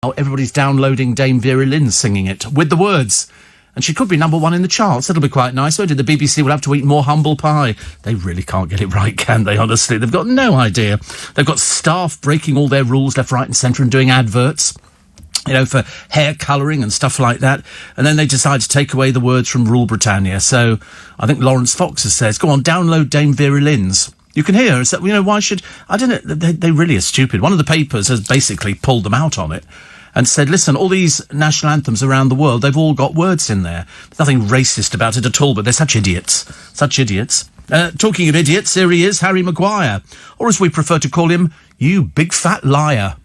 everybody's downloading Dame Vera Lynn singing it with the words. And she could be number one in the charts. That'll be quite nice, won't it? The BBC will have to eat more humble pie. They really can't get it right, can they, honestly? They've got no idea. They've got staff breaking all their rules left, right and centre and doing adverts, you know, for hair colouring and stuff like that. And then they decide to take away the words from Rule Britannia. So I think Lawrence Fox says, go on, download Dame Vera Lynn's. You can hear her. So, you know, why should... I don't know. They really are stupid. One of the papers has basically pulled them out on it and said, listen, all these national anthems around the world, they've all got words in there. There's nothing racist about it at all, but they're such idiots. Such idiots. Talking of idiots, here he is, Harry Maguire. Or as we prefer to call him, you big fat liar.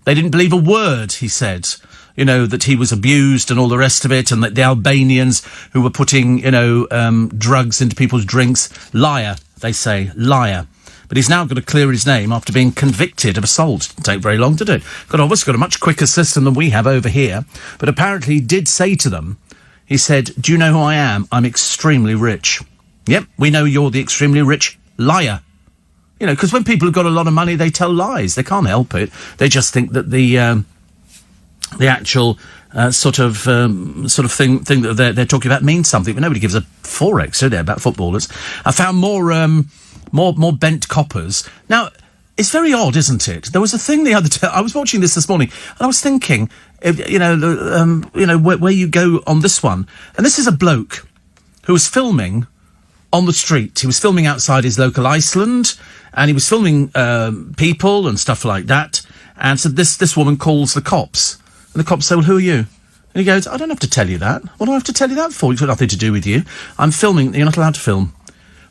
They didn't believe a word, he said. You know, that he was abused and all the rest of it, and that the Albanians who were putting, you know, drugs into people's drinks. Liar, they say. Liar. But he's now got to clear his name after being convicted of assault. Didn't take very long to do it. Obviously got a much quicker system than we have over here. But apparently he did say to them, he said, do you know who I am? I'm extremely rich. Yep, we know you're the extremely rich liar. You know, because when people have got a lot of money, they tell lies. They can't help it. They just think that the actual sort of thing that they're talking about means something. But nobody gives a forex, do they, about footballers? I found more bent coppers. Now, it's very odd, isn't it? There was a thing the other day. I was watching this morning, and I was thinking, where you go on this one. And this is a bloke who was filming on the street. He was filming outside his local Iceland, and he was filming people and stuff like that. And so this woman calls the cops. And the cops say, well, who are you? And he goes, I don't have to tell you that. What do I have to tell you that for? It's got nothing to do with you. I'm filming. You're not allowed to film.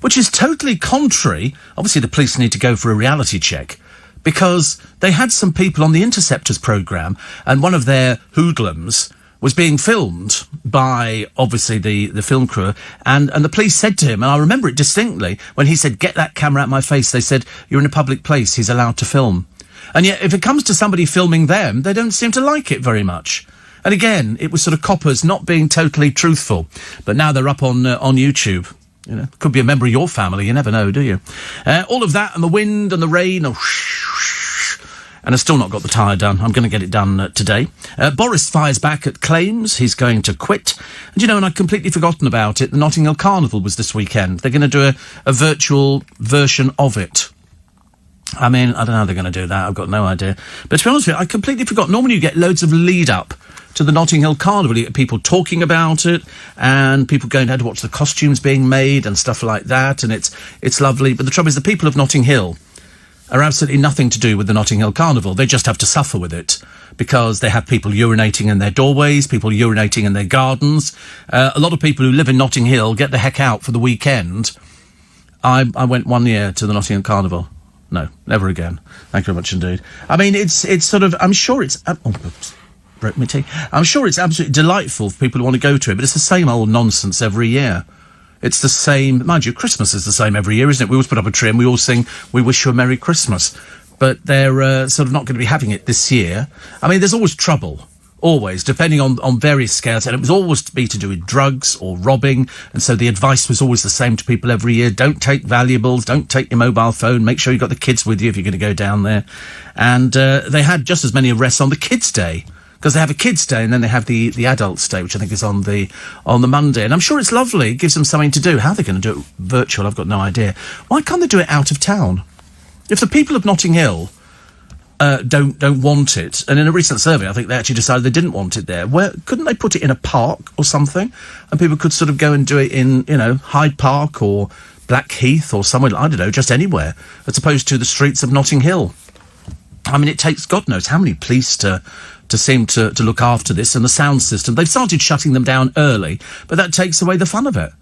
Which is totally contrary. Obviously, the police need to go for a reality check, because they had some people on the Interceptors programme, and one of their hoodlums was being filmed by, obviously, the film crew, and the police said to him, and I remember it distinctly, when he said, get that camera out of my face, they said, you're in a public place, he's allowed to film. And yet, if it comes to somebody filming them, they don't seem to like it very much. And again, it was sort of coppers not being totally truthful. But now they're up on YouTube. You know, could be a member of your family, you never know, do you? All of that, and the wind and the rain, and I've still not got the tyre done. I'm going to get it done today. Boris fires back at claims he's going to quit. And, you know, and I'd completely forgotten about it. The Notting Hill Carnival was this weekend. They're going to do a virtual version of it. I mean, I don't know how they're going to do that. I've got no idea. But to be honest with you, I completely forgot. Normally you get loads of lead-up to the Notting Hill Carnival. You get people talking about it, and people going down to watch the costumes being made and stuff like that, and it's lovely. But the trouble is, the people of Notting Hill are absolutely nothing to do with the Notting Hill Carnival. They just have to suffer with it, because they have people urinating in their doorways, people urinating in their gardens. A lot of people who live in Notting Hill get the heck out for the weekend. I went 1 year to the Notting Hill Carnival. No, never again. Thank you very much indeed. I mean, it's sort of... I'm sure it's... broke my tea. I'm sure it's absolutely delightful for people who want to go to it, but it's the same old nonsense every year. It's the same... Mind you, Christmas is the same every year, isn't it? We always put up a tree and we all sing, we wish you a Merry Christmas. But they're sort of not going to be having it this year. I mean, there's always trouble. Always, depending on various scales. And it was always to be to do with drugs or robbing. And so the advice was always the same to people every year. Don't take valuables. Don't take your mobile phone. Make sure you've got the kids with you if you're going to go down there. And they had just as many arrests on the Kids' Day, because they have a Kids' Day and then they have the Adults' Day, which I think is on the Monday. And I'm sure it's lovely. It gives them something to do. How they're going to do it virtual, I've got no idea. Why can't they do it out of town? If the people of Notting Hill don't want it, and in a recent survey, I think they actually decided they didn't want it there. Where couldn't they put it in a park or something, and people could sort of go and do it in, you know, Hyde Park or Blackheath or somewhere, I don't know, just anywhere, as opposed to the streets of Notting Hill. I mean, it takes God knows how many police to seem to look after this, and the sound system. They've started shutting them down early, but that takes away the fun of it.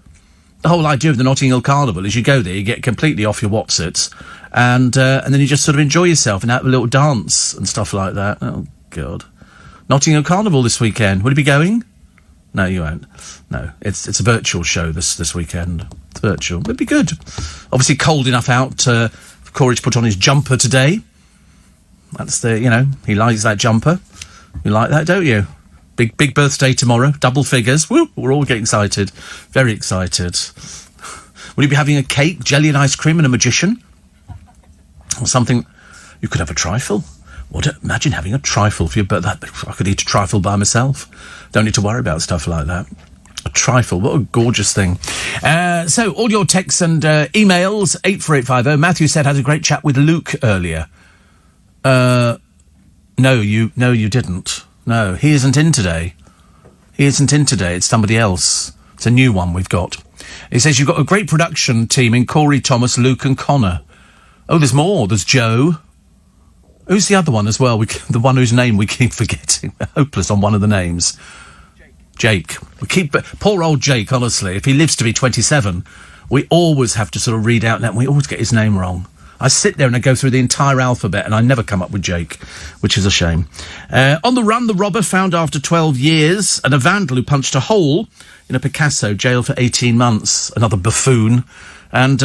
The whole idea of the Notting Hill Carnival is you go there, you get completely off your Watsits, and then you just sort of enjoy yourself and have a little dance and stuff like that. Oh, God. Notting Hill Carnival this weekend. Will you be going? No, you won't. No, it's a virtual show this weekend. It's virtual. It'd be good. Obviously cold enough out for Corey to put on his jumper today. That's he likes that jumper. You like that, don't you? Big birthday tomorrow, double figures. Woo! We're all getting excited. Very excited. Will you be having a cake, jelly and ice cream and a magician? Or something? You could have a trifle. Imagine having a trifle for your birthday. I could eat a trifle by myself. Don't need to worry about stuff like that. A trifle, what a gorgeous thing. So, all your texts and emails, 84850. Matthew said had a great chat with Luke earlier. No, you didn't. No, he isn't in today. It's somebody else. It's a new one we've got. He says you've got a great production team in Corey, Thomas, Luke and Connor. Oh, there's more. There's Joe. Who's the other one as well? The one whose name we keep forgetting. We're hopeless on one of the names. Jake. Poor old Jake, honestly. If he lives to be 27, we always have to sort of read out that. We always get his name wrong. I sit there and I go through the entire alphabet and I never come up with Jake, which is a shame. On the run, the robber found after 12 years and a vandal who punched a hole in a Picasso, jailed for 18 months. Another buffoon. And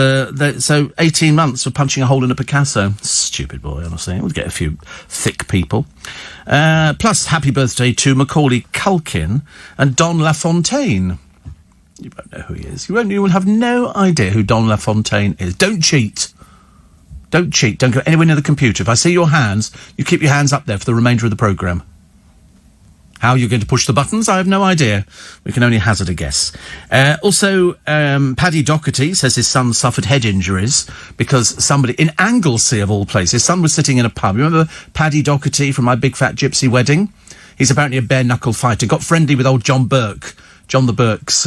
so 18 months for punching a hole in a Picasso. Stupid boy, honestly. We'll get a few thick people. Plus, happy birthday to Macaulay Culkin and Don LaFontaine. You won't know who he is. You will have no idea who Don LaFontaine is. Don't cheat. Don't cheat. Don't go anywhere near the computer. If I see your hands, you keep your hands up there for the remainder of the programme. How you're going to push the buttons, I have no idea. We can only hazard a guess. Also, Paddy Doherty says his son suffered head injuries because somebody in Anglesey, of all places, his son was sitting in a pub. You remember Paddy Doherty from My Big Fat Gypsy Wedding? He's apparently a bare-knuckle fighter. Got friendly with old John Burke, John the Burke's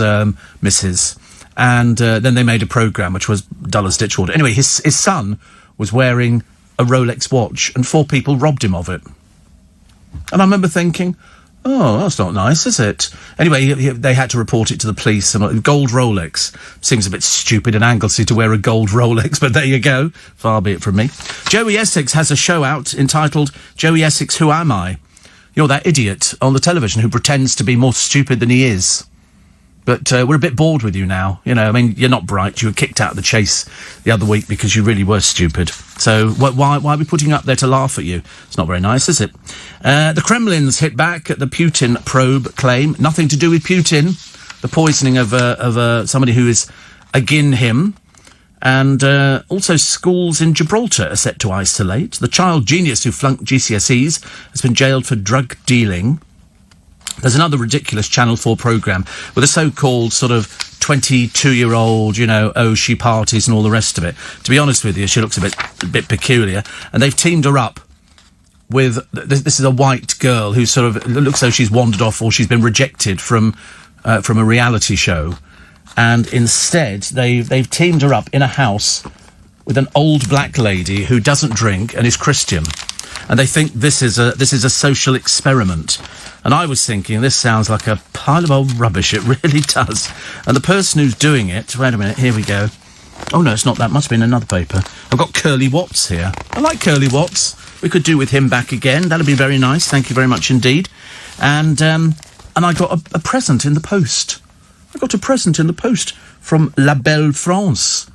missus. And then they made a programme which was dull as ditch water. Anyway, his son was wearing a Rolex watch and 4 people robbed him of it. And I remember thinking, oh, that's not nice, is it? Anyway, they had to report it to the police. And gold Rolex. Seems a bit stupid in Anglesey to wear a gold Rolex, but there you go. Far be it from me. Joey Essex has a show out entitled Joey Essex, Who Am I? You're that idiot on the television who pretends to be more stupid than he is. But we're a bit bored with you now. You know, I mean, you're not bright. You were kicked out of the chase the other week because you really were stupid. So why are we putting you up there to laugh at you? It's not very nice, is it? The Kremlin's hit back at the Putin probe claim. Nothing to do with Putin. The poisoning of somebody who is again him. And also schools in Gibraltar are set to isolate. The child genius who flunked GCSEs has been jailed for drug dealing. There's another ridiculous Channel 4 programme with a so-called sort of 22-year-old, you know, oh, she parties and all the rest of it. To be honest with you, she looks a bit peculiar. And they've teamed her up with, this is a white girl who sort of looks though she's wandered off or she's been rejected from a reality show. And instead, they've teamed her up in a house with an old black lady who doesn't drink and is Christian. And they think this is a social experiment. And I was thinking, this sounds like a pile of old rubbish. It really does. And the person who's doing it... Wait a minute, here we go. Oh, no, it's not that. Must have been another paper. I've got Curly Watts here. I like Curly Watts. We could do with him back again. That'd be very nice. Thank you very much indeed. And I got a present in the post. I got a present in the post from La Belle France.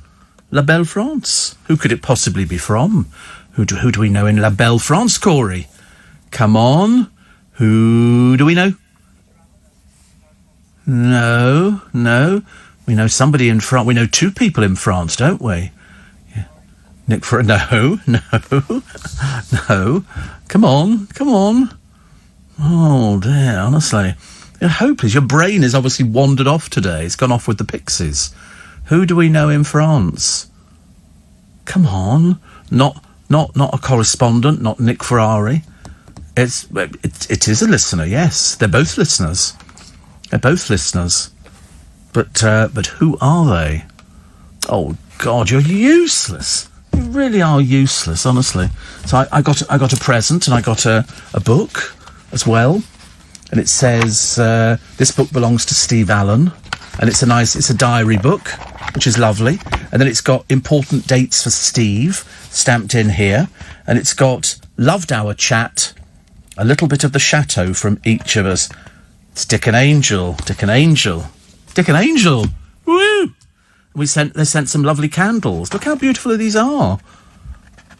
La Belle France. Who could it possibly be from? Who do we know in La Belle France, Corey? Come on. Who do we know? No. We know somebody in France. We know 2 people in France, don't we? Yeah. No. Come on. Oh, dear, honestly. You're hopeless. Your brain is obviously wandered off today. It's gone off with the pixies. Who do we know in France? Come on. Not a correspondent, not Nick Ferrari. It is a listener, yes. They're both listeners. But who are they? Oh, God, you're useless. You really are useless, honestly. So I got a present and I got a book as well. And it says, this book belongs to Steve Allen. And it's a diary book, which is lovely. And then it's got important dates for Steve stamped in here. And it's got loved our chat, a little bit of the chateau from each of us. It's Dick and Angel. Woo! They sent some lovely candles. Look how beautiful these are.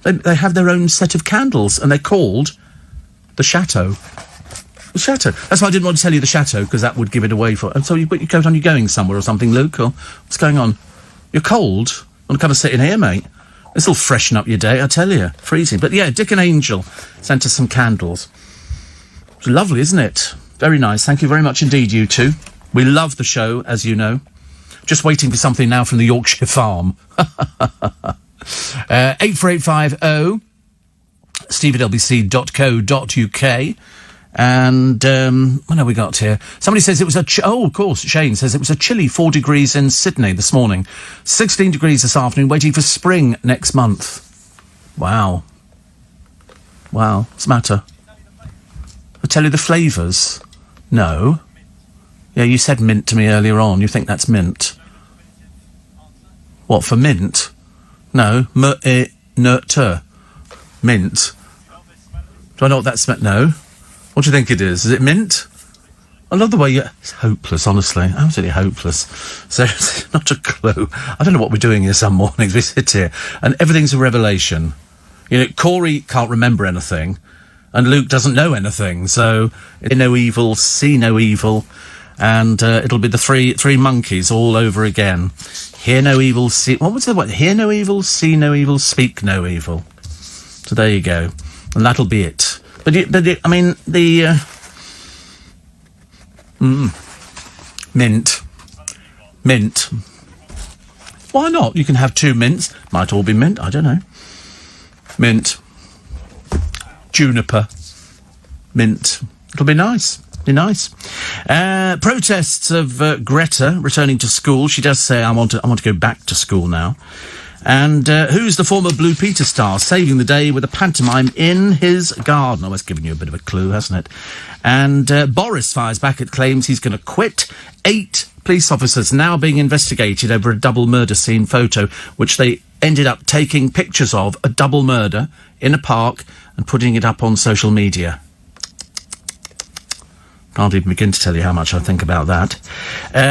They have their own set of candles, and they're called the Chateau. The Chateau. That's why I didn't want to tell you the Chateau, because that would give it away for... And so you put your coat on, you're going somewhere or something, Luke, or what's going on? You're cold? Want to come and sit in here, mate? This'll freshen up your day, I tell you. Freezing. But yeah, Dick and Angel sent us some candles. It's lovely, isn't it? Very nice. Thank you very much indeed, you two. We love the show, as you know. Just waiting for something now from the Yorkshire Farm. 84850 steve@lbc.co.uk. And what have we got here? Somebody says it was of course, Shane says it was a chilly 4 degrees in Sydney this morning. 16 degrees this afternoon, waiting for spring next month. Wow. What's the matter? I tell you the flavours. No. Yeah, you said mint to me earlier on. You think that's mint? What, for mint? No. Mint. Do I know what that's meant? No. What do you think it is? Is it mint? I love the way it's hopeless, honestly. Absolutely hopeless. Seriously, not a clue. I don't know what we're doing here some mornings. We sit here and everything's a revelation. You know, Corey can't remember anything and Luke doesn't know anything. So, hear no evil, see no evil. And it'll be the three monkeys all over again. Hear no evil, see... What was the word? Hear no evil, see no evil, speak no evil. So there you go. And that'll be it. But I mean, the... Mint. Why not? You can have 2 mints. Might all be mint, I don't know. Mint. Juniper. Mint. It'll be nice. Protests of Greta returning to school. She does say, I want to go back to school now. And who's the former Blue Peter star saving the day with a pantomime in his garden? Oh, that's given you a bit of a clue, hasn't it? And Boris fires back at claims he's going to quit. 8 police officers now being investigated over a double murder scene photo, which they ended up taking pictures of, a double murder, in a park and putting it up on social media. Can't even begin to tell you how much I think about that.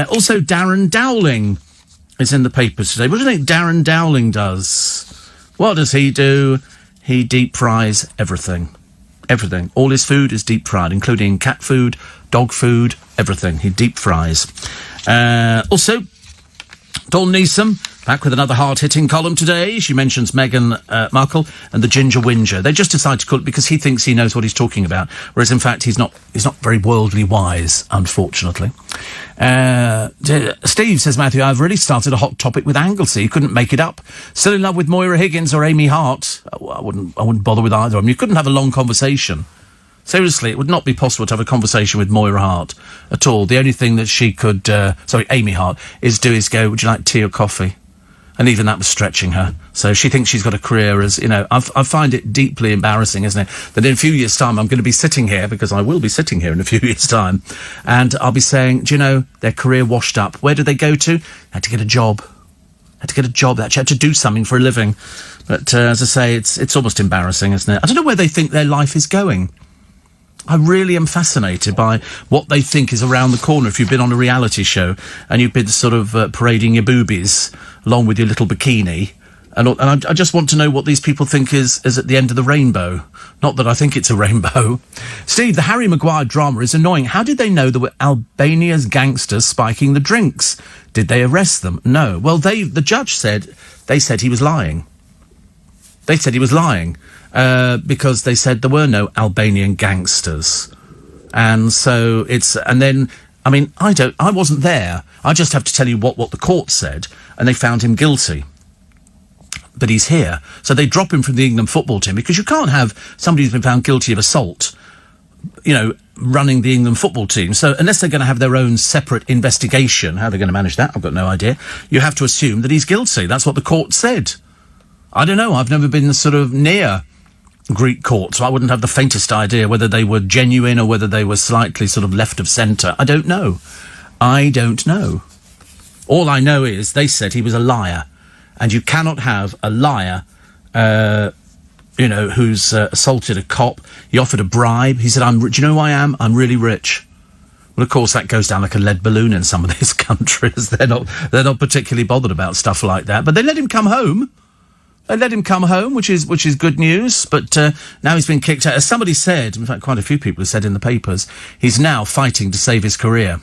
Also, Darren Dowling is in the papers today. What do you think Darren Dowling does? What does he do? He deep fries everything. Everything. All his food is deep fried, including cat food, dog food, everything. He deep fries. Also, Dawn Neeson, back with another hard-hitting column today. She mentions Meghan Markle and the Ginger Whinger. They just decided to call it because he thinks he knows what he's talking about, whereas in fact he's not very worldly wise, unfortunately. Steve says, Matthew, I've really started a hot topic with Anglesey. He couldn't make it up. Still in love with Moira Higgins or Amy Hart? I wouldn't bother with either of them. You couldn't have a long conversation. Seriously, it would not be possible to have a conversation with Moira Hart at all. The only thing that she could, Amy Hart, is go, would you like tea or coffee? And even that was stretching her. So she thinks she's got a career as, I find it deeply embarrassing, isn't it? That in a few years' time, I'm going to be sitting here, because I will be sitting here in a few years' time, and I'll be saying, do you know, their career washed up. Where did they go to? Had to get a job. They had to do something for a living. But as I say, it's almost embarrassing, isn't it? I don't know where they think their life is going. I really am fascinated by what they think is around the corner. If you've been on a reality show and you've been sort of parading your boobies along with your little bikini, and I just want to know what these people think is at the end of the rainbow. Not that I think it's a rainbow. Steve, the Harry Maguire drama is annoying. How did they know there were Albania's gangsters spiking the drinks? Did they arrest them? No. Well, the judge said he was lying. They said he was lying. Because they said there were no Albanian gangsters. And so I wasn't there. I just have to tell you what the court said, and they found him guilty. But he's here. So they drop him from the England football team, because you can't have somebody who's been found guilty of assault, running the England football team. So unless they're going to have their own separate investigation, how they're going to manage that, I've got no idea. You have to assume that he's guilty. That's what the court said. I don't know. I've never been sort of near Greek courts, so I wouldn't have the faintest idea whether they were genuine or whether they were slightly sort of left of centre. I don't know. All I know is they said he was a liar, and you cannot have a liar, who's assaulted a cop. He offered a bribe. He said, do you know who I am? I'm really rich. Well, of course, that goes down like a lead balloon in some of these countries. They're not particularly bothered about stuff like that. But they let him come home. Which is good news, but now he's been kicked out. As somebody said, in fact, quite a few people have said in the papers, he's now fighting to save his career.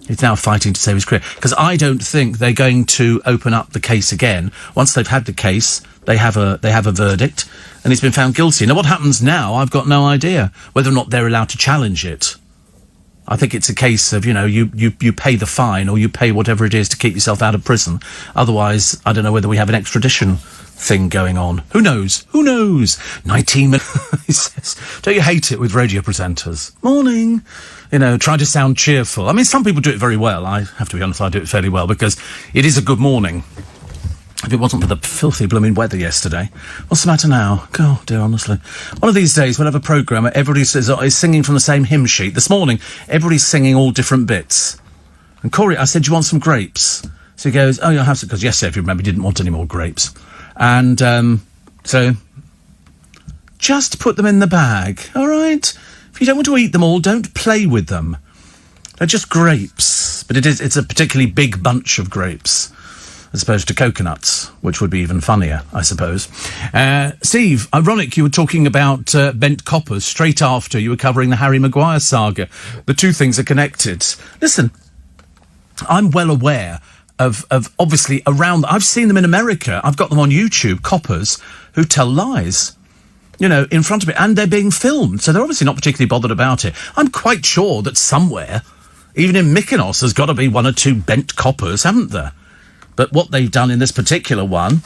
He's now fighting to save his career. Because I don't think they're going to open up the case again. Once they've had the case, they have a verdict, and he's been found guilty. Now, what happens now, I've got no idea. Whether or not they're allowed to challenge it. I think it's a case of, you pay the fine, or you pay whatever it is to keep yourself out of prison. Otherwise, I don't know whether we have an extradition thing going on. Who knows? 19 minutes. He says, don't you hate it with radio presenters? Morning. Try to sound cheerful. I mean, some people do it very well. I have to be honest, I do it fairly well, because it is a good morning. If it wasn't for the filthy blooming weather yesterday. What's the matter now? God, dear, honestly. One of these days, we'll have a programme where everybody is singing from the same hymn sheet. This morning, everybody's singing all different bits. And Corey, I said, do you want some grapes? So he goes, oh, you'll have some, because yesterday, if you remember, he didn't want any more grapes. And so just put them in the bag, all right? If you don't want to eat them all, don't play with them. They're just grapes. But it's a particularly big bunch of grapes, as opposed to coconuts, which would be even funnier, I suppose. Steve, ironic you were talking about bent coppers straight after you were covering the Harry Maguire saga. The two things are connected. Listen, I'm well aware of obviously around... I've seen them in America. I've got them on YouTube, coppers who tell lies. In front of me, and they're being filmed, so they're obviously not particularly bothered about it. I'm quite sure that somewhere, even in Mykonos, there's got to be one or two bent coppers, haven't there? But what they've done in this particular one,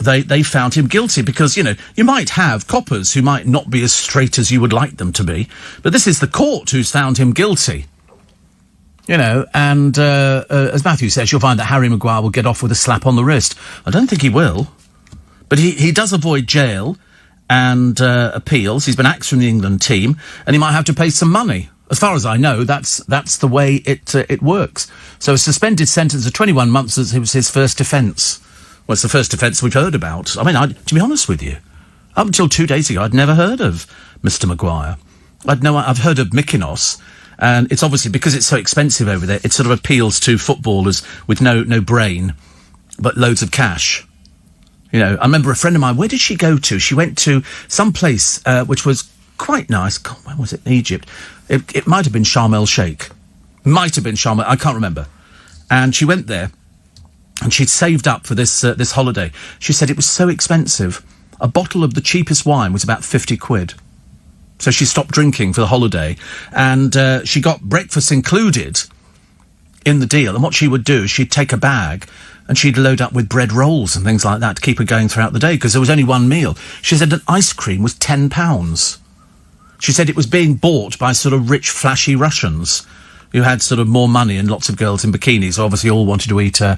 they found him guilty because, you might have coppers who might not be as straight as you would like them to be, but this is the court who's found him guilty. And as Matthew says, you'll find that Harry Maguire will get off with a slap on the wrist. I don't think he will, but he does avoid jail and appeals. He's been axed from the England team, and he might have to pay some money. As far as I know, that's the way it works. So a suspended sentence of 21 months was his first offence. Well, it's the first offence we've heard about. I mean, to be honest with you, up until 2 days ago, I'd never heard of Mr. Maguire. I've heard of Mykonos, and it's obviously because it's so expensive over there. It sort of appeals to footballers with no brain, but loads of cash. I remember a friend of mine. Where did she go to? She went to some place which was quite nice. God, where was it? In Egypt. It might have been Sharm el Sheikh. Might have been Sharm el... I can't remember. And she went there, and she'd saved up for this holiday. She said it was so expensive. A bottle of the cheapest wine was about 50 quid. So she stopped drinking for the holiday, and she got breakfast included in the deal. And what she would do is she'd take a bag, and she'd load up with bread rolls and things like that to keep her going throughout the day, because there was only one meal. She said an ice cream was £10. She said it was being bought by sort of rich, flashy Russians who had sort of more money, and lots of girls in bikinis who obviously all wanted to eat an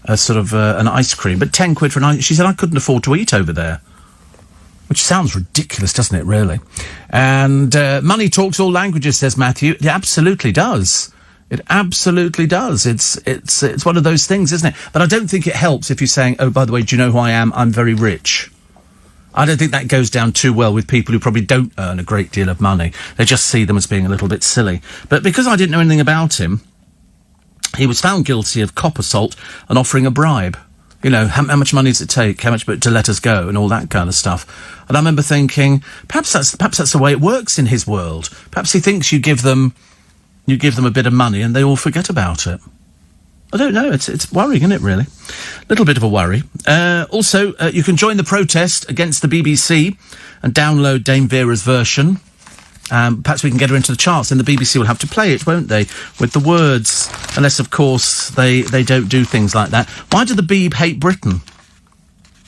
ice cream. But 10 quid for an ice... She said, I couldn't afford to eat over there. Which sounds ridiculous, doesn't it, really? And money talks all languages, says Matthew. It absolutely does. It absolutely does. It's one of those things, isn't it? But I don't think it helps if you're saying, oh, by the way, do you know who I am? I'm very rich. I don't think that goes down too well with people who probably don't earn a great deal of money. They just see them as being a little bit silly. But because I didn't know anything about him, he was found guilty of cop assault and offering a bribe. How much money does it take? How much to let us go and all that kind of stuff. And I remember thinking, perhaps that's the way it works in his world. Perhaps he thinks you give them a bit of money and they all forget about it. I don't know. It's worrying, isn't it, really? A little bit of a worry. Also, you can join the protest against the BBC and download Dame Vera's version. Perhaps we can get her into the charts, and the BBC will have to play it, won't they, with the words, unless, of course, they don't do things like that. Why do the Beeb hate Britain?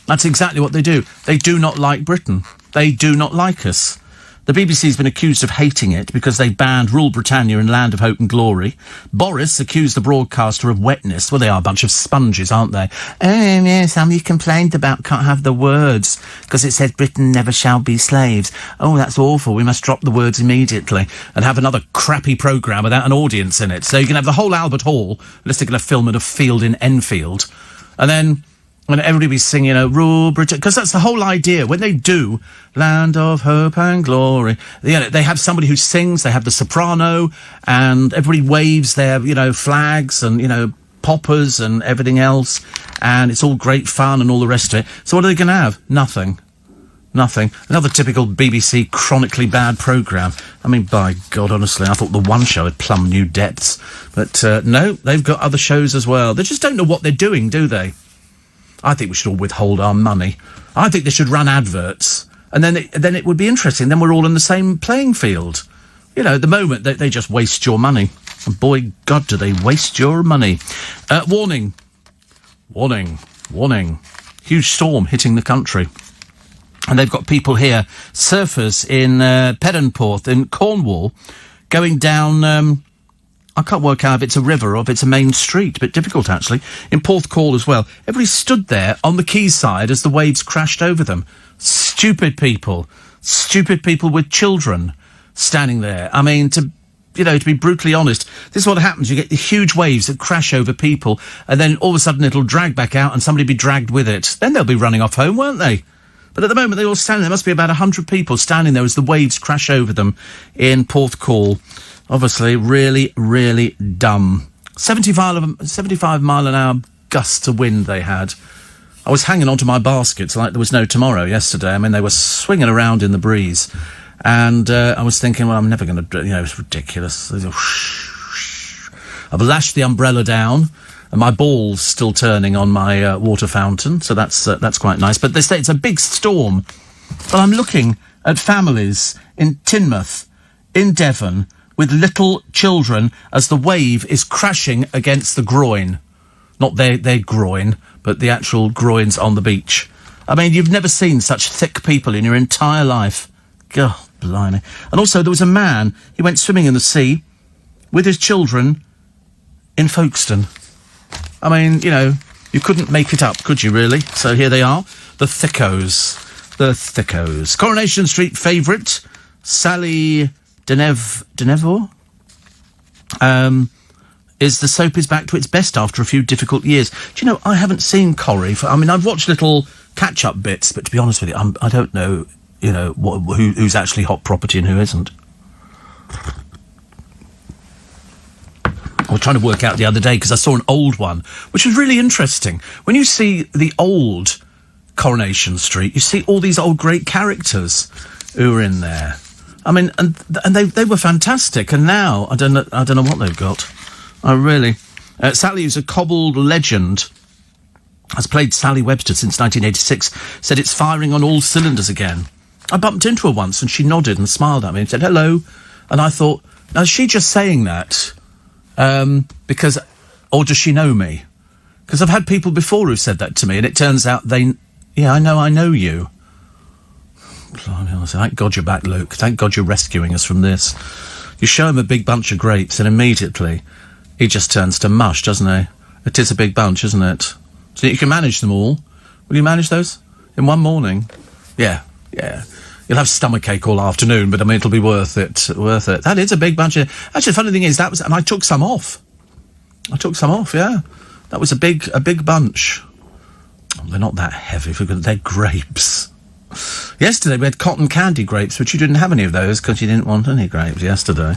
That's exactly what they do. They do not like Britain. They do not like us. The BBC's been accused of hating it because they banned Rule Britannia and Land of Hope and Glory. Boris accused the broadcaster of wetness. Well, they are a bunch of sponges, aren't they? Oh, yes, somebody complained about can't have the words because it says Britain never shall be slaves. Oh, that's awful. We must drop the words immediately and have another crappy programme without an audience in it. So you can have the whole Albert Hall, unless they're going to film at a field in Enfield, and then... when everybody be singing, Rule Britain, because that's the whole idea. When they do Land of Hope and Glory, they have somebody who sings, they have the soprano, and everybody waves their, flags and, poppers and everything else, and it's all great fun and all the rest of it. So what are they going to have? Nothing. Nothing. Another typical BBC chronically bad programme. I mean, by God, honestly, I thought the One Show had plumbed new depths. But, no, they've got other shows as well. They just don't know what they're doing, do they? I think we should all withhold our money. I think they should run adverts. And then it would be interesting. Then we're all in the same playing field. You know, at the moment, they just waste your money. And boy, God, do they waste your money. Warning. Warning. Warning. Huge storm hitting the country. And they've got people here, surfers in Perranporth in Cornwall, going down, I can't work out if it's a river or if it's a main street, a bit difficult actually, in Porthcawl as well. Everybody stood there on the quayside as the waves crashed over them. Stupid people with children standing there. I mean, to be brutally honest, this is what happens. You get the huge waves that crash over people, and then all of a sudden it'll drag back out and somebody be dragged with it. Then they'll be running off home, won't they? But at the moment, they all stand there. Must be about 100 people standing there as the waves crash over them in Porthcawl. Obviously, really, really dumb. 75 mile an hour gusts of wind they had. I was hanging onto my baskets like there was no tomorrow yesterday. I mean, they were swinging around in the breeze. And I was thinking, well, I'm never going to, it's ridiculous. I've lashed the umbrella down. And my ball's still turning on my water fountain, so that's quite nice. But they say it's a big storm. But I'm looking at families in Teignmouth, in Devon, with little children as the wave is crashing against the groin. Not their groin, but the actual groins on the beach. I mean, you've never seen such thick people in your entire life. God, blimey. And also, there was a man, he went swimming in the sea with his children in Folkestone. I mean, you couldn't make it up, could you, really? So here they are, the thickos. The thickos. Coronation Street favourite, Sally Denevor, is the soap is back to its best after a few difficult years. Do you know, I haven't seen Corrie. I've watched little catch-up bits, but to be honest with you, I don't know, who's actually hot property and who isn't. I was trying to work out the other day because I saw an old one, which was really interesting. When you see the old Coronation Street, you see all these old great characters who are in there. I mean, and they were fantastic. And now I don't know what they've got. Oh, really? Sally, who's a cobbled legend, has played Sally Webster since 1986. Said it's firing on all cylinders again. I bumped into her once, and she nodded and smiled at me and said hello. And I thought, now is she just saying that? Or does she know me? Because I've had people before who said that to me, and it turns out I know you. Blimey, thank God you're back, Luke. Thank God you're rescuing us from this. You show him a big bunch of grapes, and immediately he just turns to mush, doesn't he? It is a big bunch, isn't it? So you can manage them all. Will you manage those in one morning? Yeah. You'll have stomachache all afternoon, but I mean, it'll be worth it. That is a big bunch of... Actually, the funny thing is, and I took some off. Yeah. That was a big bunch. Oh, they're not that heavy, they're grapes. Yesterday, we had cotton candy grapes, but you didn't have any of those because you didn't want any grapes yesterday.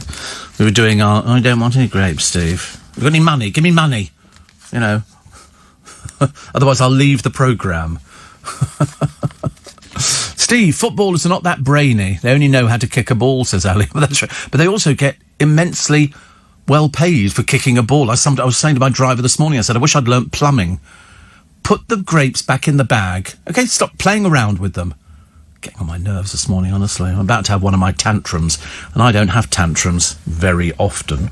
We were doing I don't want any grapes, Steve. You got any money? Give me money. Otherwise, I'll leave the programme. Steve, footballers are not that brainy. They only know how to kick a ball, says Ali. But that's right. But they also get immensely well paid for kicking a ball. I was saying to my driver this morning, I said, I wish I'd learnt plumbing. Put the grapes back in the bag. Okay, stop playing around with them. Getting on my nerves this morning, honestly. I'm about to have one of my tantrums, and I don't have tantrums very often.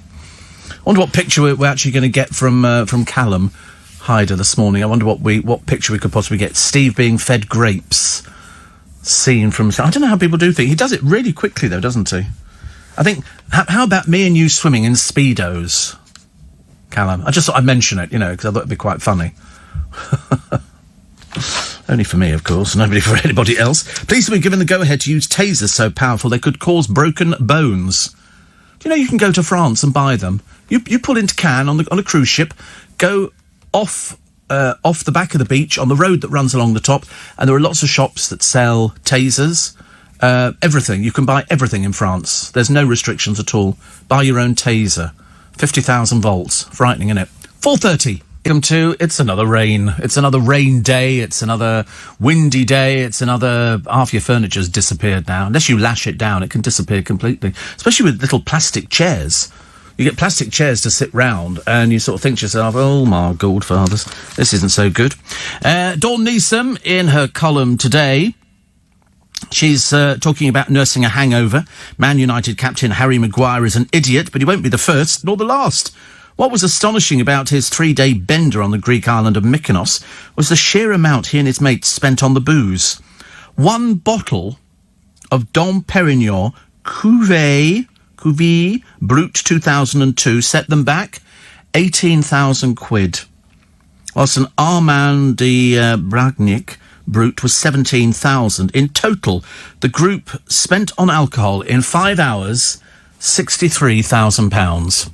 I wonder what picture we're actually going to get from Callum Hyder this morning. I wonder what picture we could possibly get. Steve being fed grapes. Scene from... I don't know how people do things. He does it really quickly, though, doesn't he? I think... How about me and you swimming in Speedos, Callum? I just thought I'd mention it, because I thought it'd be quite funny. Only for me, of course, nobody for anybody else. Police have been given the go-ahead to use tasers so powerful they could cause broken bones. Do you know you can go to France and buy them? You pull into Cannes on a cruise ship, go off the back of the beach on the road that runs along the top, and there are lots of shops that sell tasers. Everything. You can buy everything in France. There's no restrictions at all. Buy your own taser. 50,000 volts. Frightening, isn't it? 4:30. Welcome to It's Another Rain. It's another rain day. It's another windy day. It's another... Half your furniture's disappeared now. Unless you lash it down, it can disappear completely. Especially with little plastic chairs. You get plastic chairs to sit round and you sort of think to yourself, oh my God, fathers, this isn't so good. Dawn Neeson, in her column today, she's talking about nursing a hangover. Man United captain Harry Maguire is an idiot, but he won't be the first nor the last. What was astonishing about his 3-day bender on the Greek island of Mykonos was the sheer amount he and his mates spent on the booze. One bottle of Dom Perignon Cuvée Brut 2002 set them back 18,000 quid. Whilst an Armand de Bragnic Brut was 17,000. In total, the group spent on alcohol in 5 hours £63,000.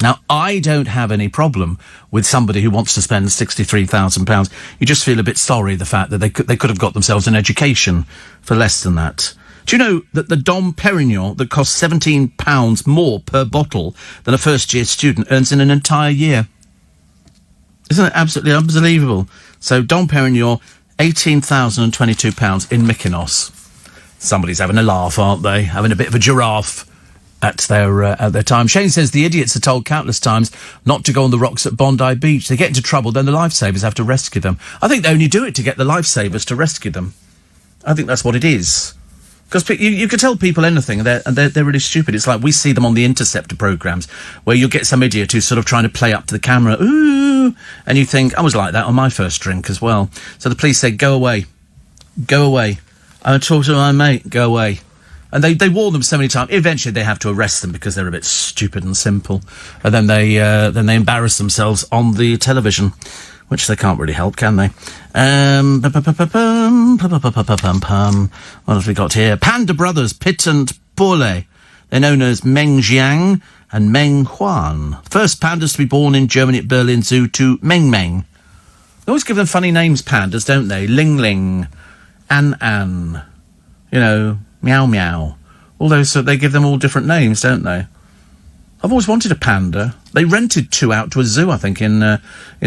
Now, I don't have any problem with somebody who wants to spend £63,000. You just feel a bit sorry, the fact that they could have got themselves an education for less than that. Do you know that the Dom Perignon that costs £17 more per bottle than a first-year student earns in an entire year? Isn't it absolutely unbelievable? So Dom Perignon, £18,022 in Mykonos. Somebody's having a laugh, aren't they? Having a bit of a giraffe at their time. Shane says the idiots are told countless times not to go on the rocks at Bondi Beach. They get into trouble, then the lifesavers have to rescue them. I think they only do it to get the lifesavers to rescue them. I think that's what it is. Because you could tell people anything, and they're really stupid. It's like we see them on the Interceptor programmes, where you'll get some idiot who's sort of trying to play up to the camera, ooh, and you think, I was like that on my first drink as well. So the police said, go away. Go away. I'm talking to my mate, go away. And they warn them so many times. Eventually, they have to arrest them because they're a bit stupid and simple. And then they embarrass themselves on the television, which they can't really help, can they? What have we got here? Panda brothers, Pit and Paule. They're known as Meng Jiang and Meng Huan. First pandas to be born in Germany at Berlin Zoo to Meng Meng. They always give them funny names, pandas, don't they? Ling Ling, An An, you know, Meow Meow. All those, so they give them all different names, don't they? I've always wanted a panda. They rented 2 out to a zoo, I think, in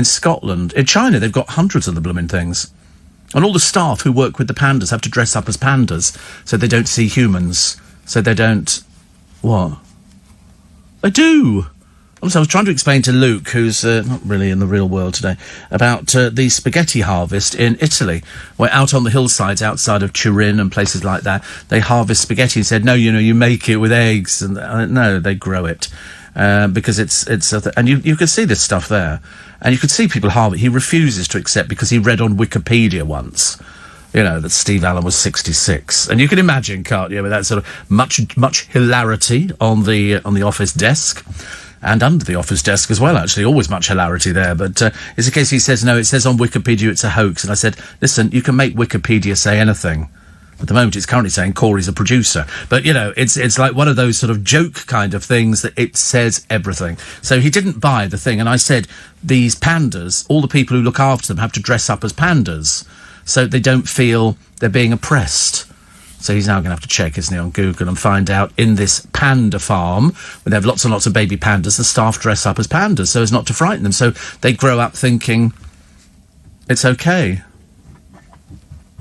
Scotland. In China, they've got hundreds of the blooming things. And all the staff who work with the pandas have to dress up as pandas so they don't see humans. So they don't... What? They do! Also, I was trying to explain to Luke, who's not really in the real world today, about the spaghetti harvest in Italy, where out on the hillsides outside of Turin and places like that, they harvest spaghetti. He said, no, you know, you make it with eggs. And no, they grow it. Because and you can see this stuff there. And you could see people harvest. He refuses to accept because he read on Wikipedia once, you know, that Steve Allen was 66. And you can imagine, can't you, with that sort of much hilarity on the office desk. And under the office desk as well, actually. Always much hilarity there. But it's a case he says, no, it says on Wikipedia it's a hoax. And I said, listen, you can make Wikipedia say anything. At the moment, it's currently saying Corey's a producer. But, you know, it's like one of those sort of joke kind of things that it says everything. So he didn't buy the thing. And I said, these pandas, all the people who look after them have to dress up as pandas so they don't feel they're being oppressed. So he's now going to have to check, isn't he, on Google and find out in this panda farm, where they have lots and lots of baby pandas, the staff dress up as pandas so as not to frighten them. So they grow up thinking it's okay.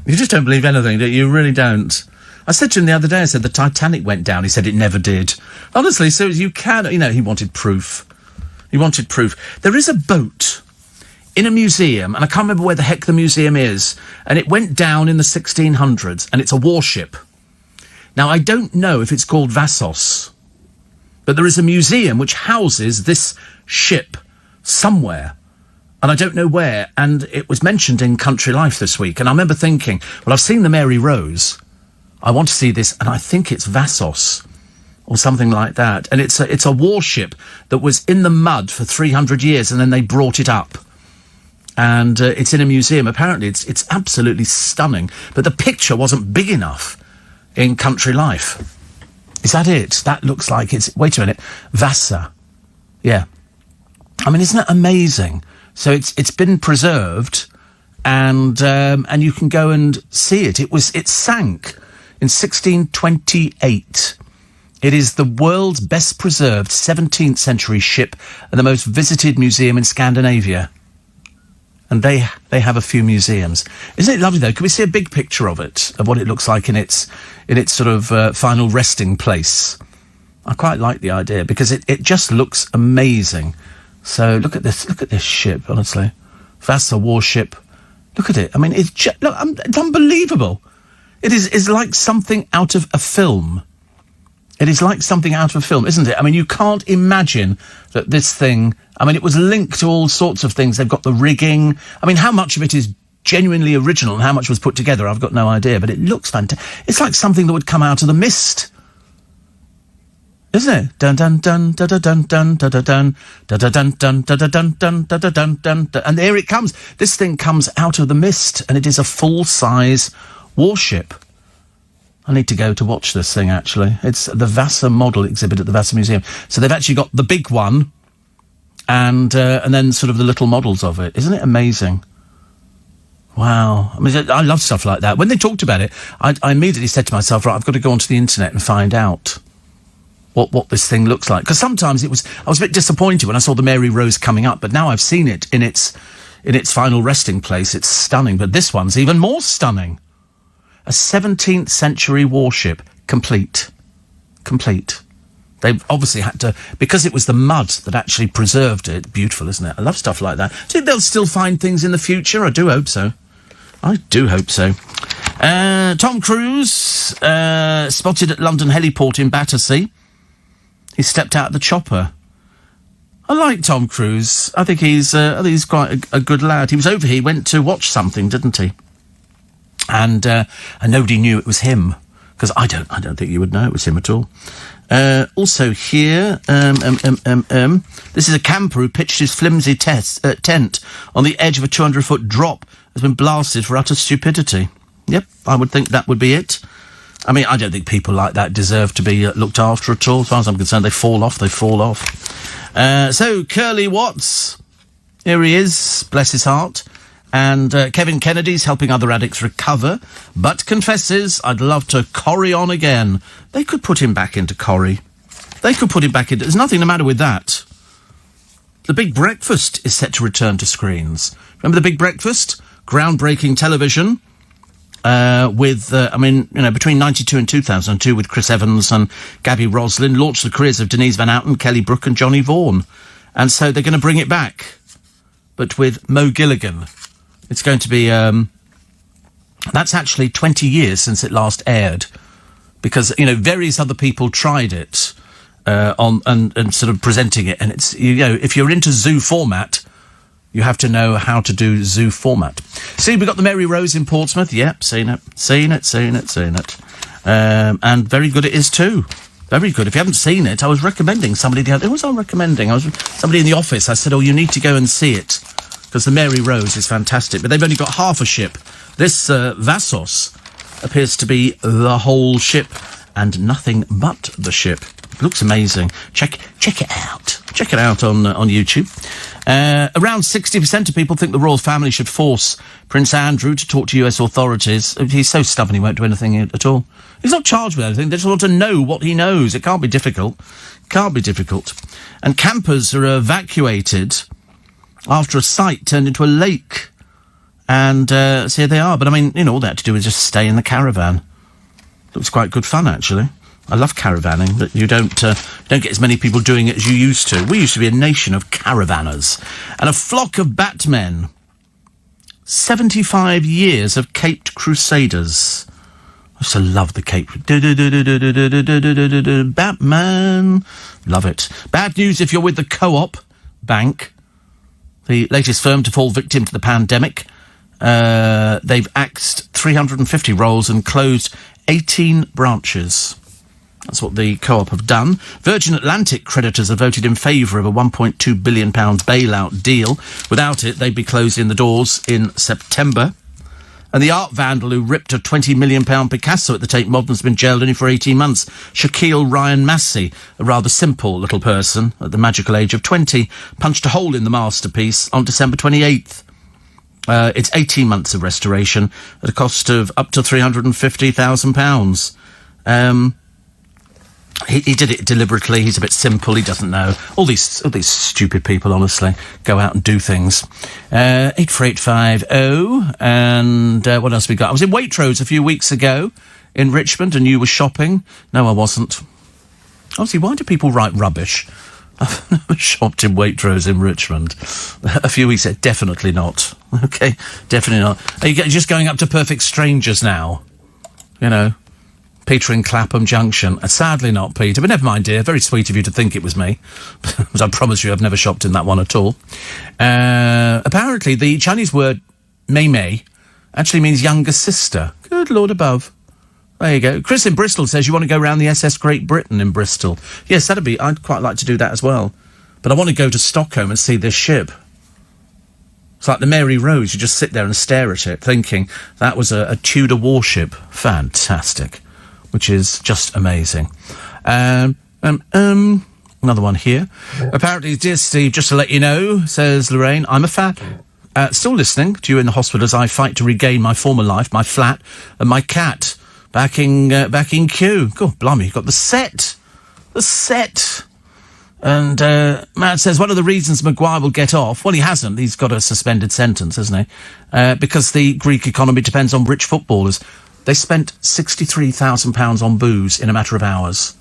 You just don't believe anything, do you? You really don't. I said to him the other day, I said, the Titanic went down. He said it never did. Honestly, so you can, you know, he wanted proof. He wanted proof. There is a boat in a museum, and I can't remember where the heck the museum is, and it went down in the 1600s, and it's a warship. Now, I don't know if it's called Vassos, but there is a museum which houses this ship somewhere, and I don't know where, and it was mentioned in Country Life this week, and I remember thinking, well, I've seen the Mary Rose, I want to see this, and I think it's Vassos, or something like that, and it's a warship that was in the mud for 300 years, and then they brought it up. And it's in a museum. Apparently, it's absolutely stunning. But the picture wasn't big enough in Country Life. Is that it? That looks like it's... Wait a minute. Vasa. Yeah. I mean, isn't that amazing? So it's been preserved, and you can go and see it. It sank in 1628. It is the world's best preserved 17th century ship and the most visited museum in Scandinavia. And they have a few museums. Isn't it lovely, though? Can we see a big picture of it, of what it looks like in its sort of final resting place? I quite like the idea, because it just looks amazing. So look at this ship, honestly. Vasa warship. Look at it. I mean, it's unbelievable. It is like something out of a film. It is like something out of a film, isn't it? I mean, you can't imagine that this thing... I mean, it was linked to all sorts of things. They've got the rigging. I mean, how much of it is genuinely original and how much was put together, I've got no idea. But it looks fantastic. It's like something that would come out of The Mist. Isn't it? Dun dun dun dun dun dun dun dun dun dun dun dun dun dun dun dun dun dun. And there it comes. This thing comes out of The Mist, and it is a full-size warship. I need to go to watch this thing, actually. It's the Vasa model exhibit at the Vasa Museum. So they've actually got the big one and then sort of the little models of it. Isn't it amazing? Wow. I mean, I love stuff like that. When they talked about it, I immediately said to myself, right, I've got to go onto the internet and find out what this thing looks like. Because sometimes I was a bit disappointed when I saw the Mary Rose coming up, but now I've seen it in its final resting place. It's stunning, but this one's even more stunning. A 17th century warship, complete. They've obviously had to, because it was the mud that actually preserved it. Beautiful, isn't it? I love stuff like that. Do you think they'll still find things in the future? I do hope so. Tom Cruise, spotted at London heliport in Battersea. He stepped out of the chopper. I like Tom Cruise. I think he's quite a good lad. He was over here, he went to watch something, didn't he? And nobody knew it was him, because I don't think you would know it was him at all. Also here, this is a camper who pitched his flimsy tent on the edge of a 200-foot drop, has been blasted for utter stupidity. Yep, I would think that would be it. I mean, I don't think people like that deserve to be looked after at all. As far as I'm concerned, they fall off. So, Curly Watts, here he is, bless his heart. And Kevin Kennedy's helping other addicts recover, but confesses, I'd love to Corrie on again. They could put him back into Corrie. There's nothing the matter with that. The Big Breakfast is set to return to screens. Remember The Big Breakfast? Groundbreaking television. Between 92 and 2002 with Chris Evans and Gabby Roslin, launched the careers of Denise Van Outen, Kelly Brook and Johnny Vaughan. And so they're going to bring it back, but with Mo Gilligan. It's going to be, that's actually 20 years since it last aired, because, various other people tried it, and sort of presenting it. And it's, if you're into zoo format, you have to know how to do zoo format. See, we've got the Mary Rose in Portsmouth. Yep, seen it. And very good it is too. Very good. If you haven't seen it, I was recommending somebody the other... Who was I recommending? Somebody in the office. I said, you need to go and see it, because the Mary Rose is fantastic. But they've only got half a ship. This Vassos appears to be the whole ship and nothing but the ship. It looks amazing. Check it out. Check it out on YouTube. Around 60% of people think the royal family should force Prince Andrew to talk to US authorities. He's so stubborn he won't do anything at all. He's not charged with anything. They just want to know what he knows. It can't be difficult. And campers are evacuated after a site turned into a lake. And so here they are. But, all they had to do was just stay in the caravan. It was quite good fun, actually. I love caravanning, but you don't get as many people doing it as you used to. We used to be a nation of caravanners. And a flock of Batmen. 75 years of caped crusaders. I used to love the cape. Batman. Love it. Bad news if you're with the Co-op Bank, the latest firm to fall victim to the pandemic. They've axed 350 roles and closed 18 branches. That's what the Co-op have done. Virgin Atlantic creditors have voted in favour of a £1.2 billion bailout deal. Without it, they'd be closing the doors in September. And the art vandal who ripped a £20 million Picasso at the Tate Modern has been jailed only for 18 months. Shaquille Ryan Massey, a rather simple little person at the magical age of 20, punched a hole in the masterpiece on December 28th. It's 18 months of restoration at a cost of up to £350,000. He did it deliberately. He's a bit simple. He doesn't know. All these stupid people, honestly, go out and do things. 84850. And what else we got? I was in Waitrose a few weeks ago in Richmond, and you were shopping. No, I wasn't. Honestly, why do people write rubbish? I've never shopped in Waitrose in Richmond. A few weeks ago. Definitely not. Okay, definitely not. Are you just going up to perfect strangers now? You know, Peter in Clapham Junction. Sadly not, Peter, but never mind, dear. Very sweet of you to think it was me. But I promise you I've never shopped in that one at all. Apparently, the Chinese word mei mei actually means younger sister. Good Lord above. There you go. Chris in Bristol says you want to go around the SS Great Britain in Bristol. Yes, I'd quite like to do that as well. But I want to go to Stockholm and see this ship. It's like the Mary Rose. You just sit there and stare at it, thinking that was a Tudor warship. Fantastic. Which is just amazing. Another one here. Apparently, dear Steve, just to let you know, says Lorraine, I'm a fan. Still listening to you in the hospital as I fight to regain my former life, my flat, and my cat. Back in queue. God, blimey, you've got the set. The set. And Matt says, one of the reasons Maguire will get off, well, he hasn't. He's got a suspended sentence, hasn't he? Because the Greek economy depends on rich footballers. They spent £63,000 on booze in a matter of hours.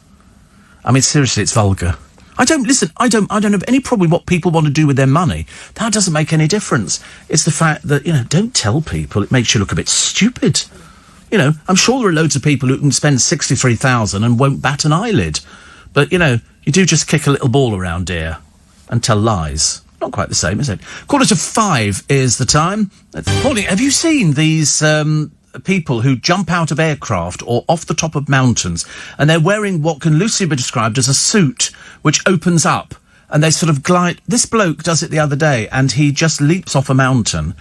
I mean, seriously, it's vulgar. I don't have any problem with what people want to do with their money. That doesn't make any difference. It's the fact that, don't tell people. It makes you look a bit stupid. I'm sure there are loads of people who can spend 63,000 and won't bat an eyelid. But, you do just kick a little ball around here and tell lies. Not quite the same, is it? 4:45 is the time. Morning. Have you seen these people who jump out of aircraft or off the top of mountains, and they're wearing what can loosely be described as a suit, which opens up, and they sort of glide? This bloke does it the other day, and he just leaps off a mountain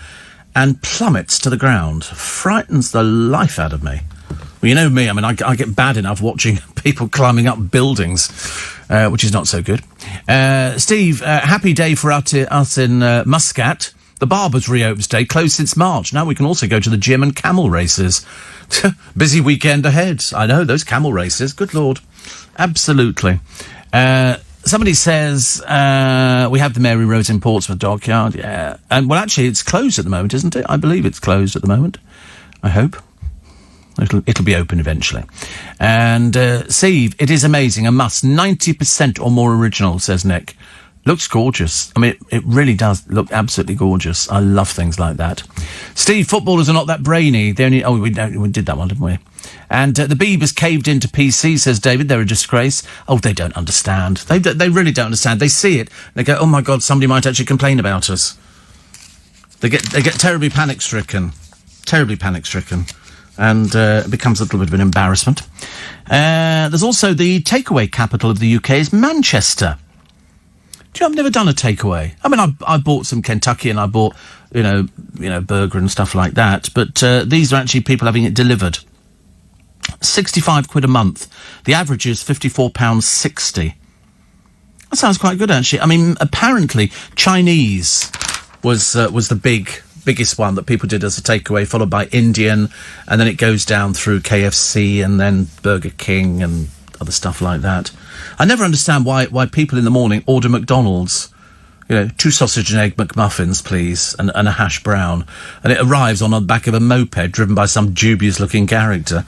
and plummets to the ground. Frightens the life out of me. Well, you know me, I mean, I get bad enough watching people climbing up buildings, which is not so good. Steve, happy day for us in Muscat. The Barbers reopens day, closed since March. Now we can also go to the gym and camel races. Busy weekend ahead. I know, those camel races. Good Lord. Absolutely. Somebody says, we have the Mary Rose in Portsmouth Dockyard, yeah. And, well, actually, it's closed at the moment, isn't it? I believe it's closed at the moment. I hope. It'll be open eventually. And, Steve, it is amazing. A must. 90% or more original, says Nick. Looks gorgeous. I mean, it really does look absolutely gorgeous. I love things like that. Steve, footballers are not that brainy. They only... Oh, we did that one, didn't we? And the Beavers caved into PC, says David. They're a disgrace. Oh, they don't understand. They really don't understand. They see it. They go, oh, my God, somebody might actually complain about us. They get terribly panic-stricken. Terribly panic-stricken. And it becomes a little bit of an embarrassment. There's also the takeaway capital of the UK is Manchester. Do you know, I've never done a takeaway. I mean, I bought some Kentucky and I bought, burger and stuff like that. But these are actually people having it delivered. 65 quid a month. The average is £54.60. That sounds quite good, actually. I mean, apparently Chinese was the biggest one that people did as a takeaway, followed by Indian, and then it goes down through KFC and then Burger King and other stuff like that. I never understand why people in the morning order McDonald's. 2 sausage and egg McMuffins, please, and a hash brown. And it arrives on the back of a moped driven by some dubious-looking character.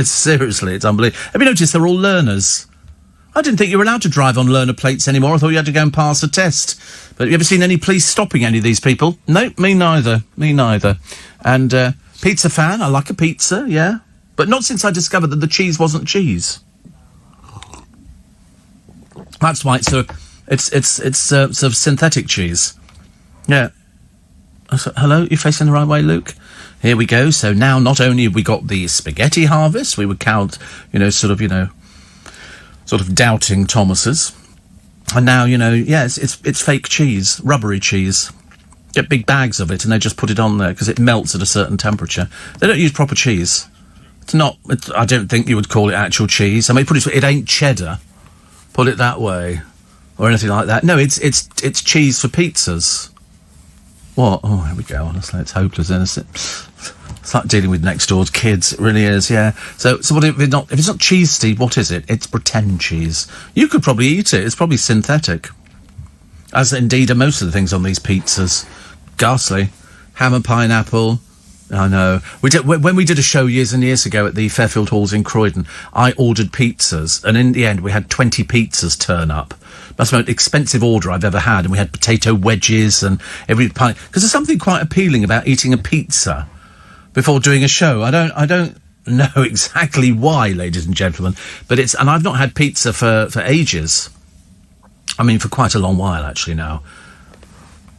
Seriously, it's unbelievable. Have you noticed they're all learners? I didn't think you were allowed to drive on learner plates anymore. I thought you had to go and pass a test. But have you ever seen any police stopping any of these people? No, me neither. Me neither. And pizza fan, I like a pizza, yeah. But not since I discovered that the cheese wasn't cheese. That's why it's sort of synthetic cheese. Yeah. Hello, you facing the right way, Luke? Here we go. So now not only have we got the spaghetti harvest, we would count, sort of doubting Thomases. And now, it's fake cheese, rubbery cheese. Get big bags of it and they just put it on there because it melts at a certain temperature. They don't use proper cheese. I don't think you would call it actual cheese. I mean, it ain't cheddar. Put it that way. Or anything like that. No, it's cheese for pizzas. What? Oh, here we go, honestly. It's hopeless, isn't it? It's like dealing with next door's kids. It really is, yeah. So what if it's not cheese, Steve? What is it? It's pretend cheese. You could probably eat it. It's probably synthetic, as indeed are most of the things on these pizzas. Ghastly. Ham and pineapple. I know. When we did a show years and years ago at the Fairfield Halls in Croydon, I ordered pizzas, and in the end we had 20 pizzas turn up. That's the most expensive order I've ever had, and we had potato wedges and every pint. Because there's something quite appealing about eating a pizza before doing a show. I don't know exactly why, ladies and gentlemen, but and I've not had pizza for ages. I mean, for quite a long while, actually, now.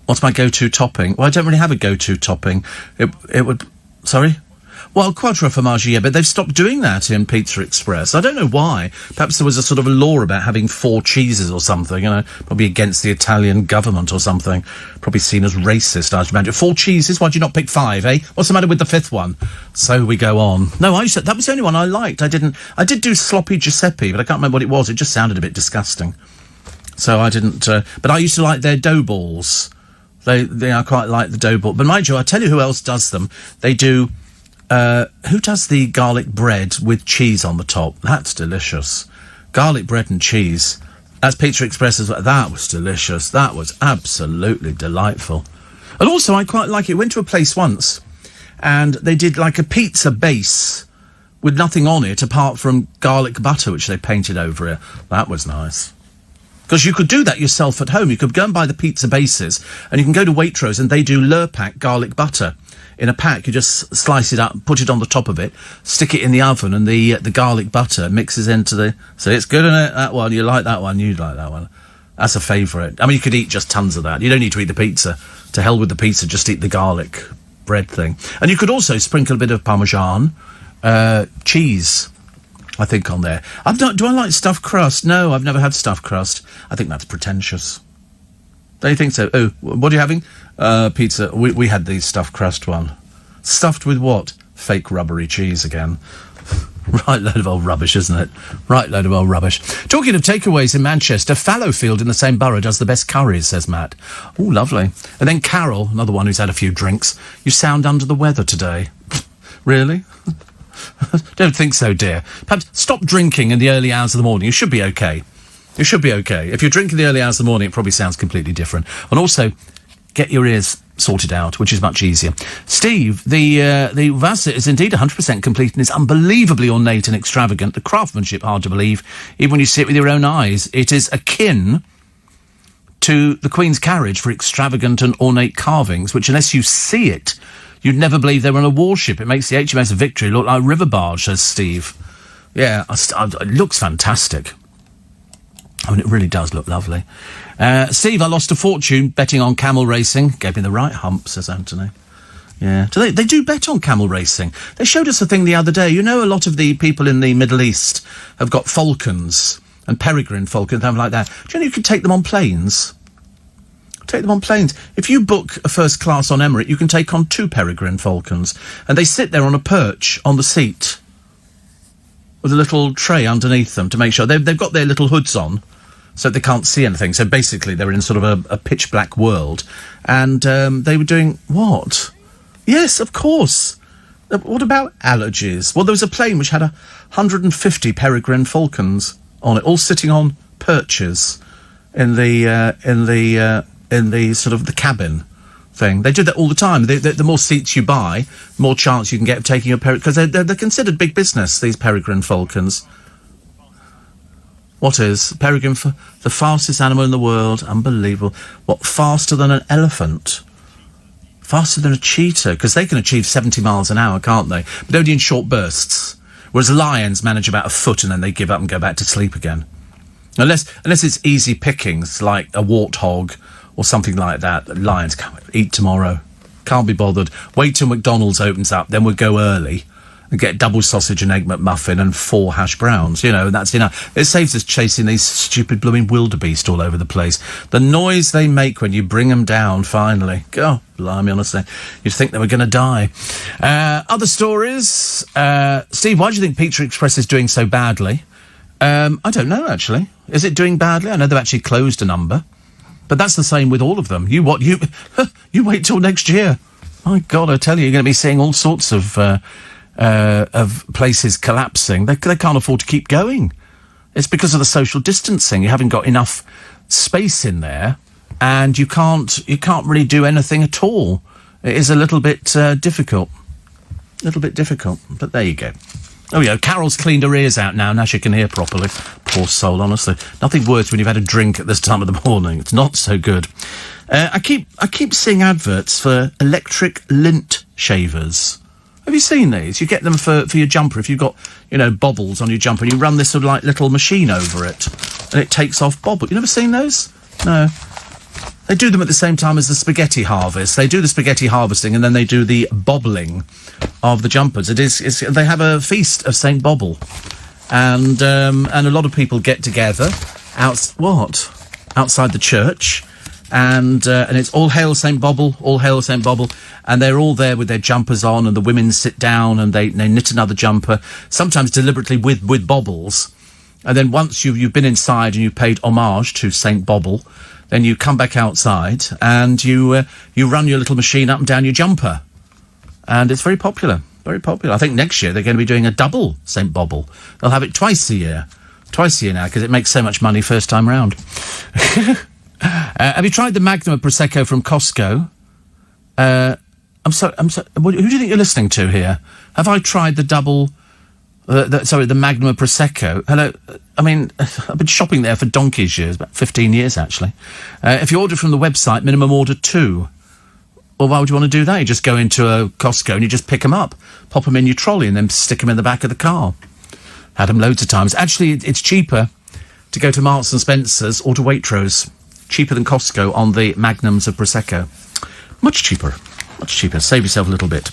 What's my go-to topping? Well, I don't really have a go-to topping. It would... Sorry? Well, quattro formaggi, yeah, but they've stopped doing that in Pizza Express. I don't know why. Perhaps there was a sort of a law about having 4 cheeses or something, probably against the Italian government or something. Probably seen as racist, I'd imagine. 4 cheeses? Why'd you not pick 5, eh? What's the matter with the 5th one? So we go on. No, that was the only one I liked. I did do sloppy Giuseppe, but I can't remember what it was. It just sounded a bit disgusting. So I didn't... but I used to like their dough balls. I quite like the dough ball. But mind you, I tell you who else does them. They do... who does the garlic bread with cheese on the top? That's delicious. Garlic bread and cheese. That's Pizza Express as well. That was delicious. That was absolutely delightful. And also, I quite like it. I went to a place once, and they did like a pizza base with nothing on it apart from garlic butter, which they painted over it. That was nice. Because you could do that yourself at home. You could go and buy the pizza bases, and you can go to Waitrose, and they do Lurpak garlic butter in a pack. You just slice it up, put it on the top of it, stick it in the oven, and the garlic butter mixes into the... So it's good, isn't it? That one, you like that one, you'd like that one. That's a favourite. I mean, you could eat just tons of that. You don't need to eat the pizza. To hell with the pizza, just eat the garlic bread thing. And you could also sprinkle a bit of Parmesan, cheese, I think, on there. Do I like stuffed crust? No, I've never had stuffed crust. I think that's pretentious. Don't you think so? Oh, what are you having? Pizza. We had the stuffed crust one. Stuffed with what? Fake rubbery cheese again. Right load of old rubbish, isn't it? Right load of old rubbish. Talking of takeaways in Manchester, Fallowfield in the same borough does the best curries, says Matt. Oh, lovely. And then Carol, another one who's had a few drinks. You sound under the weather today. Really? Don't think so, dear. Perhaps stop drinking in the early hours of the morning. You should be okay. You should be okay. If you're drinking the early hours of the morning, it probably sounds completely different. And also, get your ears sorted out, which is much easier. Steve, the Vasa is indeed 100% complete and is unbelievably ornate and extravagant. The craftsmanship, hard to believe, even when you see it with your own eyes. It is akin to the Queen's carriage for extravagant and ornate carvings, which, unless you see it, you'd never believe they were on a warship. It makes the HMS Victory look like a river barge, says Steve. Yeah, it looks fantastic. I mean, it really does look lovely. Steve, I lost a fortune betting on camel racing. Gave me the right hump, says Anthony. Yeah. They do bet on camel racing. They showed us a thing the other day. You know, a lot of the people in the Middle East have got falcons and peregrine falcons, and like that. Do you know you can take them on planes? Take them on planes. If you book a first class on Emirates, you can take on 2 peregrine falcons, and they sit there on a perch on the seat with a little tray underneath them to make sure they've got their little hoods on, so they can't see anything. So basically, they're in sort of a pitch black world, and they were doing what? Yes, of course. What about allergies? Well, there was a plane which had 150 peregrine falcons on it, all sitting on perches in the sort of the cabin thing. They do that all the time. The more seats you buy, the more chance you can get of taking a peregrine, because they're considered big business, these peregrine falcons. What is peregrine? The fastest animal in the world. Unbelievable. What, faster than an elephant? Faster than a cheetah? Because they can achieve 70 miles an hour, can't they? But only in short bursts. Whereas lions manage about a foot and then they give up and go back to sleep again. Unless it's easy pickings, like a warthog or something like that. Lions can't eat tomorrow. Can't be bothered. Wait till McDonald's opens up, then we'll go early and get double sausage and egg McMuffin and 4 hash browns, and that's enough. It saves us chasing these stupid blooming wildebeest all over the place. The noise they make when you bring them down, finally. God, blimey, honestly. You'd think they were going to die. Other stories. Steve, why do you think Pizza Express is doing so badly? I don't know, actually. Is it doing badly? I know they've actually closed a number. But that's the same with all of them. You wait till next year. My God, I tell you, you're going to be seeing all sorts of places collapsing. They can't afford to keep going. It's because of the social distancing. You haven't got enough space in there, and you can't really do anything at all. It is a little bit difficult. A little bit difficult, but there you go. Oh, yeah, Carol's cleaned her ears out now she can hear properly. Poor soul, honestly. Nothing worse when you've had a drink at this time of the morning. It's not so good. I keep seeing adverts for electric lint shavers. Have you seen these? You get them for your jumper if you've got, bobbles on your jumper, and you run this sort of like little machine over it, and it takes off bobble. You never seen those? No. They do them at the same time as the spaghetti harvest. They do the spaghetti harvesting, and then they do the bobbling of the jumpers. They have a feast of St. Bobble, and a lot of people get together outside the church, and it's all hail St. Bobble, all hail St. Bobble, and they're all there with their jumpers on, and the women sit down and they knit another jumper, sometimes deliberately with bobbles, and then once you've been inside and you've paid homage to St. Bobble, then you come back outside and you run your little machine up and down your jumper. And it's very popular, very popular. I think next year they're going to be doing a double St. Bobble. They'll have it twice a year now, because it makes so much money first time round. Have you tried the Magnum of Prosecco from Costco? I'm sorry, who do you think you're listening to here? Have I tried the double... the Magnum of Prosecco. Hello. I mean, I've been shopping there for donkey's years, about 15 years, actually. If you order from the website, minimum order 2. Well, why would you want to do that? You just go into a Costco and you just pick them up, pop them in your trolley, and then stick them in the back of the car. Had them loads of times. Actually, it's cheaper to go to Marks and Spencer's or to Waitrose. Cheaper than Costco on the Magnums of Prosecco. Much cheaper. Much cheaper. Save yourself a little bit.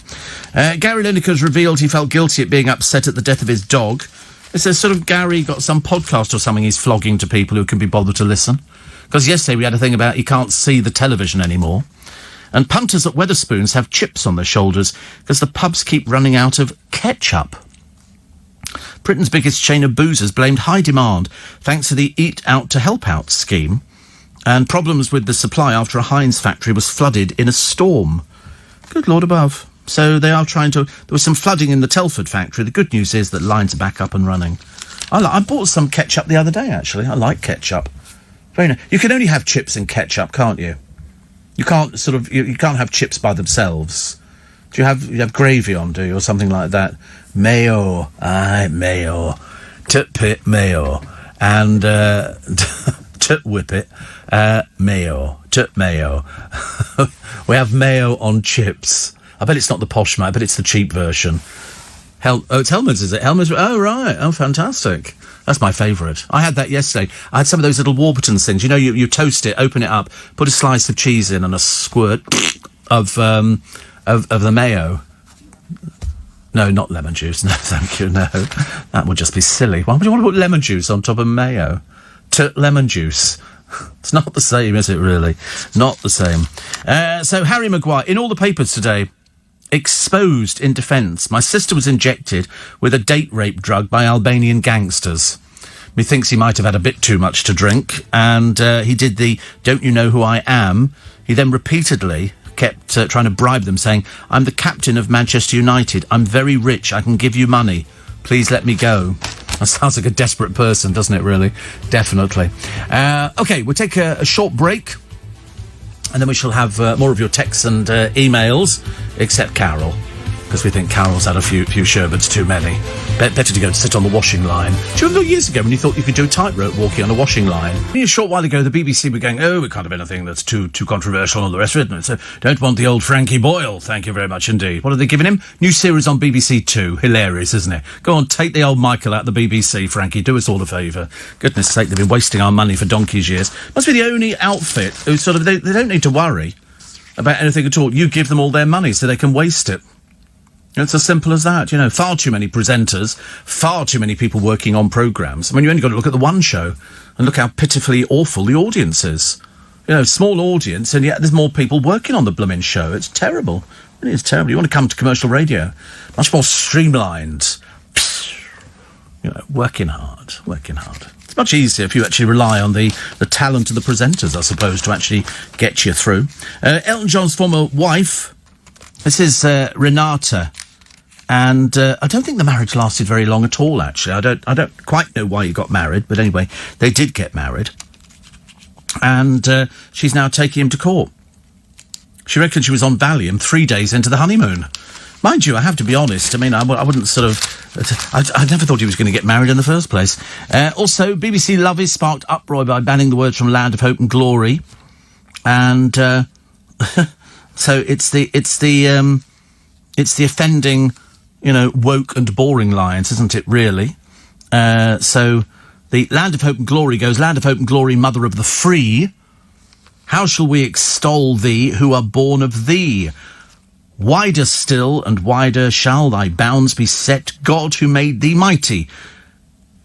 Gary Lineker's revealed he felt guilty at being upset at the death of his dog. It says sort of Gary got some podcast or something he's flogging to people who can be bothered to listen. Because yesterday we had a thing about he can't see the television anymore. And punters at Wetherspoons have chips on their shoulders because the pubs keep running out of ketchup. Britain's biggest chain of boozers blamed high demand thanks to the Eat Out to Help Out scheme, and problems with the supply after a Heinz factory was flooded in a storm. Good Lord above. So they are trying to... There was some flooding in the Telford factory. The good news is that lines are back up and running. I bought some ketchup the other day, actually. I like ketchup. Very nice. You can only have chips and ketchup, can't you? You can't you can't have chips by themselves. You have gravy on, do you, or something like that? Mayo. Aye, mayo. Tut-pit mayo. And, tut-whippet. Mayo. Tut-mayo. We have mayo on chips. I bet it's not the posh man. I bet it's the cheap version. It's Hellmann's, is it? Hellmann's? Oh, right. Oh, fantastic. That's my favourite. I had that yesterday. I had some of those little Warburton's things. You know, you toast it, open it up, put a slice of cheese in and a squirt of the mayo. No, not lemon juice. No, thank you, no. That would just be silly. Why would you want to put lemon juice on top of mayo? Lemon juice. It's not the same, is it, really? Not the same. So, Harry Maguire, in all the papers today, exposed in defence. My sister was injected with a date rape drug by Albanian gangsters. Methinks he might have had a bit too much to drink, and he did the "Don't you know who I am?" He then repeatedly kept trying to bribe them, saying, "I'm the captain of Manchester United. I'm very rich. I can give you money. Please let me go." That sounds like a desperate person, doesn't it, really? Definitely. OK, we'll take a short break, and then we shall have more of your texts and emails, except Carol, because we think Carol's had a few sherbets too many. Better to go and sit on the washing line. Do you remember years ago when you thought you could do a tightrope walking on a washing line? A short while ago, the BBC were going, oh, we can't have anything that's too controversial and all the rest of it. So don't want the old Frankie Boyle. Thank you very much indeed. What are they giving him? New series on BBC Two. Hilarious, isn't it? Go on, take the old Michael out of the BBC, Frankie. Do us all a favour. Goodness sake, they've been wasting our money for donkey's years. Must be the only outfit who sort of, they don't need to worry about anything at all. You give them all their money so they can waste it. It's as simple as that, you know. Far too many presenters, far too many people working on programmes. I mean, you only got to look at the one show and look how pitifully awful the audience is. You know, small audience, and yet there's more people working on the blooming show. It's terrible. It really is terrible. You want to come to commercial radio, much more streamlined. You know, working hard. It's much easier if you actually rely on the talent of the presenters, I suppose, to actually get you through. Elton John's former wife This is Renata. And I don't think the marriage lasted very long at all, actually. I don't quite know why you got married, but anyway, they did get married. And she's now taking him to court. She reckons she was on Valium 3 days into the honeymoon. Mind you, I have to be honest. I mean, I wouldn't sort of... I never thought he was going to get married in the first place. Also, BBC Love Is sparked uproar by banning the words from Land of Hope and Glory. And so it's the offending... woke and boring lines, isn't it, really? So the Land of Hope and Glory goes, Land of Hope and Glory, mother of the free, how shall we extol thee who are born of thee? Wider still and wider shall thy bounds be set, God who made thee mighty.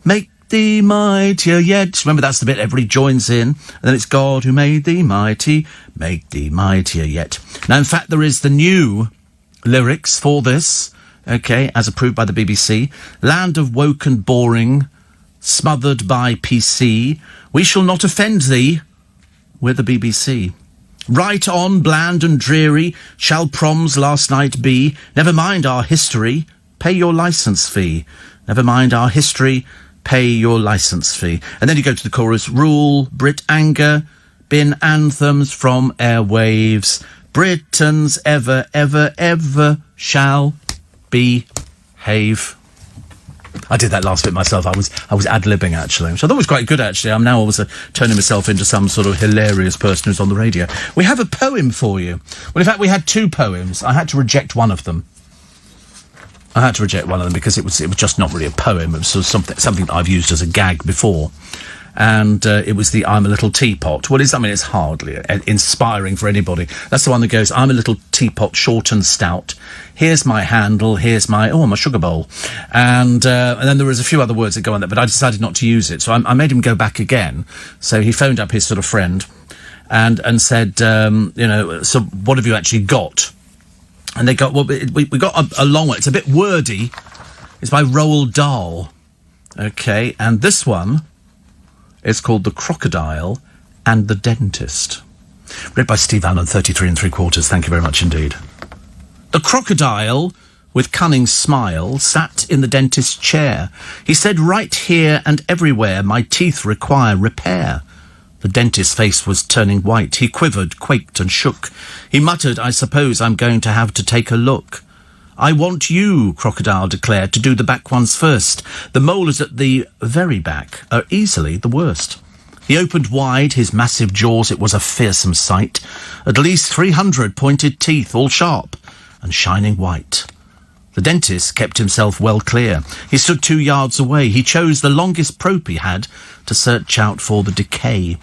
Make thee mightier yet. Remember, that's the bit everybody joins in. And then it's God who made thee mighty, make thee mightier yet. Now, in fact, there is the new lyrics for this. OK, as approved by the BBC. Land of woke and boring, smothered by PC. We shall not offend thee. We're the BBC. Right on, bland and dreary, shall proms last night be. Never mind our history, pay your licence fee. Never mind our history, pay your licence fee. And then you go to the chorus. Rule, Brit anger, bin anthems from airwaves. Britons ever, ever, ever shall... behave. I did that last bit myself. I was ad-libbing, actually, which I thought was quite good, actually. I'm now always turning myself into some sort of hilarious person who's on the radio. We have a poem for you. Well, in fact, we had two poems. I had to reject one of them. Because it was just not really a poem. It was sort of something that I've used as a gag before. And it was the I'm a Little Teapot. Well, it's hardly inspiring for anybody. That's the one that goes, I'm a little teapot, short and stout. Here's my handle, here's my sugar bowl. And then there was a few other words that go on there, but I decided not to use it. So I made him go back again. So he phoned up his sort of friend and said, so what have you actually got? And they got, well, we got a long one. It's a bit wordy. It's by Roald Dahl. Okay, and this one... it's called The Crocodile and the Dentist. Read by Steve Allen, 33 3/4. Thank you very much indeed. The crocodile, with cunning smile, sat in the dentist's chair. He said, right here and everywhere, my teeth require repair. The dentist's face was turning white. He quivered, quaked and shook. He muttered, I suppose I'm going to have to take a look. I want you, Crocodile declared, to do the back ones first. The molars at the very back are easily the worst. He opened wide his massive jaws. It was a fearsome sight. At least 300 pointed teeth, all sharp and shining white. The dentist kept himself well clear. He stood 2 yards away. He chose the longest probe he had to search out for the decay.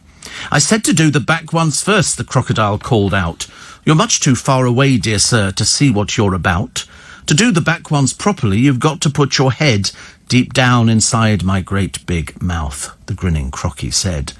I said to do the back ones first, the crocodile called out. You're much too far away, dear sir, to see what you're about. To do the back ones properly, you've got to put your head deep down inside my great big mouth, the grinning Crocky said.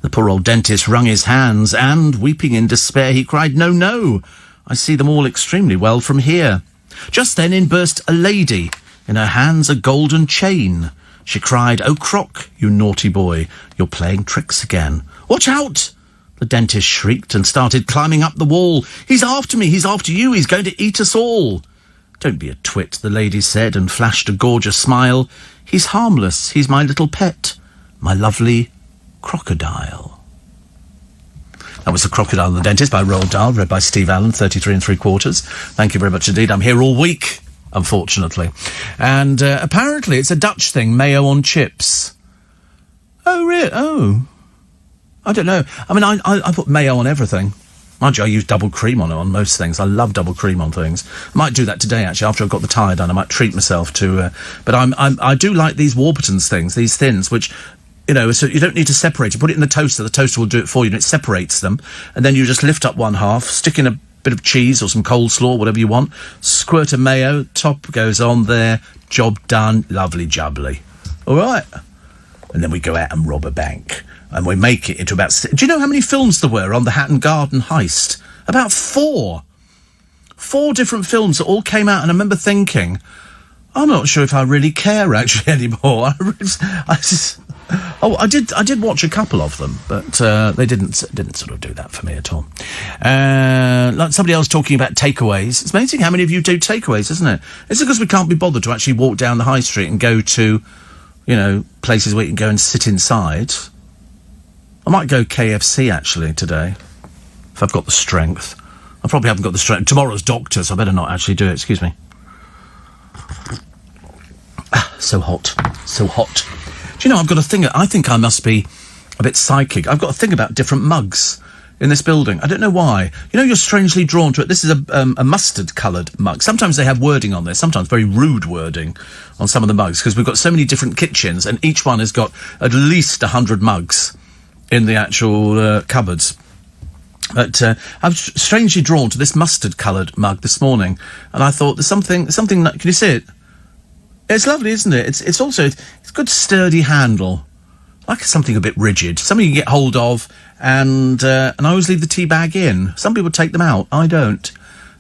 The poor old dentist wrung his hands and, weeping in despair, he cried, No, no, I see them all extremely well from here. Just then in burst a lady, in her hands a golden chain. She cried, Oh, Croc, you naughty boy, you're playing tricks again. Watch out! The dentist shrieked and started climbing up the wall. He's after me, he's after you, he's going to eat us all. Don't be a twit, the lady said, and flashed a gorgeous smile. He's harmless, he's my little pet, my lovely crocodile. That was The Crocodile and the Dentist by Roald Dahl, read by Steve Allen, 33 3/4. Thank you very much indeed. I'm here all week, unfortunately. And apparently it's a Dutch thing, mayo on chips. Oh, really? Oh. I don't know. I mean, I put mayo on everything. Mind you, I use double cream on it on most things. I love double cream on things. I might do that today, actually, after I've got the tyre done. I might treat myself to... but I do like these Warburton's things, these thins, which, so you don't need to separate it. Put it in the toaster will do it for you, and it separates them. And then you just lift up one half, stick in a bit of cheese or some coleslaw, whatever you want, squirt of mayo, top goes on there, job done, lovely jubbly. All right. And then we go out and rob a bank. And we make it into about... Do you know how many films there were on the Hatton Garden heist? About 4. 4 different films that all came out, and I remember thinking, I'm not sure if I really care, actually, anymore. Oh, I did watch a couple of them, but they didn't sort of do that for me at all. Like somebody else talking about takeaways. It's amazing how many of you do takeaways, isn't it? It's because we can't be bothered to actually walk down the high street and go to, places where you can go and sit inside. I might go KFC actually today, if I've got the strength. I probably haven't got the strength. Tomorrow's doctor, so I better not actually do it. Excuse me. So hot. So hot. Do you know, I've got a thing, I think I must be a bit psychic. I've got a thing about different mugs in this building. I don't know why. You're strangely drawn to it. This is a mustard-coloured mug. Sometimes they have wording on there, sometimes very rude wording on some of the mugs, because we've got so many different kitchens, and each one has got at least 100 mugs in the actual cupboards. But I was strangely drawn to this mustard-coloured mug this morning, and I thought there's something can you see it? It's lovely, isn't it? It's also it's good sturdy handle, like something a bit rigid, something you can get hold of, and I always leave the tea bag in. Some people take them out, I don't.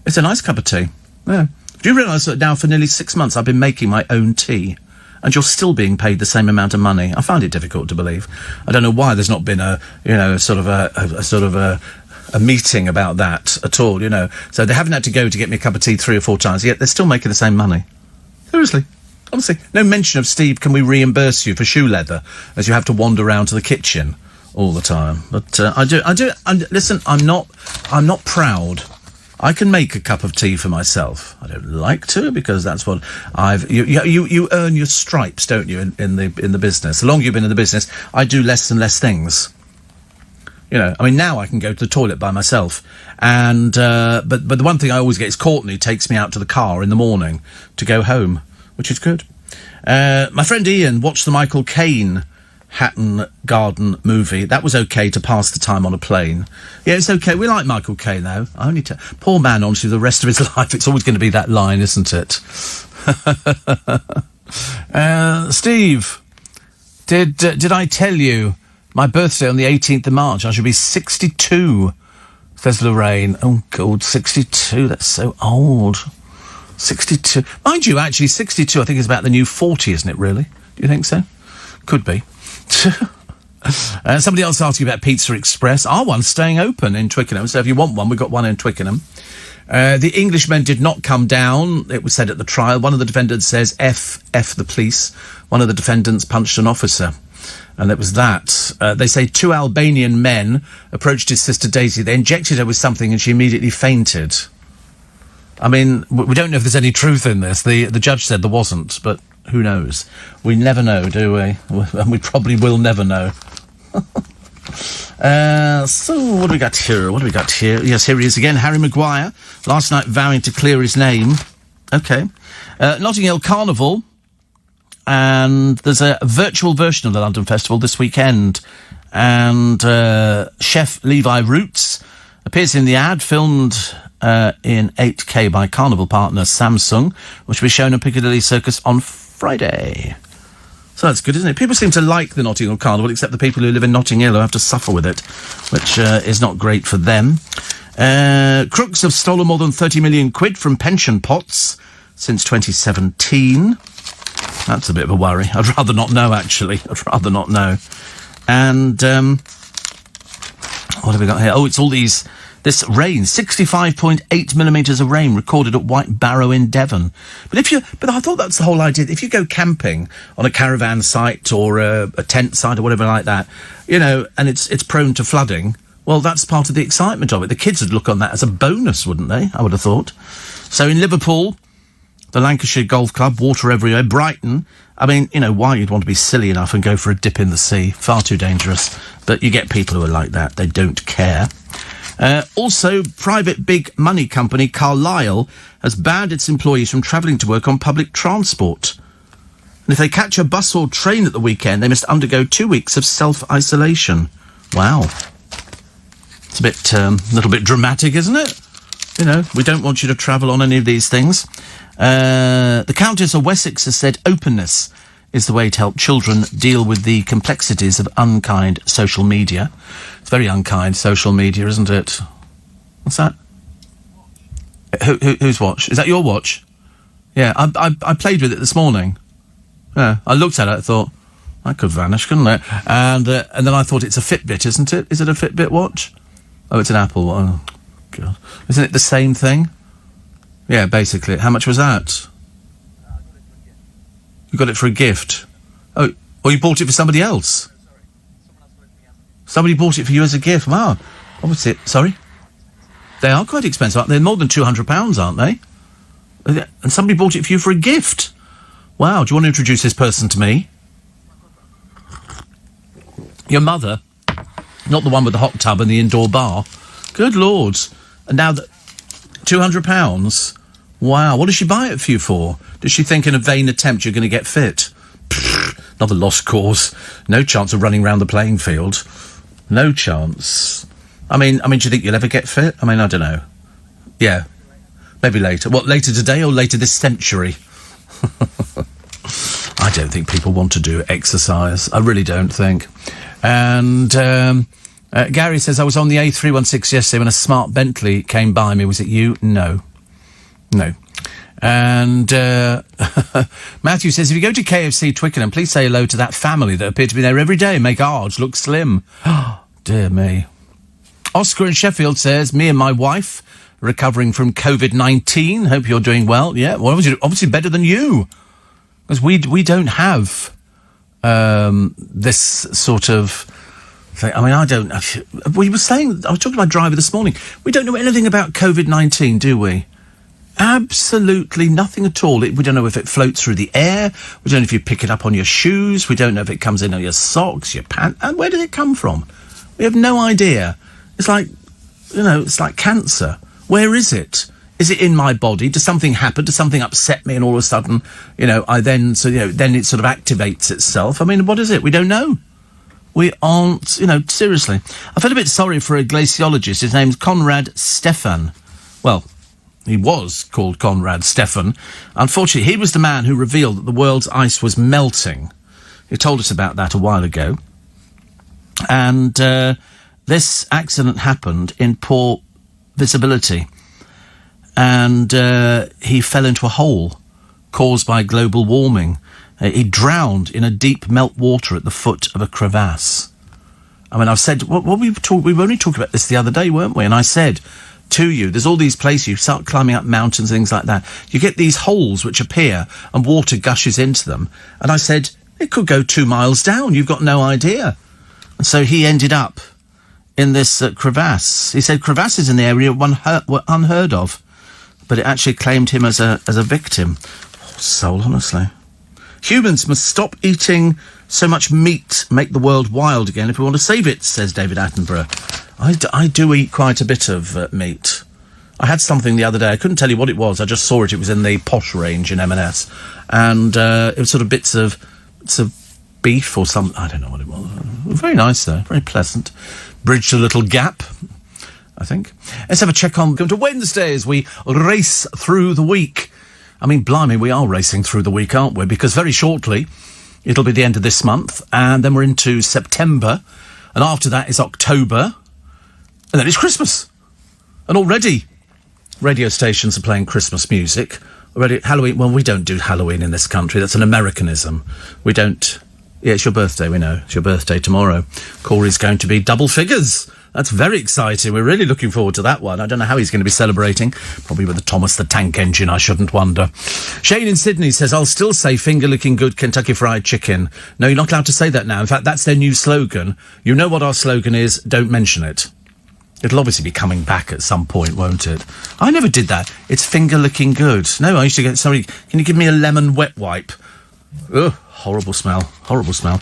It's a nice cup of tea. Yeah. Do you realise that now for nearly 6 months I've been making my own tea, and you're still being paid the same amount of money? I find it difficult to believe. I don't know why there's not been a meeting about that at all. So they haven't had to go to get me a cup of tea 3 or 4 times, yet they're still making the same money. Seriously. Honestly, no mention of, Steve, can we reimburse you for shoe leather, as you have to wander around to the kitchen all the time. But I do. And listen, I'm not proud. I can make a cup of tea for myself. I don't like to, because that's what you earn your stripes, don't you, in the business. The longer you've been in the business, I do less and less things. Now I can go to the toilet by myself, and but the one thing I always get is Courtney takes me out to the car in the morning to go home, which is good. My friend Ian watched the Michael Caine Hatton Garden movie. That was okay to pass the time on a plane. Yeah, it's okay. We like Michael Caine, though. Poor man, honestly, the rest of his life, it's always going to be that line, isn't it? Steve, did I tell you my birthday on the 18th of March? I should be 62, says Lorraine. Oh, God, 62. That's so old. 62. Mind you, actually, 62, I think, is about the new 40, isn't it, really? Do you think so? Could be. Somebody else asked you about Pizza Express. Our one's staying open in Twickenham, so if you want one, we've got one in Twickenham. The Englishmen did not come down, it was said at the trial. One of the defendants says, F the police. One of the defendants punched an officer. And it was that. They say 2 Albanian men approached his sister Daisy. They injected her with something and she immediately fainted. I mean, we don't know if there's any truth in this. The judge said there wasn't, but who knows? We never know, do we? And we probably will never know. So, what do we got here? Yes, here he is again, Harry Maguire. Last night vowing to clear his name. Okay. Notting Hill Carnival. And there's a virtual version of the London Festival this weekend. And chef Levi Roots appears in the ad, filmed in 8K by Carnival partner Samsung, which will be shown at Piccadilly Circus on Friday. So that's good, isn't it? People seem to like the Notting Hill Carnival, except the people who live in Notting Hill who have to suffer with it, which is not great for them. Crooks have stolen more than 30 million quid from pension pots since 2017. That's a bit of a worry. I'd rather not know, actually. I'd rather not know. And what have we got here? Oh, it's all this rain, 65.8 millimetres of rain recorded at White Barrow in Devon. But I thought that's the whole idea. If you go camping on a caravan site or a tent site or whatever like that, and it's prone to flooding, well, that's part of the excitement of it. The kids would look on that as a bonus, wouldn't they? I would have thought. So in Liverpool, the Lancashire Golf Club, water everywhere. Brighton, I mean, why you'd want to be silly enough and go for a dip in the sea. Far too dangerous. But you get people who are like that. They don't care. Also, private big money company Carlisle has banned its employees from travelling to work on public transport. And if they catch a bus or train at the weekend, they must undergo 2 weeks of self-isolation. Wow. It's a little bit dramatic, isn't it? We don't want you to travel on any of these things. The Countess of Wessex has said openness is the way to help children deal with the complexities of unkind social media. It's very unkind, social media, isn't it? What's that? Whose watch? Is that your watch? Yeah, I played with it this morning. Yeah, I looked at it, I thought, That could vanish, couldn't it? And then I thought, it's a Fitbit, isn't it? Is it a Fitbit watch? Oh, it's an Apple. Oh, God. Isn't it the same thing? Yeah, basically. How much was that? You got it for a gift. Oh, or you bought it for somebody else? Somebody bought it for you as a gift. Wow. What was it? Sorry? They are quite expensive, aren't they? They're more than £200, aren't they? And somebody bought it for you for a gift. Wow. Do you want to introduce this person to me? Your mother? Not the one with the hot tub and the indoor bar. Good Lord. And now that £200? Wow. What does she buy it for you for? Does she think in a vain attempt you're going to get fit? Pfft, another lost cause. No chance of running round the playing field. No chance. I mean, do you think you'll ever get fit? I mean, I don't know. Yeah. Maybe later. What, later today or later this century? I don't think people want to do exercise. I really don't think. And Gary says, I was on the A316 yesterday when a smart Bentley came by me. Was it you? No. And Matthew says, if you go to KFC Twickenham, please say hello to that family that appear to be there every day and make ours look slim. Oh, dear me. Oscar in Sheffield says, me and my wife recovering from COVID-19. Hope you're doing well. Yeah, well, obviously better than you. Because we don't have this sort of thing. I mean, I don't... We were saying... I was talking to my driver this morning. We don't know anything about COVID-19, do we? Absolutely nothing at all. We don't know if it floats through the air. We don't know if you pick it up on your shoes. We don't know if it comes in on your socks, your pants. And where did it come from? We have no idea. It's like, it's like cancer. Where is it? Is it in my body? Does something happen? Does something upset me? And all of a sudden, I then, then it sort of activates itself. I mean, what is it? We don't know. We aren't, seriously. I feel a bit sorry for a glaciologist. His name's Conrad Stefan. Well, he was called Conrad Stefan. Unfortunately, he was the man who revealed that the world's ice was melting. He told us about that a while ago. And this accident happened in poor visibility. And he fell into a hole caused by global warming. He drowned in a deep meltwater at the foot of a crevasse. I mean, I've said, we were only talking about this the other day, weren't we? And I said to you, there's all these places, you start climbing up mountains and things like that. You get these holes which appear and water gushes into them. And I said, it could go 2 miles down. You've got no idea. And so he ended up in this crevasse. He said crevasses in the area were unheard of. But it actually claimed him as a victim. Oh, soul, honestly. Humans must stop eating so much meat, make the world wild again if we want to save it, says David Attenborough. I do eat quite a bit of meat. I had something the other day. I couldn't tell you what it was. I just saw it. It was in the posh range in M&S. And it was sort of bits of beef or something. I don't know what it was. Very nice, though. Very pleasant. Bridged a little gap, I think. Let's have a check on going to Wednesday as we race through the week. I mean, blimey, we are racing through the week, aren't we? Because very shortly, it'll be the end of this month, and then we're into September, and after that is October, and then it's Christmas. And already, radio stations are playing Christmas music. Already, Halloween, well, we don't do Halloween in this country. That's an Americanism. We don't... Yeah, it's your birthday, we know. It's your birthday tomorrow. Corey's going to be double figures. That's very exciting. We're really looking forward to that one. I don't know how he's going to be celebrating. Probably with the Thomas the Tank Engine, I shouldn't wonder. Shane in Sydney says, I'll still say finger-licking good Kentucky Fried Chicken. No, you're not allowed to say that now. In fact, that's their new slogan. You know what our slogan is, don't mention it. It'll obviously be coming back at some point, won't it? I never did that. It's finger-licking good. No, I used to get, sorry, can you give me a lemon wet wipe? Ugh. Horrible smell. Horrible smell.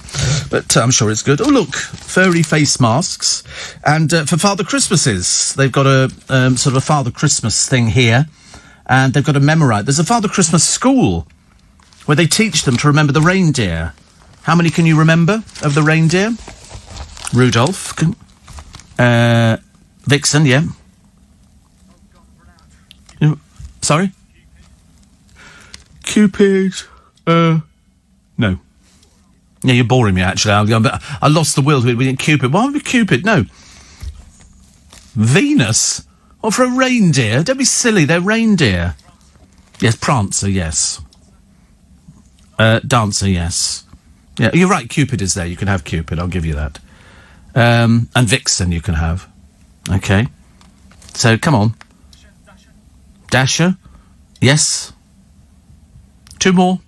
But I'm sure it's good. Oh, look, furry face masks. And for Father Christmases, they've got a sort of a Father Christmas thing here. And they've got to memorise. There's a Father Christmas school where they teach them to remember the reindeer. How many can you remember of the reindeer? Rudolph. Vixen, yeah. Sorry? Cupid. No. Yeah, you're boring me, actually. I lost the will to it. We didn't Cupid. Why would we Cupid? No. Venus? Or for a reindeer? Don't be silly, they're reindeer. Yes, Prancer, yes. Dancer, yes. Yeah, you're right, Cupid is there. You can have Cupid, I'll give you that. And Vixen you can have. Okay. So, come on. Dasher? Yes. 2 more.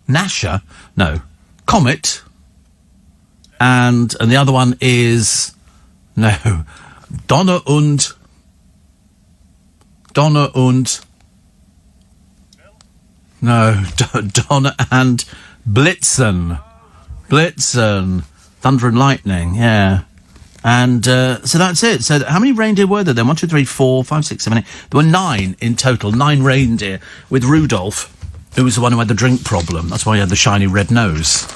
Gnasher? No. Comet. And the other one is... No. Donner und... No. Donner and Blitzen. Thunder and lightning, yeah. And so that's it. So how many reindeer were there then? 1, 2, 3, 4, 5, 6, 7, 8. There were 9 in total. 9 reindeer with Rudolph, who was the one who had the drink problem. That's why he had the shiny red nose.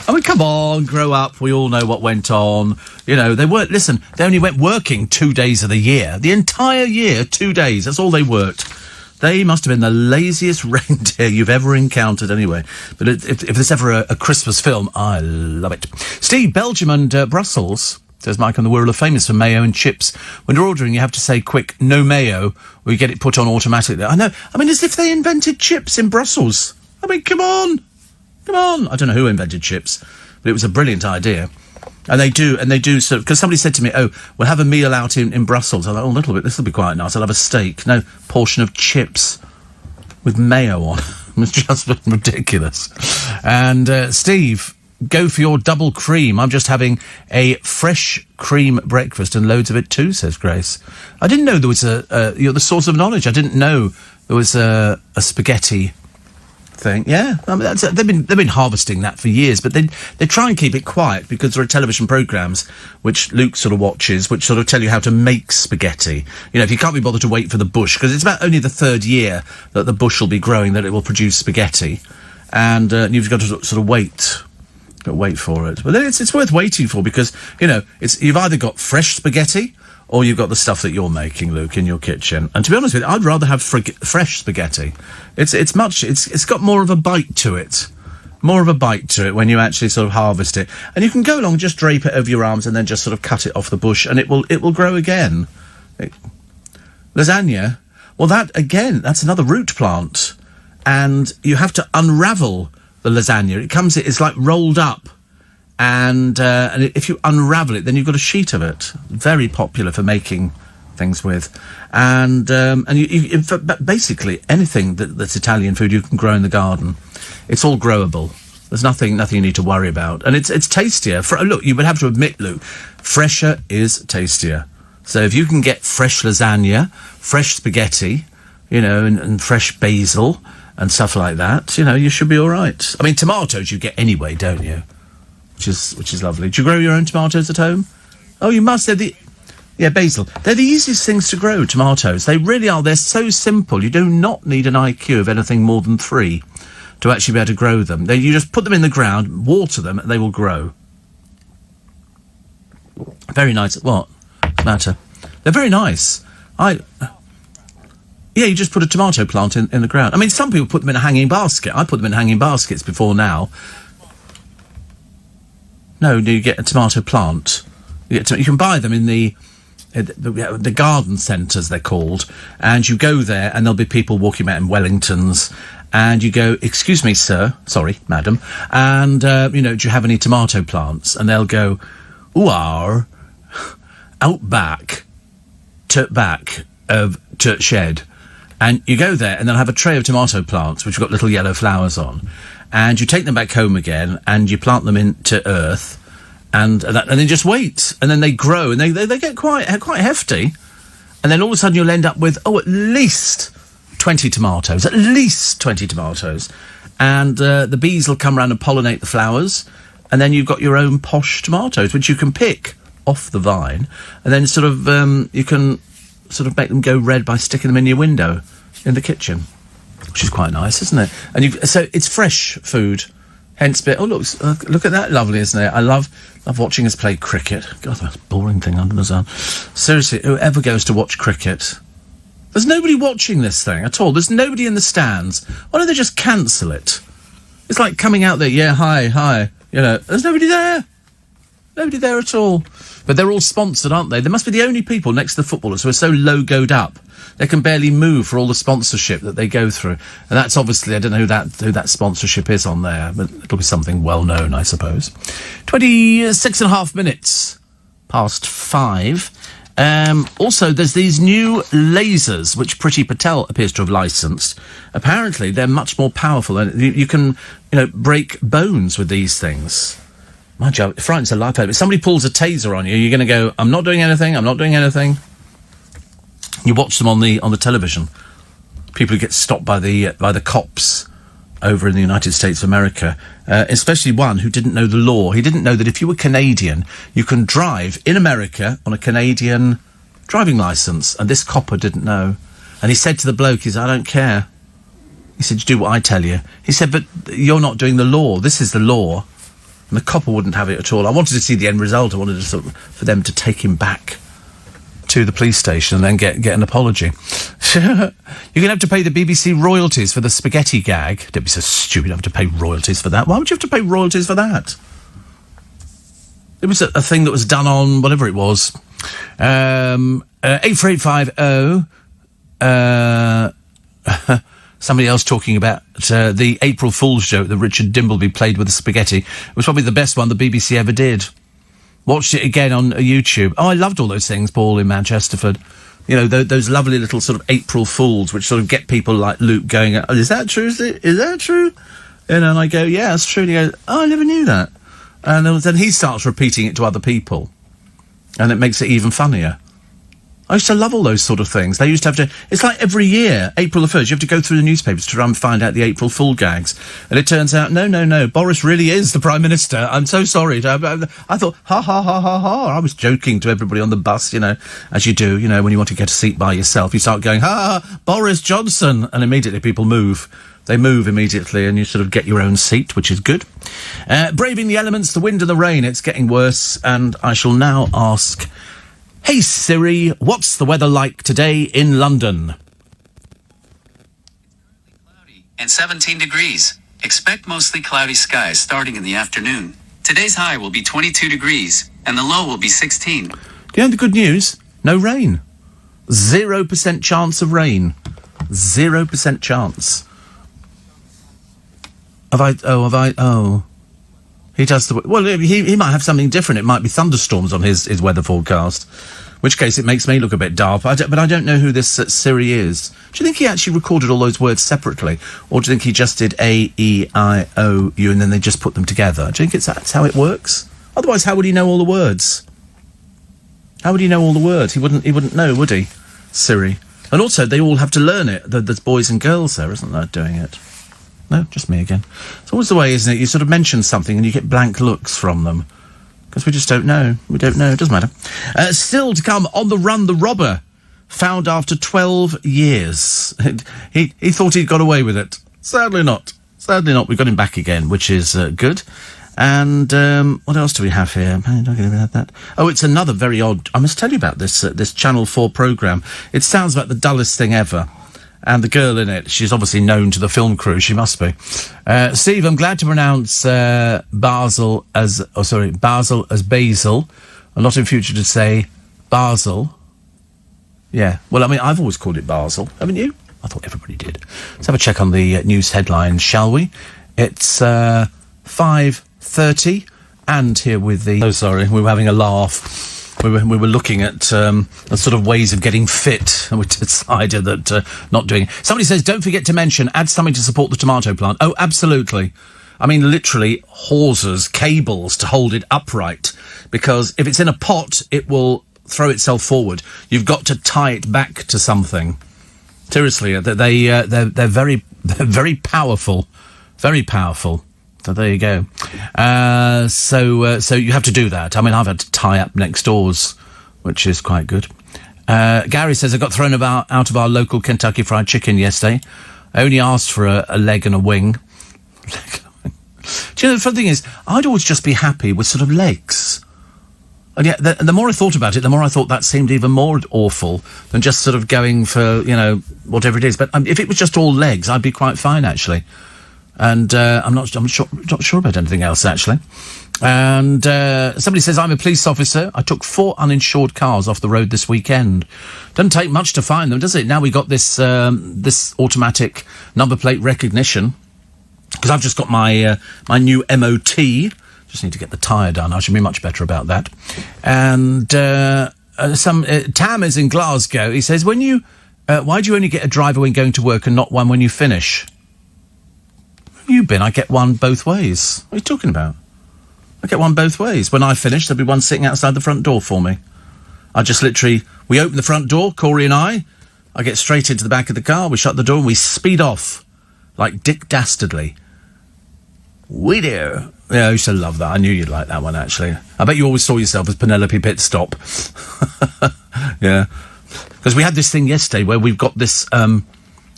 I mean, come on, grow up. We all know what went on. You know, they only went working 2 days of the year. The entire year, 2 days. That's all they worked. They must have been the laziest reindeer you've ever encountered anyway. But if there's ever a Christmas film, I love it. Steve, Belgium and Brussels, says Mike on the Wirral, are famous for mayo and chips. When you're ordering, you have to say quick, no mayo, or you get it put on automatically. I know. I mean, as if they invented chips in Brussels. I mean, come on. I don't know who invented chips, but it was a brilliant idea. And they do sort of, because somebody said to me, oh, we'll have a meal out in Brussels. I thought, oh, a little bit, this will be quite nice. I'll have a steak. No, portion of chips with mayo on. It's just ridiculous. And Steve, go for your double cream. I'm just having a fresh cream breakfast and loads of it too, says Grace. I didn't know there was you're the source of knowledge. I didn't know there was a spaghetti thing. Yeah, I mean, they've been harvesting that for years, but they try and keep it quiet because there are television programmes which Luke sort of watches, which sort of tell you how to make spaghetti. You know, if you can't be bothered to wait for the bush, because it's about only the 3rd year that the bush will be growing that it will produce spaghetti, and you've got to sort of wait for it. But then it's worth waiting for because you know you've either got fresh spaghetti or you've got the stuff that you're making, Luke, in your kitchen. And to be honest with you, I'd rather have fresh spaghetti. It's got more of a bite to it. More of a bite to it when you actually sort of harvest it. And you can go along, just drape it over your arms and then just sort of cut it off the bush and it will grow again. Lasagna, well that's another root plant. And you have to unravel the lasagna. It's like rolled up. And if you unravel it, then you've got a sheet of it. Very popular for making things with. And basically anything that's Italian food you can grow in the garden. It's all growable. There's nothing you need to worry about. And it's tastier. Look, you would have to admit, Luke, fresher is tastier. So if you can get fresh lasagna, fresh spaghetti, you know, and fresh basil and stuff like that, you know, you should be all right. I mean, tomatoes you get anyway, don't you? Which is lovely. Do you grow your own tomatoes at home? Oh, you must. Basil. They're the easiest things to grow, tomatoes. They really are. They're so simple. You do not need an IQ of anything more than 3 to actually be able to grow them. You just put them in the ground, water them, and they will grow. Very nice. What? What's the matter? They're very nice. You just put a tomato plant in the ground. I mean, some people put them in a hanging basket. I put them in hanging baskets before now. No, you get a tomato plant. You can buy them in the garden centres, they're called, and you go there and there'll be people walking about in Wellingtons, and you go, excuse me, sir, sorry, madam, and, do you have any tomato plants? And they'll go, out back of church shed. And you go there and they'll have a tray of tomato plants, which have got little yellow flowers on. And you take them back home again and you plant them into earth and then just wait. And then they grow and they get quite hefty. And then all of a sudden you'll end up with, at least 20 tomatoes. At least 20 tomatoes. And the bees will come around and pollinate the flowers. And then you've got your own posh tomatoes, which you can pick off the vine. And then sort of you can sort of make them go red by sticking them in your window in the kitchen. Which is quite nice, isn't it? And so it's fresh food. Hence, look at that, lovely, isn't it? I love watching us play cricket. God, that's a boring thing under the sun. Seriously, whoever goes to watch cricket, there's nobody watching this thing at all. There's nobody in the stands. Why don't they just cancel it? It's like coming out there, yeah, hi. You know, there's nobody there. Nobody there at all. But they're all sponsored, aren't they? They must be the only people next to the footballers who are so logoed up They can barely move for all the sponsorship that they go through. And that's obviously, I don't know who that sponsorship is on there, but it'll be something well known, I suppose. 26 and a half minutes past 5. Also, there's these new lasers, which Priti Patel appears to have licensed. Apparently, they're much more powerful, and you can, break bones with these things. Mind you, it frightens the life out of it. If somebody pulls a taser on you, you're going to go, I'm not doing anything. You watch them on the television. People who get stopped by the cops over in the United States of America, especially one who didn't know the law. He didn't know that if you were Canadian, you can drive in America on a Canadian driving licence, and this copper didn't know. And he said to the bloke, I don't care. He said, you do what I tell you. He said, but you're not doing the law. This is the law. And the copper wouldn't have it at all. I wanted to see the end result. I wanted for them to take him back to the police station and then get an apology. You're going to have to pay the BBC royalties for the spaghetti gag. Don't be so stupid, have to pay royalties for that. Why would you have to pay royalties for that? It was a thing that was done on whatever it was. 84850. Somebody else talking about the April Fool's joke that Richard Dimbleby played with the spaghetti. It was probably the best one the BBC ever did. Watched it again on YouTube. Oh, I loved all those things, Paul, in Manchesterford. Those lovely little sort of April Fools, which sort of get people like Luke going, oh, is that true? Is that true? And I go, yeah, it's true. And he goes, oh, I never knew that. And then he starts repeating it to other people. And it makes it even funnier. I used to love all those sort of things. They used to have to... It's like every year, April the 1st, you have to go through the newspapers to try and find out the April Fool gags. And it turns out, no, Boris really is the Prime Minister. I'm so sorry. I thought, ha, ha, ha, ha, ha. I was joking to everybody on the bus, as you do, when you want to get a seat by yourself. You start going, ha, Boris Johnson. And immediately people move. They move immediately and you sort of get your own seat, which is good. Braving the elements, the wind and the rain. It's getting worse. And I shall now ask... Hey Siri, what's the weather like today in London? Cloudy and 17 degrees. Expect mostly cloudy skies starting in the afternoon. Today's high will be 22 degrees and the low will be 16. Do you know the good news? No rain. 0% chance of rain. 0% chance. He does he might have something different. It might be thunderstorms on his weather forecast. In which case it makes me look a bit daft. But I don't know who this Siri is. Do you think he actually recorded all those words separately? Or do you think he just did A, E, I, O, U, and then they just put them together? Do you think that's how it works? Otherwise, how would he know all the words? How would he know all the words? He wouldn't know, would he? Siri. And also, they all have to learn it. There's boys and girls there, isn't there, doing it? No, just me again. It's always the way, isn't it? You sort of mention something and you get blank looks from them. Because we just don't know. We don't know. It doesn't matter. Still to come, On the Run, the robber. Found after 12 years. He thought he'd got away with it. Sadly not. Sadly not. We got him back again, which is good. And what else do we have here? Oh, it's another very odd... I must tell you about this Channel 4 programme. It sounds like the dullest thing ever. And the girl in it, she's obviously known to the film crew. She must be. Steve, I'm glad to pronounce Basil as Basil. And not in future to say Basel. Yeah. Well, I mean, I've always called it Basel. Haven't you? I thought everybody did. Let's have a check on the news headlines, shall we? It's 5:30. And here with the... Oh, sorry. We were having a laugh. We were looking at the sort of ways of getting fit, and we decided that not doing it. Somebody says, don't forget to mention, add something to support the tomato plant. Oh, absolutely. I mean, literally, hawsers, cables to hold it upright, because if it's in a pot, it will throw itself forward. You've got to tie it back to something. Seriously, they're very powerful. Very powerful. So there you go. So you have to do that. I mean, I've had to tie up next doors, which is quite good. Gary says, I got thrown out of our local Kentucky Fried Chicken yesterday. I only asked for a leg and a wing. Do you know, the funny thing is, I'd always just be happy with sort of legs. And yet, the more I thought about it, the more I thought that seemed even more awful than just sort of going for, whatever it is. But if it was just all legs, I'd be quite fine, actually. And I'm not sure about anything else, actually. And somebody says, I'm a police officer. I took 4 uninsured cars off the road this weekend. Doesn't take much to find them, does it? Now we got this this automatic number plate recognition. Because I've just got my my new MOT. Just need to get the tyre done. I should be much better about that. And Tam is in Glasgow. He says, when you... why do you only get a driver when going to work and not one when you finish? Where have you been? I get one both ways. What are you talking about? I get one both ways. When I finish, there'll be one sitting outside the front door for me. I just literally... We open the front door, Corey and I get straight into the back of the car, we shut the door and we speed off. Like Dick Dastardly. We do. Yeah, I used to love that. I knew you'd like that one, actually. I bet you always saw yourself as Penelope Pitstop. Yeah. Because we had this thing yesterday where we've got this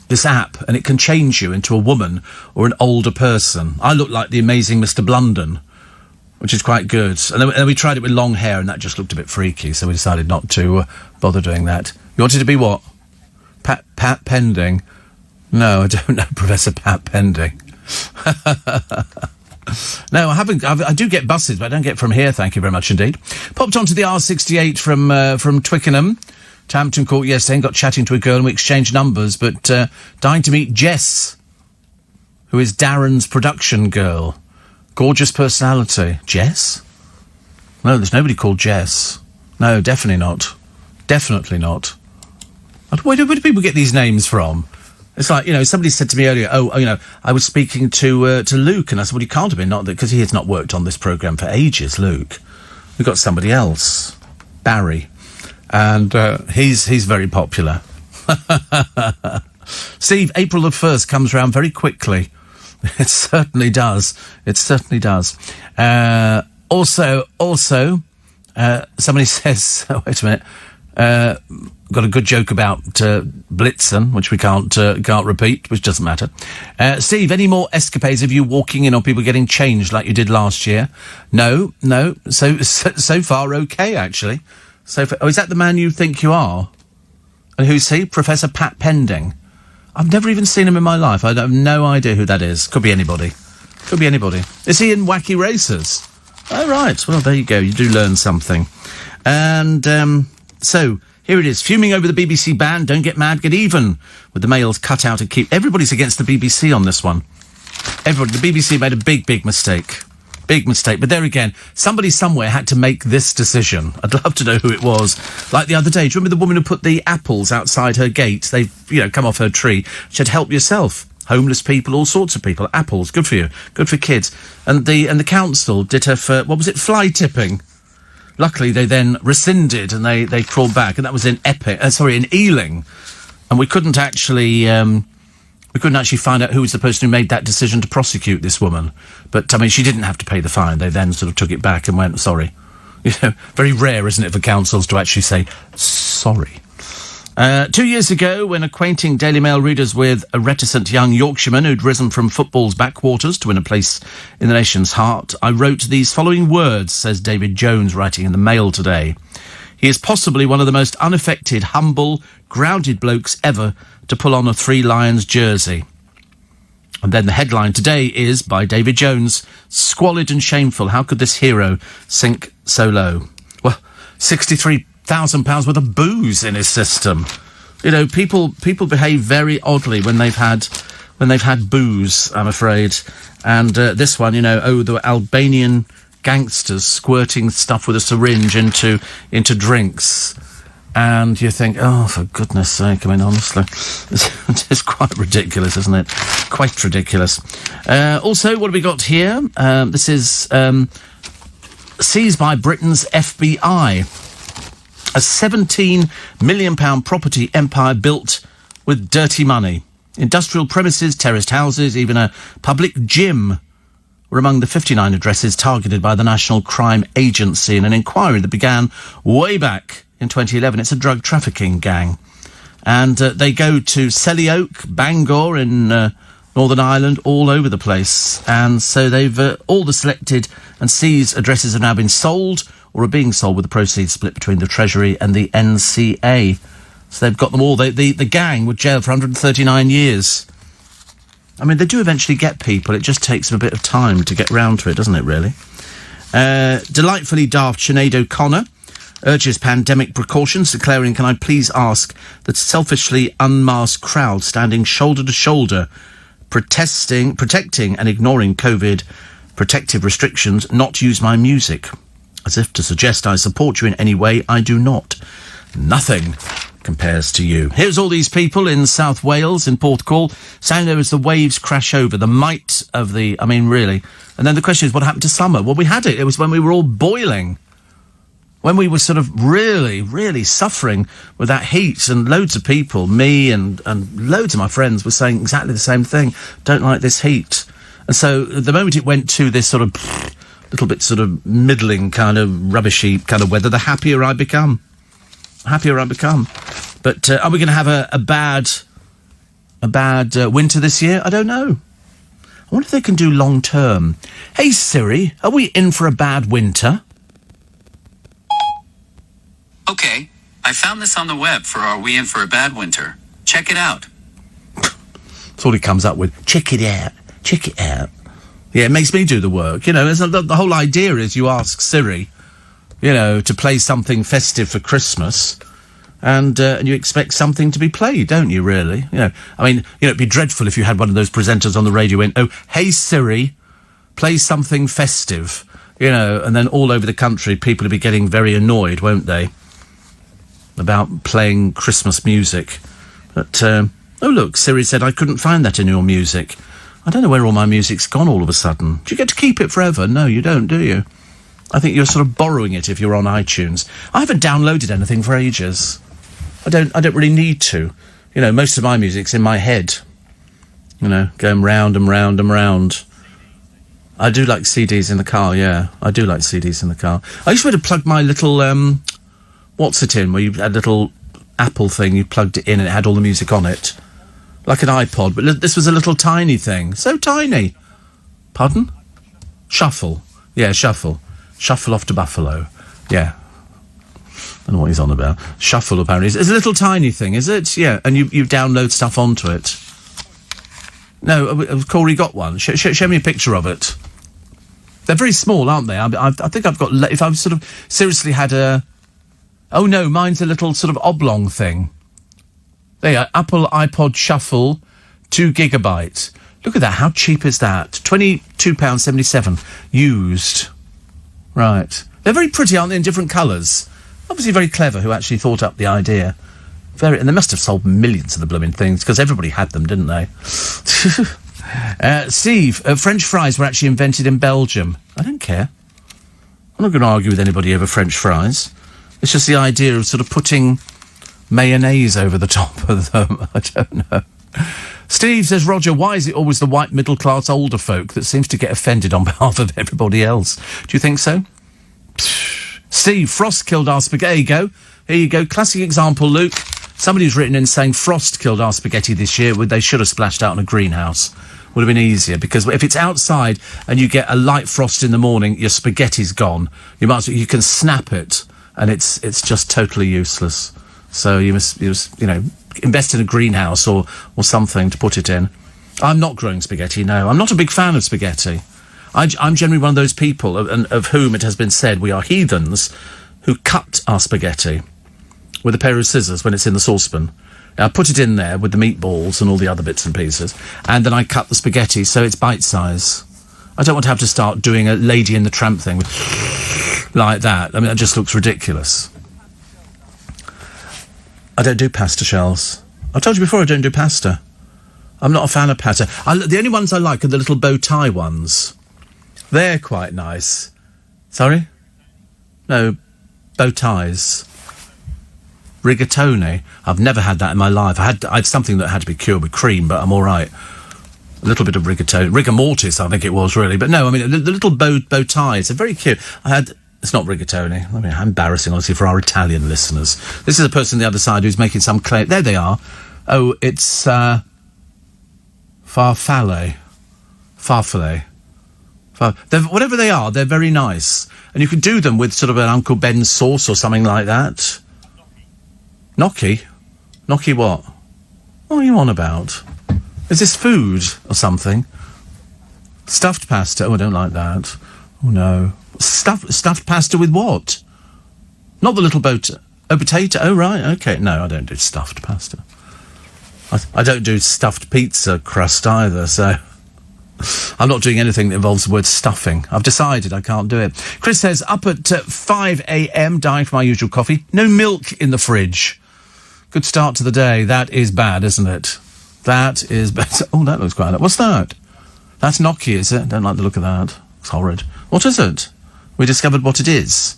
this app, and it can change you into a woman or an older person. I look like the amazing Mr. Blunden, which is quite good. And then we tried it with long hair, and that just looked a bit freaky, so we decided not to bother doing that. You wanted to be what? Pat Pending? No, I don't know Professor Pat Pending. No, I haven't. I do get buses, but I don't get from here, thank you very much indeed. Popped onto the R68 from Twickenham to Hampton Court yesterday and got chatting to a girl and we exchanged numbers, but dying to meet Jess, who is Darren's production girl. Gorgeous personality. Jess? No, there's nobody called Jess. No, definitely not. Definitely not. Where do people get these names from? It's like, you know, somebody said to me earlier, I was speaking to Luke, and I said, well, you can't have been, not that, because he has not worked on this programme for ages, Luke. We've got somebody else, Barry, and he's very popular. Steve, April the 1st comes round very quickly. It certainly does. It certainly does. Also, somebody says, wait a minute, got a good joke about Blitzen, which we can't repeat, which doesn't matter. Steve, any more escapades of you walking in or people getting changed like you did last year? No. So far, okay, actually. Is that the man you think you are? And who's he? Professor Pat Pending. I've never even seen him in my life. I have no idea who that is. Could be anybody. Could be anybody. Is he in Wacky Racers? Oh, right. Well, there you go. You do learn something. And so... Here it is, fuming over the BBC ban, don't get mad, get even, with the Mail's cut out and keep... Everybody's against the BBC on this one. Everybody, the BBC made a big mistake. Big mistake. But there again, somebody somewhere had to make this decision. I'd love to know who it was. Like the other day, do you remember the woman who put the apples outside her gate? They've, come off her tree. She said, help yourself. Homeless people, all sorts of people. Apples, good for you. Good for kids. And the council did her for, what was it, fly tipping. Luckily, they then rescinded and they crawled back, and that was in Ealing, and we couldn't actually find out who was the person who made that decision to prosecute this woman. But I mean, she didn't have to pay the fine. They then sort of took it back and went sorry. Very rare, isn't it, for councils to actually say sorry. 2 years ago, when acquainting Daily Mail readers with a reticent young Yorkshireman who'd risen from football's backwaters to win a place in the nation's heart, I wrote these following words, says David Jones, writing in the Mail today. He is possibly one of the most unaffected, humble, grounded blokes ever to pull on a Three Lions jersey. And then the headline today is, by David Jones, squalid and shameful. How could this hero sink so low? Well, £63,000 worth of booze in his system. People behave very oddly when they've had booze, I'm afraid. And this one, the Albanian gangsters squirting stuff with a syringe into drinks. And you think, oh, for goodness sake, I mean, honestly, it's quite ridiculous, isn't it? Quite ridiculous. Also, what have we got here? This is seized by Britain's FBI. A £17 million property empire built with dirty money. Industrial premises, terraced houses, even a public gym were among the 59 addresses targeted by the National Crime Agency in an inquiry that began way back in 2011. It's a drug trafficking gang. And they go to Selly Oak, Bangor in Northern Ireland, all over the place. And so they've all the selected and seized addresses have now been sold or are being sold, with the proceeds split between the Treasury and the NCA. So they've got them all. The gang were jailed for 139 years. I mean, they do eventually get people. It just takes them a bit of time to get round to it, doesn't it, really? Delightfully daft Sinead O'Connor urges pandemic precautions, declaring, can I please ask that selfishly unmasked crowd standing shoulder to shoulder, protecting and ignoring COVID protective restrictions, not use my music. As if to suggest I support you in any way, I do not. Nothing compares to you. Here's all these people in South Wales, in Porthcawl, saying there as the waves crash over, the might of the... I mean, really. And then the question is, what happened to summer? Well, we had it. It was when we were all boiling. When we were sort of really, really suffering with that heat, and loads of people, me and loads of my friends, were saying exactly the same thing. Don't like this heat. And so the moment it went to this sort of little bit sort of middling kind of rubbishy kind of weather, the happier I become. Happier I become. But are we going to have a bad winter this year? I don't know. I wonder if they can do long term. Hey Siri, are we in for a bad winter? Okay, I found this on the web for Are We In For a Bad Winter? Check it out. That's all he comes up with. Check it out. Check it out. Yeah, it makes me do the work. You know, the whole idea is you ask Siri, you know, to play something festive for Christmas, and you expect something to be played, don't you, really? You know, I mean, you know, it'd be dreadful if you had one of those presenters on the radio went, oh, hey Siri, play something festive, you know, and then all over the country people would be getting very annoyed, won't they, about playing Christmas music. But, oh look, Siri said I couldn't find that in your music. I don't know where all my music's gone all of a sudden. Do you get to keep it forever? No, you don't, do you? I think you're sort of borrowing it if you're on iTunes. I haven't downloaded anything for ages. I don't really need to. You know, most of my music's in my head. You know, going round and round and round. I do like CDs in the car, yeah. I do like CDs in the car. I used to be able to plug my little, what's it in, where you had a little Apple thing, you plugged it in and it had all the music on it. Like an iPod, but this was a little tiny thing. So tiny. Pardon? Shuffle. Yeah, Shuffle. Shuffle off to Buffalo. Yeah. I don't know what he's on about. Shuffle, apparently. It's a little tiny thing, is it? Yeah, and you download stuff onto it. No, Corey got one. Show me a picture of it. They're very small, aren't they? I think I've got... If I've sort of seriously had a... Oh, no, mine's a little sort of oblong thing. There you are, Apple iPod Shuffle, 2 gigabytes. Look at that, how cheap is that? £22.77, used. Right. They're very pretty, aren't they, in different colours? Obviously very clever who actually thought up the idea. And they must have sold millions of the blooming things, because everybody had them, didn't they? Steve, French fries were actually invented in Belgium. I don't care. I'm not going to argue with anybody over French fries. It's just the idea of sort of putting mayonnaise over the top of them. I don't know. Steve says, Roger, why is it always the white middle-class older folk that seems to get offended on behalf of everybody else? Do you think so? Steve, Frost killed our spaghetti. Here you go. Classic example, Luke. Somebody's written in saying Frost killed our spaghetti this year. They should have splashed out in a greenhouse. Would have been easier, because if it's outside and you get a light frost in the morning, your spaghetti's gone. You can snap it, and it's just totally useless. So you must, you know, invest in a greenhouse or something to put it in. I'm not growing spaghetti, no. I'm not a big fan of spaghetti. I'm generally one of those people of whom it has been said we are heathens who cut our spaghetti with a pair of scissors when it's in the saucepan. I put it in there with the meatballs and all the other bits and pieces, and then I cut the spaghetti so it's bite size. I don't want to have to start doing a Lady in the Tramp thing like that. I mean, that just looks ridiculous. I don't do pasta shells. I told you before I don't do pasta. I'm not a fan of pasta. The only ones I like are the little bow tie ones. They're quite nice. Sorry? No, bow ties. Rigatoni. I've never had that in my life. I had something that had to be cured with cream, but I'm all right. A little bit of rigatoni. Rigor mortis, I think it was, really. But no, I mean, the little bow ties are very cute. It's not rigatoni. I mean, how embarrassing, honestly, for our Italian listeners. This is a person on the other side who's making some claim. There they are. Oh, it's farfalle. Whatever they are, they're very nice. And you can do them with sort of an Uncle Ben sauce or something like that. Gnocchi? Gnocchi what? What are you on about? Is this food or something? Stuffed pasta? Oh, I don't like that. Oh, no. Stuffed pasta with what? Not the little boat. Oh, potato. Oh, right. Okay. No, I don't do stuffed pasta. I don't do stuffed pizza crust either, so I'm not doing anything that involves the word stuffing. I've decided I can't do it. Chris says, up at 5 a.m, dying for my usual coffee. No milk in the fridge. Good start to the day. That is bad, isn't it? That is bad. Oh, that looks quite... What's that? That's gnocchi, is it? Don't like the look of that. It's horrid. What is it? We discovered what it is.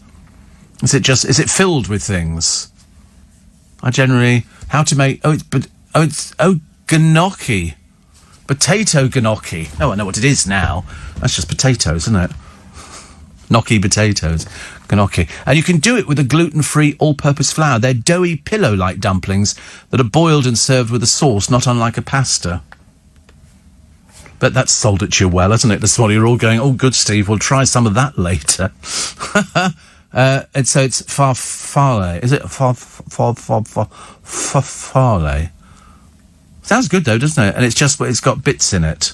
Is it filled with things? I generally... How to make... gnocchi. Potato gnocchi. Oh, I know what it is now. That's just potatoes, isn't it? Gnocchi potatoes. Gnocchi. And you can do it with a gluten-free all-purpose flour. They're doughy pillow-like dumplings that are boiled and served with a sauce, not unlike a pasta. But that's sold at you well, isn't it? This morning you're all going, oh, good, Steve, we'll try some of that later. And so it's farfalle. Is it farfalle? Sounds good, though, doesn't it? And it's got bits in it.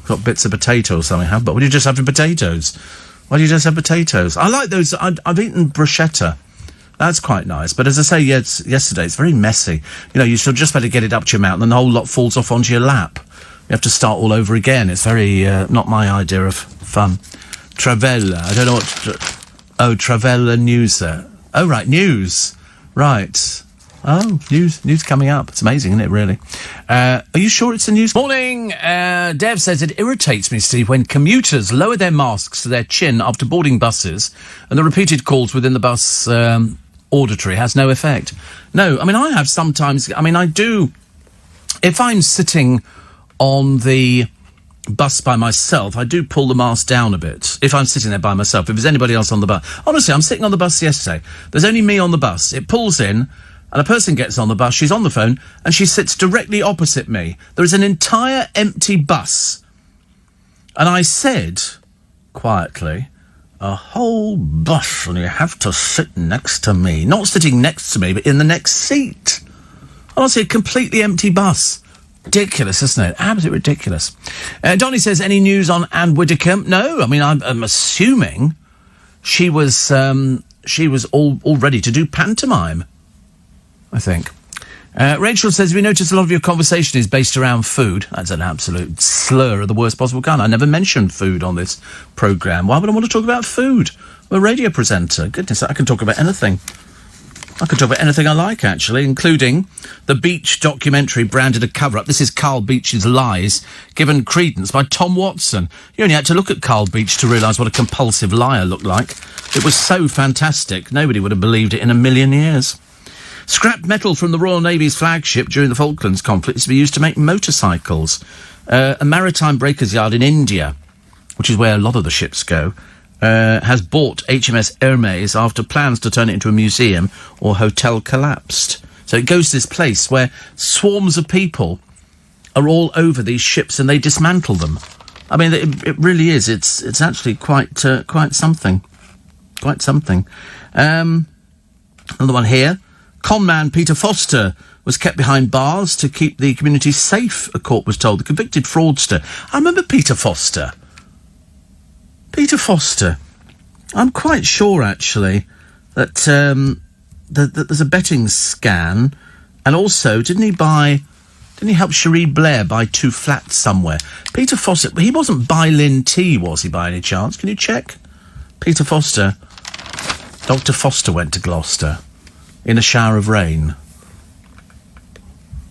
Got bits of potato or something. But what do you just have potatoes? Why do you just have potatoes? I like those. I've eaten bruschetta. That's quite nice. But as I say yesterday, it's very messy. You know, you should just better get it up to your mouth and then the whole lot falls off onto your lap. You have to start all over again. It's very, not my idea of fun. Travella. I don't know what... Travella News. Oh, right, news. Right. Oh, news coming up. It's amazing, isn't it, really? Are you sure it's the news? Morning. Dev says, it irritates me, Steve, when commuters lower their masks to their chin after boarding buses and the repeated calls within the bus auditory has no effect. No, I mean, I have sometimes... I mean, I do... If I'm sitting on the bus by myself, I do pull the mask down a bit. If I'm sitting there by myself, if there's anybody else on the bus... Honestly, I'm sitting on the bus yesterday. There's only me on the bus. It pulls in... And a person gets on the bus, she's on the phone, and she sits directly opposite me. There is an entire empty bus. And I said, quietly, a whole bus, and you have to sit next to me. Not sitting next to me, but in the next seat. Honestly, a completely empty bus. Ridiculous, isn't it? Absolutely ridiculous. Donnie says, any news on Anne Widdecombe? No, I mean, I'm assuming she was all ready to do pantomime. I think. Rachel says, we notice a lot of your conversation is based around food. That's an absolute slur of the worst possible kind. I never mentioned food on this programme. Why would I want to talk about food? I'm a radio presenter. Goodness, I can talk about anything. I can talk about anything I like, actually, including the Beach documentary branded a cover-up. This is Carl Beech's Lies, given credence by Tom Watson. You only had to look at Carl Beech to realise what a compulsive liar looked like. It was so fantastic, nobody would have believed it in a million years. Scrap metal from the Royal Navy's flagship during the Falklands conflict is to be used to make motorcycles. A maritime breakers yard in India, which is where a lot of the ships go, has bought HMS Hermes after plans to turn it into a museum or hotel collapsed. So it goes to this place where swarms of people are all over these ships and they dismantle them. I mean, it really is. It's actually quite something. Quite something. Another one here. Conman Peter Foster was kept behind bars to keep the community safe, a court was told. The convicted fraudster. I remember Peter Foster. Peter Foster. I'm quite sure, actually, that that there's a betting scan. And also, didn't he help Cherie Blair buy 2 flats somewhere? Peter Foster, he wasn't by Lynn T, was he, by any chance? Can you check? Peter Foster. Dr. Foster went to Gloucester. In a shower of rain.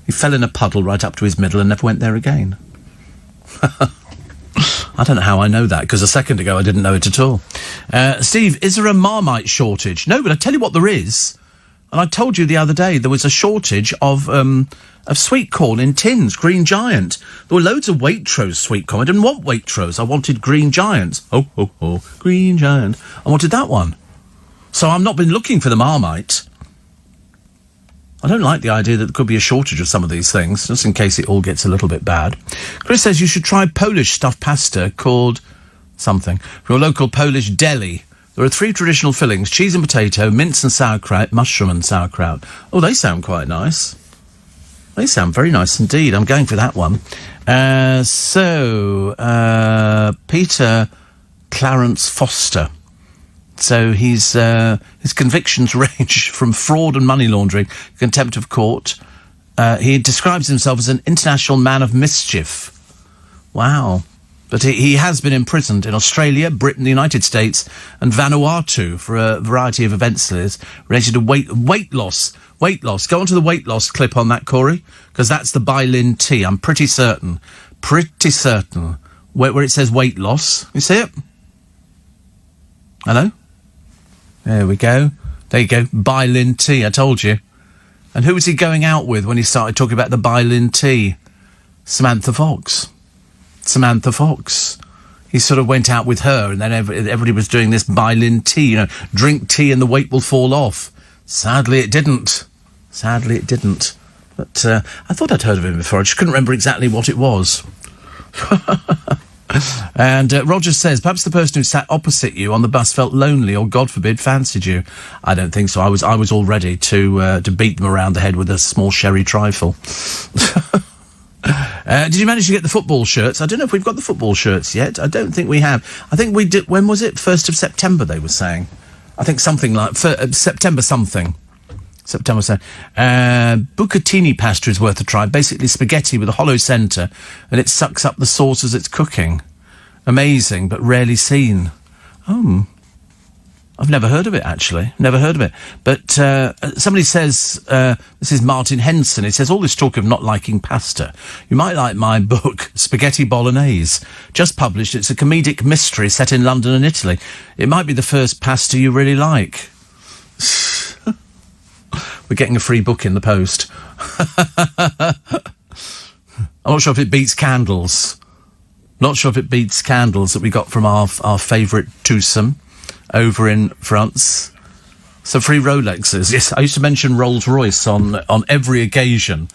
He fell in a puddle right up to his middle and never went there again. I don't know how I know that, because a second ago I didn't know it at all. Steve, is there a Marmite shortage? No, but I tell you what there is. And I told you the other day there was a shortage of sweet corn in tins, Green Giant. There were loads of Waitrose sweet corn. I didn't want Waitrose. I wanted Green Giants. Oh, Green Giant. I wanted that one. So I've not been looking for the Marmite. I don't like the idea that there could be a shortage of some of these things, just in case it all gets a little bit bad. Chris says you should try Polish stuffed pasta called something. From your local Polish deli. There are 3 traditional fillings, cheese and potato, mince and sauerkraut, mushroom and sauerkraut. Oh, they sound quite nice. They sound very nice indeed. I'm going for that one. Peter Clarence Foster. So his convictions range from fraud and money laundering, contempt of court. He describes himself as an international man of mischief. Wow. But he has been imprisoned in Australia, Britain, the United States and Vanuatu for a variety of events related to weight loss. Weight loss. Go on to the weight loss clip on that, Corey, because that's the Bailin tea. I'm pretty certain. Where it says weight loss. You see it? Hello? There we go. There you go. Bailin tea, I told you. And who was he going out with when he started talking about the Bailin tea? Samantha Fox. He sort of went out with her, and then everybody was doing this Bailin tea, drink tea and the weight will fall off. Sadly, it didn't. But I thought I'd heard of him before. I just couldn't remember exactly what it was. And Roger says, perhaps the person who sat opposite you on the bus felt lonely or, God forbid, fancied you. I don't think so. I was all ready to beat them around the head with a small sherry trifle. Did you manage to get the football shirts? I don't know if we've got the football shirts yet. I don't think we have. I think we did. When was it? 1st of September, they were saying. I think something like September something. Bucatini pasta is worth a try. Basically spaghetti with a hollow centre, and it sucks up the sauce as it's cooking. Amazing, but rarely seen. Oh, I've never heard of it, actually. But somebody says, this is Martin Henson, he says, all this talk of not liking pasta. You might like my book, Spaghetti Bolognese. Just published. It's a comedic mystery set in London and Italy. It might be the first pasta you really like. We're getting a free book in the post. I'm not sure if it beats candles. That we got from our favourite twosome over in France. So free Rolexes. Yes, I used to mention Rolls-Royce on every occasion.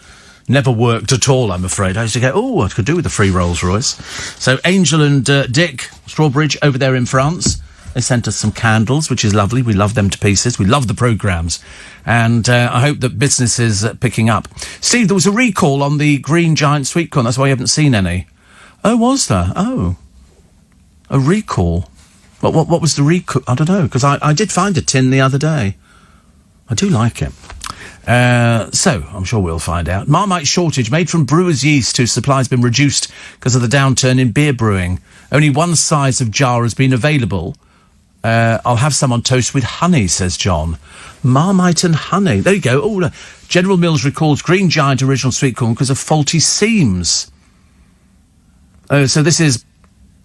Never worked at all, I'm afraid. I used to go, I could do with a free Rolls-Royce. So Angel and Dick Strawbridge over there in France, they sent us some candles, which is lovely. We love them to pieces. We love the programmes. And I hope that business is picking up. Steve, there was a recall on the Green Giant sweet corn. That's why you haven't seen any. Oh, was there? Oh. A recall. What was the recall? I don't know, because I did find a tin the other day. I do like it. So, I'm sure we'll find out. Marmite shortage made from brewer's yeast whose supply has been reduced because of the downturn in beer brewing. Only one size of jar has been available. I'll have some on toast with honey, says John. Marmite and honey. There you go. Oh, General Mills recalls Green Giant original sweet corn because of faulty seams. So this is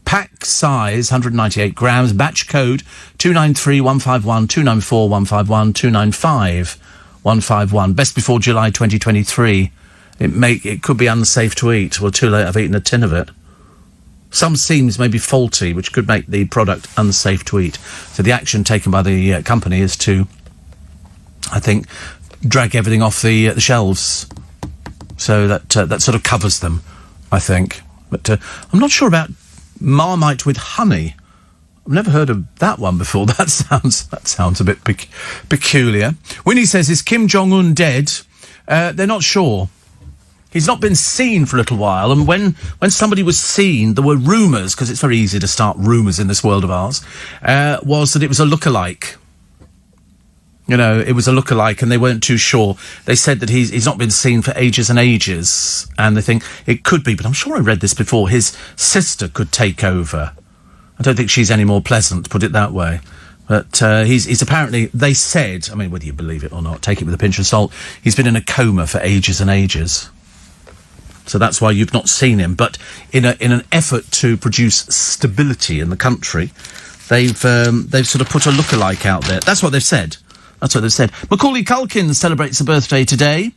pack size, 198 grams, batch code 293-151, 294-151, 295-151. Best before July 2023. It could be unsafe to eat. Well, too late, I've eaten a tin of it. Some seams may be faulty, which could make the product unsafe to eat. So the action taken by the company is to, I think, drag everything off the shelves. So that sort of covers them, I think. But I'm not sure about Marmite with honey. I've never heard of that one before. That sounds a bit peculiar. Winnie says, is Kim Jong-un dead? They're not sure. He's not been seen for a little while, and when somebody was seen, there were rumours, because it's very easy to start rumours in this world of ours, was that it was a lookalike. It was a lookalike, and they weren't too sure. They said that he's not been seen for ages and ages, and they think it could be, but I'm sure I read this before, his sister could take over. I don't think she's any more pleasant, put it that way. But he's apparently, they said, I mean, whether you believe it or not, take it with a pinch of salt, he's been in a coma for ages and ages. So that's why you've not seen him. But in an effort to produce stability in the country, they've sort of put a lookalike out there. That's what they've said. Macaulay Culkin celebrates a birthday today.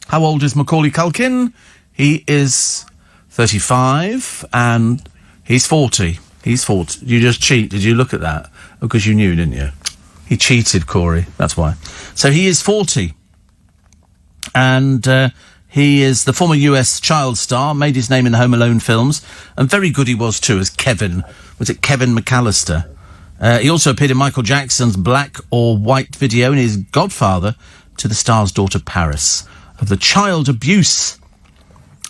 How old is Macaulay Culkin? He is 35 and he's 40. He's 40. You just cheat. Did you look at that? Because you knew, didn't you? He cheated, Corey. That's why. So he is 40. And he is the former US child star, made his name in the Home Alone films, and very good he was too as Kevin. Was it Kevin McAllister? He also appeared in Michael Jackson's Black or White video, and is godfather to the star's daughter Paris. Of the child abuse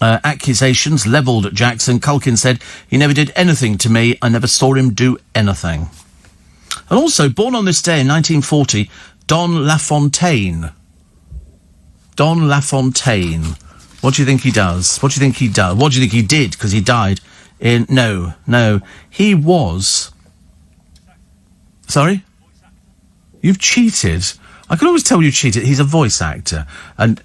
accusations levelled at Jackson. Culkin said, "He never did anything to me. I never saw him do anything." And also, born on this day in 1940, Don LaFontaine. Don LaFontaine. What do you think he does? What do you think he does? What do you think he did? Because he died in... No. He was... Sorry? You've cheated. I can always tell you cheated. He's a voice actor. And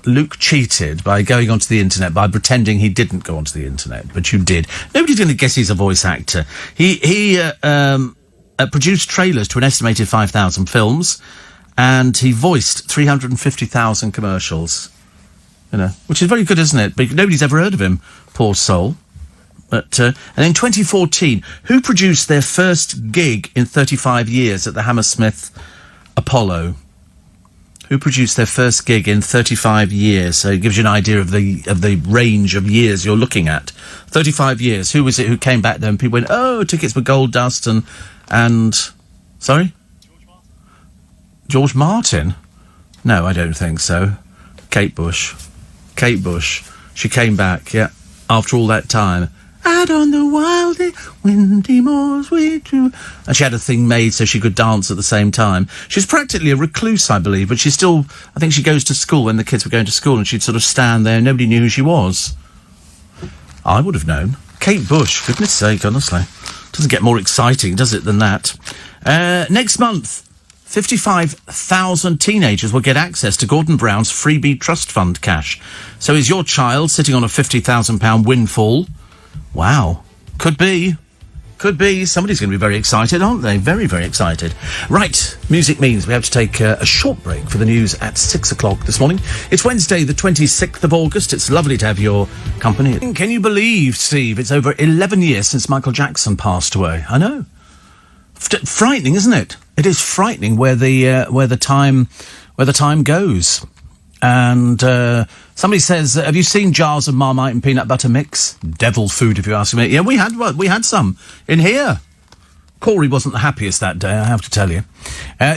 Luke cheated by going onto the internet, by pretending he didn't go onto the internet, but you did. Nobody's going to guess he's a voice actor. He produced trailers to an estimated 5,000 films, and he voiced 350,000 commercials. You know, which is very good, isn't it? But nobody's ever heard of him, poor soul. But and in 2014, who produced their first gig in 35 years at the Hammersmith Apollo? Who produced their first gig in 35 years? So it gives you an idea of the range of years you're looking at. 35 years. Who was it who came back there and people went, "Oh, tickets were gold dust," and sorry? George Martin? No, I don't think so. Kate Bush. She came back, yeah, after all that time. Out on the wild, windy moors we drew. And she had a thing made so she could dance at the same time. She's practically a recluse, I believe, but she's still... I think she goes to school when the kids were going to school, and she'd sort of stand there and nobody knew who she was. I would have known. Kate Bush, goodness sake, honestly. Doesn't get more exciting, does it, than that? Next month, 55,000 teenagers will get access to Gordon Brown's Freebie Trust Fund cash. So is your child sitting on a £50,000 windfall? Wow. Could be. Somebody's going to be very excited, aren't they? Very, very excited. Right. Music means we have to take a short break for the news at 6 o'clock this morning. It's Wednesday, the 26th of August. It's lovely to have your company. Can you believe, Steve, it's over 11 years since Michael Jackson passed away? I know. Frightening, isn't it? It is frightening where the time goes. And somebody says, "Have you seen jars of Marmite and peanut butter mix? Devil food, if you ask me." Yeah, we had some in here. Corey wasn't the happiest that day, I have to tell you.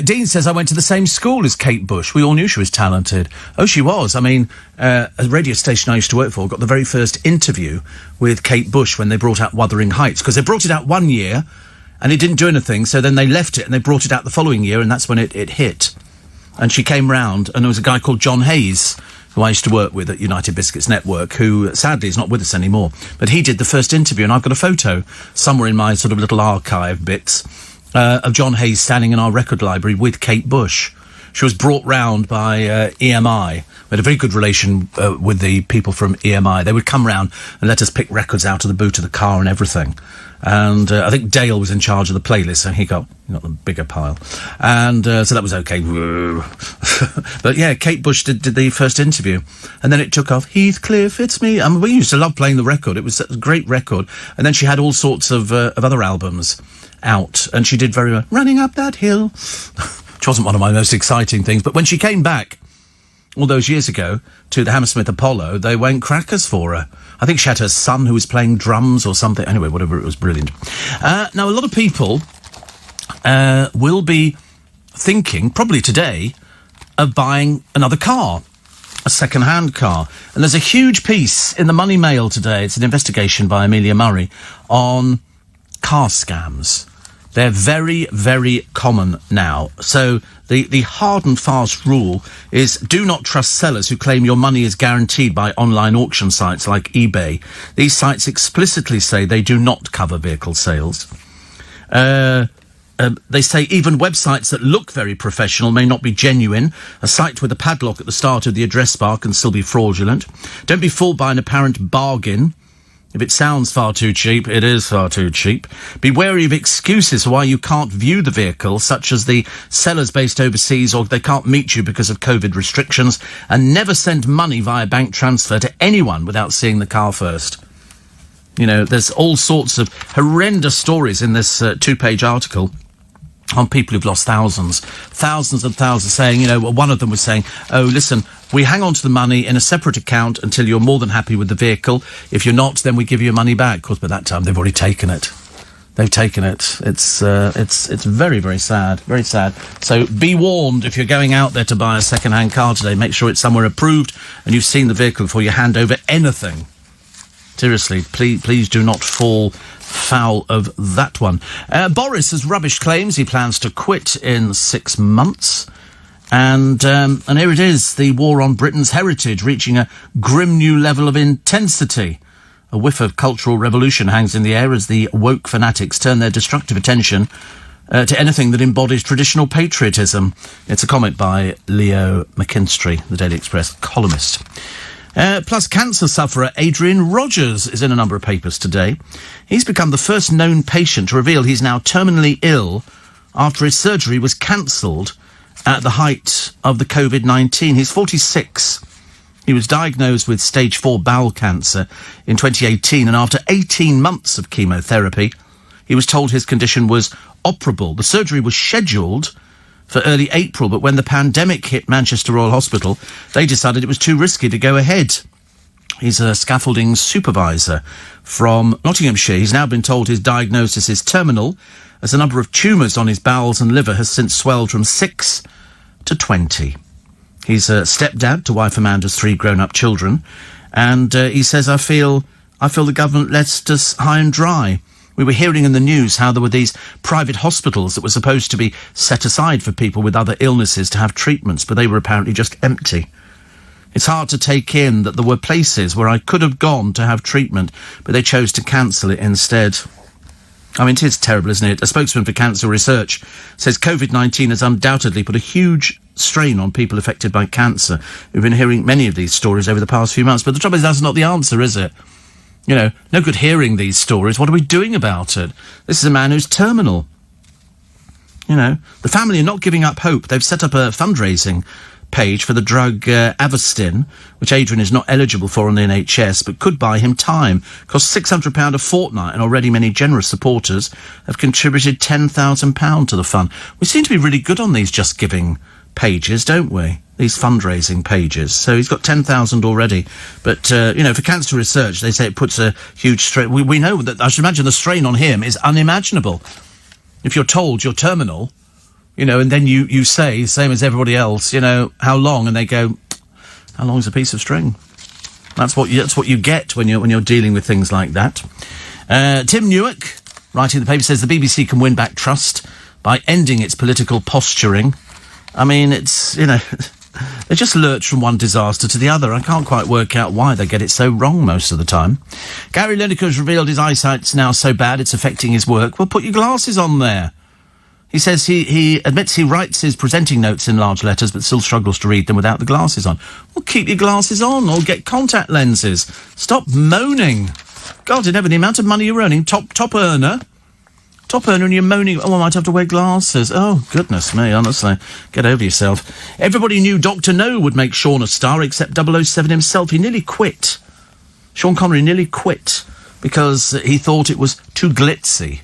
Dean says, "I went to the same school as Kate Bush. We all knew she was talented." Oh, she was. I mean, a radio station I used to work for got the very first interview with Kate Bush when they brought out Wuthering Heights, because they brought it out one year and it didn't do anything, so then they left it and they brought it out the following year, and that's when it hit. And she came round, and there was a guy called John Hayes, who I used to work with at United Biscuits Network, who sadly is not with us anymore. But he did the first interview, and I've got a photo somewhere in my sort of little archive bits of John Hayes standing in our record library with Kate Bush. She was brought round by EMI. We had a very good relation with the people from EMI. They would come round and let us pick records out of the boot of the car and everything. And I think Dale was in charge of the playlist, so he got the bigger pile. And so that was okay. But yeah, Kate Bush did the first interview. And then it took off. Heathcliff, it's me. I mean, we used to love playing the record. It was a great record. And then she had all sorts of other albums out. And she did very well. Running Up That Hill. Which wasn't one of my most exciting things. But when she came back all those years ago to the Hammersmith Apollo, they went crackers for her. I think she had her son who was playing drums or something. Anyway, whatever, it was brilliant. Now, a lot of people will be thinking, probably today, of buying another car, a second-hand car. And there's a huge piece in the Money Mail today. It's an investigation by Amelia Murray on car scams. They're very, very common now. So the hard and fast rule is do not trust sellers who claim your money is guaranteed by online auction sites like eBay. These sites explicitly say they do not cover vehicle sales. They say even websites that look very professional may not be genuine. A site with a padlock at the start of the address bar can still be fraudulent. Don't be fooled by an apparent bargain. If it sounds far too cheap, it is far too cheap. Be wary of excuses for why you can't view the vehicle, such as the sellers based overseas or they can't meet you because of COVID restrictions, and never send money via bank transfer to anyone without seeing the car first. You know, there's all sorts of horrendous stories in this two-page article on people who've lost thousands and thousands, saying, you know, one of them was saying, "Oh, listen, we hang on to the money in a separate account until you're more than happy with the vehicle. If you're not, then we give you your money back." Of course, by that time, they've already taken it. They've taken it. It's very, very sad. Very sad. So be warned, if you're going out there to buy a second-hand car today, make sure it's somewhere approved and you've seen the vehicle before you hand over anything. Seriously, please do not fall foul of that one. Boris has rubbished claims he plans to quit in 6 months. And here it is, the war on Britain's heritage reaching a grim new level of intensity. A whiff of cultural revolution hangs in the air as the woke fanatics turn their destructive attention to anything that embodies traditional patriotism. It's a comment by Leo McKinstry, the Daily Express columnist. Plus, cancer sufferer Adrian Rogers is in a number of papers today. He's become the first known patient to reveal he's now terminally ill after his surgery was cancelled at the height of the COVID-19. He's 46. He was diagnosed with stage 4 bowel cancer in 2018, and after 18 months of chemotherapy, he was told his condition was operable. The surgery was scheduled for early April, but when the pandemic hit Manchester Royal Hospital, they decided it was too risky to go ahead. He's a scaffolding supervisor from Nottinghamshire. He's now been told his diagnosis is terminal, as the number of tumours on his bowels and liver has since swelled from 6 to 20. He's a stepdad to wife Amanda's 3 grown-up children, and he says, I feel the government left us high and dry. We were hearing in the news how there were these private hospitals that were supposed to be set aside for people with other illnesses to have treatments, but they were apparently just empty. It's hard to take in that there were places where I could have gone to have treatment, but they chose to cancel it instead. I mean, it is terrible, isn't it? A spokesman for Cancer Research says COVID-19 has undoubtedly put a huge strain on people affected by cancer. We've been hearing many of these stories over the past few months, but the trouble is that's not the answer, is it? You know, no good hearing these stories. What are we doing about it? This is a man who's terminal. You know, the family are not giving up hope. They've set up a fundraising page for the drug Avastin, which Adrian is not eligible for on the NHS, but could buy him time. Costs £600 a fortnight, and already many generous supporters have contributed £10,000 to the fund. We seem to be really good on these Just Giving pages, don't we? These fundraising pages. So he's got 10,000 already. But, you know, for Cancer Research, they say it puts a huge strain. We know that, I should imagine the strain on him is unimaginable. If you're told you're terminal, you know, and then you say, same as everybody else, you know, how long? And they go, how long is a piece of string? That's what you get when you're dealing with things like that. Tim Newark, writing in the paper, says the BBC can win back trust by ending its political posturing. I mean, it's, you know, they just lurch from one disaster to the other. I can't quite work out why they get it so wrong most of the time. Gary Lineker has revealed his eyesight's now so bad it's affecting his work. Well, put your glasses on there. He says he admits he writes his presenting notes in large letters but still struggles to read them without the glasses on. Well, keep your glasses on or get contact lenses. Stop moaning. God, you never the amount of money you're earning. Top earner. Top earner and you're moaning, oh, I might have to wear glasses. Oh, goodness me, honestly. Get over yourself. Everybody knew Dr. No would make Sean a star except 007 himself. He nearly quit. Sean Connery nearly quit because he thought it was too glitzy.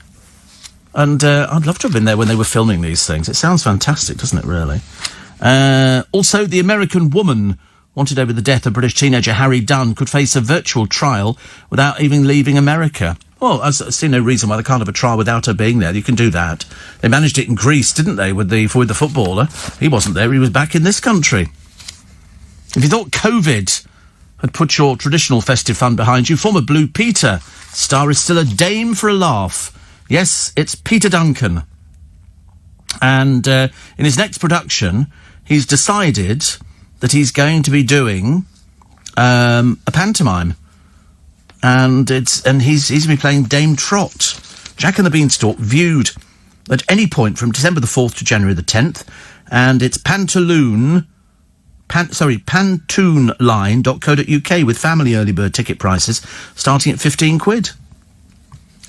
And I'd love to have been there when they were filming these things. It sounds fantastic, doesn't it, really? Also, the American woman wanted over the death of British teenager Harry Dunn could face a virtual trial without even leaving America. Well, I see no reason why they can't have a trial without her being there. You can do that. They managed it in Greece, didn't they, with the footballer? He wasn't there. He was back in this country. If you thought COVID had put your traditional festive fun behind you, former Blue Peter star is still a dame for a laugh. Yes, it's Peter Duncan. And in his next production, he's decided that he's going to be doing a pantomime. And he's going to be playing Dame Trot. Jack and the Beanstalk, viewed at any point from December the 4th to January the 10th. And it's pantoonline.co.uk with family early bird ticket prices starting at £15.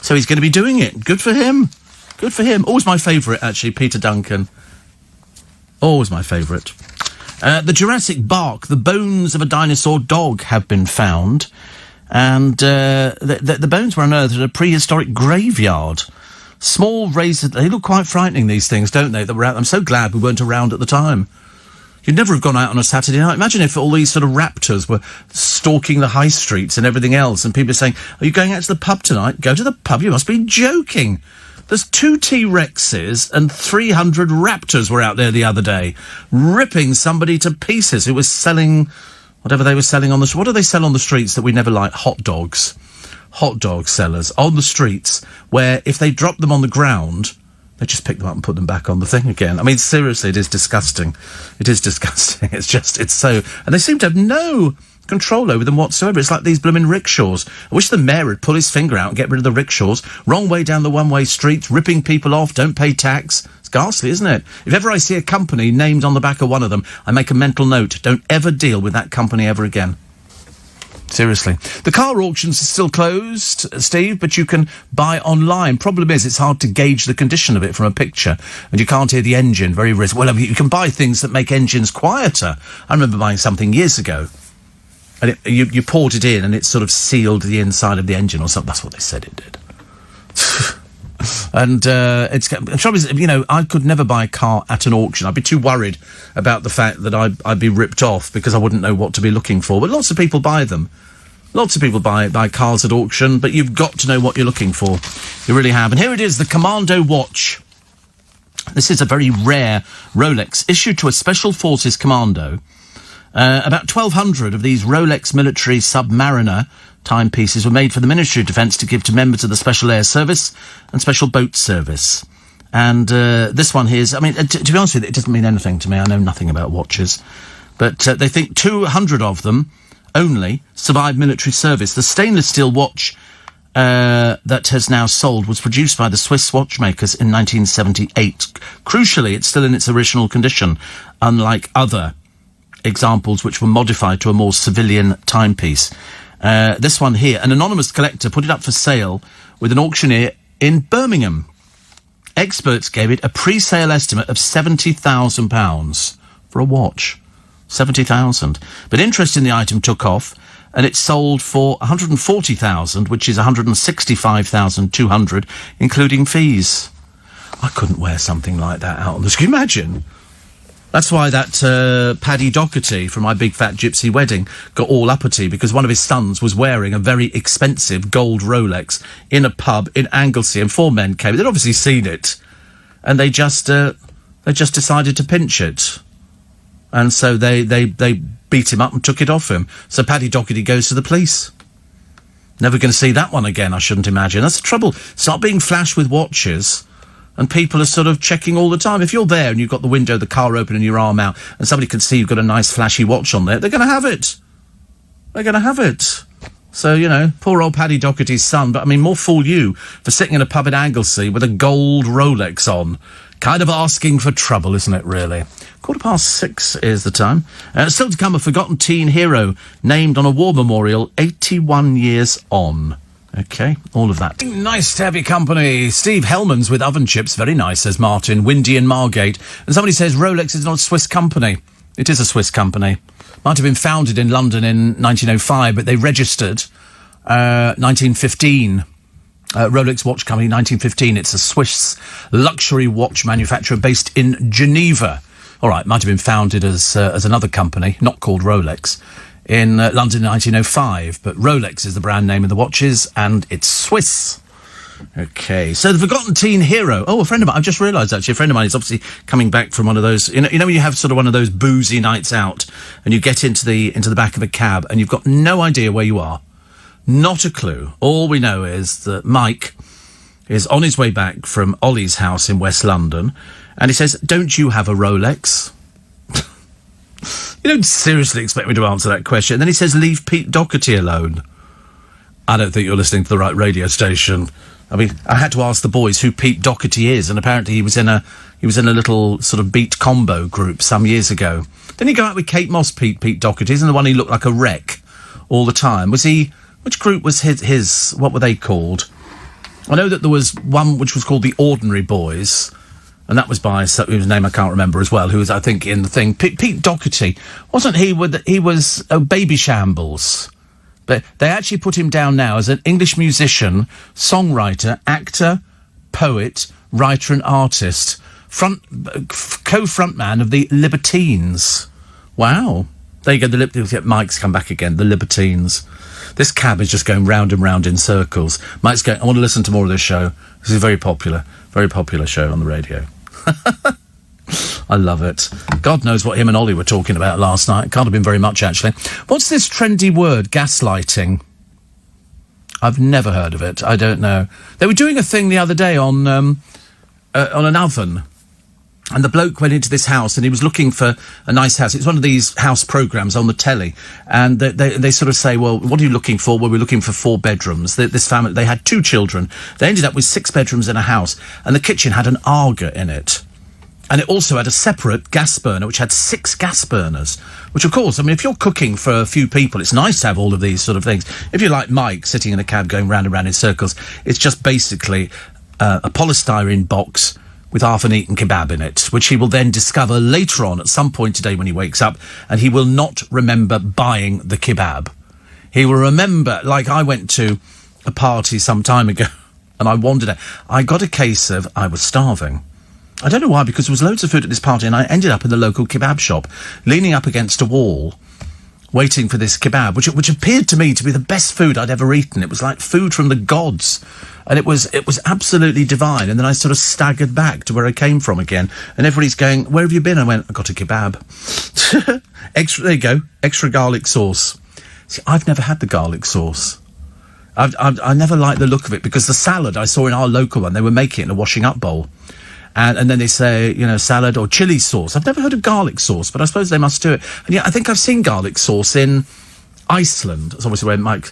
So he's going to be doing it. Good for him. Good for him. Always my favourite, actually, Peter Duncan. Always my favourite. The Jurassic Bark, the bones of a dinosaur dog have been found. And the bones were unearthed at a prehistoric graveyard. Small razor... They look quite frightening, these things, don't they, that were out. I'm so glad we weren't around at the time. You'd never have gone out on a Saturday night. Imagine if all these sort of raptors were stalking the high streets and everything else, and people are saying, are you going out to the pub tonight? Go to the pub, you must be joking. There's 2 T-Rexes and 300 raptors were out there the other day, ripping somebody to pieces who was selling whatever they were selling on the... What do they sell on the streets that we never like? Hot dogs. Hot dog sellers on the streets, where if they drop them on the ground... They just pick them up and put them back on the thing again. I mean, seriously, it is disgusting. It is disgusting. It's so... And they seem to have no control over them whatsoever. It's like these blooming rickshaws. I wish the mayor would pull his finger out and get rid of the rickshaws. Wrong way down the one-way street, ripping people off, don't pay tax. It's ghastly, isn't it? If ever I see a company named on the back of one of them, I make a mental note. Don't ever deal with that company ever again. Seriously. The car auctions are still closed, Steve, but you can buy online. Problem is, it's hard to gauge the condition of it from a picture, and you can't hear the engine. Very risky. Well, you can buy things that make engines quieter. I remember buying something years ago, and you poured it in, and it sort of sealed the inside of the engine or something. That's what they said it did. And the trouble is, you know, I could never buy a car at an auction. I'd be too worried about the fact that I'd be ripped off because I wouldn't know what to be looking for. But lots of people buy them. Lots of people buy cars at auction, but you've got to know what you're looking for. You really have. And here it is, the Commando watch. This is a very rare Rolex issued to a Special Forces Commando. About 1,200 of these Rolex military Submariner timepieces were made for the Ministry of Defence to give to members of the Special Air Service and Special Boat Service. And this one here is, I mean, to be honest with you, it doesn't mean anything to me. I know nothing about watches. But they think 200 of them only survived military service. The stainless steel watch that has now sold was produced by the Swiss watchmakers in 1978. Crucially, it's still in its original condition, unlike other examples which were modified to a more civilian timepiece. This one here, an anonymous collector put it up for sale with an auctioneer in Birmingham. Experts gave it a pre-sale estimate of £70,000 for a watch. 70,000. But interest in the item took off, and it sold for 140,000, which is 165,200, including fees. I couldn't wear something like that out on the street. Can you imagine? That's why that Paddy Doherty from My Big Fat Gypsy Wedding got all uppity, because one of his sons was wearing a very expensive gold Rolex in a pub in Anglesey, and 4 men came. They'd obviously seen it, and they just decided to pinch it. And so they beat him up and took it off him. So Paddy Doherty goes to the police. Never going to see that one again, I shouldn't imagine. That's the trouble. Start being flashed with watches, and people are sort of checking all the time. If you're there and you've got the window, the car open and your arm out, and somebody can see you've got a nice flashy watch on there, they're going to have it. They're going to have it. So, you know, poor old Paddy Doherty's son, but I mean, more fool you for sitting in a pub in Anglesey with a gold Rolex on. Kind of asking for trouble, isn't it, really? 6:15 is the time. Still to come, a forgotten teen hero named on a war memorial 81 years on. OK, all of that. Nice to have your company. Steve Hellman's with oven chips. Very nice, says Martin. Windy in Margate. And somebody says Rolex is not a Swiss company. It is a Swiss company. Might have been founded in London in 1905, but they registered 1915. Rolex Watch Company, 1915. It's a Swiss luxury watch manufacturer based in Geneva. All right, might have been founded as another company, not called Rolex, in London in 1905. But Rolex is the brand name of the watches, and it's Swiss. Okay, so the forgotten teen hero. Oh, a friend of mine. I've just realised, actually, a friend of mine is obviously coming back from one of those. You know when you have sort of one of those boozy nights out, and you get into the back of a cab, and you've got no idea where you are. Not a clue. All we know is that Mike is on his way back from Ollie's house in West London, and he says, "Don't you have a Rolex?" You don't seriously expect me to answer that question. And then he says, "Leave Pete Doherty alone." I don't think you're listening to the right radio station. I mean, I had to ask the boys who Pete Doherty is, and apparently he was in a little sort of beat combo group some years ago. Didn't he go out with Kate Moss, Pete Doherty? Isn't the one he looked like a wreck all the time? Was he... Which group was his? What were they called? I know that there was one which was called the Ordinary Boys, and that was by whose name I can't remember as well, who was, I think, in the thing. Pete Doherty. Wasn't he he was Baby Shambles. But they actually put him down now as an English musician, songwriter, actor, poet, writer and artist. Co-frontman of the Libertines. Wow. There you go, Mike's come back again, the Libertines. This cab is just going round and round in circles. Mike's going, I want to listen to more of this show. This is a very popular show on the radio. I love it. God knows what him and Ollie were talking about last night. Can't have been very much, actually. What's this trendy word, gaslighting? I've never heard of it. I don't know. They were doing a thing the other day on an oven. And the bloke went into this house and he was looking for a nice house. It's one of these house programmes on the telly. And they sort of say, well, what are you looking for? Well, we're looking for 4 bedrooms. This family, they had 2 children. They ended up with 6 bedrooms in a house. And the kitchen had an Aga in it. And it also had a separate gas burner, which had 6 gas burners. Which, of course, I mean, if you're cooking for a few people, it's nice to have all of these sort of things. If you're like Mike, sitting in a cab going round and round in circles, it's just basically a polystyrene box with half an eaten kebab in it, which he will then discover later on at some point today when he wakes up, and he will not remember buying the kebab. He will remember, like I went to a party some time ago, and I wandered out. I got a case of, I was starving. I don't know why, because there was loads of food at this party, and I ended up in the local kebab shop, leaning up against a wall, waiting for this kebab, which appeared to me to be the best food I'd ever eaten. It was like food from the gods. And it was absolutely divine. And then I sort of staggered back to where I came from again. And everybody's going, where have you been? I went, I got a kebab. There you go. Extra garlic sauce. See, I've never had the garlic sauce. I never liked the look of it, because the salad I saw in our local one, they were making it in a washing up bowl. And then they say, salad or chili sauce. I've never heard of garlic sauce, but I suppose they must do it. And yeah, I think I've seen garlic sauce in Iceland. That's obviously where Mike...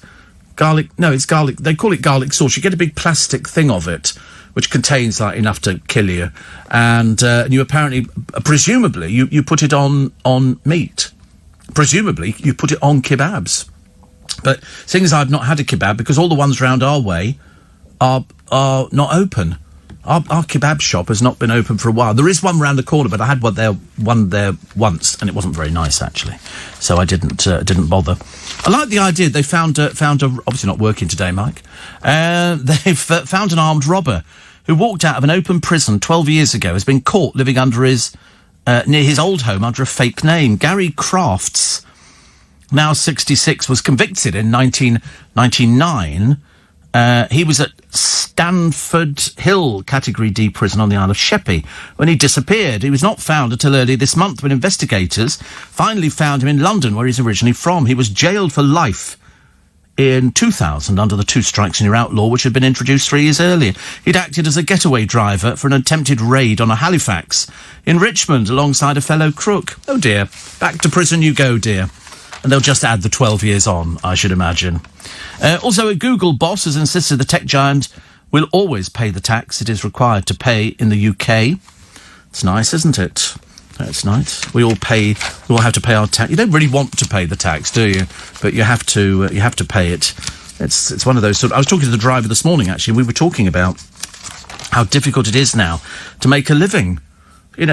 it's garlic. They call it garlic sauce. You get a big plastic thing of it, which contains like enough to kill you, and you apparently, presumably, you put it on meat. Presumably, you put it on kebabs. But seeing as I've not had a kebab, because all the ones round our way are not open. Our kebab shop has not been open for a while. There is one round the corner, but I had one there once, and it wasn't very nice actually. So I didn't bother. I like the idea. They found a obviously not working today, Mike. They've found an armed robber who walked out of an open prison 12 years ago. Has been caught living under near his old home under a fake name. Gary Crafts, now 66, was convicted in 1999. He was at Stanford Hill Category D prison on the Isle of Sheppey when he disappeared. He was not found until earlier this month when investigators finally found him in London, where he's originally from. He was jailed for life in 2000 under the 2 strikes and you're out law, which had been introduced 3 years earlier. He'd acted as a getaway driver for an attempted raid on a Halifax in Richmond alongside a fellow crook. Oh dear. Back to prison you go, dear. And they'll just add the 12 years on, I should imagine. Also, a Google boss has insisted the tech giant will always pay the tax it is required to pay in the UK. It's nice, isn't it? It's nice. We all have to pay our tax. You don't really want to pay the tax, do you? But you have to pay it. It's one of those I was talking to the driver this morning, actually. We were talking about how difficult it is now to make a living.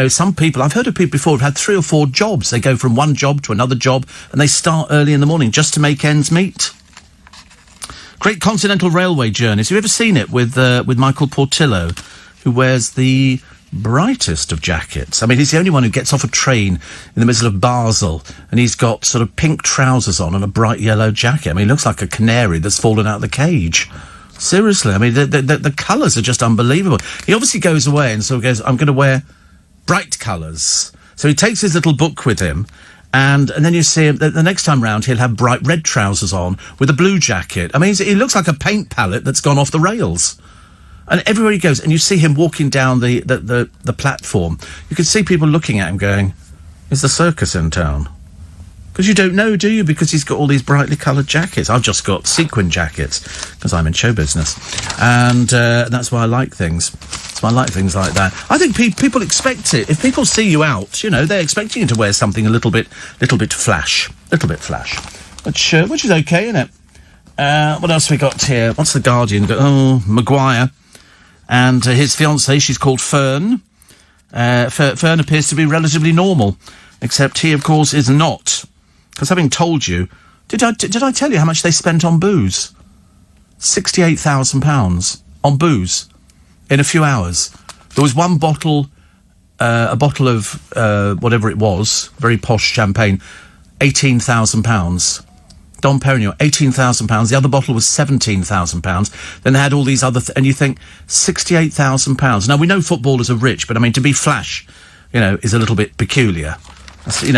Some people, I've heard of people before who've had 3 or 4 jobs. They go from one job to another job and they start early in the morning just to make ends meet. Great Continental Railway journeys. Have you ever seen it with Michael Portillo, who wears the brightest of jackets? I mean, he's the only one who gets off a train in the middle of Basel and he's got sort of pink trousers on and a bright yellow jacket. I mean, he looks like a canary that's fallen out of the cage. Seriously, I mean, the colours are just unbelievable. He obviously goes away and sort of goes, I'm going to wear bright colours. So he takes his little book with him, and then you see him, the next time round, he'll have bright red trousers on with a blue jacket. I mean, he looks like a paint palette that's gone off the rails. And everywhere he goes, and you see him walking down the platform, you can see people looking at him going, is the circus in town? Because you don't know, do you? Because he's got all these brightly coloured jackets. I've just got sequin jackets, because I'm in show business. And that's why I like things. That's why I like things like that. I think people expect it. If people see you out, they're expecting you to wear something a little bit flash. Which is okay, isn't it? What else have we got here? What's the Guardian? Maguire. And his fiancée, she's called Fern. Fern appears to be relatively normal, except he, of course, is not. Because having told you... Did I tell you how much they spent on booze? £68,000 on booze in a few hours. There was one bottle a bottle of whatever it was, very posh champagne, £18,000. Dom Perignon, £18,000. The other bottle was £17,000. Then they had all these other... and you think, £68,000. Now, we know footballers are rich, but, I mean, to be flash, is a little bit peculiar. Try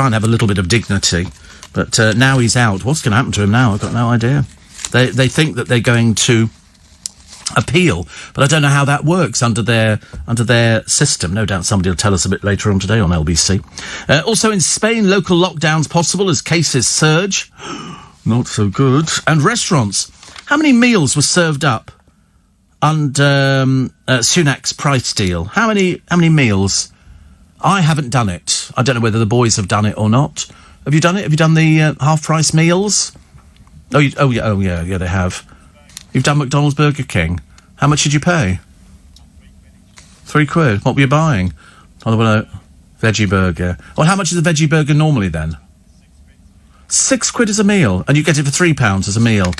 and have a little bit of dignity. But now he's out. What's going to happen to him now? I've got no idea. They think that they're going to appeal, but I don't know how that works under their system. No doubt somebody will tell us a bit later on today on LBC. Also in Spain, local lockdowns possible as cases surge. Not so good. And restaurants. How many meals were served up under Sunak's price deal? How many meals? I haven't done it. I don't know whether the boys have done it or not. Have you done it? Have you done the half-price meals? Oh yeah, they have. You've done McDonald's, Burger King. How much did you pay? £3. What were you buying? Veggie burger. Well, how much is a veggie burger normally then? £6 as a meal, and you get it for £3 as a meal.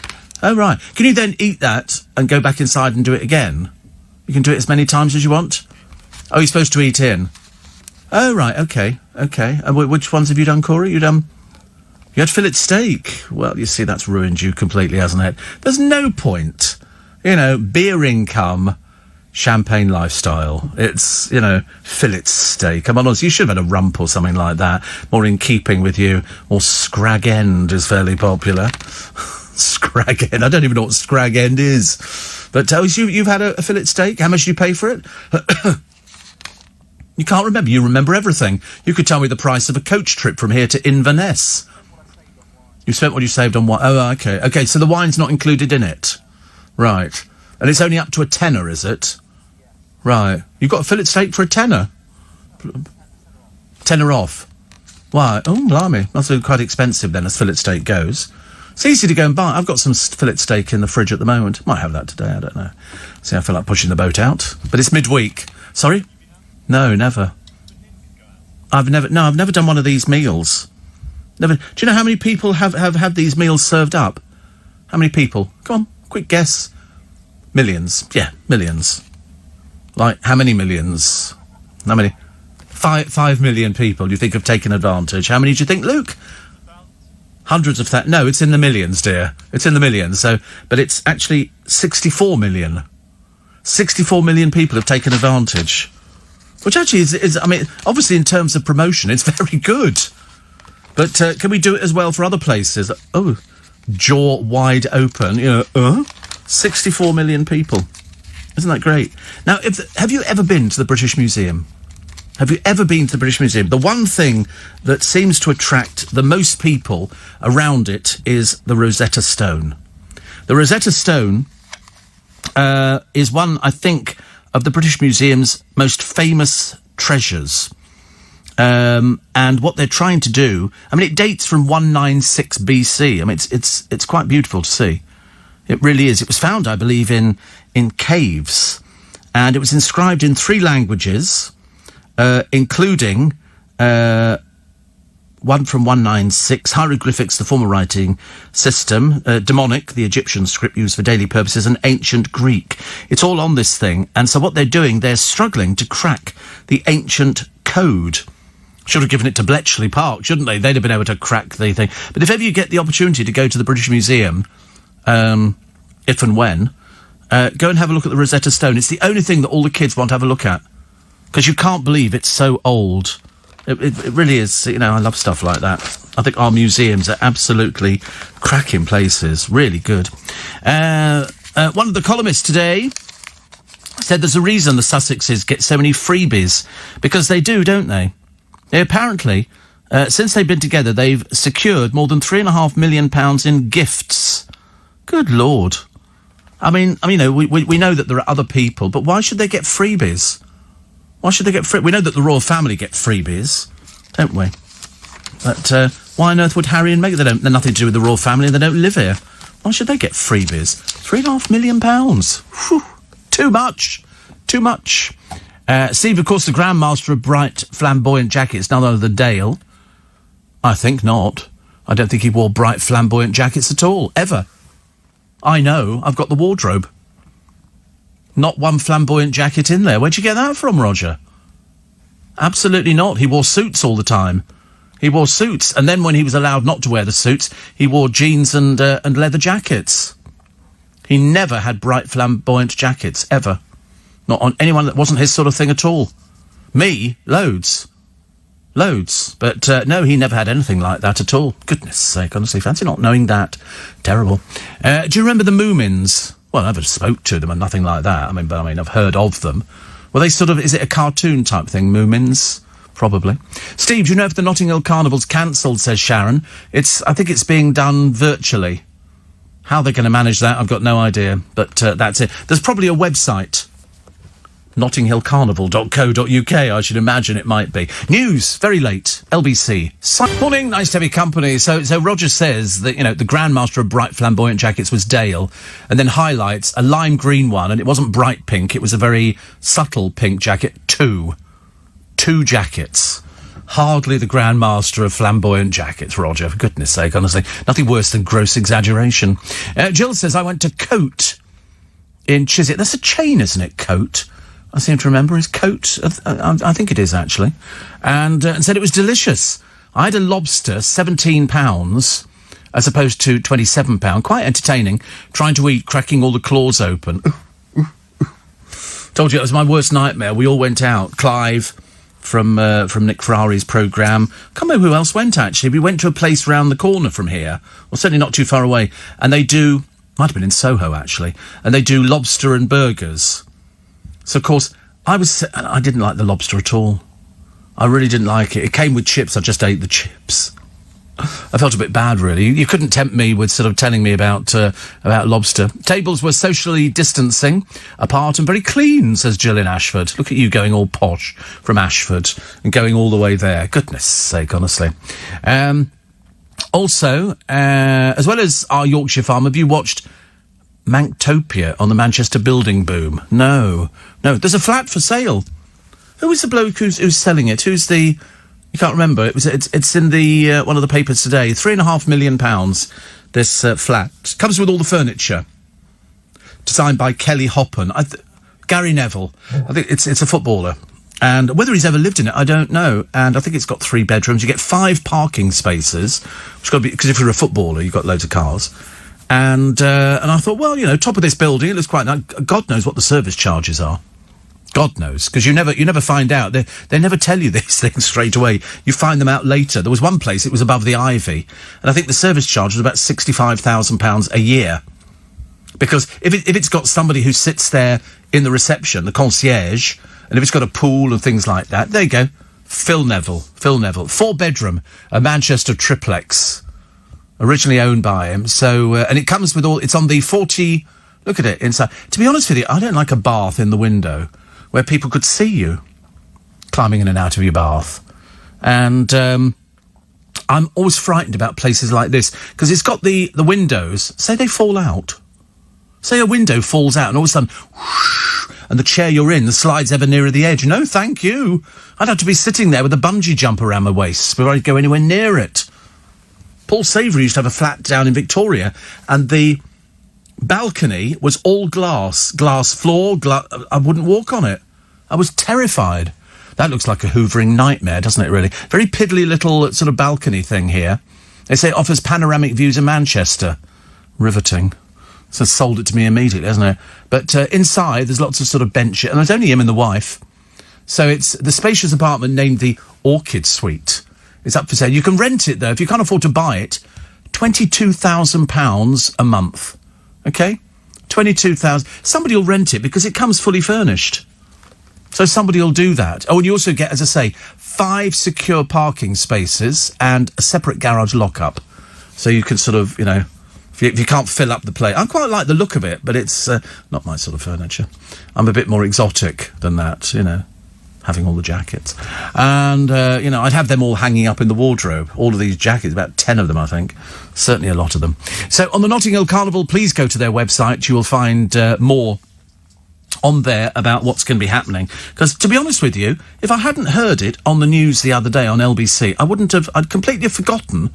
Oh, right. Can you then eat that and go back inside and do it again? You can do it as many times as you want? Oh, you're supposed to eat in? Oh, right, OK. And which ones have you done, Corey? You had fillet steak. Well, you see, that's ruined you completely, hasn't it? There's no point. Beer income, champagne lifestyle. It's, fillet steak. Come on, you should have had a rump or something like that. More in keeping with you. Or Scrag End is fairly popular. Scrag End. I don't even know what Scrag End is. But you've had a fillet steak. How much did you pay for it? You can't remember. You remember everything. You could tell me the price of a coach trip from here to Inverness. You spent what you saved on wine. Oh, OK. OK, so the wine's not included in it. Right. And it's only up to a tenner, is it? Right. You've got a fillet steak for a tenner? Tenner off. Why? Oh, blimey. Must be quite expensive then, as fillet steak goes. It's easy to go and buy. I've got some fillet steak in the fridge at the moment. Might have that today, I don't know. See, I feel like pushing the boat out. But it's midweek. Sorry? No, never. I've never done one of these meals. Never. Do you know how many people have had these meals served up? How many people? Come on, quick guess. Millions. Yeah, millions. Like, how many millions? How many? 5 million people you think have taken advantage. How many do you think, Luke? Hundreds of that. No, it's in the millions, dear. It's in the millions. So, but it's actually 64 million. 64 million people have taken advantage. Which actually is, I mean, obviously in terms of promotion, it's very good. But can we do it as well for other places? Oh, jaw wide open, 64 million people. Isn't that great? Now, have you ever been to the British Museum? Have you ever been to the British Museum? The one thing that seems to attract the most people around it is the Rosetta Stone. The Rosetta Stone is one, I think, of the British Museum's most famous treasures. And what they're trying to do, I mean, it dates from 196 BC. I mean, it's quite beautiful to see. It really is. It was found, I believe, in caves, and it was inscribed in 3 languages, including one from 196, hieroglyphics, the former writing system, demonic, the Egyptian script used for daily purposes, and ancient Greek. It's all on this thing, and so what they're doing, they're struggling to crack the ancient code. Should have given it to Bletchley Park, shouldn't they? They'd have been able to crack the thing. But if ever you get the opportunity to go to the British Museum, if and when, go and have a look at the Rosetta Stone. It's the only thing that all the kids want to have a look at, because you can't believe it's so old. It really is. I love stuff like that. I think our museums are absolutely cracking places. Really good. One of the columnists today said there's a reason the Sussexes get so many freebies, because they do, don't they? They apparently, since they've been together, they've secured more than £3.5 million in gifts. Good Lord. I mean, we know that there are other people, but why should they get freebies? Why should they get we know that the royal family get freebies, don't we? But why on earth would Harry and Meghan? They're nothing to do with the royal family, and they don't live here. Why should they get freebies? £3.5 million. Whew. Too much. Too much. Steve, of course, the grandmaster of bright, flamboyant jackets, none other than Dale. I think not. I don't think he wore bright, flamboyant jackets at all, ever. I know. I've got the wardrobe. Not one flamboyant jacket in there. Where'd you get that from, Roger? Absolutely not. He wore suits all the time. He wore suits. And then when he was allowed not to wear the suits, he wore jeans and leather jackets. He never had bright flamboyant jackets, ever. Not on anyone that wasn't his sort of thing at all. Me, loads. Loads. But, no, he never had anything like that at all. Goodness sake, honestly, fancy not knowing that. Terrible. Do you remember the Moomins? Well, I never spoke to them and nothing like that. I mean, I've heard of them. Well, they sort of, is it a cartoon type thing, Moomins? Probably. Steve, do you know if the Notting Hill Carnival's cancelled, says Sharon? I think it's being done virtually. How they're going to manage that, I've got no idea. But that's it. There's probably a website. NottingHillCarnival.co.uk, I should imagine it might be. News, very late, LBC. Morning, nice to have your company. So Roger says that, the Grandmaster of bright flamboyant jackets was Dale, and then highlights a lime green one, and it wasn't bright pink, it was a very subtle pink jacket. Two jackets. Hardly the Grandmaster of flamboyant jackets, Roger, for goodness sake, honestly. Nothing worse than gross exaggeration. Jill says, I went to Coat in Chiswick. That's a chain, isn't it, Coat? I seem to remember his Coat. I think it is, actually. And said it was delicious. I had a lobster, £17, as opposed to £27. Quite entertaining. Trying to eat, cracking all the claws open. Told you, it was my worst nightmare. We all went out. Clive, from Nick Ferrari's programme. Can't remember who else went, actually. We went to a place round the corner from here. Well, certainly not too far away. And they do... Might have been in Soho, actually. And they do lobster and burgers. So, of course, I didn't like the lobster at all. I really didn't like it. It came with chips. I just ate the chips. I felt a bit bad, really. You couldn't tempt me with sort of telling me about lobster. Tables were socially distancing apart and very clean, says Jill in Ashford. Look at you going all posh from Ashford and going all the way there. Goodness sake, honestly. Also, as well as our Yorkshire Farm, have you watched Manktopia on the Manchester building boom? No. There's a flat for sale. Who is the bloke who's selling it? Who's the... You can't remember. It's in the one of the papers today. £3.5 million. This flat comes with all the furniture. Designed by Kelly Hoppen. Gary Neville. I think it's a footballer. And whether he's ever lived in it, I don't know. And I think it's got 3 bedrooms. You get 5 parking spaces, which got to be, because if you're a footballer, you've got loads of cars. And I thought, well, top of this building, it looks quite nice. God knows what the service charges are. God knows, because you never find out. They never tell you these things straight away. You find them out later. There was one place, it was above the Ivy, and I think the service charge was about £65,000 a year. Because if it's got somebody who sits there in the reception, the concierge, and if it's got a pool and things like that, there you go. Phil Neville, 4-bedroom, a Manchester triplex, originally owned by him. So, and it comes with all. It's on the 40. Look at it inside. To be honest with you, I don't like a bath in the window where people could see you climbing in and out of your bath. And I'm always frightened about places like this because it's got the windows. Say they fall out. Say a window falls out and all of a sudden, whoosh, and the chair you're in slides ever nearer the edge. No, thank you. I'd have to be sitting there with a bungee jump around my waist before I'd go anywhere near it. Paul Savory used to have a flat down in Victoria, and the balcony was all glass floor. I wouldn't walk on it. I was terrified. That looks like a hoovering nightmare, doesn't it, really? Very piddly little sort of balcony thing here. They say it offers panoramic views of Manchester. Riveting. So sold it to me immediately, hasn't it? But inside, there's lots of sort of benches, and there's only him and the wife. So it's the spacious apartment named the Orchid Suite. It's up for sale. You can rent it, though, if you can't afford to buy it. £22,000 a month. Okay? 22,000. Somebody will rent it because it comes fully furnished. So somebody will do that. Oh, and you also get, as I say, 5 secure parking spaces and a separate garage lockup. So you can sort of, if you can't fill up the place. I quite like the look of it, but it's not my sort of furniture. I'm a bit more exotic than that, having all the jackets. And, I'd have them all hanging up in the wardrobe. All of these jackets, about 10 of them, I think. Certainly a lot of them. So on the Notting Hill Carnival, please go to their website. You will find more on there about what's going to be happening. Because, to be honest with you, if I hadn't heard it on the news the other day on LBC, I'd completely forgotten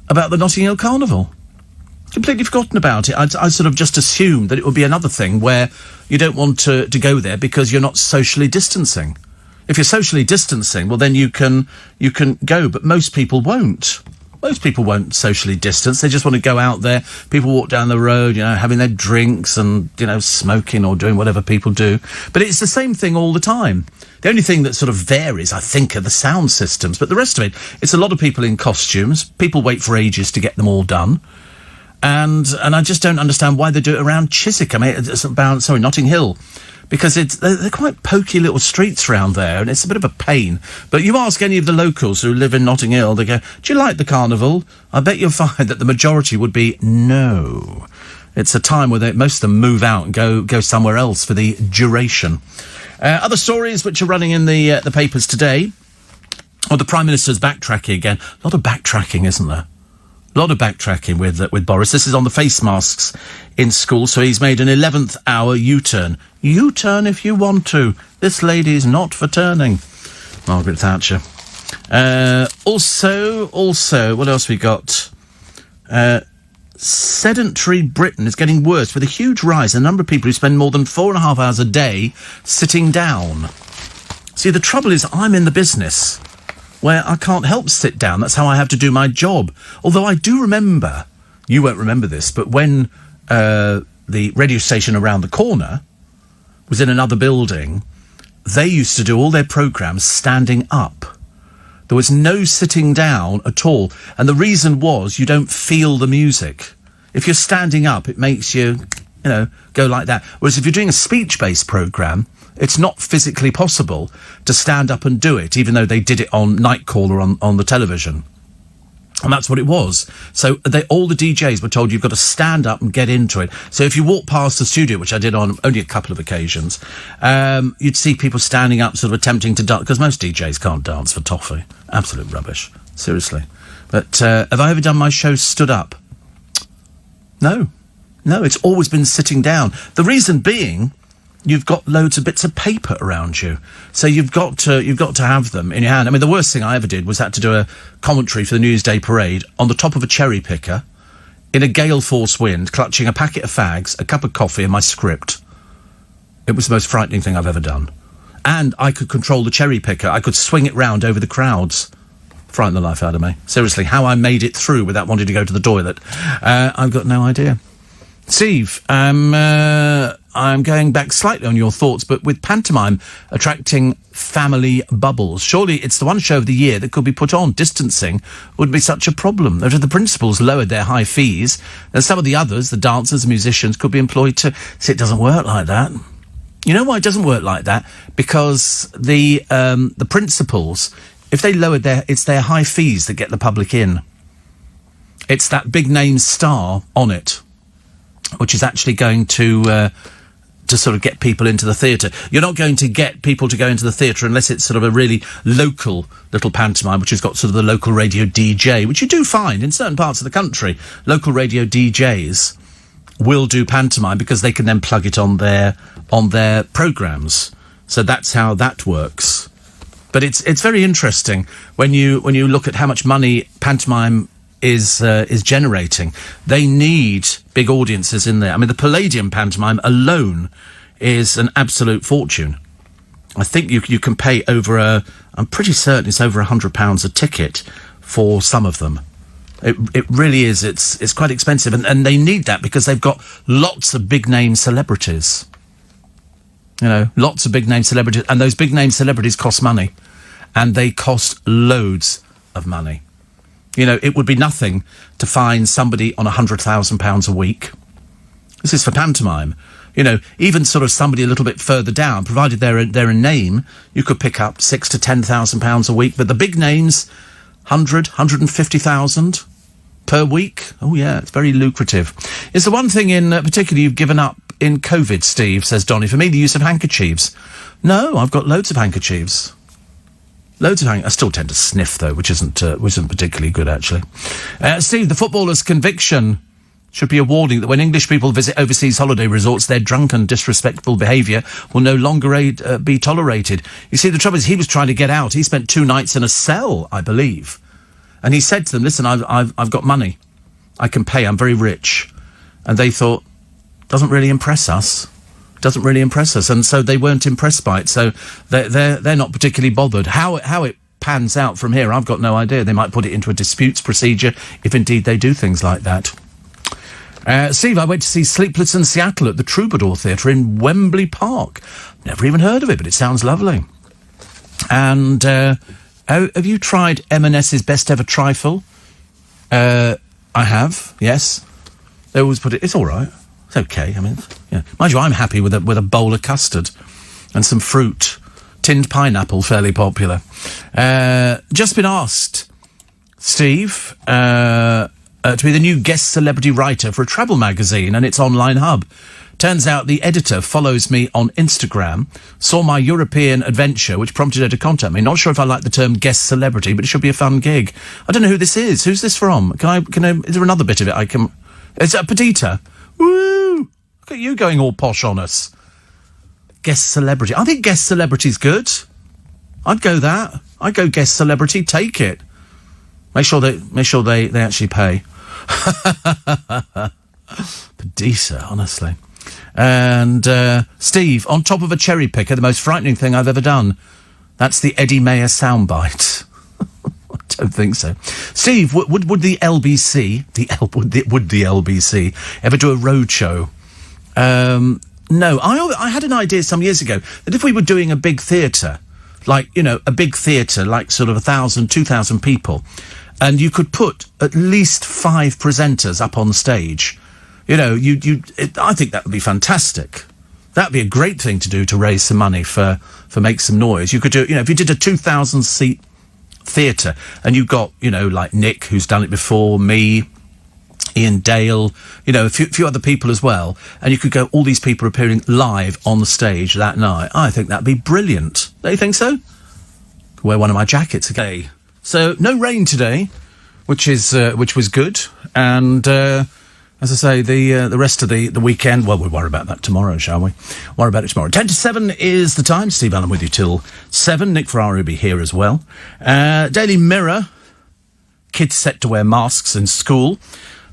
about the Notting Hill Carnival. Completely forgotten about it. I sort of just assumed that it would be another thing where you don't want to go there because you're not socially distancing. If you're socially distancing, well, then you can go, but most people won't. Most people won't socially distance. They just want to go out there. People walk down the road, having their drinks and, smoking or doing whatever people do. But it's the same thing all the time. The only thing that sort of varies, I think, are the sound systems. But the rest of it, it's a lot of people in costumes. People wait for ages to get them all done. And I just don't understand why they do it around Chiswick. I mean, it's about, Notting Hill. Because they're quite pokey little streets around there, and it's a bit of a pain. But you ask any of the locals who live in Notting Hill, they go, do you like the carnival? I bet you'll find that the majority would be no. It's a time where most of them move out and go somewhere else for the duration. Other stories which are running in the papers today. The Prime Minister's backtracking again. A lot of backtracking, isn't there? A lot of backtracking with Boris. This is on the face masks in school, so he's made an 11th hour U-turn. U-turn if you want to. This lady's not for turning. Margaret Thatcher. Also, what else we got? Sedentary Britain is getting worse with a huge rise in the number of people who spend more than 4.5 hours a day sitting down. See, the trouble is I'm in the business where I can't help sit down. That's how I have to do my job. Although I do remember, you won't remember this, but when the radio station around the corner was in another building, they used to do all their programmes standing up. There was no sitting down at all. And the reason was you don't feel the music. If you're standing up, it makes you, go like that. Whereas if you're doing a speech-based programme, it's not physically possible to stand up and do it, even though they did it on Nightcaller on the television. And that's what it was. So all the DJs were told you've got to stand up and get into it. So if you walk past the studio, which I did on only a couple of occasions, you'd see people standing up sort of attempting to dance, because most DJs can't dance for toffee. Absolute rubbish. Seriously. But have I ever done my show stood up? No, it's always been sitting down. The reason being, you've got loads of bits of paper around you, so you've got to have them in your hand. I mean, the worst thing I ever did was had to do a commentary for the Newsday Parade on the top of a cherry picker, in a gale force wind, clutching a packet of fags, a cup of coffee, and my script. It was the most frightening thing I've ever done. And I could control the cherry picker. I could swing it round over the crowds. Frightened the life out of me. Seriously, how I made it through without wanting to go to the toilet, I've got no idea. Steve, I'm going back slightly on your thoughts, but with pantomime attracting family bubbles, surely it's the one show of the year that could be put on. Distancing would be such a problem. If the principals lowered their high fees, then some of the others, the dancers, musicians, could be employed to... See, it doesn't work like that. You know why it doesn't work like that? Because the principals, if they lowered it's their high fees that get the public in. It's that big name star on it, which is actually going to sort of get people into the theatre. You're not going to get people to go into the theatre unless it's sort of a really local little pantomime, which has got sort of the local radio DJ, which you do find in certain parts of the country. Local radio DJs will do pantomime because they can then plug it on their programmes. So that's how that works. But it's very interesting when you look at how much money pantomime is generating. They need big audiences in there. I mean, the Palladium pantomime alone is an absolute fortune. I think you can pay I'm pretty certain it's over £100 a ticket for some of them. It really is. It's quite expensive, and they need that because they've got lots of big name celebrities. Lots of big name celebrities, and those big name celebrities cost money, and they cost loads of money. It would be nothing to find somebody on £100,000 a week. This is for pantomime. Even sort of somebody a little bit further down, provided they're a name, you could pick up £6,000 to £10,000 a week. But the big names, 150,000 per week. Oh yeah, it's very lucrative. It's the one thing in particular you've given up in COVID, Steve, says Donny. For me, the use of handkerchiefs. No, I've got loads of handkerchiefs. I still tend to sniff, though, which isn't particularly good, actually. Steve, the footballer's conviction should be a warning that when English people visit overseas holiday resorts, their drunken, disrespectful behaviour will no longer be tolerated. You see, the trouble is he was trying to get out. He spent 2 nights in a cell, I believe. And he said to them, listen, I've got money. I can pay. I'm very rich. And they thought, doesn't really impress us. Doesn't really impress us, and so they weren't impressed by it. So they're not particularly bothered. How it pans out from here, I've got no idea. They might put it into a disputes procedure if indeed they do things like that. Steve, I went to see Sleepless in Seattle at the Troubadour Theatre in Wembley Park. Never even heard of it, but it sounds lovely. And have you tried M&S's Best Ever Trifle? I have, yes. They always put it. It's all right. It's okay. I mean, yeah. Mind you, I'm happy with a bowl of custard and some fruit. Tinned pineapple, fairly popular. Just been asked, Steve, to be the new guest celebrity writer for a travel magazine and its online hub. Turns out the editor follows me on Instagram, saw my European adventure, which prompted her to contact me. Not sure if I like the term guest celebrity, but it should be a fun gig. I don't know who this is. Who's this from? Can I, is there another bit of it I can... Is it Perdita? Woo! Look at you going all posh on us. Guest celebrity. I think guest celebrity's good. I'd go that. I'd go guest celebrity. Take it. Make sure they actually pay. Perdita, honestly. And Steve, on top of a cherry picker, the most frightening thing I've ever done. That's the Eddie Mayer soundbite. I don't think so. Steve, would the LBC, would the LBC ever do a roadshow? No, I had an idea some years ago that if we were doing a big theatre, like, you know, a big theatre, like sort of 1,000, 2,000 people, and you could put at least 5 presenters up on stage, you know, I think that would be fantastic. That'd be a great thing to do to raise some money for Make Some Noise. You could do, you know, if you did a 2,000 seat theatre and you got, you know, like Nick, who's done it before, me, Ian Dale, you know, a few other people as well, and you could go, all these people appearing live on the stage that night. I think that'd be brilliant. Don't you think so? Could wear one of my jackets again. So no rain today, which was good, and as I say, the rest of the weekend, well, we'll worry about that tomorrow, shall we? Worry about it tomorrow. 10 to 7 is the time. Steve Allen with you till 7. Nick Ferrari will be here as well. Daily Mirror, kids set to wear masks in school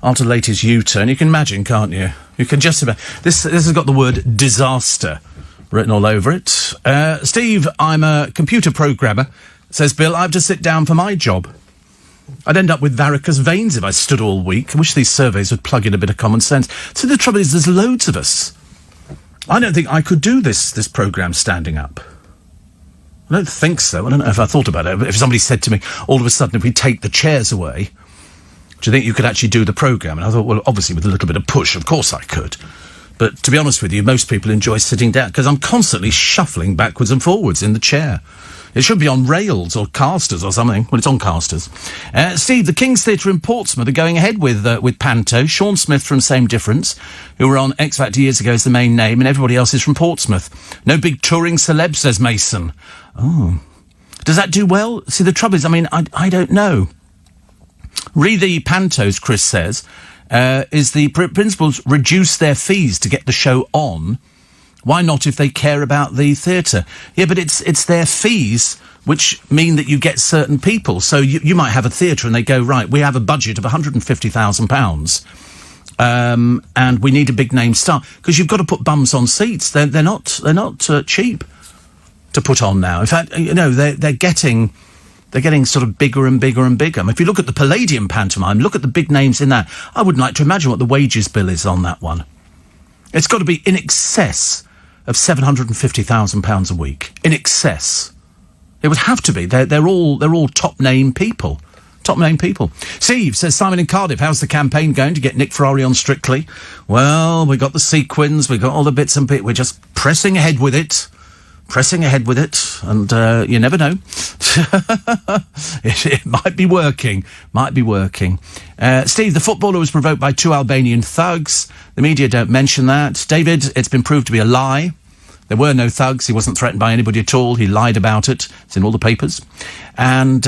after the latest U-turn. You can imagine, can't you? You can just about... This has got the word disaster written all over it. Steve, I'm a computer programmer. Says Bill, I have to sit down for my job. I'd end up with varicose veins if I stood all week. I wish these surveys would plug in a bit of common sense. So the trouble is, there's loads of us. I don't think I could do this programme standing up. I don't think so. I don't know if I thought about it. But if somebody said to me, all of a sudden, if we take the chairs away, do you think you could actually do the programme? And I thought, well, obviously with a little bit of push, of course I could. But to be honest with you, most people enjoy sitting down because I'm constantly shuffling backwards and forwards in the chair. It should be on rails or casters or something. Well, it's on casters. Steve, the King's Theatre in Portsmouth are going ahead with Panto. Sean Smith from Same Difference, who were on X Factor years ago, is the main name, and everybody else is from Portsmouth. No big touring celeb, says Mason. Oh. Does that do well? See, the trouble is, I mean, I don't know. Re the Pantos, Chris says, is the principals reduce their fees to get the show on. Why not if they care about the theatre? Yeah, but it's their fees which mean that you get certain people. So you might have a theatre and they go, right, we have a budget of £150,000 and we need a big name star. Because you've got to put bums on seats. They're not cheap to put on now. In fact, you know, they're getting sort of bigger and bigger and bigger. If you look at the Palladium pantomime, look at the big names in that. I wouldn't like to imagine what the wages bill is on that one. It's got to be in excess of £750,000 a week. In excess. It would have to be. They're all top name people. Top name people. Steve says, Simon in Cardiff, how's the campaign going to get Nick Ferrari on Strictly? Well, we got the sequins, we got all the bits and bits. We're just pressing ahead with it. And you never know. it might be working. Steve, the footballer was provoked by 2 Albanian thugs. The media don't mention that. David, it's been proved to be a lie. There were no thugs. He wasn't threatened by anybody at all. He lied about it. It's in all the papers. And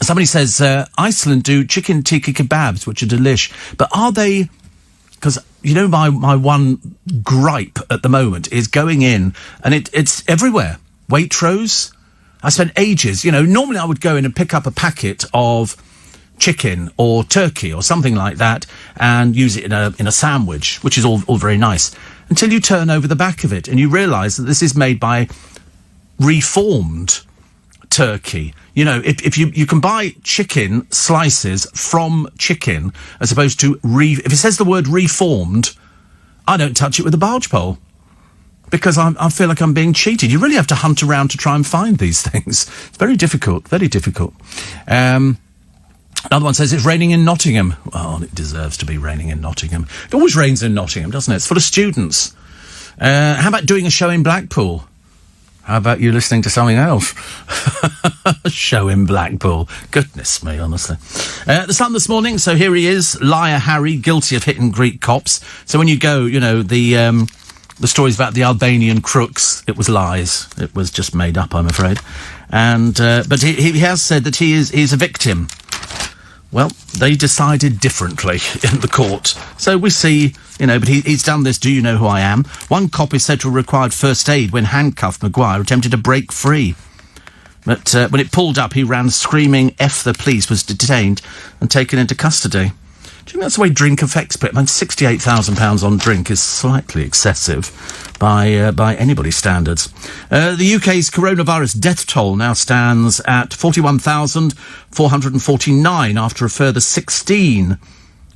somebody says, Iceland do chicken tikka kebabs, which are delish. But are they... Because, you know, my one gripe at the moment is going in, and it's everywhere. Waitrose. I spent ages, you know, normally I would go in and pick up a packet of chicken or turkey or something like that and use it in a sandwich, which is all very nice. until you turn over the back of it and you realise that this is made by reformed turkey. You know, if you can buy chicken slices from chicken as opposed to if it says the word reformed, I don't touch it with a barge pole because I feel like I'm being cheated. You really have to hunt around to try and find these things. It's very difficult, very difficult. Another one says it's raining in Nottingham. Oh, it deserves to be raining in Nottingham. It always rains in Nottingham, doesn't it? It's full of students. How about doing a show in Blackpool? How about you listening to something else? A show in Blackpool. Goodness me, honestly. The Sun this morning, so here he is, Liar Harry, guilty of hitting Greek cops. So when you go, you know, the stories about the Albanian crooks, it was lies. It was just made up, I'm afraid. And but he has said that he's a victim. Well, they decided differently in the court. So we see, you know, but he's done this, do you know who I am? One cop is said to have required first aid when handcuffed Maguire attempted to break free. But when it pulled up, he ran screaming, F the police, was detained and taken into custody. Do you think that's the way drink affects people? I mean, £68,000 on drink is slightly excessive by anybody's standards. The UK's coronavirus death toll now stands at 41,449 after a further 16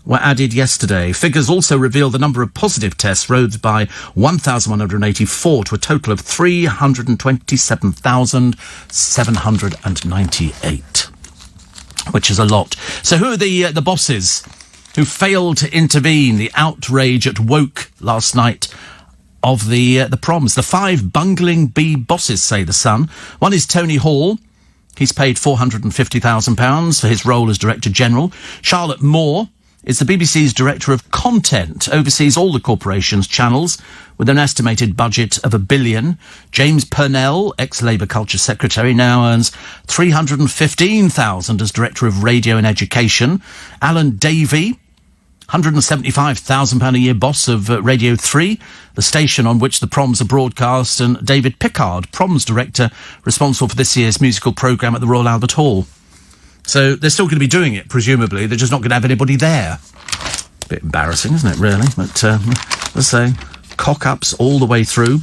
were added yesterday. Figures also reveal the number of positive tests rose by 1,184 to a total of 327,798, which is a lot. So who are the bosses who failed to intervene? The outrage at Woke last night of the proms. The 5 bungling B bosses, say The Sun. One is Tony Hall. He's paid £450,000 for his role as Director General. Charlotte Moore is the BBC's Director of Content, oversees all the corporation's channels with an estimated budget of £1 billion. James Purnell, ex-Labour Culture Secretary, now earns £315,000 as Director of Radio and Education. Alan Davey, £175,000 a year boss of Radio 3, the station on which the proms are broadcast, and David Pickard, proms director, responsible for this year's musical programme at the Royal Albert Hall. So they're still going to be doing it, presumably. They're just not going to have anybody there. Bit embarrassing, isn't it, really? But, let's say, cock-ups all the way through,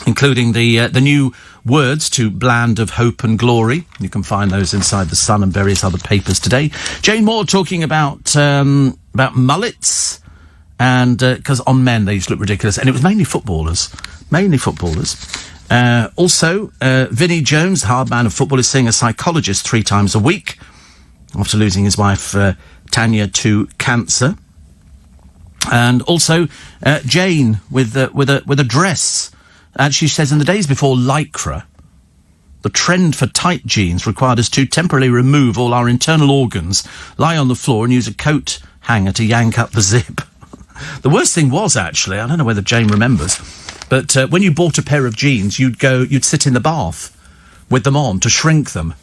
including the new words to Bland of Hope and Glory. You can find those inside The Sun and various other papers today. Jane Moore talking about mullets, and because on men they used to look ridiculous, and it was mainly footballers. Also, Vinnie Jones, the hard man of football, is seeing a psychologist 3 times a week after losing his wife Tanya to cancer. And also Jane with a dress. And she says in the days before Lycra, the trend for tight jeans required us to temporarily remove all our internal organs, lie on the floor and use a coat hanger to yank up the zip. The worst thing was, actually, I don't know whether Jane remembers, but when you bought a pair of jeans, you'd sit in the bath with them on to shrink them.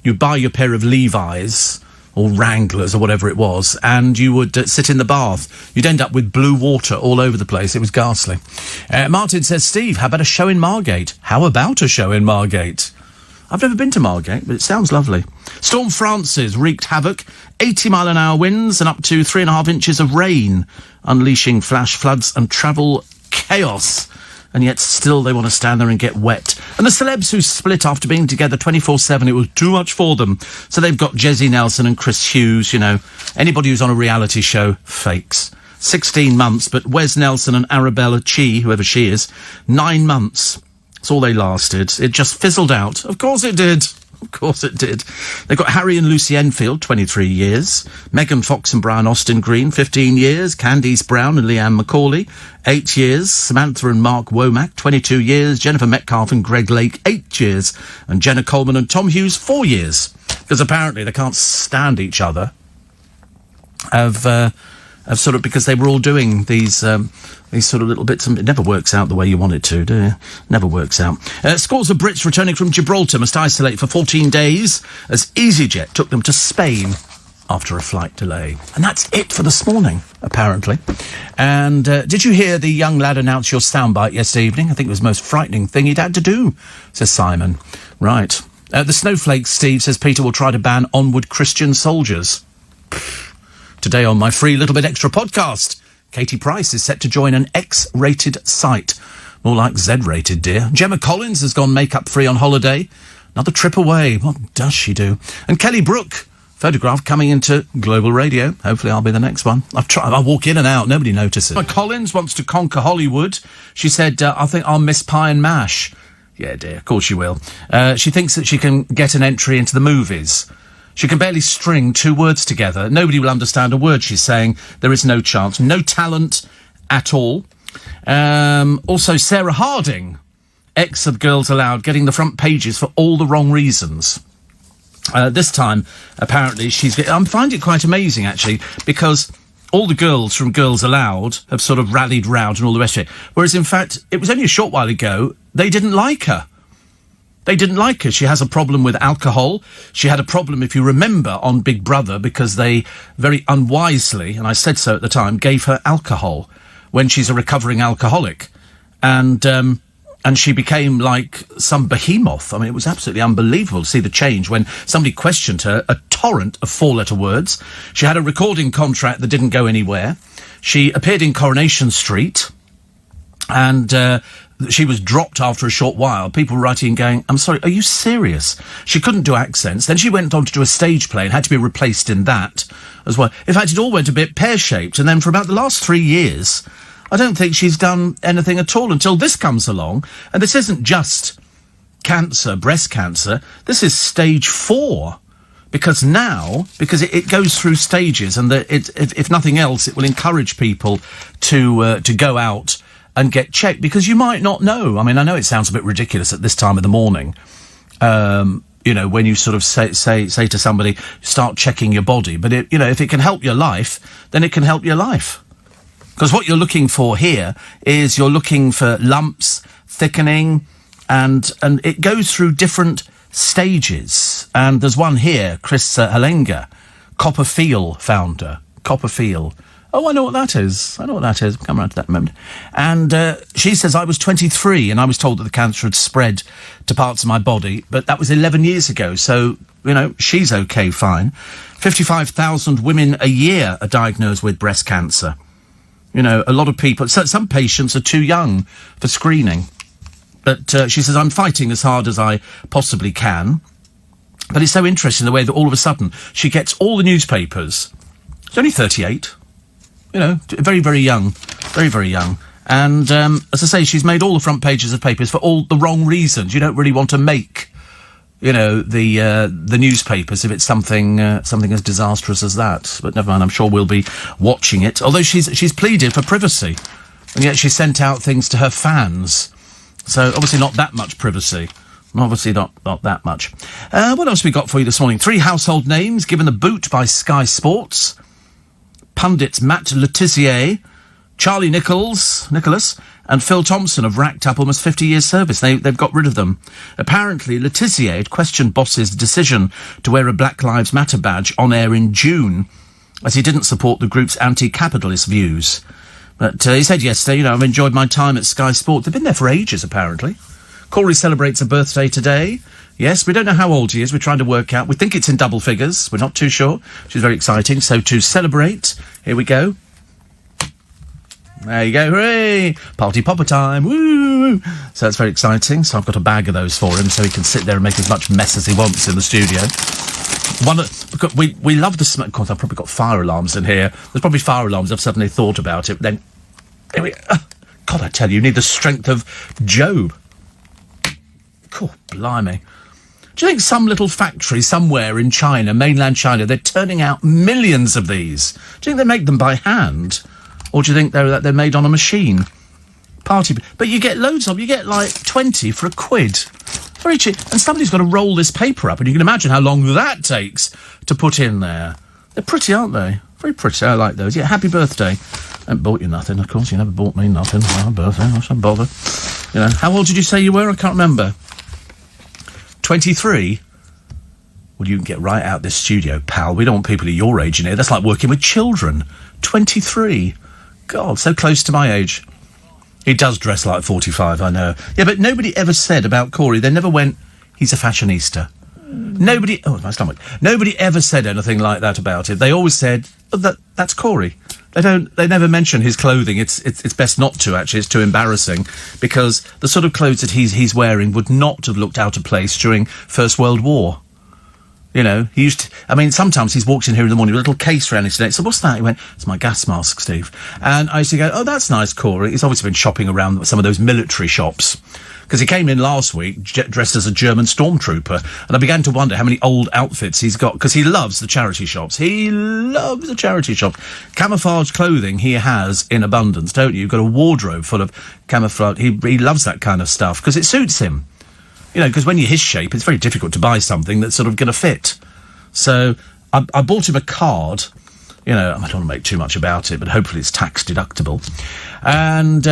You'd buy your pair of Levi's or Wranglers or whatever it was, and you would sit in the bath. You'd end up with blue water all over the place. It was ghastly. Martin says, Steve, how about a show in Margate? How about a show in Margate? I've never been to Margate, but it sounds lovely. Storm Francis wreaked havoc, 80-mile-an-hour winds and up to 3.5 inches of rain, unleashing flash floods and travel chaos. And yet still they want to stand there and get wet. And the celebs who split after being together 24/7, it was too much for them. So they've got Jessie Nelson and Chris Hughes, you know. Anybody who's on a reality show, fakes. 16 months, but Wes Nelson and Arabella Chi, whoever she is, 9 months. That's all they lasted. It just fizzled out. Of course it did. Of course it did. They've got Harry and Lucy Enfield, 23 years. Megan Fox and Brian Austin Green, 15 years. Candice Brown and Leanne Macaulay, 8 years. Samantha and Mark Womack, 22 years. Jennifer Metcalfe and Greg Lake, 8 years. And Jenna Coleman and Tom Hughes, 4 years. Because apparently they can't stand each other. Sort of because they were all doing these sort of little bits, and it never works out the way you want it to, do you? Never works out. Scores of Brits returning from Gibraltar must isolate for 14 days as EasyJet took them to Spain after a flight delay. And that's it for this morning, apparently. And did you hear the young lad announce your soundbite yesterday evening? I think it was the most frightening thing he'd had to do, says Simon. Right. The Snowflake Steve says Peter will try to ban onward Christian soldiers. Today on my free Little Bit Extra podcast. Katie Price is set to join an X-rated site. More like Z-rated, dear. Gemma Collins has gone makeup-free on holiday. Another trip away. What does she do? And Kelly Brook, photograph coming into Global Radio. Hopefully I'll be the next one. I walk in and out. Nobody notices. Collins wants to conquer Hollywood. She said, I think I'll miss pie and mash. Yeah, dear. Of course she will. She thinks that she can get an entry into the movies. She can barely string two words together. Nobody will understand a word she's saying. There is no chance. No talent at all. Also, Sarah Harding, ex of Girls Aloud, getting the front pages for all the wrong reasons. This time, apparently, I find it quite amazing, actually, because all the girls from Girls Aloud have sort of rallied round and all the rest of it. Whereas, in fact, it was only a short while ago, they didn't like her. They didn't like her. She has a problem with alcohol. She had a problem, if you remember, on Big Brother, because they very unwisely, and I said so at the time, gave her alcohol when she's a recovering alcoholic. And she became like some behemoth. I mean, it was absolutely unbelievable to see the change when somebody questioned her, a torrent of four-letter words. She had a recording contract that didn't go anywhere. She appeared in Coronation Street, and she was dropped after a short while. People were writing going, I'm sorry, are you serious? She couldn't do accents. Then she went on to do a stage play and had to be replaced in that as well. In fact, it all went a bit pear-shaped. And then for about the last 3 years, I don't think she's done anything at all until this comes along. And this isn't just cancer, breast cancer. This is stage 4. Because it goes through stages, and if nothing else, it will encourage people to go out and get checked, because you might not know. I mean, I know it sounds a bit ridiculous at this time of the morning, when you sort of say to somebody, start checking your body. But, if it can help your life, then it can help your life. Because what you're looking for here is you're looking for lumps, thickening, and it goes through different stages. And there's one here, Chris Halenga, Copperfield founder. Copperfield. Oh, I know what that is. Come around to that in a moment. And she says, I was 23 and I was told that the cancer had spread to parts of my body, but that was 11 years ago. So, she's okay, fine. 55,000 women a year are diagnosed with breast cancer. A lot of people, some patients are too young for screening. But she says, I'm fighting as hard as I possibly can. But it's so interesting the way that all of a sudden she gets all the newspapers. She's only 38. Very, very young. Very, very young. And, as I say, she's made all the front pages of papers for all the wrong reasons. You don't really want to make, the newspapers if it's something as disastrous as that. But never mind, I'm sure we'll be watching it. Although she's pleaded for privacy. And yet she sent out things to her fans. So, obviously not that much privacy. Obviously not that much. What else have we got for you this morning? 3 household names given the boot by Sky Sports. Pundits Matt Le Tissier, Charlie Nicholas, and Phil Thompson have racked up almost 50 years' service. They've got rid of them. Apparently, Le Tissier had questioned Boss's decision to wear a Black Lives Matter badge on air in June, as he didn't support the group's anti-capitalist views. But he said yesterday, I've enjoyed my time at Sky Sport. They've been there for ages, apparently. Corey celebrates a birthday today. Yes, we don't know how old he is. We're trying to work out. We think it's in double figures. We're not too sure, which is very exciting. So to celebrate, here we go. There you go. Hooray! Party popper time. Woo! So that's very exciting. So I've got a bag of those for him so he can sit there and make as much mess as he wants in the studio. We love the smell. Of course, I've probably got fire alarms in here. There's probably fire alarms. I've suddenly thought about it. Then, God, I tell you need the strength of Job. Cool, blimey. Do you think some little factory somewhere in China, mainland China, they're turning out millions of these? Do you think they make them by hand? Or do you think they're made on a machine? But you get loads of them. You get like 20 for £1. Very cheap. And somebody's got to roll this paper up, and you can imagine how long that takes to put in there. They're pretty, aren't they? Very pretty. I like those. Yeah, happy birthday. I haven't bought you nothing, of course. You never bought me nothing. My birthday. I shouldn't bother. How old did you say you were? I can't remember. 23? Well, you can get right out this studio, pal. We don't want people of your age in here. That's like working with children. 23. God, so close to my age. He does dress like 45, I know. Yeah, but nobody ever said about Corey, they never went, he's a fashionista. Nobody... Oh, my stomach. Nobody ever said anything like that about it. They always said, that's Corey. They never mention his clothing. It's best not to, actually. It's too embarrassing, because the sort of clothes that he's wearing would not have looked out of place during First World War. You know, he used to, I mean, sometimes he's walked in here in the morning with a little case around his neck. So what's that? He went, it's my gas mask, Steve. And I used to go, oh, that's nice, Corey. He's obviously been shopping around some of those military shops. Because he came in last week dressed as a German stormtrooper. And I began to wonder how many old outfits he's got. Because he loves the charity shops. He loves the charity shop. Camouflage clothing he has in abundance, don't you? You've got a wardrobe full of camouflage. He loves that kind of stuff because it suits him. You know, because when you're his shape, it's very difficult to buy something that's sort of going to fit. So I bought him a card. You know, I don't want to make too much about it, but hopefully it's tax deductible. And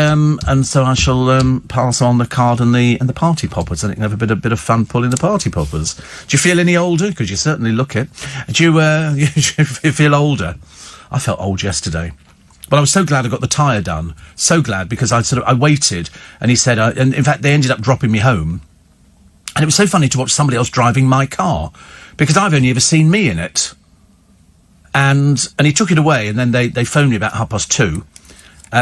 so I shall pass on the card and the party poppers. I think have a bit of fun pulling the party poppers. Do you feel any older? Because you certainly look it. Do you feel older? I felt old yesterday. But I was so glad I got the tyre done. So glad, because I waited, and he said, and in fact they ended up dropping me home. And it was so funny to watch somebody else driving my car, because I've only ever seen me in it. And he took it away, and then they phoned me about 2:30,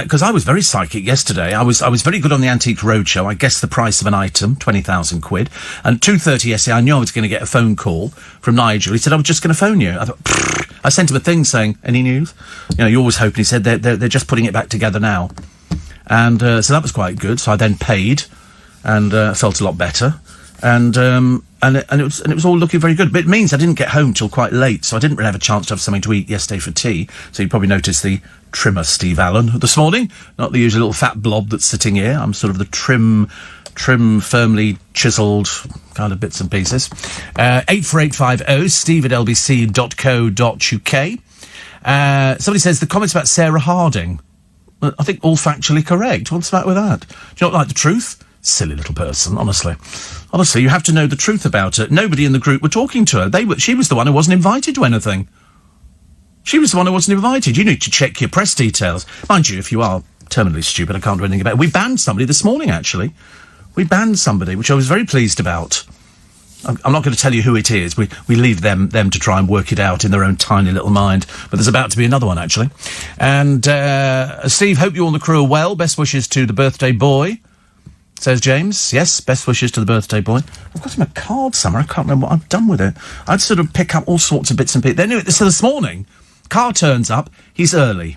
because I was very psychic yesterday. I was very good on the Antique Roadshow. I guessed the price of an item, 20,000 quid. And 2:30 yesterday, I knew I was going to get a phone call from Nigel. He said, I was just going to phone you. I thought, I sent him a thing saying, any news? You know, you always hope. And he said, they're just putting it back together now. And so that was quite good. So I then paid, and felt a lot better. And it was all looking very good. But it means I didn't get home till quite late, so I didn't really have a chance to have something to eat yesterday for tea. So you probably noticed the trimmer Steve Allen this morning, not the usual little fat blob that's sitting here. I'm sort of the trim, firmly chiselled kind of bits and pieces. 84850 steve@lbc.co.uk. Somebody says the comments about Sarah Harding, I think all factually correct. What's the matter with that? Do you not like the truth? Silly little person, honestly. Honestly, you have to know the truth about her. Nobody in the group were talking to her. She was the one who wasn't invited to anything. She was the one who wasn't invited. You need to check your press details. Mind you, if you are terminally stupid, I can't do anything about it. We banned somebody this morning, actually. We banned somebody, which I was very pleased about. I'm not going to tell you who it is. We leave them to try and work it out in their own tiny little mind. But there's about to be another one, actually. And, Steve, hope you all and the crew are well. Best wishes to the birthday boy, says James. Yes, best wishes to the birthday boy. I've got him a card somewhere. I can't remember what I've done with it. I'd sort of pick up all sorts of bits and pieces. Anyway, so this morning, car turns up. He's early.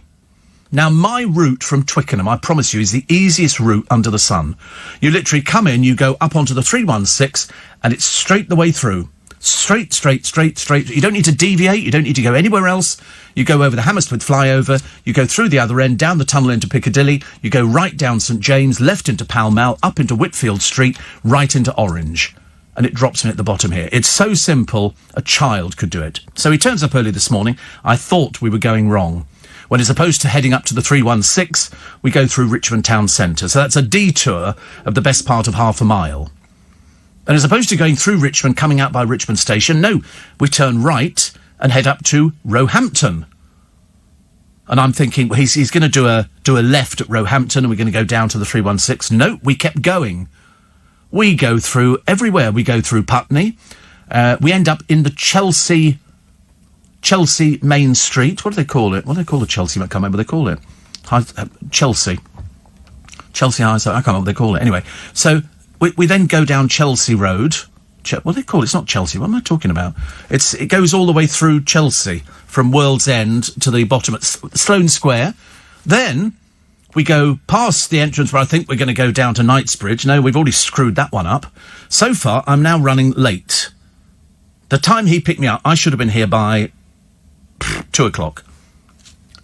Now, my route from Twickenham, I promise you, is the easiest route under the sun. You literally come in, you go up onto the 316, and it's straight the way through. Straight. You don't need to deviate. You don't need to go anywhere else. You go over the Hammersmith flyover. You go through the other end, down the tunnel into Piccadilly. You go right down St James, left into Pall Mall, up into Whitfield Street, right into Orange. And it drops me at the bottom here. It's so simple, a child could do it. So he turns up early this morning. I thought we were going wrong. When as opposed to heading up to the 316, we go through Richmond Town Centre. So that's a detour of the best part of half a mile. And as opposed to going through Richmond, coming out by Richmond Station, no, we turn right and head up to Roehampton. And I'm thinking, well, he's going to do a left at Roehampton and we're going to go down to the 316. No, we kept going. We go through everywhere. We go through Putney. We end up in the Chelsea Main Street. What do they call it? What do they call the Chelsea? I can't remember what they call it. Chelsea High. So I can't remember what they call it. Anyway, so we then go down Chelsea Road. What do they call it? It's not Chelsea. What am I talking about? It goes all the way through Chelsea, from World's End to the bottom at Sloane Square. Then we go past the entrance where I think we're going to go down to Knightsbridge. No, we've already screwed that one up. So far, I'm now running late. The time he picked me up, I should have been here by 2 o'clock.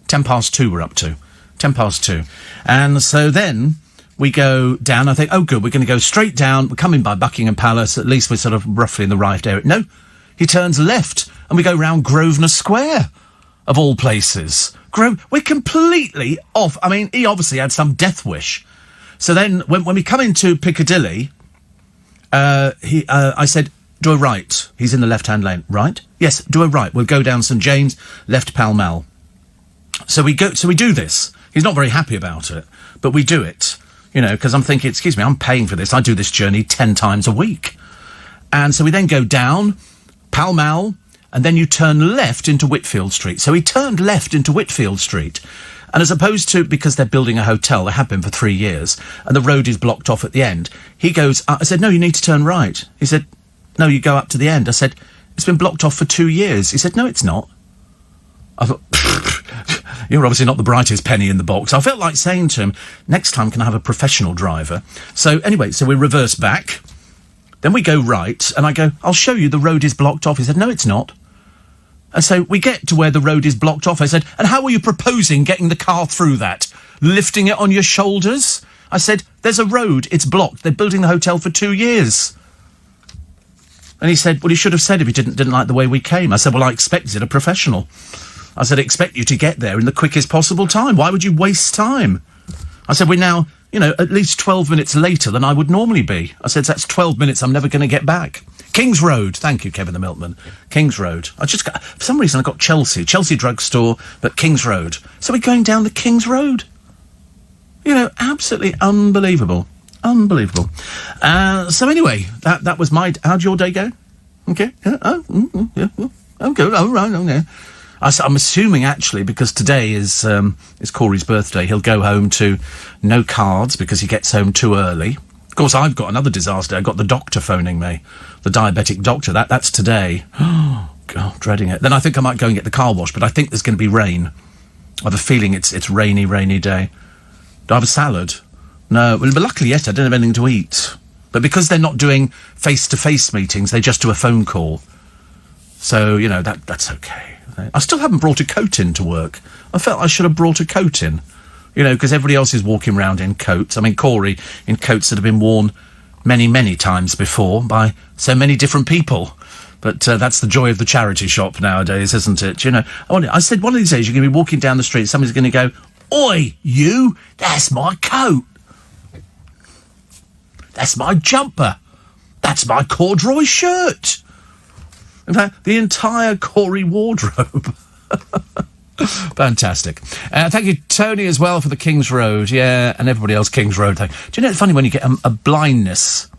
2:10 we're up to. 2:10. And so then we go down. I think, oh, good, we're going to go straight down. We're coming by Buckingham Palace. At least we're sort of roughly in the right area. No, he turns left and we go round Grosvenor Square, of all places. We're completely off. I mean, he obviously had some death wish. So then when we come into Piccadilly, I said, do a right. He's in the left-hand lane. Right? Yes, do a right. We'll go down St James, left Pall Mall. So we do this. He's not very happy about it, but we do it. You know, because I'm thinking, excuse me, I'm paying for this. I do this journey 10 times a week. And so we then go down Pall Mall, and then you turn left into Whitfield Street. So he turned left into Whitfield Street. And as opposed to, because they're building a hotel, they have been for 3 years, and the road is blocked off at the end, he goes, I said, no, you need to turn right. He said, no, you go up to the end. I said, it's been blocked off for 2 years. He said, no, it's not. I thought, you're obviously not the brightest penny in the box. I felt like saying to him, next time can I have a professional driver? So anyway, so we reverse back. Then we go right, and I go, I'll show you, the road is blocked off. He said, no, it's not. And so we get to where the road is blocked off. I said, and how are you proposing getting the car through that? Lifting it on your shoulders? I said, there's a road, it's blocked. They're building the hotel for 2 years. And he said, well, you should have said if you didn't like the way we came. I said, well, I expected a professional. I said, I expect you to get there in the quickest possible time. Why would you waste time? I said, we're now, at least 12 minutes later than I would normally be. I said, that's 12 minutes I'm never going to get back. King's Road. Thank you, Kevin the Milkman. King's Road. For some reason I got Chelsea drugstore, but King's Road. So we're going down the King's Road. Absolutely unbelievable. Unbelievable. So anyway, that was how'd your day go? Okay. Yeah. I'm good. Oh, right. Okay. I'm assuming, actually, because today is Corey's birthday, he'll go home to no cards because he gets home too early. Of course, I've got another disaster. I got the doctor phoning me, the diabetic doctor. That's today. Oh, God, dreading it. Then I think I might go and get the car wash, but I think there's going to be rain. I have a feeling it's rainy day. Do I have a salad? No. Well, but luckily, yes, I don't have anything to eat. But because they're not doing face-to-face meetings, they just do a phone call. So, that's okay. I still haven't brought a coat in to work. I felt I should have brought a coat in. Because everybody else is walking around in coats. I mean, Corey in coats that have been worn many, many times before by so many different people. But that's the joy of the charity shop nowadays, isn't it? I said one of these days you're going to be walking down the street, somebody's going to go, "Oi, you, that's my coat. That's my jumper. That's my corduroy shirt." In fact, the entire Corey wardrobe. Fantastic. Thank you, Tony, as well, for the King's Road. Yeah, and everybody else, King's Road. Do you know it's funny when you get a blindness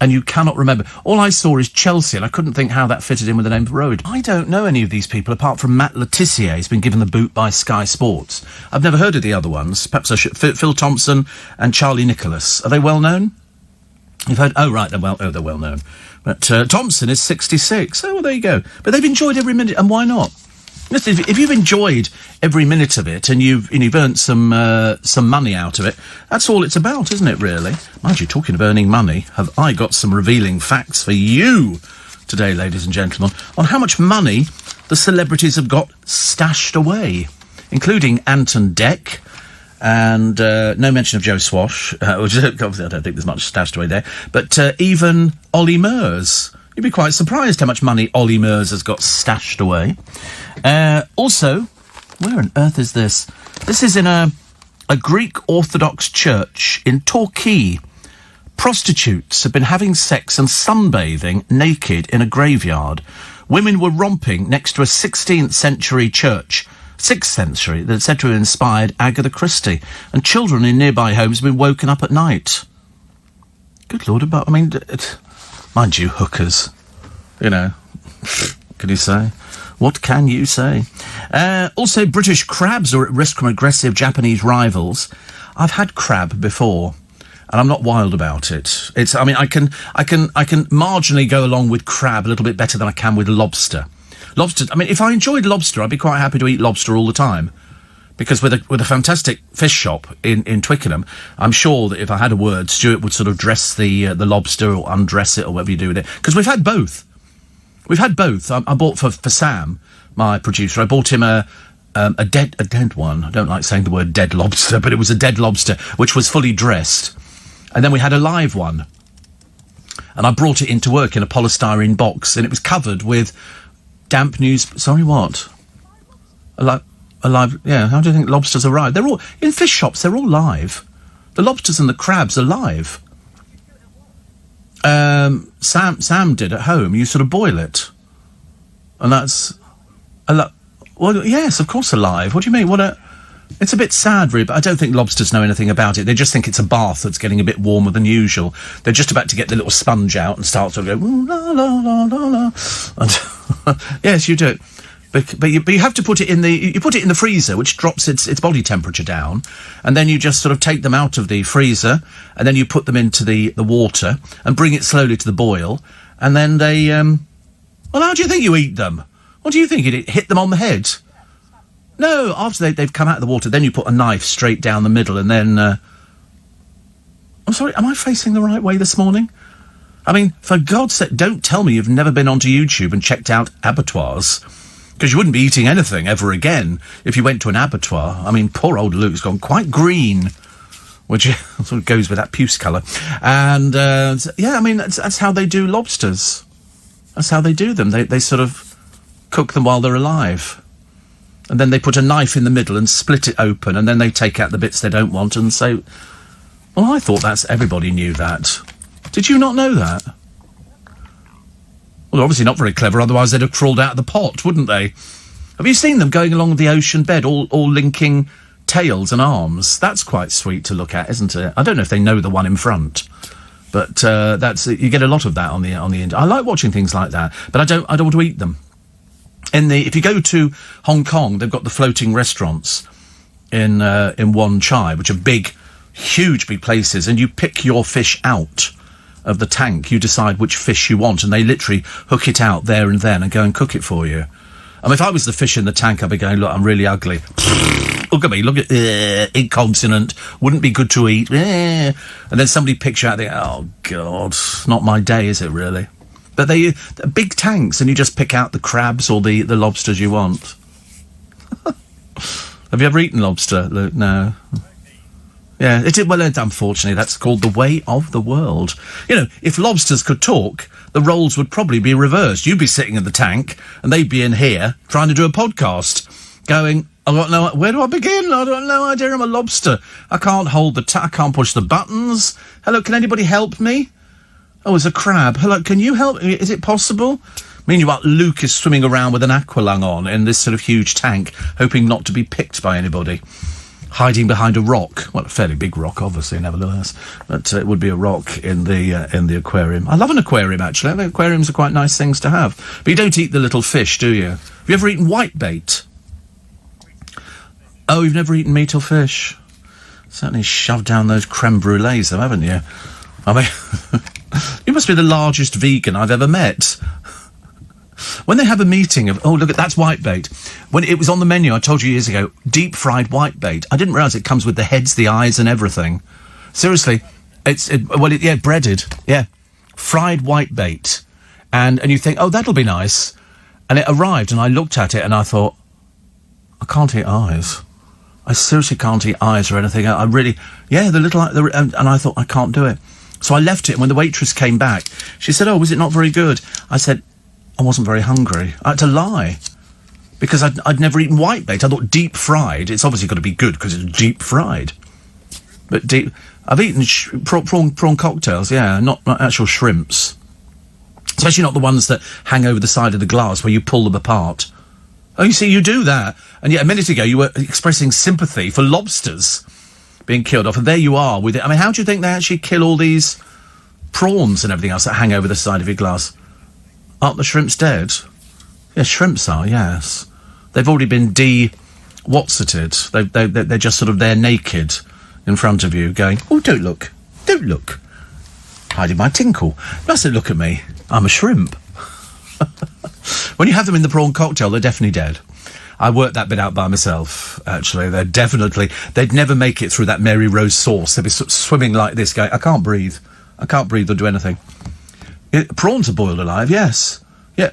and you cannot remember? All I saw is Chelsea, and I couldn't think how that fitted in with the name of the road. I don't know any of these people, apart from Matt Letitia. He's been given the boot by Sky Sports. I've never heard of the other ones. Perhaps I should. Phil Thompson and Charlie Nicholas. Are they well known? You've heard? Oh, right, they're well known. But Thompson is 66. Oh, well, there you go. But they've enjoyed every minute, and why not? Listen, if you've enjoyed every minute of it and you've earned some money out of it, that's all it's about, isn't it, really? Mind you, talking of earning money, have I got some revealing facts for you today, ladies and gentlemen, on how much money the celebrities have got stashed away, including Anton Deck, and no mention of Joe Swash, which obviously I don't think there's much stashed away there, but even Ollie Murs. You'd be quite surprised how much money Ollie Murs has got stashed away. Also, where on earth is this? This is in a Greek Orthodox church in Torquay. Prostitutes have been having sex and sunbathing naked in a graveyard. Women were romping next to a 16th century church, 6th century, that said to have inspired Agatha Christie. And children in nearby homes have been woken up at night. Good Lord, I mean, mind you, hookers. What can you say? What can you say? Also, British crabs are at risk from aggressive Japanese rivals. I've had crab before, and I'm not wild about it. I can marginally go along with crab a little bit better than I can with lobster. Lobster, I mean, if I enjoyed lobster, I'd be quite happy to eat lobster all the time. Because with a fantastic fish shop in Twickenham, I'm sure that if I had a word, Stuart would sort of dress the lobster or undress it or whatever you do with it. Because we've had both. I bought for Sam, my producer, I bought him a dead one. I don't like saying the word dead lobster, but it was a dead lobster, which was fully dressed. And then we had a live one. And I brought it into work in a polystyrene box, and it was covered with damp Sorry, what? Alive, yeah, how do you think lobsters arrive? They're all, in fish shops, they're all live. The lobsters and the crabs are live. Sam did at home. You sort of boil it. And that's... well, yes, of course alive. What do you mean? It's a bit sad, really, but I don't think lobsters know anything about it. They just think it's a bath that's getting a bit warmer than usual. They're just about to get the little sponge out and start to go, ooh, la, la, la, la, la. And Yes, you do. But you have to put it in the freezer, which drops its body temperature down, and then you just sort of take them out of the freezer, and then you put them into the water and bring it slowly to the boil, and then they. Well, how do you think you eat them? What do you think? You hit them on the head? No, after they've come out of the water, then you put a knife straight down the middle, and then. I'm sorry, am I facing the right way this morning? I mean, for God's sake, don't tell me you've never been onto YouTube and checked out abattoirs. Because you wouldn't be eating anything ever again if you went to an abattoir. I mean, poor old Luke's gone quite green, which sort of goes with that puce colour. And, yeah, I mean, that's how they do lobsters. That's how they do them. They sort of cook them while they're alive. And then they put a knife in the middle and split it open, and then they take out the bits they don't want and say, well, I thought everybody knew that. Did you not know that? Well, they're obviously not very clever, otherwise they'd have crawled out of the pot, wouldn't they? Have you seen them going along the ocean bed, all linking tails and arms? That's quite sweet to look at, isn't it? I don't know if they know the one in front, but you get a lot of that on the internet. I like watching things like that, but I don't want to eat them. If you go to Hong Kong, they've got the floating restaurants in Wan Chai, which are big, huge big places, and you pick your fish out of the tank. You decide which fish you want, and they literally hook it out there and then and go and cook it for you. I mean, if I was the fish in the tank, I'd be going, look, I'm really ugly. Look at me, look at incontinent, wouldn't be good to eat. And then somebody picks you out there, oh, God, not my day, is it really? But they're big tanks, and you just pick out the crabs or the lobsters you want. Have you ever eaten lobster, Luke? No. Yeah, unfortunately, that's called the way of the world. You know, if lobsters could talk, the roles would probably be reversed. You'd be sitting in the tank, and they'd be in here trying to do a podcast, going, where do I begin? I don't know idea. I'm a lobster. I can't hold I can't push the buttons. Hello, can anybody help me? Oh, it's a crab. Hello, can you help me? Is it possible? Meanwhile, Luke is swimming around with an aqualung on in this sort of huge tank, hoping not to be picked by anybody. Hiding behind a rock. Well, a fairly big rock, obviously, nevertheless. But it would be a rock in the aquarium. I love an aquarium, actually. I think aquariums are quite nice things to have. But you don't eat the little fish, do you? Have you ever eaten whitebait? Oh, you've never eaten meat or fish? Certainly shoved down those creme brulees, though, haven't you? I mean, you must be the largest vegan I've ever met. When they have a meeting of, oh, look, that's whitebait. When it was on the menu, I told you years ago, deep-fried whitebait. I didn't realise it comes with the heads, the eyes and everything. Seriously, breaded, yeah. Fried whitebait. And you think, oh, that'll be nice. And it arrived, and I looked at it, and I thought, I can't eat eyes. I seriously can't eat eyes or anything. I really, yeah, and I thought, I can't do it. So I left it, and when the waitress came back, she said, oh, was it not very good? I said, I wasn't very hungry. I had to lie. Because I'd never eaten whitebait. I thought deep fried, it's obviously got to be good because it's deep fried. But I've eaten prawn cocktails, yeah, not actual shrimps. Especially not the ones that hang over the side of the glass where you pull them apart. Oh, you see, you do that. And yet a minute ago you were expressing sympathy for lobsters being killed off. And there you are with it. I mean, how do you think they actually kill all these prawns and everything else that hang over the side of your glass? Aren't the shrimps dead? Yes, shrimps are, yes. They've already been what's-it? They're just sort of there naked in front of you going, oh, don't look. Hiding my tinkle. You mustn't look at me. I'm a shrimp. When you have them in the prawn cocktail, they're definitely dead. I worked that bit out by myself, actually. They'd never make it through that Mary Rose sauce. They'd be sort of swimming like this, going, I can't breathe or do anything. Prawns are boiled alive, yes. Yeah.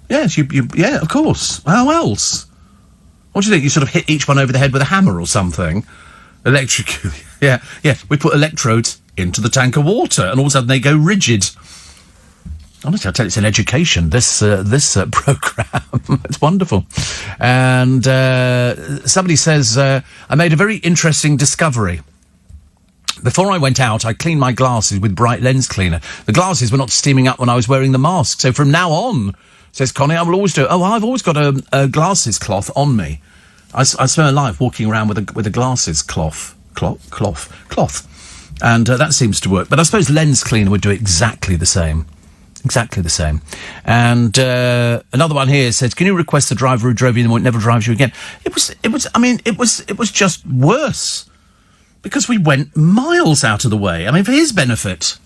Yes, yeah, of course. How else? What do you think? You sort of hit each one over the head with a hammer or something? Electrocute. Yeah. We put electrodes into the tank of water, and all of a sudden they go rigid. Honestly, I'll tell you, it's an education, this programme. It's wonderful. And somebody says, I made a very interesting discovery. Before I went out, I cleaned my glasses with Bright Lens Cleaner. The glasses were not steaming up when I was wearing the mask. So from now on, says Connie, I will always do it. Oh, I've always got a glasses cloth on me. I spend my life walking around with a glasses cloth. And that seems to work. But I suppose Lens Cleaner would do exactly the same. Exactly the same. And another one here says, can you request the driver who drove you in the morning never drives you again? It was just worse. Because we went miles out of the way. I mean, for his benefit.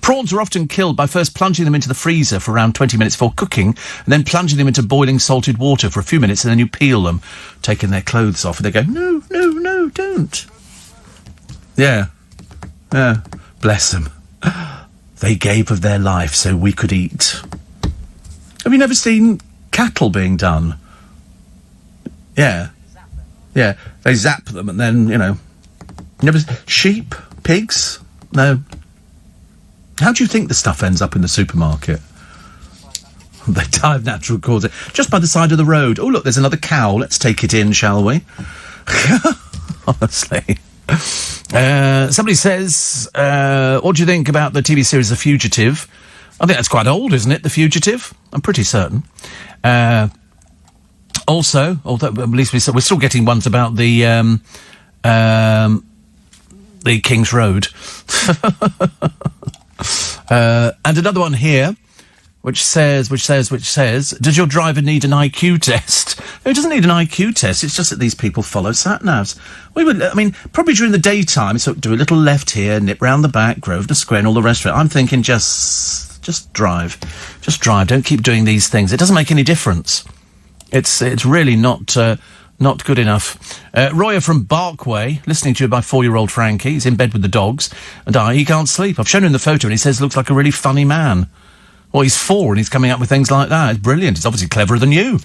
Prawns are often killed by first plunging them into the freezer for around 20 minutes before cooking, and then plunging them into boiling salted water for a few minutes, and then you peel them, taking their clothes off, and they go, no, don't. Yeah. Bless them. They gave of their life so we could eat. Have you never seen cattle being done? Yeah. Yeah, they zap them and then, never sheep, pigs? No. How do you think the stuff ends up in the supermarket? They die of natural causes. Just by the side of the road. Oh, look, there's another cow. Let's take it in, shall we? Honestly. Somebody says, what do you think about the TV series The Fugitive? I think that's quite old, isn't it, The Fugitive? I'm pretty certain. Also, although at least we're still getting ones about the King's Road. And another one here, which says, does your driver need an IQ test? No, he doesn't need an IQ test. It's just that these people follow sat-navs. Probably during the daytime, so do a little left here, nip round the back, Grosvenor Square and all the rest of it. I'm thinking just drive. Just drive. Don't keep doing these things. It doesn't make any difference. It's really not good enough. Roya from Barkway, listening to you by 4-year-old Frankie. He's in bed with the dogs, and he can't sleep. I've shown him the photo, and he says looks like a really funny man. Well, he's 4, and he's coming up with things like that. It's brilliant. It's obviously cleverer than you.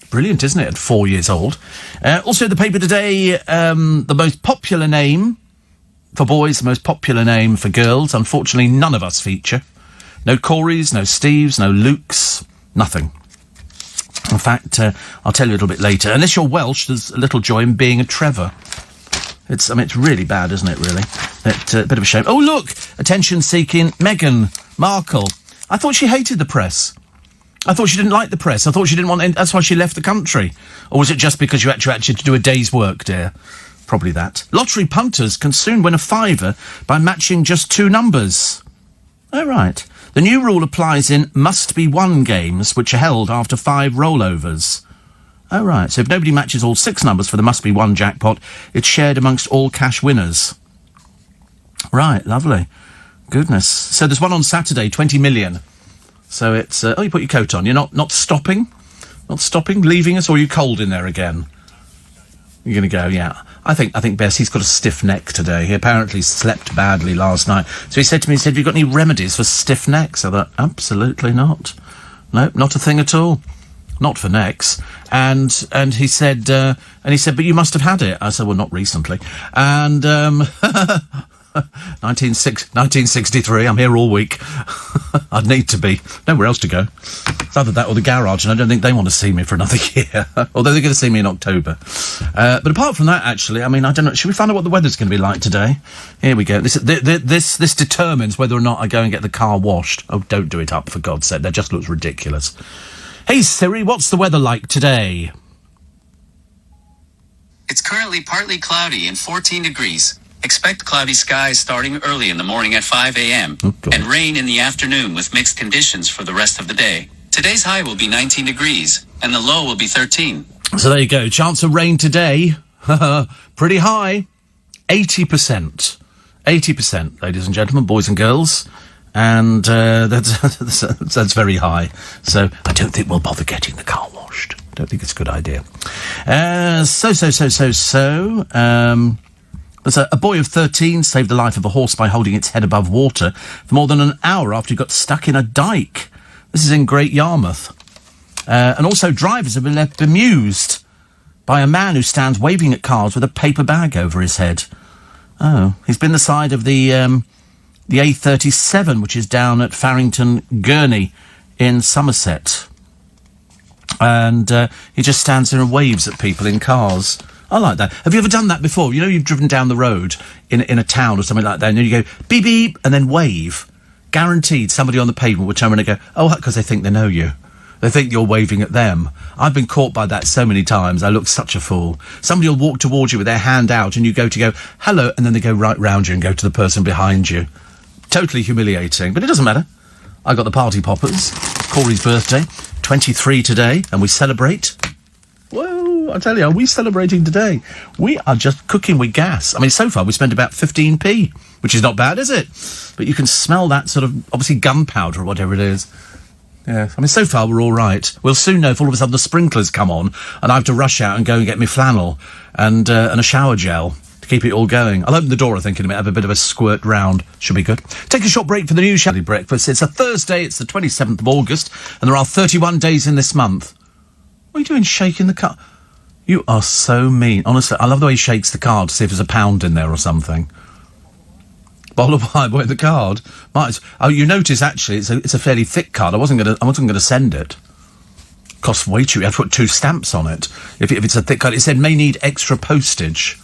Brilliant, isn't it, at 4 years old? Also, the paper today, the most popular name for boys, the most popular name for girls. Unfortunately, none of us feature. No Corys, no Steves, no Lukes, nothing. In fact, I'll tell you a little bit later. Unless you're Welsh, there's a little joy in being a Trevor. It's really bad, isn't it, really? A bit of a shame. Oh, look! Attention-seeking Meghan Markle. I thought she hated the press. I thought she didn't like the press. I thought she didn't want... That's why she left the country. Or was it just because you had to do a day's work, dear? Probably that. Lottery punters can soon win a fiver by matching just 2 numbers. Oh, right. The new rule applies in must-be-won games, which are held after 5 rollovers. Oh, right. So if nobody matches all 6 numbers for the must-be-won jackpot, it's shared amongst all cash winners. Right, lovely. Goodness. So there's one on Saturday, 20 million. So it's... you put your coat on. You're not stopping? Not stopping? Leaving us? Or are you cold in there again? You're going to go, yeah. I think Bess, he's got a stiff neck today. He apparently slept badly last night. So he said to me, have you got any remedies for stiff necks? I thought, absolutely not. No, not a thing at all. Not for necks. And he said, but you must have had it. I said, well, not recently. And, 1963, I'm here all week. I'd need to be. Nowhere else to go. It's either that or the garage, and I don't think they want to see me for another year. Although they're going to see me in October. But apart from that, actually, I don't know. Should we find out what the weather's going to be like today? Here we go. This determines whether or not I go and get the car washed. Oh, don't do it up, for God's sake. That just looks ridiculous. Hey, Siri, what's the weather like today? It's currently partly cloudy and 14 degrees. Expect cloudy skies starting early in the morning at 5 a.m. and rain in the afternoon with mixed conditions for the rest of the day. Today's high will be 19 degrees and the low will be 13. So there you go. Chance of rain today. Pretty high. 80%. 80%, ladies and gentlemen, boys and girls. And that's very high. So I don't think we'll bother getting the car washed. Don't think it's a good idea. There's a boy of 13 saved the life of a horse by holding its head above water for more than an hour after he got stuck in a dike. This is in Great Yarmouth. And also drivers have been left bemused by a man who stands waving at cars with a paper bag over his head. Oh, he's been the side of the A37, which is down at Farrington Gurney in Somerset. And he just stands there and waves at people in cars. I like that. Have you ever done that before? You know, you've driven down the road in a town or something like that, and then you go, beep, beep, and then wave. Guaranteed somebody on the pavement will turn around and go, oh, because they think they know you. They think you're waving at them. I've been caught by that so many times. I look such a fool. Somebody will walk towards you with their hand out, and you go, hello, and then they go right round you and go to the person behind you. Totally humiliating, but it doesn't matter. I got the party poppers. Corey's birthday, 23 today, and we celebrate. Whoa, I tell you, are we celebrating today? We are just cooking with gas. I mean, so far we spent about 15p, which is not bad, is it? But you can smell that sort of, obviously, gunpowder or whatever it is. Yeah, I mean, so far we're all right. We'll soon know if all of a sudden the sprinklers come on and I have to rush out and go and get me flannel and a shower gel to keep it all going. I'll open the door, I think, in a minute, have a bit of a squirt round. Should be good. Take a short break for the news. Shally breakfast. It's a Thursday, it's the 27th of August, and there are 31 days in this month. What are you doing, shaking the card? You are so mean. Honestly, I love the way he shakes the card to see if there's a pound in there or something. Bottle of wine, boy, the card. Oh, you notice, actually, it's a fairly thick card. I wasn't gonna send it. Costs way too. You have to put 2 stamps on it. If it's a thick card, it said may need extra postage.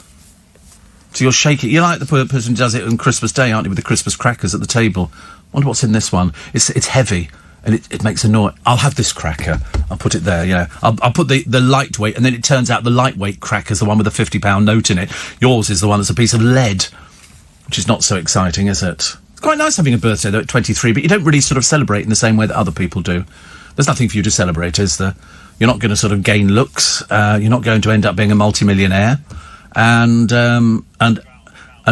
So you'll shake it. You're like the person who does it on Christmas Day, aren't you, with the Christmas crackers at the table? Wonder what's in this one. It's heavy, and it makes a noise. I'll have this cracker. I'll put it there, yeah. I'll put the lightweight, and then it turns out the lightweight cracker's the one with the £50 note in it. Yours is the one that's a piece of lead, which is not so exciting, is it? It's quite nice having a birthday, though, at 23, but you don't really sort of celebrate in the same way that other people do. There's nothing for you to celebrate, is there? You're not going to sort of gain looks. You're not going to end up being a multimillionaire. And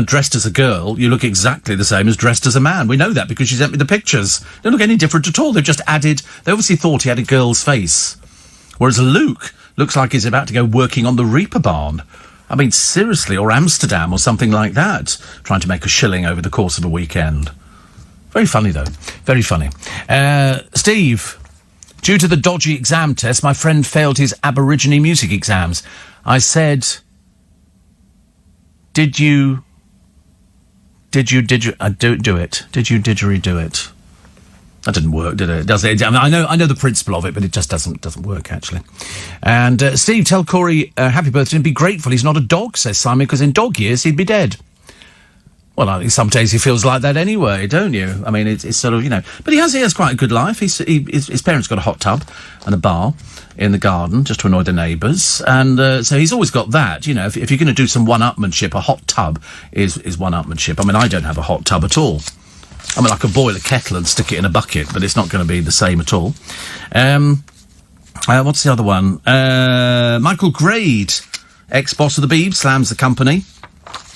dressed as a girl, you look exactly the same as dressed as a man. We know that because she sent me the pictures. They don't look any different at all. They've just added... They obviously thought he had a girl's face. Whereas Luke looks like he's about to go working on the Reaper barn. I mean, seriously, or Amsterdam or something like that. Trying to make a shilling over the course of a weekend. Very funny, though. Very funny. Steve, due to the dodgy exam test, my friend failed his Aborigine music exams. I said... Did you do it? Did you didgeridoo it? That didn't work, did it? Does it? I mean, I know the principle of it, but it just doesn't work, actually. And Steve, tell Corey happy birthday and be grateful he's not a dog, says Simon, because in dog years he'd be dead. Well, I think some days he feels like that anyway, don't you? I mean, it's sort of, you know... But he has quite a good life. His parents got a hot tub and a bar in the garden, just to annoy the neighbours. And so he's always got that, you know. If you're going to do some one-upmanship, a hot tub is one-upmanship. I mean, I don't have a hot tub at all. I mean, I could boil a kettle and stick it in a bucket, but it's not going to be the same at all. What's the other one? Michael Grade, ex-boss of the Beeb, slams the company.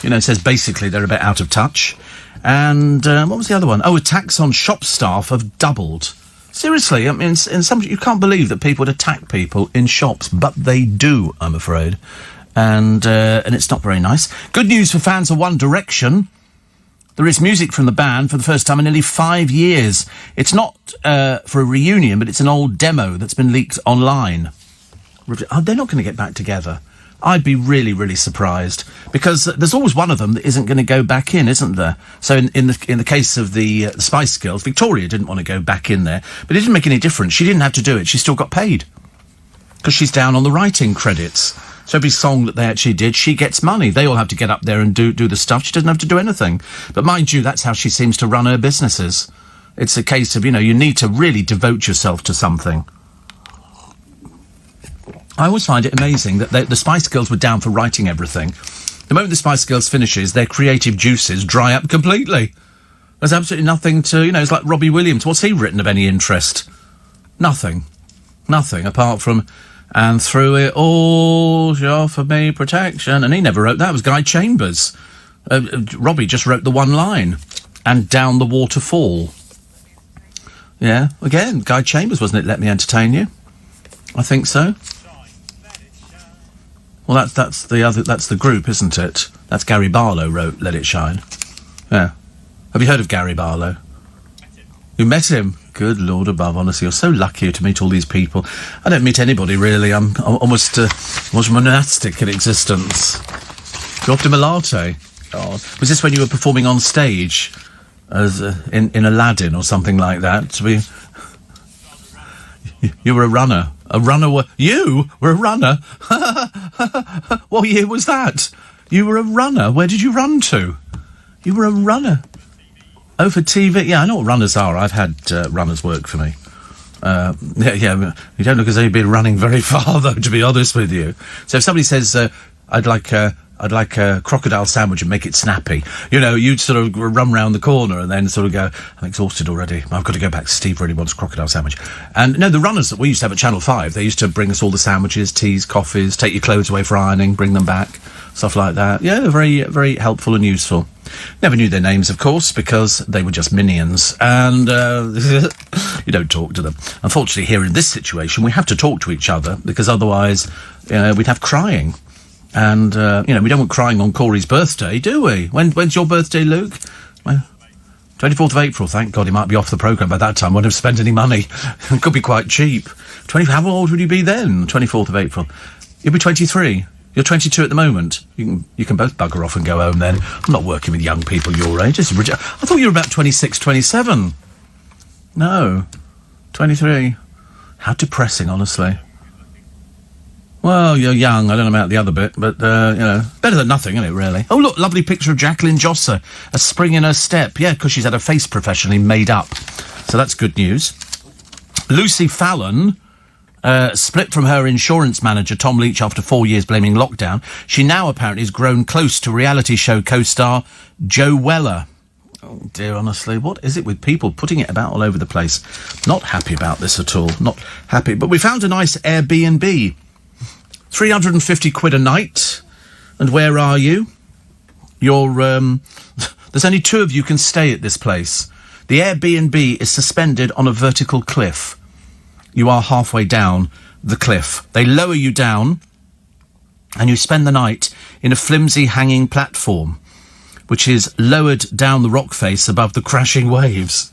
You know, says basically they're a bit out of touch. And what was the other one? Oh, attacks on shop staff have doubled. Seriously, I mean, in some, you can't believe that people would attack people in shops, but they do, I'm afraid. And it's not very nice. Good news for fans of One Direction. There is music from the band for the first time in nearly 5 years. It's not for a reunion, but it's an old demo that's been leaked online. Oh, they're not going to get back together. I'd be really, really surprised, because there's always one of them that isn't going to go back in, isn't there? So in the case of the Spice Girls, Victoria didn't want to go back in there, but it didn't make any difference. She didn't have to do it. She still got paid because she's down on the writing credits. So every song that they actually did, she gets money. They all have to get up there and do the stuff. She doesn't have to do anything. But mind you, that's how she seems to run her businesses. It's a case of, you know, you need to really devote yourself to something. I always find it amazing that the Spice Girls were down for writing everything. The moment the Spice Girls finishes, their creative juices dry up completely. There's absolutely nothing to, you know, it's like Robbie Williams. What's he written of any interest? Nothing. Nothing, apart from, and through it all, she offered me protection. And he never wrote that. It was Guy Chambers. Robbie just wrote the one line. And down the waterfall. Yeah, again, Guy Chambers, wasn't it? Let Me Entertain You. I think so. Well, that's the group, isn't it? That's Gary Barlow wrote Let It Shine. Yeah. Have you heard of Gary Barlow? You met him? Good Lord above, honestly, you're so lucky to meet all these people. I don't meet anybody, really. I'm almost monastic in existence. You offered him a latte? God. Was this when you were performing on stage as in Aladdin or something like that? You were a runner. A runner you were a runner? What year was that? You were a runner? Where did you run to? You were a runner. Oh, for TV? Yeah, I know what runners are. I've had runners work for me. Yeah, you don't look as though you've been running very far, though, to be honest with you. So if somebody says, I'd like a I'd like a crocodile sandwich and make it snappy. You know, you'd sort of run round the corner and then sort of go, I'm exhausted already. I've got to go back. Steve really wants a crocodile sandwich. And no, the runners that we used to have at Channel 5, they used to bring us all the sandwiches, teas, coffees, take your clothes away for ironing, bring them back, stuff like that. Yeah, very, very helpful and useful. Never knew their names, of course, because they were just minions. And you don't talk to them. Unfortunately, here in this situation, we have to talk to each other, because otherwise we'd have crying. And, we don't want crying on Corey's birthday, do we? When's your birthday, Luke? 24th of April. Thank God he might be off the programme by that time. Won't have spent any money. It could be quite cheap. How old would you be then? 24th of April. You'll be 23. You're 22 at the moment. You can both bugger off and go home then. I'm not working with young people your age. I thought you were about 26, 27. No. 23. How depressing, honestly. Well, you're young. I don't know about the other bit, but, better than nothing, isn't it, really? Oh, look, lovely picture of Jacqueline Josser. A spring in her step. Yeah, because she's had her face professionally made up. So that's good news. Lucy Fallon split from her insurance manager, Tom Leach, after 4 years blaming lockdown. She now apparently has grown close to reality show co-star Joe Weller. Oh, dear, honestly, what is it with people putting it about all over the place? Not happy about this at all. Not happy. But we found a nice Airbnb. 350 quid a night. And where are you? You're, there's only 2 of you can stay at this place. The Airbnb is suspended on a vertical cliff. You are halfway down the cliff. They lower you down, and you spend the night in a flimsy hanging platform, which is lowered down the rock face above the crashing waves.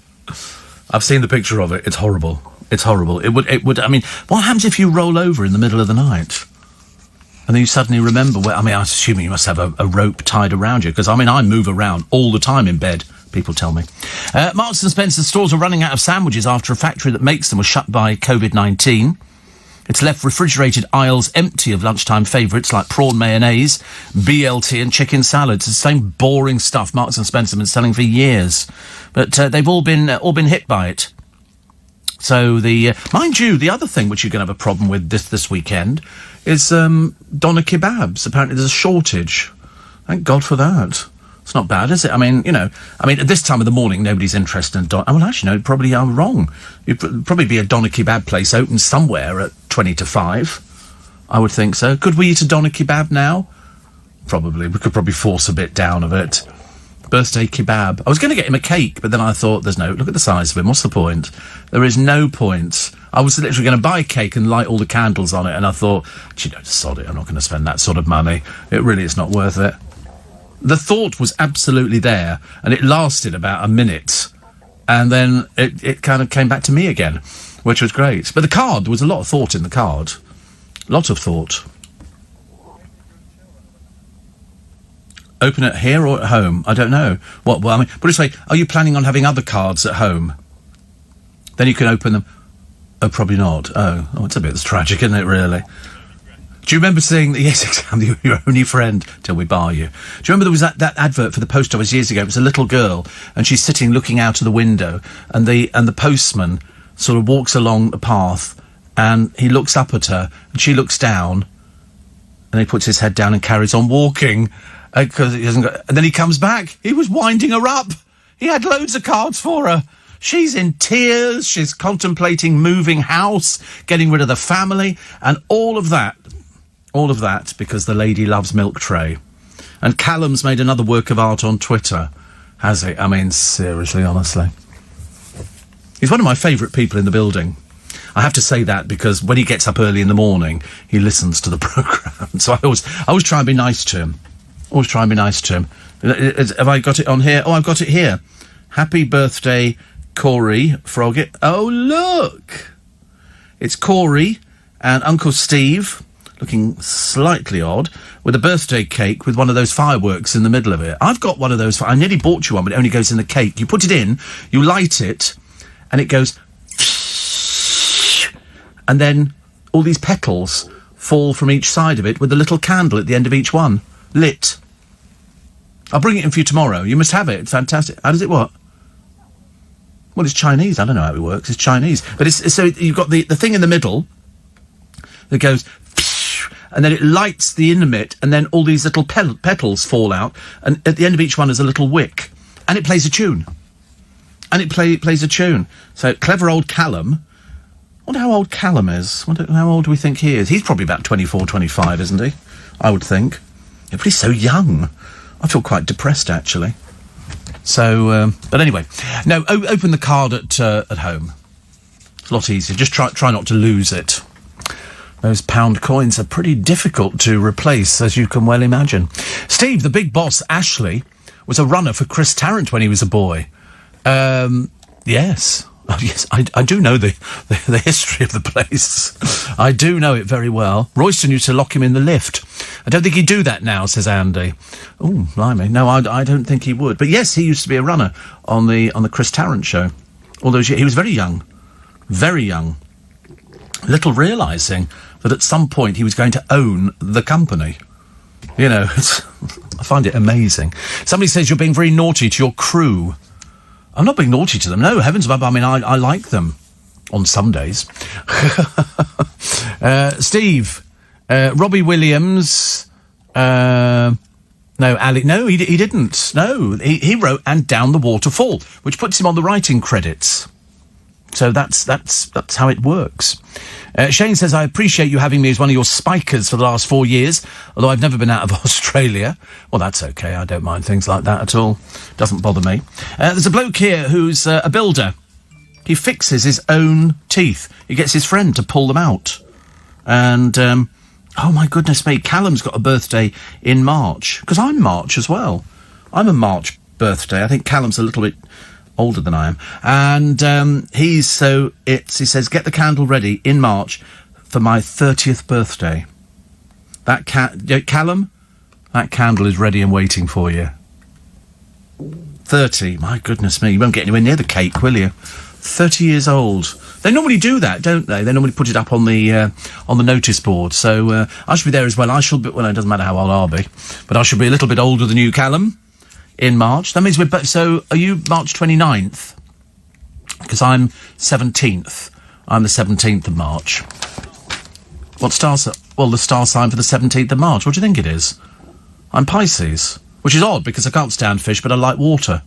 I've seen the picture of it. It's horrible. It's horrible. It would, I mean, what happens if you roll over in the middle of the night? And then you suddenly remember where, I'm assuming you must have a rope tied around you, because, I move around all the time in bed. People tell me. Marks and Spencer stores are running out of sandwiches after a factory that makes them was shut by COVID-19. It's left refrigerated aisles empty of lunchtime favourites like prawn mayonnaise, BLT and chicken salads. It's the same boring stuff Marks and Spencer have been selling for years. But they've all been hit by it. So mind you, the other thing which you're going to have a problem with this weekend is doner kebabs. Apparently there's a shortage. Thank God for that. It's not bad, is it? At this time of the morning, nobody's interested in doner. Well, actually, no, probably I'm wrong. It'd probably be a doner kebab place open somewhere at 20 to 5. I would think so. Could we eat a doner kebab now? Probably. We could probably force a bit down of it. Birthday kebab. I was going to get him a cake, but then I thought, look at the size of him. What's the point? There is no point. I was literally going to buy a cake and light all the candles on it, and I thought, sod it. I'm not going to spend that sort of money. It really is not worth it. The thought was absolutely there, and it lasted about a minute, and then it kind of came back to me again, which was great. But the card, there was a lot of thought in the card. A lot of thought. Open it here or at home? I don't know. Put it this way, are you planning on having other cards at home? Then you can open them. Oh, probably not. Oh, it's a bit tragic, isn't it, really? Do you remember seeing the Yes Exam, your only friend till we bar you? Do you remember there was that advert for the post office years ago? It was a little girl, and she's sitting looking out of the window, and the postman sort of walks along the path, and he looks up at her, and she looks down, and he puts his head down and carries on walking, because he hasn't got. And then he comes back. He was winding her up. He had loads of cards for her. She's in tears. She's contemplating moving house, getting rid of the family, and all of that because the lady loves milk tray. And Callum's made another work of art on Twitter, has he? Seriously, honestly. He's one of my favourite people in the building. I have to say that because when he gets up early in the morning, he listens to the programme. So I always try and be nice to him. Have I got it on here? Oh, I've got it here. Happy birthday, Corey Froggett. Oh, look! It's Corey and Uncle Steve, looking slightly odd, with a birthday cake with one of those fireworks in the middle of it. I've got one of those. I nearly bought you one, but it only goes in the cake. You put it in, you light it, and it goes... And then all these petals fall from each side of it with a little candle at the end of each one, lit. I'll bring it in for you tomorrow. You must have it. It's fantastic. How does it work? Well, it's Chinese. I don't know how it works. It's Chinese. But it's so you've got the thing in the middle that goes... and then it lights the end of it, and then all these little petals fall out, and at the end of each one is a little wick, and it plays a tune. And it plays a tune. So, clever old Callum. I wonder how old Callum is. How old do we think he is? He's probably about 24, 25, isn't he? I would think. Yeah, but he's so young. I feel quite depressed, actually. So, but anyway. No, open the card at home. It's a lot easier. Just try not to lose it. Those pound coins are pretty difficult to replace, as you can well imagine. Steve, the big boss, Ashley, was a runner for Chris Tarrant when he was a boy. Yes. Oh, yes, I do know the history of the place. I do know it very well. Royston used to lock him in the lift. I don't think he'd do that now, says Andy. Oh, blimey. No, I don't think he would. But yes, he used to be a runner on the Chris Tarrant show. Although he was very young. Very young. Little realising that at some point he was going to own the company. You know, I find it amazing. Somebody says you're being very naughty to your crew. I'm not being naughty to them. No, heavens above. I mean, I like them on some days. Steve, Robbie Williams. No, Ali. No, he didn't. No, he wrote "And Down the Waterfall," which puts him on the writing credits. So that's how it works. Shane says, I appreciate you having me as one of your spikers for the last 4 years, although I've never been out of Australia. Well, that's okay. I don't mind things like that at all. Doesn't bother me. There's a bloke here who's a builder. He fixes his own teeth. He gets his friend to pull them out. And, oh my goodness me, Callum's got a birthday in March. Because I'm March as well. I'm a March birthday. I think Callum's a little bit older than I am. And he says, get the candle ready in March for my 30th birthday. Callum, that candle is ready and waiting for you. 30, my goodness me, you won't get anywhere near the cake, will you? 30 years old. They normally do that, don't they? They normally put it up on the notice board. So I should be there as well. It doesn't matter how old I'll be, but I should be a little bit older than you, Callum. In March. That means so are you March 29th? Because I'm 17th. I'm the 17th of March. What star? Well, the star sign for the 17th of March. What do you think it is? I'm Pisces. Which is odd, because I can't stand fish, but I like water.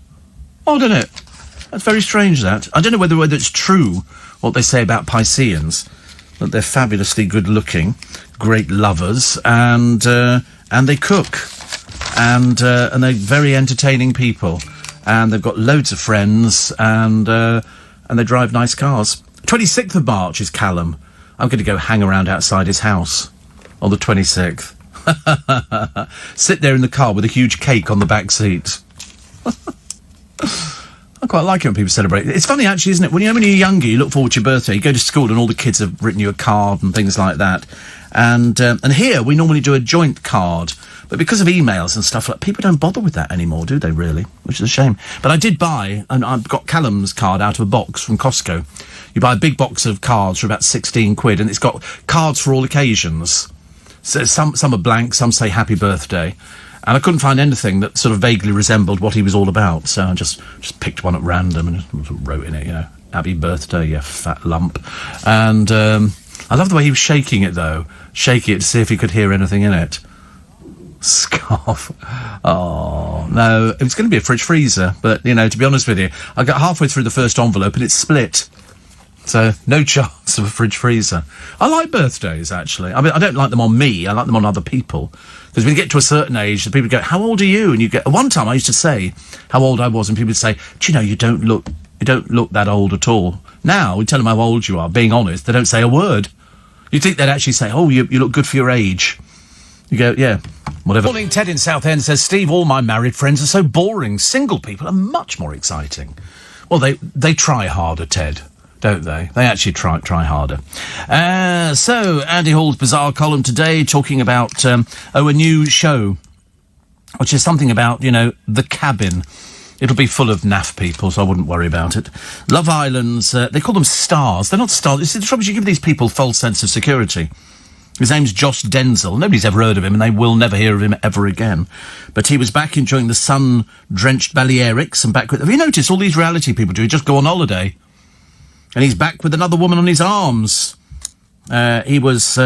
Odd, isn't it? That's very strange, that. I don't know whether it's true, what they say about Pisceans, that they're fabulously good-looking, great lovers, and they cook. And they're very entertaining people, and they've got loads of friends, and they drive nice cars. 26th of March is Callum. I'm going to go hang around outside his house on the 26th. Sit there in the car with a huge cake on the back seat. I quite like it when people celebrate. It's funny, actually, isn't it? When you're younger, you look forward to your birthday. You go to school and all the kids have written you a card and things like that. And here we normally do a joint card. But because of emails and stuff, people don't bother with that anymore, do they, really? Which is a shame. But I did buy, and I've got Callum's card out of a box from Costco. You buy a big box of cards for about 16 quid, and it's got cards for all occasions. So some are blank, some say happy birthday. And I couldn't find anything that sort of vaguely resembled what he was all about. So I just picked one at random and just wrote in it, happy birthday, you fat lump. And I love the way he was shaking it, though. Shaking it to see if he could hear anything in it. Scarf. Oh, no. It was going to be a fridge freezer, but, to be honest with you, I got halfway through the first envelope and it's split. So, no chance of a fridge freezer. I like birthdays, actually. I mean, I don't like them on me, I like them on other people. Because when you get to a certain age, the people go, how old are you? And you get... One time I used to say how old I was, and people would say, do you know, you don't look that old at all. Now, we tell them how old you are, being honest, they don't say a word. You'd think they'd actually say, oh, you look good for your age. You go, yeah, whatever. Morning, Ted in Southend says, Steve, all my married friends are so boring. Single people are much more exciting. Well, they try harder, Ted, don't they? They actually try harder. So, Andy Hall's bizarre column today talking about, a new show, which is something about, the cabin. It'll be full of naff people, so I wouldn't worry about it. Love Island's, they call them stars. They're not stars. It's the trouble is you give these people false sense of security. His name's Josh Denzel. Nobody's ever heard of him, and they will never hear of him ever again. But he was back enjoying the sun-drenched Balearics, and back with... Have you noticed all these reality people do? Just go on holiday. And he's back with another woman on his arms. He was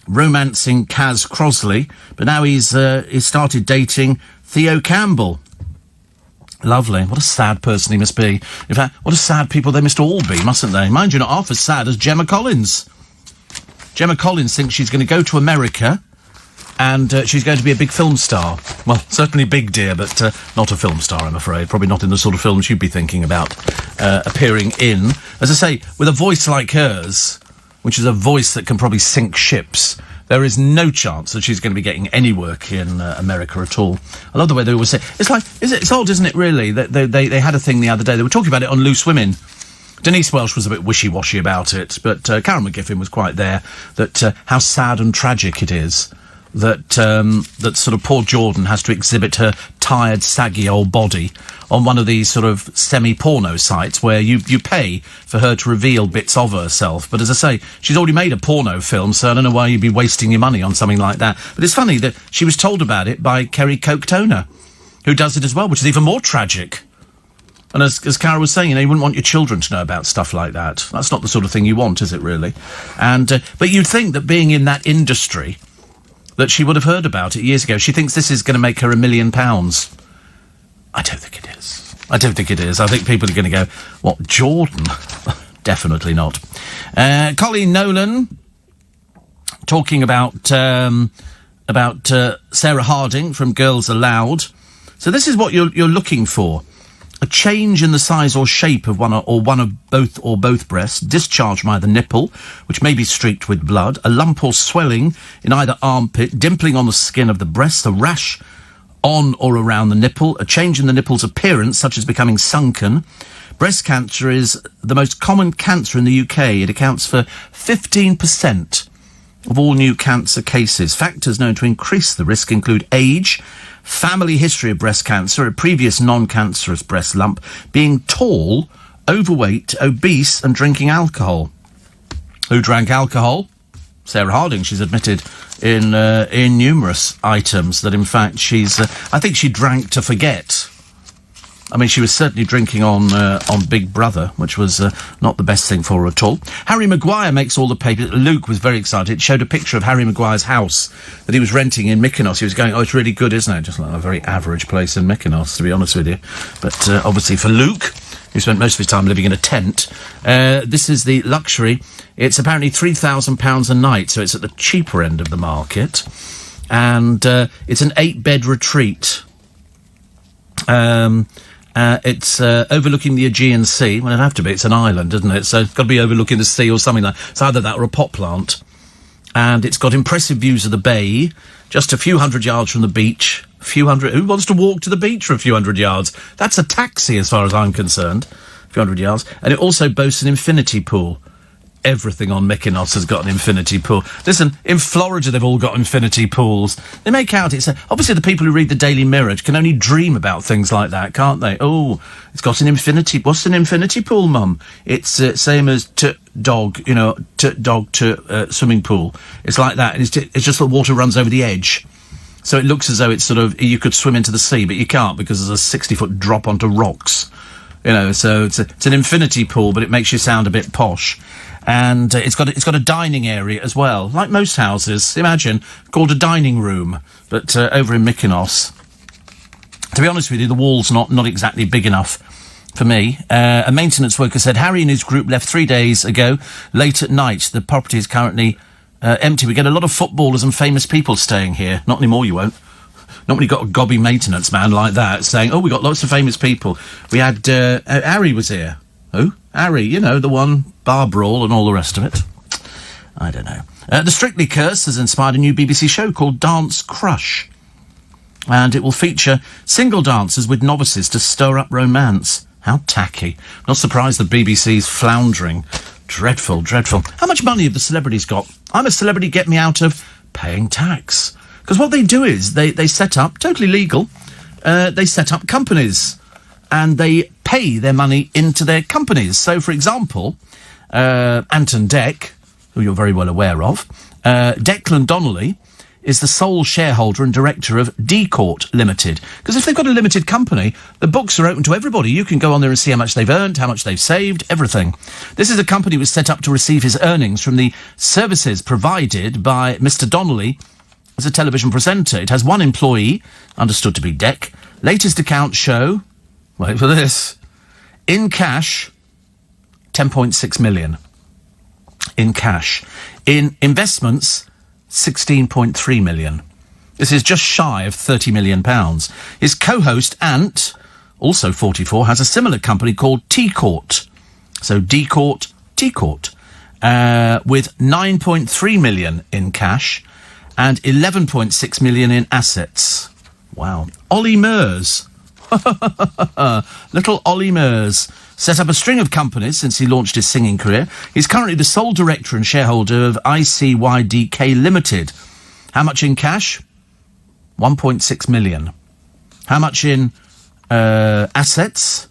romancing Kaz Crosley, but now he's started dating Theo Campbell. Lovely. What a sad person he must be. In fact, what a sad people they must all be, mustn't they? Mind you, not half as sad as Gemma Collins. Gemma Collins thinks she's going to go to America and she's going to be a big film star. Well, certainly big, dear, but not a film star, I'm afraid. Probably not in the sort of films you'd be thinking about appearing in. As I say, with a voice like hers, which is a voice that can probably sink ships, there is no chance that she's going to be getting any work in America at all. I love the way they always say... It's odd, isn't it, really? They had a thing the other day. They were talking about it on Loose Women. Denise Welsh was a bit wishy-washy about it, but Karen McGiffin was quite there, that how sad and tragic it is that sort of poor Jordan has to exhibit her tired, saggy old body on one of these sort of semi-porno sites where you pay for her to reveal bits of herself. But as I say, she's already made a porno film, so I don't know why you'd be wasting your money on something like that. But it's funny that she was told about it by Kerry Coke-Toner, who does it as well, which is even more tragic. And as Cara was saying, you wouldn't want your children to know about stuff like that. That's not the sort of thing you want, is it, really? And but you'd think that being in that industry, that she would have heard about it years ago. She thinks this is going to make her £1 million. I don't think it is. I think people are going to go, what, Jordan? Definitely not. Colleen Nolan talking about Sarah Harding from Girls Aloud. So this is what you're looking for. A change in the size or shape of one of both breasts, discharge from either nipple, which may be streaked with blood, a lump or swelling in either armpit, dimpling on the skin of the breast, a rash on or around the nipple, a change in the nipple's appearance, such as becoming sunken. Breast cancer is the most common cancer in the UK. It accounts for 15% of all new cancer cases. Factors known to increase the risk include age, family history of breast cancer, a previous non-cancerous breast lump, being tall, overweight, obese, and drinking alcohol. Who drank alcohol? Sarah Harding. She's admitted in numerous items that, in fact, I think she drank to forget. I mean, she was certainly drinking on Big Brother, which was not the best thing for her at all. Harry Maguire makes all the papers. Luke was very excited. It showed a picture of Harry Maguire's house that he was renting in Mykonos. He was going, it's really good, isn't it? Just like a very average place in Mykonos, to be honest with you. But obviously for Luke, who spent most of his time living in a tent, this is the luxury. It's apparently £3,000 a night, so it's at the cheaper end of the market. And it's an 8-bed retreat. It's overlooking the Aegean Sea. Well, it'd have to be. It's an island, isn't it? So it's got to be overlooking the sea or something like that. It's either that or a pot plant. And it's got impressive views of the bay, just a few hundred yards from the beach. Who wants to walk to the beach for a few hundred yards? That's a taxi as far as I'm concerned. A few hundred yards. And it also boasts an infinity pool. Everything on Mykonos has got an infinity pool. Listen, in Florida they've all got infinity pools. They make out it's... obviously the people who read the Daily Mirror can only dream about things like that, can't they? Oh, it's got an infinity... What's an infinity pool, Mum? It's same as dog, swimming pool. It's like that. And it's just the water runs over the edge. So it looks as though it's sort of... You could swim into the sea, but you can't because there's a 60-foot drop onto rocks. So it's an infinity pool, but it makes you sound a bit posh. And it's got a dining area as well, like most houses. Imagine, called a dining room, but over in Mykonos. To be honest with you, the wall's not exactly big enough for me. A maintenance worker said Harry and his group left 3 days ago, late at night. The property is currently empty. We get a lot of footballers and famous people staying here. Not anymore, you won't. Not when you've got a gobby maintenance man like that saying, we got lots of famous people. We had... Harry was here. Who? Harry, the one, bar brawl and all the rest of it. I don't know. The Strictly curse has inspired a new BBC show called Dance Crush. And it will feature single dancers with novices to stir up romance. How tacky. Not surprised the BBC's floundering. Dreadful, dreadful. How much money have the celebrities got? I'm a celebrity, get me out of paying tax. Because what they do is they set up, totally legal, they set up companies. And they pay their money into their companies. So, for example, Anton Deck, who you're very well aware of, Declan Donnelly is the sole shareholder and director of D-Court Limited. Because if they've got a limited company, the books are open to everybody. You can go on there and see how much they've earned, how much they've saved, everything. This is a company that was set up to receive his earnings from the services provided by Mr. Donnelly as a television presenter. It has one employee, understood to be Dec. Latest accounts show, wait for this, in cash, 10.6 million. In cash. In investments, 16.3 million. This is just shy of £30 million. His co-host, Ant, also 44, has a similar company called T-Court. So D-Court, T-Court, with 9.3 million in cash and 11.6 million in assets. Wow. Ollie Murs. Little Ollie Murs set up a string of companies since he launched his singing career. He's currently the sole director and shareholder of ICYDK Limited. How much in cash? 1.6 million. How much in assets?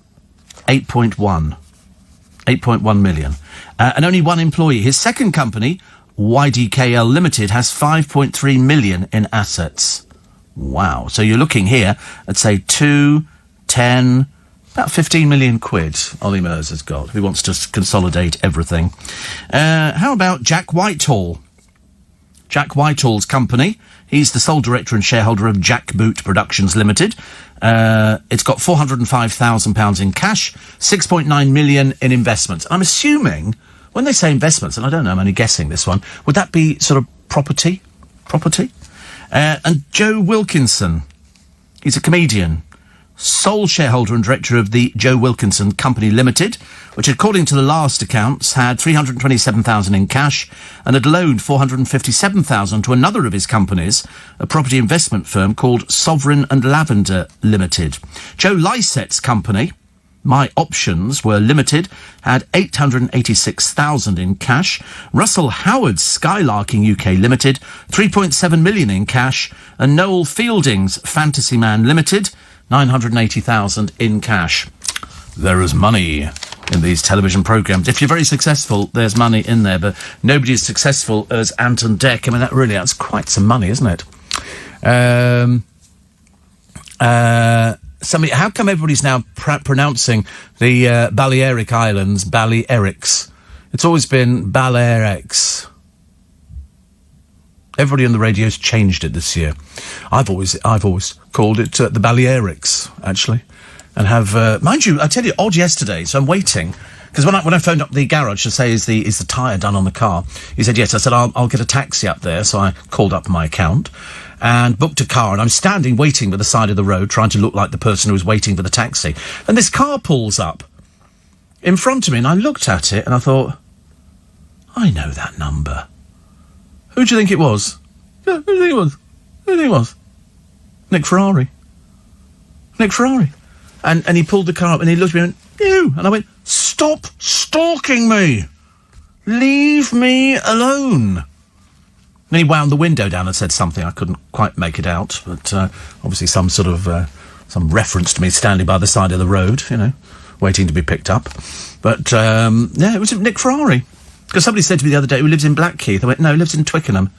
8.1 million. And only one employee. His second company, YDKL Limited, has 5.3 million in assets. Wow. So you're looking here at, say, 2, 10, about 15 million quid Ollie Murs has got. He wants to consolidate everything. How about Jack Whitehall? Jack Whitehall's company. He's the sole director and shareholder of Jack Boot Productions Limited. It's got £405,000 in cash, 6.9 million in investments. I'm assuming, when they say investments, and I don't know, I'm only guessing this one, would that be sort of property? And Joe Wilkinson, he's a comedian, sole shareholder and director of the Joe Wilkinson Company Limited, which, according to the last accounts, had 327,000 in cash and had loaned 457,000 to another of his companies, a property investment firm called Sovereign and Lavender Limited. Joe Lycett's company, My Options Were Limited, had 886,000 in cash. Russell Howard's Skylarking UK Limited, 3.7 million in cash. And Noel Fielding's Fantasy Man Limited, 980,000 in cash. There is money in these television programmes. If you're very successful, there's money in there, but nobody as successful as Ant and Dec. I mean, that's quite some money, isn't it? How come everybody's now pronouncing the Balearic Islands Balearics? It's always been Balearics. Everybody on the radio's changed it this year. I've always called it the Balearics, actually, and have mind you, I tell you, odd yesterday. So I'm waiting because when I phoned up the garage to say is the tyre done on the car, he said yes. I said I'll get a taxi up there. So I called up my account and booked a car, and I'm standing waiting by the side of the road, trying to look like the person who was waiting for the taxi. And this car pulls up in front of me, and I looked at it and I thought, I know that number. Who do you think it was? Yeah, who do you think it was? Who do you think it was? Nick Ferrari. And he pulled the car up and he looked at me and went, you! And I went, stop stalking me! Leave me alone! Then he wound the window down and said something. I couldn't quite make it out, but obviously some sort of, some reference to me standing by the side of the road, waiting to be picked up. But, it was Nick Ferrari. Because somebody said to me the other day, who lives in Blackheath. I went, no, he lives in Twickenham.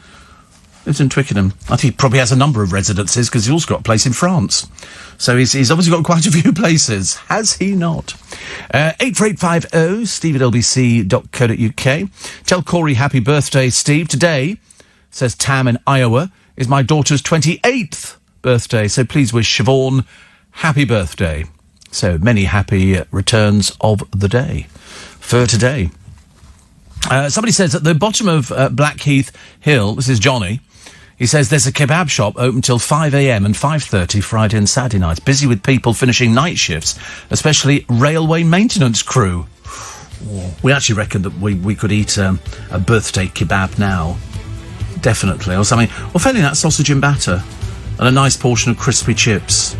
I think he probably has a number of residences because he's also got a place in France. So he's obviously got quite a few places. Has he not? 84850 steve@lbc.co.uk. Tell Corey happy birthday, Steve. Today, says Tam in Iowa, is my daughter's 28th birthday. So please wish Siobhan happy birthday. So many happy returns of the day for today. Somebody says at the bottom of Blackheath Hill, this is Johnny, he says there's a kebab shop open till 5 a.m. and 5:30 Friday and Saturday nights, busy with people finishing night shifts, especially railway maintenance crew. We actually reckon that we could eat a birthday kebab now. Definitely. Or something. Or failing that, sausage and batter and a nice portion of crispy chips.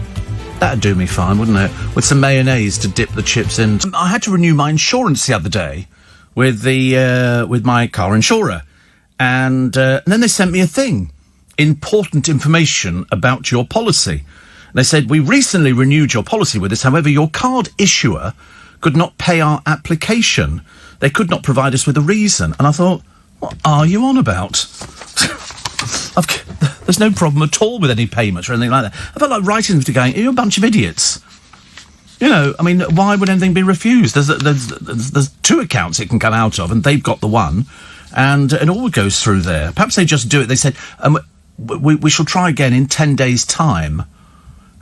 That'd do me fine, wouldn't it? With some mayonnaise to dip the chips in. I had to renew my insurance the other day with my car insurer, and then they sent me a thing, important information about your policy. They said, we recently renewed your policy with us, however your card issuer could not pay our application. They could not provide us with a reason. And I thought, what are you on about? There's no problem at all with any payments or anything like that. I felt like writing them to going, you're a bunch of idiots. You know, I mean, why would anything be refused? There's two accounts it can come out of, and they've got the one, and it all goes through there. Perhaps they just do it. They said, we shall try again in 10 days' time.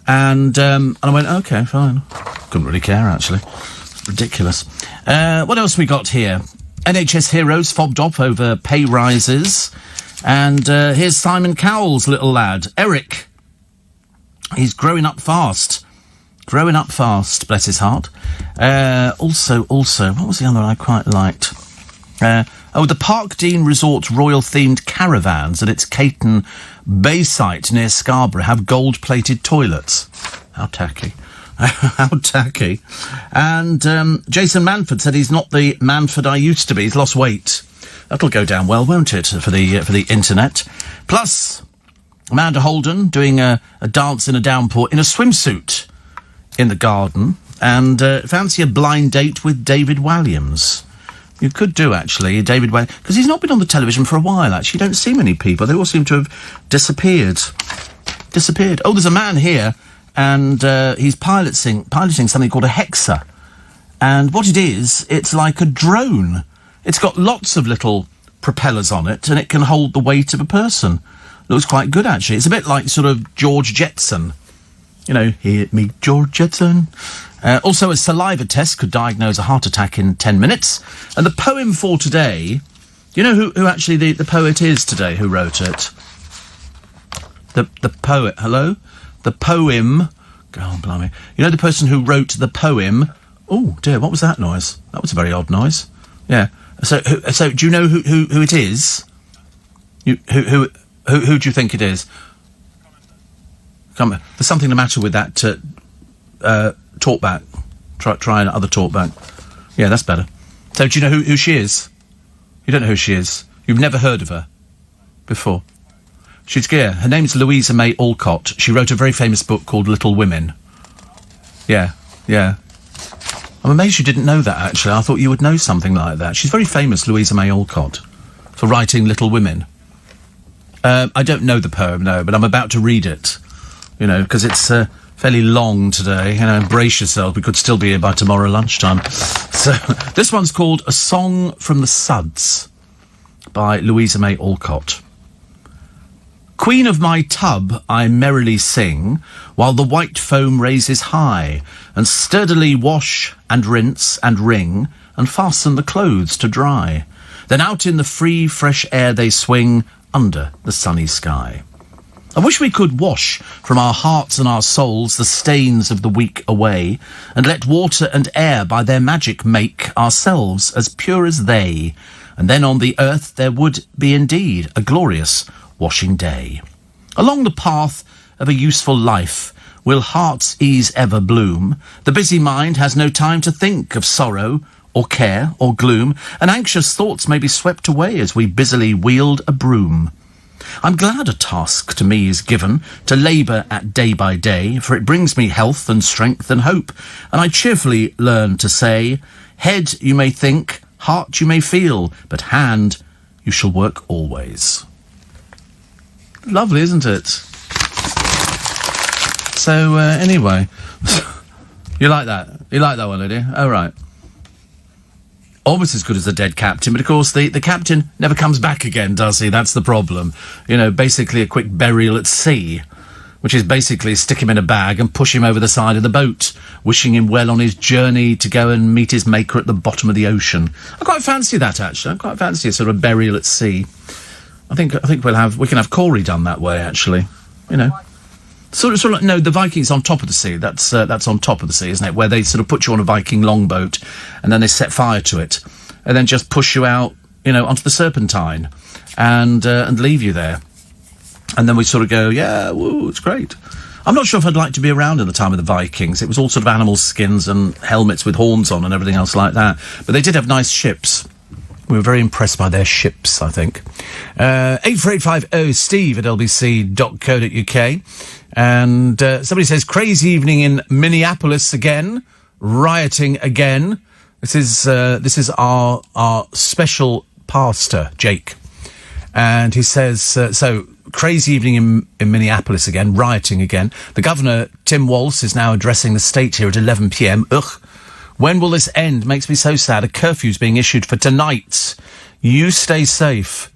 And I went, OK, fine. Couldn't really care, actually. It's ridiculous. What else we got here? NHS heroes fobbed off over pay rises. And here's Simon Cowell's little lad, Eric. He's growing up fast. Growing up fast, bless his heart. Also, what was the other one I quite liked? The Parkdean Resort royal-themed caravans at its Caton Bay site near Scarborough have gold-plated toilets. How tacky. How tacky. And Jason Manford said he's not the Manford I used to be. He's lost weight. That'll go down well, won't it, for the internet? Plus, Amanda Holden doing a dance in a downpour in a swimsuit in the garden, and fancy a blind date with David Walliams. You could do, actually, David Walliams, because he's not been on the television for a while, actually. You don't see many people. They all seem to have disappeared. Oh, there's a man here, and he's piloting something called a Hexa. And what it is, it's like a drone. It's got lots of little propellers on it, and it can hold the weight of a person. Looks quite good, actually. It's a bit like sort of George Jetson. You know, hit me, George Jetson. Also, a saliva test could diagnose a heart attack in 10 minutes. And the poem for today, you know who actually the poet is today, who wrote it? The poet, hello? The poem, oh, blimey. You know the person who wrote the poem? Oh, dear, what was that noise? That was a very odd noise. Yeah. So do you know who it is? Who do you think it is? There's something the matter with that talkback. Try another talkback. Yeah, that's better. So do you know who she is? You don't know who she is. You've never heard of her before. Her name's Louisa May Alcott. She wrote a very famous book called Little Women. Yeah. I'm amazed you didn't know that, actually. I thought you would know something like that. She's very famous, Louisa May Alcott, for writing Little Women. I don't know the poem, no, but I'm about to read it. You know, because it's fairly long today. You know, brace yourself. We could still be here by tomorrow lunchtime. So, this one's called A Song from the Suds by Louisa May Alcott. Queen of my tub, I merrily sing, while the white foam raises high, and sturdily wash and rinse and wring, and fasten the clothes to dry. Then out in the free, fresh air they swing, under the sunny sky. I wish we could wash from our hearts and our souls the stains of the week away, and let water and air by their magic make ourselves as pure as they, and then on the earth there would be indeed a glorious washing day. Along the path of a useful life will heart's ease ever bloom. The busy mind has no time to think of sorrow or care or gloom, and anxious thoughts may be swept away as we busily wield a broom. I'm glad a task to me is given to labour at day by day, for it brings me health and strength and hope, and I cheerfully learn to say, head you may think, heart you may feel, but hand you shall work always. Lovely, isn't it? So, anyway, you like that? You like that one, Lydia? Oh, right. Almost as good as the dead captain, but of course the captain never comes back again, does he? That's the problem. You know, basically a quick burial at sea, which is basically stick him in a bag and push him over the side of the boat, wishing him well on his journey to go and meet his maker at the bottom of the ocean. I quite fancy that, actually. I quite fancy a sort of burial at sea. I think we can have Corey done that way, actually. You know. Sort of, no, the Viking's on top of the sea. That's on top of the sea, isn't it? Where they sort of put you on a Viking longboat, and then they set fire to it, and then just push you out, you know, onto the Serpentine, and leave you there. And then we sort of go, yeah, woo, it's great. I'm not sure if I'd like to be around in the time of the Vikings. It was all sort of animal skins and helmets with horns on and everything else like that. But they did have nice ships. We were very impressed by their ships, I think. 84850 steve at lbc.co.uk. And somebody says, crazy evening in Minneapolis again, rioting again. This is our special pastor, Jake. And he says, so crazy evening in Minneapolis again, rioting again. The governor, Tim Walz, is now addressing the state here at 11 p.m. Ugh. When will this end? Makes me so sad. A curfew's being issued for tonight. You stay safe.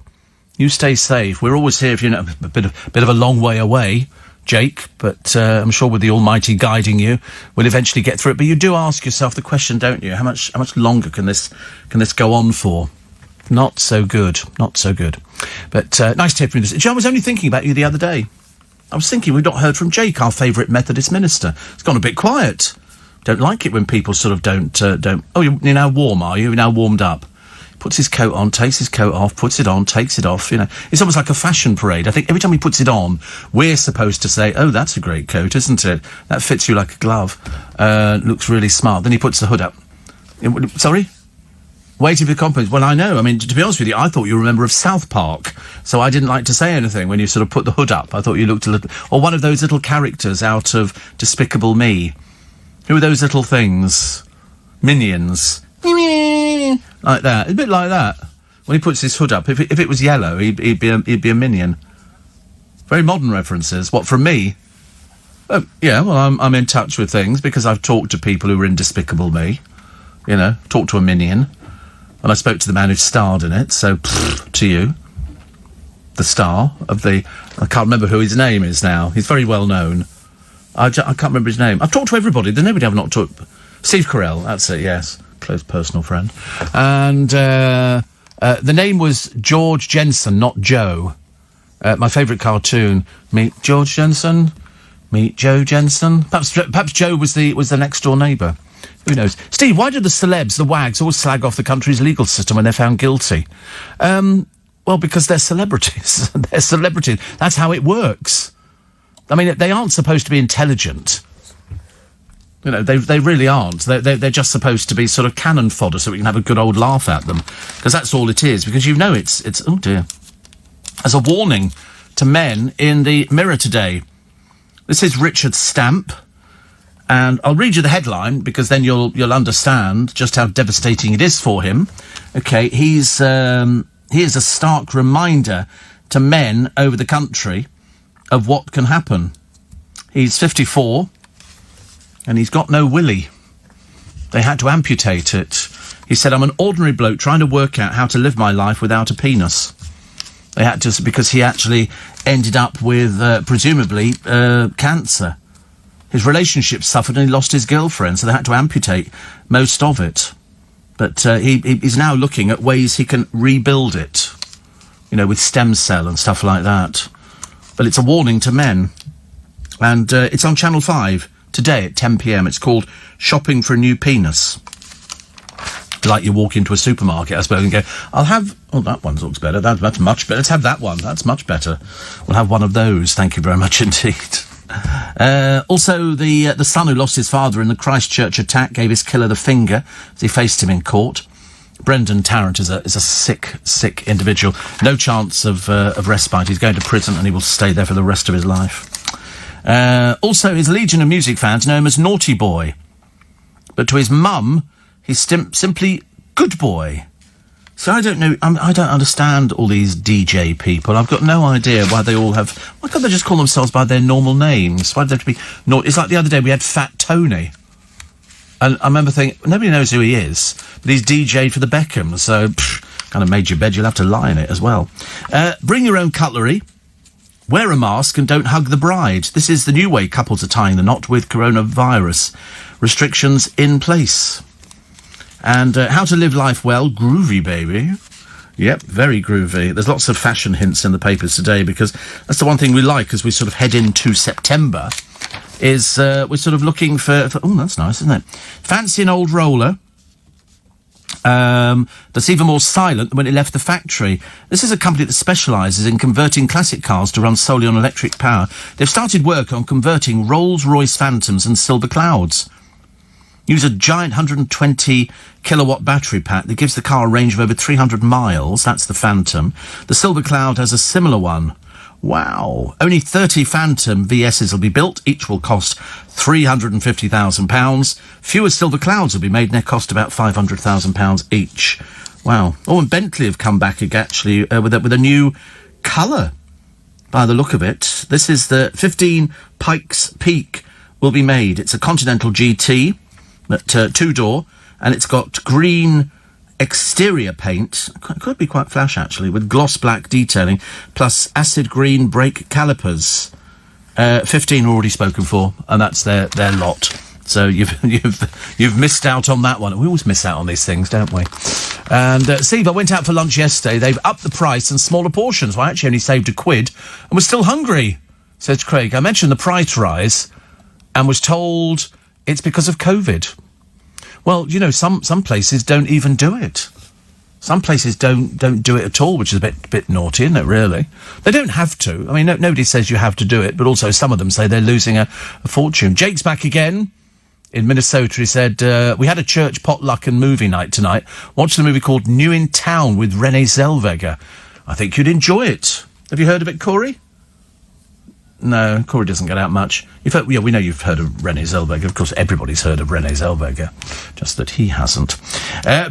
You stay safe. We're always here if you're a bit of a long way away, Jake, but I'm sure with the Almighty guiding you, we'll eventually get through it. But you do ask yourself the question, don't you? How much longer can this go on for? Not so good. Not so good. But nice to hear from you. I was only thinking about you the other day. I was thinking we've not heard from Jake, our favourite Methodist minister. It's gone a bit quiet. Don't like it when people sort of don't. Oh, you're now warm, are you? You're now warmed up. Puts his coat on, takes his coat off, puts it on, takes it off, It's almost like a fashion parade. I think every time he puts it on, we're supposed to say, oh, that's a great coat, isn't it? That fits you like a glove. Looks really smart. Then he puts the hood up. Sorry? Waiting for the compliments. Well, I know. I mean, to be honest with you, I thought you were a member of South Park, so I didn't like to say anything when you sort of put the hood up. I thought you looked a little... Or one of those little characters out of Despicable Me. Who are those little things? Minions. Like that. A bit like that. When he puts his hood up. If it was yellow, he'd be a minion. Very modern references. What, from me? Oh, yeah, well, I'm in touch with things because I've talked to people who were in Despicable Me. Talked to a minion. And I spoke to the man who starred in it, so, to you. The star of the... I can't remember who his name is now. He's very well known. I can't remember his name. I've talked to everybody. There's nobody I've not talked... Steve Carell, that's it, yes. Close personal friend. And the name was George Jensen, not Joe. My favourite cartoon. Meet George Jensen. Meet Joe Jensen. Perhaps Joe was the next door neighbour. Who knows? Steve, why do the celebs, the wags, always slag off the country's legal system when they're found guilty? Well, because they're celebrities. They're celebrities. That's how it works. I mean, they aren't supposed to be intelligent. They really aren't. They're just supposed to be sort of cannon fodder so we can have a good old laugh at them. Because that's all it is. Because it's... Oh, dear. As a warning to men in the Mirror today. This is Richard Stamp. And I'll read you the headline, because then you'll understand just how devastating it is for him. Okay, he is a stark reminder to men over the country of what can happen. He's 54, and he's got no willy. They had to amputate it. He said, I'm an ordinary bloke trying to work out how to live my life without a penis. They had to, because he actually ended up with, presumably, cancer. His relationship suffered and he lost his girlfriend, so they had to amputate most of it. But he's now looking at ways he can rebuild it, with stem cell and stuff like that. But it's a warning to men. And it's on Channel 5 today at 10 p.m. It's called Shopping for a New Penis. Like you walk into a supermarket, I suppose, and go, I'll have... Oh, that one looks better. That's much better. Let's have that one. That's much better. We'll have one of those. Thank you very much indeed. Also, the son who lost his father in the Christchurch attack gave his killer the finger as he faced him in court. Brendan Tarrant is a sick individual. No chance of respite. He's going to prison and he will stay there for the rest of his life. Also, his legion of music fans know him as Naughty Boy. But to his mum, he's simply Good Boy. So I don't know, I don't understand all these DJ people. I've got no idea why they all have... Why can't they just call themselves by their normal names? Why do they have to be... It's like the other day we had Fat Tony. And I remember thinking, nobody knows who he is, but he's DJ for the Beckhams, so kind of made your bed, you'll have to lie in it as well. Bring your own cutlery, wear a mask and don't hug the bride. This is the new way couples are tying the knot with coronavirus restrictions in place. And how to live life well, groovy, baby. Yep, very groovy. There's lots of fashion hints in the papers today because that's the one thing we like as we sort of head into September, is we're sort of looking for... Oh, that's nice, isn't it? Fancy an old roller that's even more silent than when it left the factory. This is a company that specialises in converting classic cars to run solely on electric power. They've started work on converting Rolls-Royce Phantoms and Silver Clouds. Use a giant 120-kilowatt battery pack that gives the car a range of over 300 miles. That's the Phantom. The Silver Cloud has a similar one. Wow. Only 30 Phantom VSs will be built. Each will cost £350,000. Fewer Silver Clouds will be made, and they cost about £500,000 each. Wow. Oh, and Bentley have come back, actually, with a new colour by the look of it. This is the 15 Pikes Peak will be made. It's a Continental GT, two-door, and it's got green exterior paint. Could be quite flash, actually, with gloss black detailing, plus acid green brake calipers. 15 already spoken for, and that's their lot. So you've missed out on that one. We always miss out on these things, don't we? And Steve, I went out for lunch yesterday. They've upped the price and smaller portions. Well, I actually only saved £1 and was still hungry, says Craig. I mentioned the price rise and was told it's because of COVID. Well, you know, some places don't even do it. Some places don't do it at all, which is a bit naughty, isn't it, really? They don't have to. I mean, nobody says you have to do it, but also some of them say they're losing a fortune. Jake's back again in Minnesota. He said, we had a church potluck and movie night tonight. Watched the movie called New in Town with Renee Zellweger. I think you'd enjoy it. Have you heard of it, Corey? No, Corey doesn't get out much. We know you've heard of Renee Zellweger. Of course, everybody's heard of Renee Zellweger, just that he hasn't.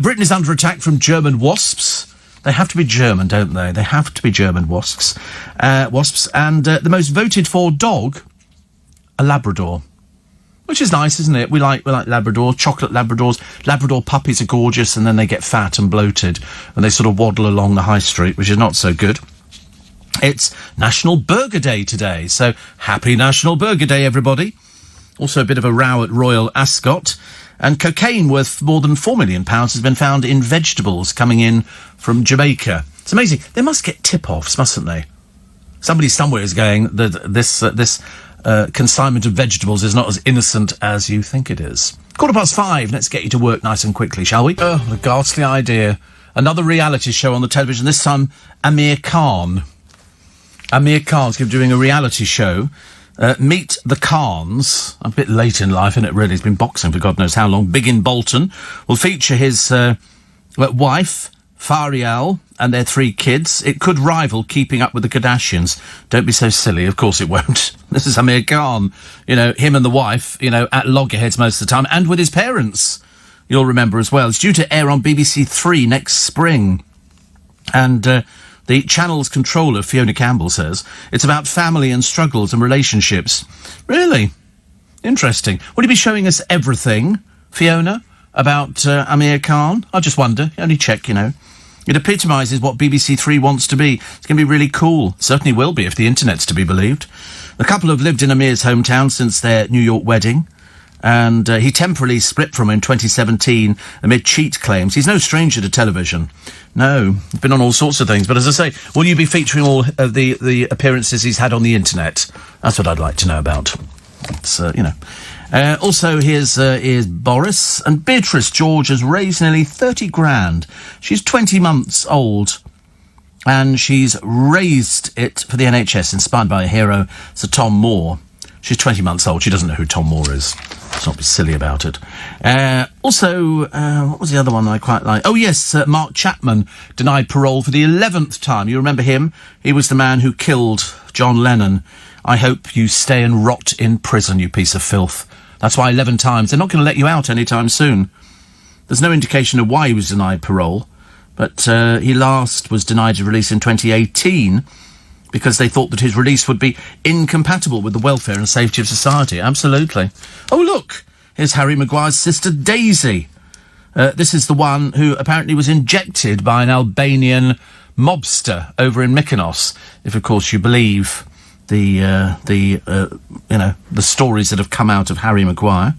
Britain is under attack from German wasps. They have to be German, don't they? They have to be German wasps. And the most voted for dog, a Labrador. Which is nice, isn't it? We like Labrador, chocolate Labradors. Labrador puppies are gorgeous, and then they get fat and bloated, and they sort of waddle along the high street, which is not so good. It's National Burger Day today, so happy National Burger Day, everybody. Also a bit of a row at Royal Ascot. And cocaine worth more than £4 million has been found in vegetables coming in from Jamaica. It's amazing. They must get tip-offs, mustn't they? Somebody somewhere is going, this consignment of vegetables is not as innocent as you think it is. 5:15, let's get you to work nice and quickly, shall we? Oh, the ghastly idea. Another reality show on the television, this time Amir Khan. Amir Khan's doing a reality show. Meet the Khans. A bit late in life, isn't it, really? He's been boxing for God knows how long. Big in Bolton. Will feature his wife, Farial, and their 3 kids. It could rival Keeping Up with the Kardashians. Don't be so silly. Of course it won't. This is Amir Khan. You know, him and the wife, you know, at loggerheads most of the time, and with his parents. You'll remember as well. It's due to air on BBC 3 next spring. And the channel's controller, Fiona Campbell, says it's about family and struggles and relationships. Really? Interesting. Will you be showing us everything, Fiona, about Amir Khan? I just wonder. Only check, you know. It epitomises what BBC 3 wants to be. It's going to be really cool. Certainly will be if the internet's to be believed. The couple have lived in Amir's hometown since their New York wedding. And he temporarily split from her in 2017 amid cheat claims. He's no stranger to television. No, he's been on all sorts of things. But as I say, will you be featuring all of the appearances he's had on the internet? That's what I'd like to know about. It's, you know. Also, here's Boris. And Beatrice George has raised nearly 30 grand. She's 20 months old. And she's raised it for the NHS, inspired by a hero, Sir Tom Moore. She's 20 months old. She doesn't know who Tom Moore is. Let's not be silly about it. Also, what was the other one I quite like? Oh, yes, Mark Chapman denied parole for the 11th time. You remember him? He was the man who killed John Lennon. I hope you stay and rot in prison, you piece of filth. That's why 11 times. They're not going to let you out anytime soon. There's no indication of why he was denied parole, but he last was denied release in 2018 because they thought that his release would be incompatible with the welfare and safety of society. Absolutely. Oh, look, here's Harry Maguire's sister Daisy. This is the one who apparently was injected by an Albanian mobster over in Mykonos, if, of course, you believe the stories that have come out of Harry Maguire,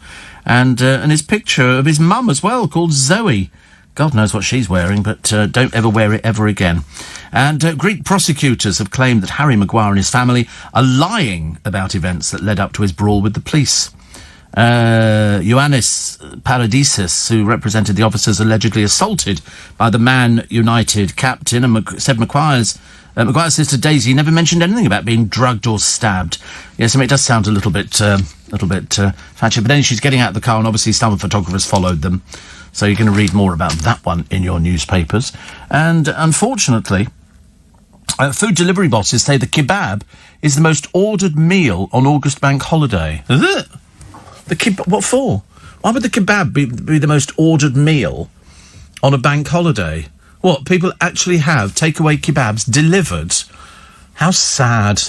and his picture of his mum as well, called Zoe. God knows what she's wearing, but don't ever wear it ever again. And Greek prosecutors have claimed that Harry Maguire and his family are lying about events that led up to his brawl with the police. Ioannis Paradisis, who represented the officers allegedly assaulted by the Man United captain, and said Maguire's sister Daisy never mentioned anything about being drugged or stabbed. Yes, I mean, it does sound a little bit fancy, but then she's getting out of the car, and obviously some photographers followed them. So you're going to read more about that one in your newspapers. And unfortunately, food delivery bosses say the kebab is the most ordered meal on August Bank holiday. Is it? What for? Why would the kebab be the most ordered meal on a bank holiday? What, people actually have takeaway kebabs delivered? How sad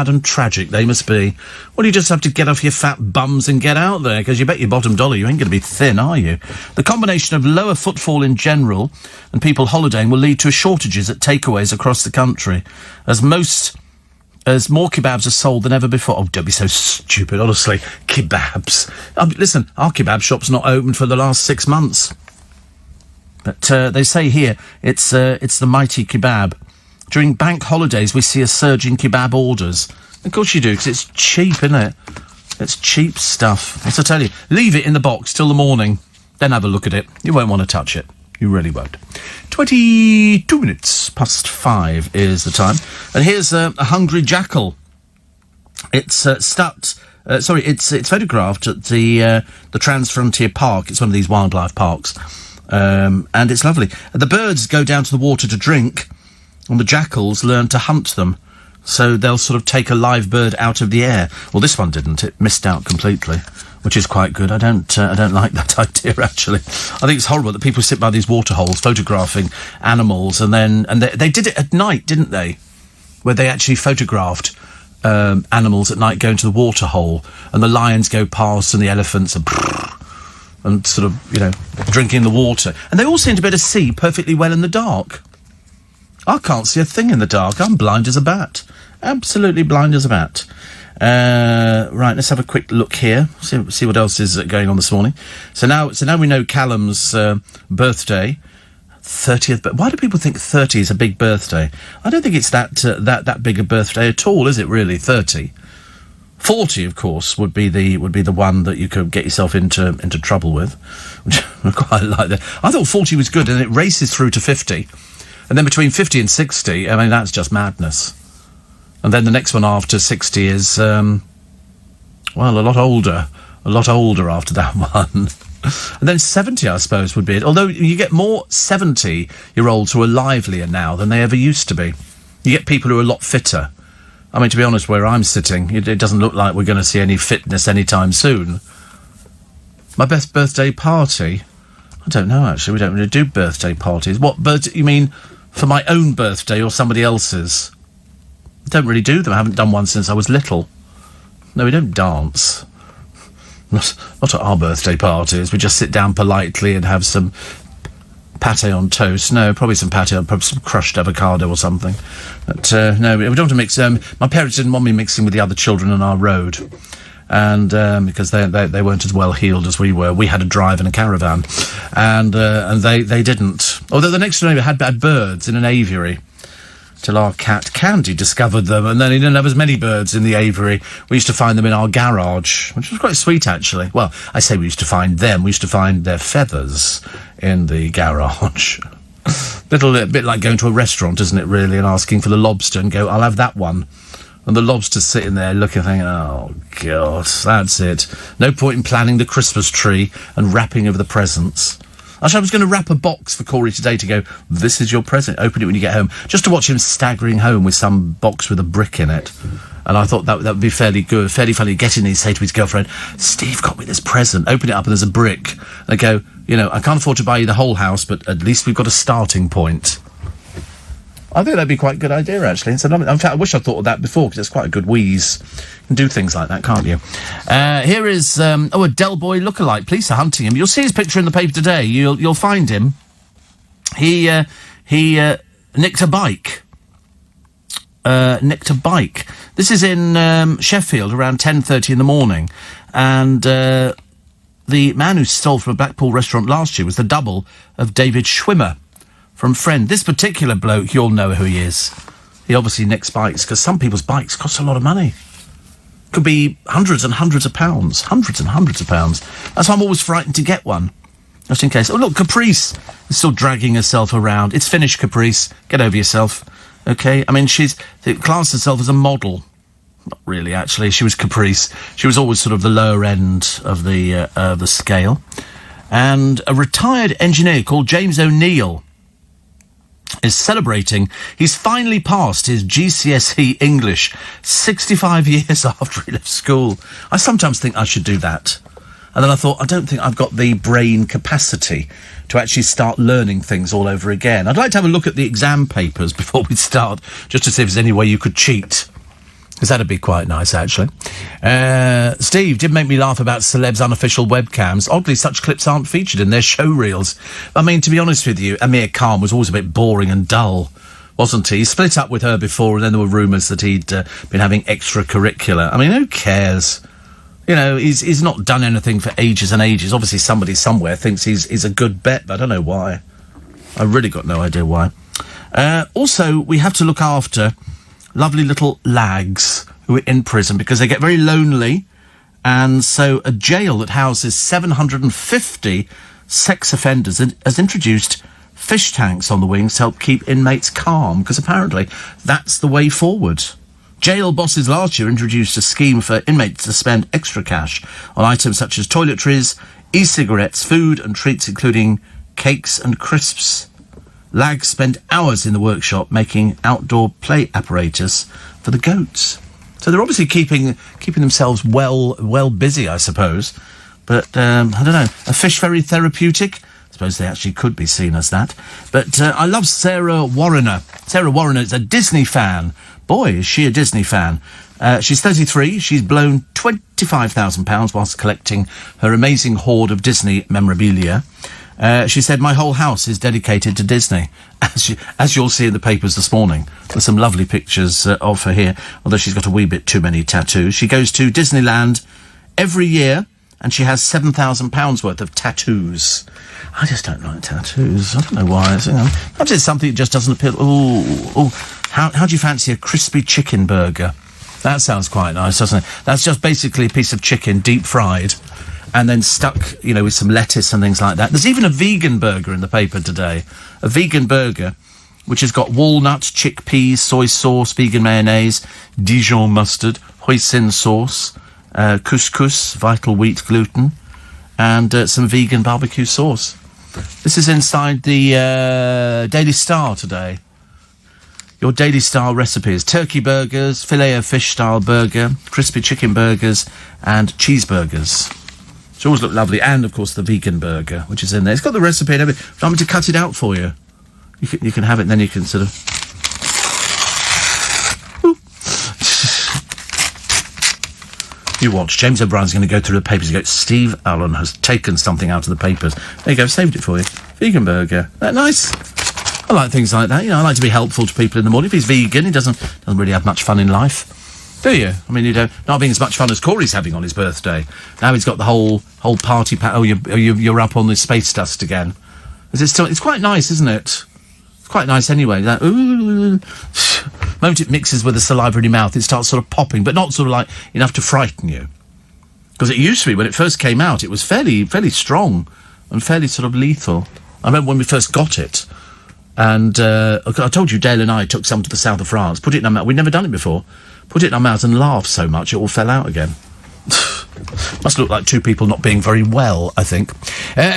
and tragic they must be. Well, you just have to get off your fat bums and get out there, because you bet your bottom dollar you ain't going to be thin, are you? The combination of lower footfall in general and people holidaying will lead to shortages at takeaways across the country, as more kebabs are sold than ever before. Oh, don't be so stupid, honestly. Kebabs. Listen, our kebab shop's not open for the last 6 months. But they say here, it's the mighty kebab. During bank holidays, we see a surge in kebab orders. Of course you do, because it's cheap, isn't it? It's cheap stuff. As I tell you, leave it in the box till the morning, then have a look at it. You won't want to touch it. You really won't. 22 minutes past 5 is the time. And here's a hungry jackal. It's it's photographed at the Transfrontier Park. It's one of these wildlife parks. And it's lovely. The birds go down to the water to drink, and the jackals learn to hunt them. So they'll sort of take a live bird out of the air. Well, this one didn't. It missed out completely, which is quite good. I don't like that idea, actually. I think it's horrible that people sit by these water holes photographing animals, and they did it at night, didn't they? Where they actually photographed animals at night going to the water hole, and the lions go past and the elephants and sort of, drinking the water. And they all seem to be able to see perfectly well in the dark. I can't see a thing in the dark. I'm blind as a bat. Absolutely blind as a bat. Right, let's have a quick look here. See what else is going on this morning. So now we know Callum's birthday, 30th. But why do people think 30 is a big birthday? I don't think it's that big a birthday at all, is it? Really, 30. 40, of course, would be the one that you could get yourself into trouble with, which I quite like that. I thought 40 was good, and it races through to 50. And then between 50 and 60, I mean, that's just madness. And then the next one after 60 is, a lot older after that one. And then 70, I suppose, would be it. Although you get more 70-year-olds who are livelier now than they ever used to be. You get people who are a lot fitter. I mean, to be honest, where I'm sitting, it doesn't look like we're going to see any fitness anytime soon. My best birthday party? I don't know, actually. We don't really do birthday parties. What birthday? You mean for my own birthday or somebody else's? I don't really do them. I haven't done one since I was little. No, we don't dance. Not at our birthday parties. We just sit down politely and have some pâté on toast. No, probably some pâté on, probably some crushed avocado or something. But no, we don't want to mix. My parents didn't want me mixing with the other children on our road. And because they weren't as well heeled as we were. We had a drive and a caravan, and they didn't. Although the next door neighbour had birds in an aviary, till our cat Candy discovered them, and then he didn't have as many birds in the aviary. We used to find them in our garage, which was quite sweet, actually. Well, I say we used to find them. We used to find their feathers in the garage. A bit like going to a restaurant, isn't it, really, and asking for the lobster and go, I'll have that one. And the lobster's sitting there looking, thinking, oh, God, that's it. No point in planning the Christmas tree and wrapping of the presents. Actually, I was going to wrap a box for Corey today to go, this is your present, open it when you get home, just to watch him staggering home with some box with a brick in it. And I thought that would be fairly good, fairly funny, get in and he'd say to his girlfriend, Steve got me this present, open it up and there's a brick. And I go, I can't afford to buy you the whole house, but at least we've got a starting point. I think that'd be quite a good idea, actually. In fact, I wish I'd thought of that before, because it's quite a good wheeze. You can do things like that, can't you? Here is, a Del Boy lookalike. Police are hunting him. You'll see his picture in the paper today. You'll find him. He nicked a bike. This is in Sheffield around 10:30 in the morning. And the man who stole from a Blackpool restaurant last year was the double of David Schwimmer from Friend. This particular bloke, you'll know who he is. He obviously nicks bikes, because some people's bikes cost a lot of money. Could be hundreds and hundreds of pounds. Hundreds and hundreds of pounds. That's why I'm always frightened to get one. Just in case. Oh, look, Caprice is still dragging herself around. It's finished, Caprice. Get over yourself. Okay? I mean, she's classed herself as a model. Not really, actually. She was Caprice. She was always sort of the lower end of the scale. And a retired engineer called James O'Neill is celebrating. He's finally passed his GCSE English 65 years after he left school. I sometimes think I should do that. And then I thought, I don't think I've got the brain capacity to actually start learning things all over again. I'd like to have a look at the exam papers before we start, just to see if there's any way you could cheat. Because that'd be quite nice, actually. Steve did make me laugh about celebs' unofficial webcams. Oddly, such clips aren't featured in their show reels. I mean, to be honest with you, Amir Khan was always a bit boring and dull, wasn't he? He split up with her before, and then there were rumours that he'd been having extracurricular. I mean, who cares? You know, he's not done anything for ages and ages. Obviously, somebody somewhere thinks he's a good bet, but I don't know why. I've really got no idea why. Also, we have to look after lovely little lags who are in prison because they get very lonely, and so a jail that houses 750 sex offenders has introduced fish tanks on the wings to help keep inmates calm, because apparently that's the way forward. Jail bosses last year introduced a scheme for inmates to spend extra cash on items such as toiletries, e-cigarettes, food and treats including cakes and crisps. Lags spend hours in the workshop making outdoor play apparatus for the goats. So they're obviously keeping themselves well busy, I suppose. But, I don't know, a fish very therapeutic? I suppose they actually could be seen as that. But I love Sarah Warrener. Sarah Warrener is a Disney fan. Boy, is she a Disney fan. She's 33. She's blown £25,000 whilst collecting her amazing hoard of Disney memorabilia. She said, my whole house is dedicated to Disney, as you'll see in the papers this morning. There's some lovely pictures of her here, although she's got a wee bit too many tattoos. She goes to Disneyland every year, and she has £7,000 worth of tattoos. I just don't like tattoos. I don't know why. Perhaps it's something that just doesn't appeal. Ooh. How do you fancy a crispy chicken burger? That sounds quite nice, doesn't it? That's just basically a piece of chicken deep fried and then stuck, with some lettuce and things like that. There's even a vegan burger in the paper today. A vegan burger which has got walnuts, chickpeas, soy sauce, vegan mayonnaise, Dijon mustard, hoisin sauce, couscous, vital wheat gluten, and some vegan barbecue sauce. This is inside the Daily Star today. Your Daily Star recipes: turkey burgers, filet of fish style burger, crispy chicken burgers, and cheeseburgers. Which always look lovely. And, of course, the vegan burger, which is in there. It's got the recipe and everything. Do you want me to cut it out for you? You can have it, and then you can sort of... You watch. James O'Brien's going to go through the papers and go, Steve Allen has taken something out of the papers. There you go, saved it for you. Vegan burger. Isn't that nice? I like things like that. I like to be helpful to people in the morning. If he's vegan, he doesn't really have much fun in life. Do you? I mean, not having as much fun as Corey's having on his birthday. Now he's got the whole party pack. You're up on the space dust again. Is it still? It's quite nice, isn't it? It's quite nice anyway. That the moment it mixes with the saliva in your mouth, it starts sort of popping, but not sort of like enough to frighten you. Because it used to be, when it first came out, it was fairly strong and fairly sort of lethal. I remember when we first got it, and I told you Dale and I took some to the south of France, put it in our mouth. We'd never done it before. Put it in our mouths and laughed so much it all fell out again. Must look like two people not being very well, I think.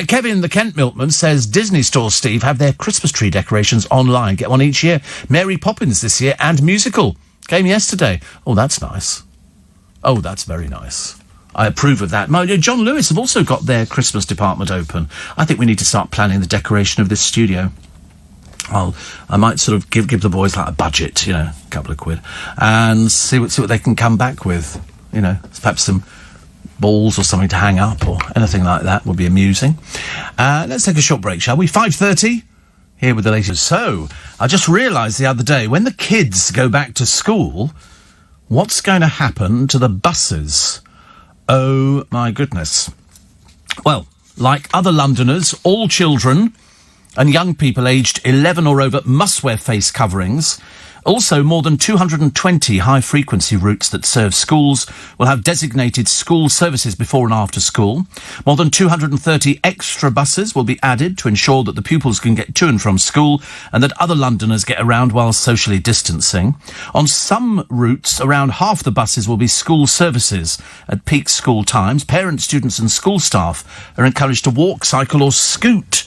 Kevin, the Kent milkman, says Disney stores, Steve, have their Christmas tree decorations online. Get one each year. Mary Poppins this year and musical. Came yesterday. Oh, that's nice. Oh, that's very nice. I approve of that. John Lewis have also got their Christmas department open. I think we need to start planning the decoration of this studio. I might sort of give the boys like a budget, a couple of quid, and see what they can come back with. Perhaps some balls or something to hang up or anything like that would be amusing. Let's take a short break, shall we? 5:30, here with the latest. So, I just realised the other day, when the kids go back to school, what's going to happen to the buses? Oh, my goodness. Well, like other Londoners, all children and young people aged 11 or over must wear face coverings. Also, more than 220 high-frequency routes that serve schools will have designated school services before and after school. More than 230 extra buses will be added to ensure that the pupils can get to and from school and that other Londoners get around while socially distancing. On some routes, around half the buses will be school services at peak school times. Parents, students and school staff are encouraged to walk, cycle or scoot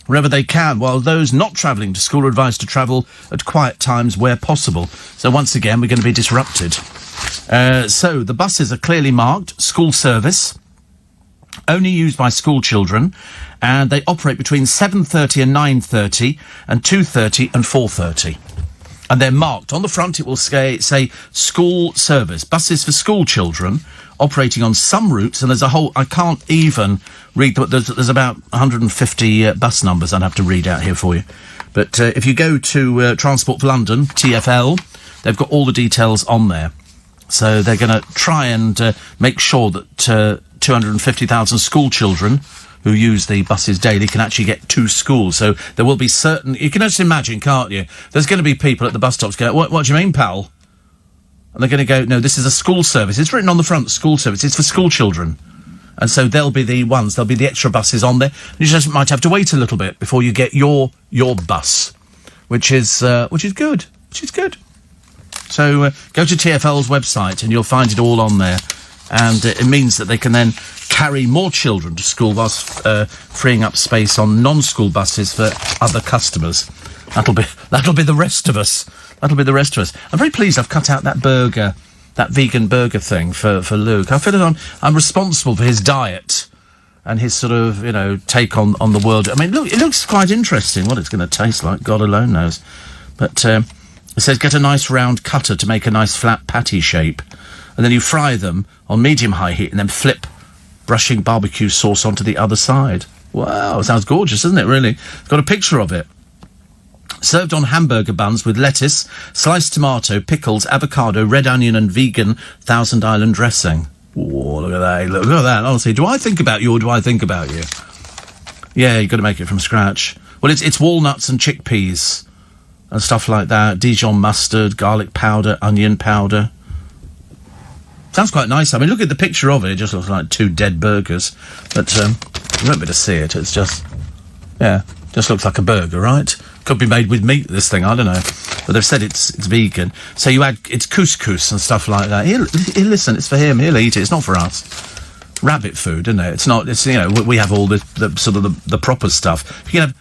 wherever they can, while those not travelling to school are advised to travel at quiet times where possible. So once again, we're going to be disrupted. So the buses are clearly marked school service, only used by school children, and they operate between 7:30 and 9:30 and 2:30 and 4:30. And they're marked. On the front, it will say school service. Buses for school children operating on some routes, and there's a whole... I can't even read... There's about 150 bus numbers I'd have to read out here for you. But if you go to Transport for London, TfL, they've got all the details on there. So they're going to try and make sure that 250,000 school children who use the buses daily can actually get to school. So there will be certain... You can just imagine, can't you? There's going to be people at the bus stops going, what do you mean, pal? And they're going to go, no, this is a school service. It's written on the front, school service. It's for school children. And so they'll be the ones. There'll be the extra buses on there. You just might have to wait a little bit before you get your bus, which is good. Which is good. So go to TfL's website and you'll find it all on there. And it means that they can then carry more children to school whilst freeing up space on non-school buses for other customers. That'll be the rest of us. That'll be the rest of us. I'm very pleased I've cut out that burger, that vegan burger thing for Luke. I feel that I'm responsible for his diet and his sort of, take on the world. I mean, look, it looks quite interesting what it's going to taste like. God alone knows. But it says get a nice round cutter to make a nice flat patty shape. And then you fry them on medium-high heat and then flip, brushing barbecue sauce onto the other side. Wow, sounds gorgeous, doesn't it, really? It's got a picture of it. Served on hamburger buns with lettuce, sliced tomato, pickles, avocado, red onion and vegan Thousand Island dressing. Whoa, look at that. Look at that. Honestly, do I think about you or do I think about you? Yeah, you've got to make it from scratch. Well, it's walnuts and chickpeas and stuff like that. Dijon mustard, garlic powder, onion powder. Sounds quite nice. I mean, look at the picture of it. It just looks like two dead burgers. But you won't be able to see it. It's just looks like a burger, right? Could be made with meat, this thing. I don't know. But they've said it's vegan. So it's couscous and stuff like that. He'll listen, it's for him. He'll eat it. It's not for us. Rabbit food, isn't it? It's not, we have all the sort of the proper stuff. You can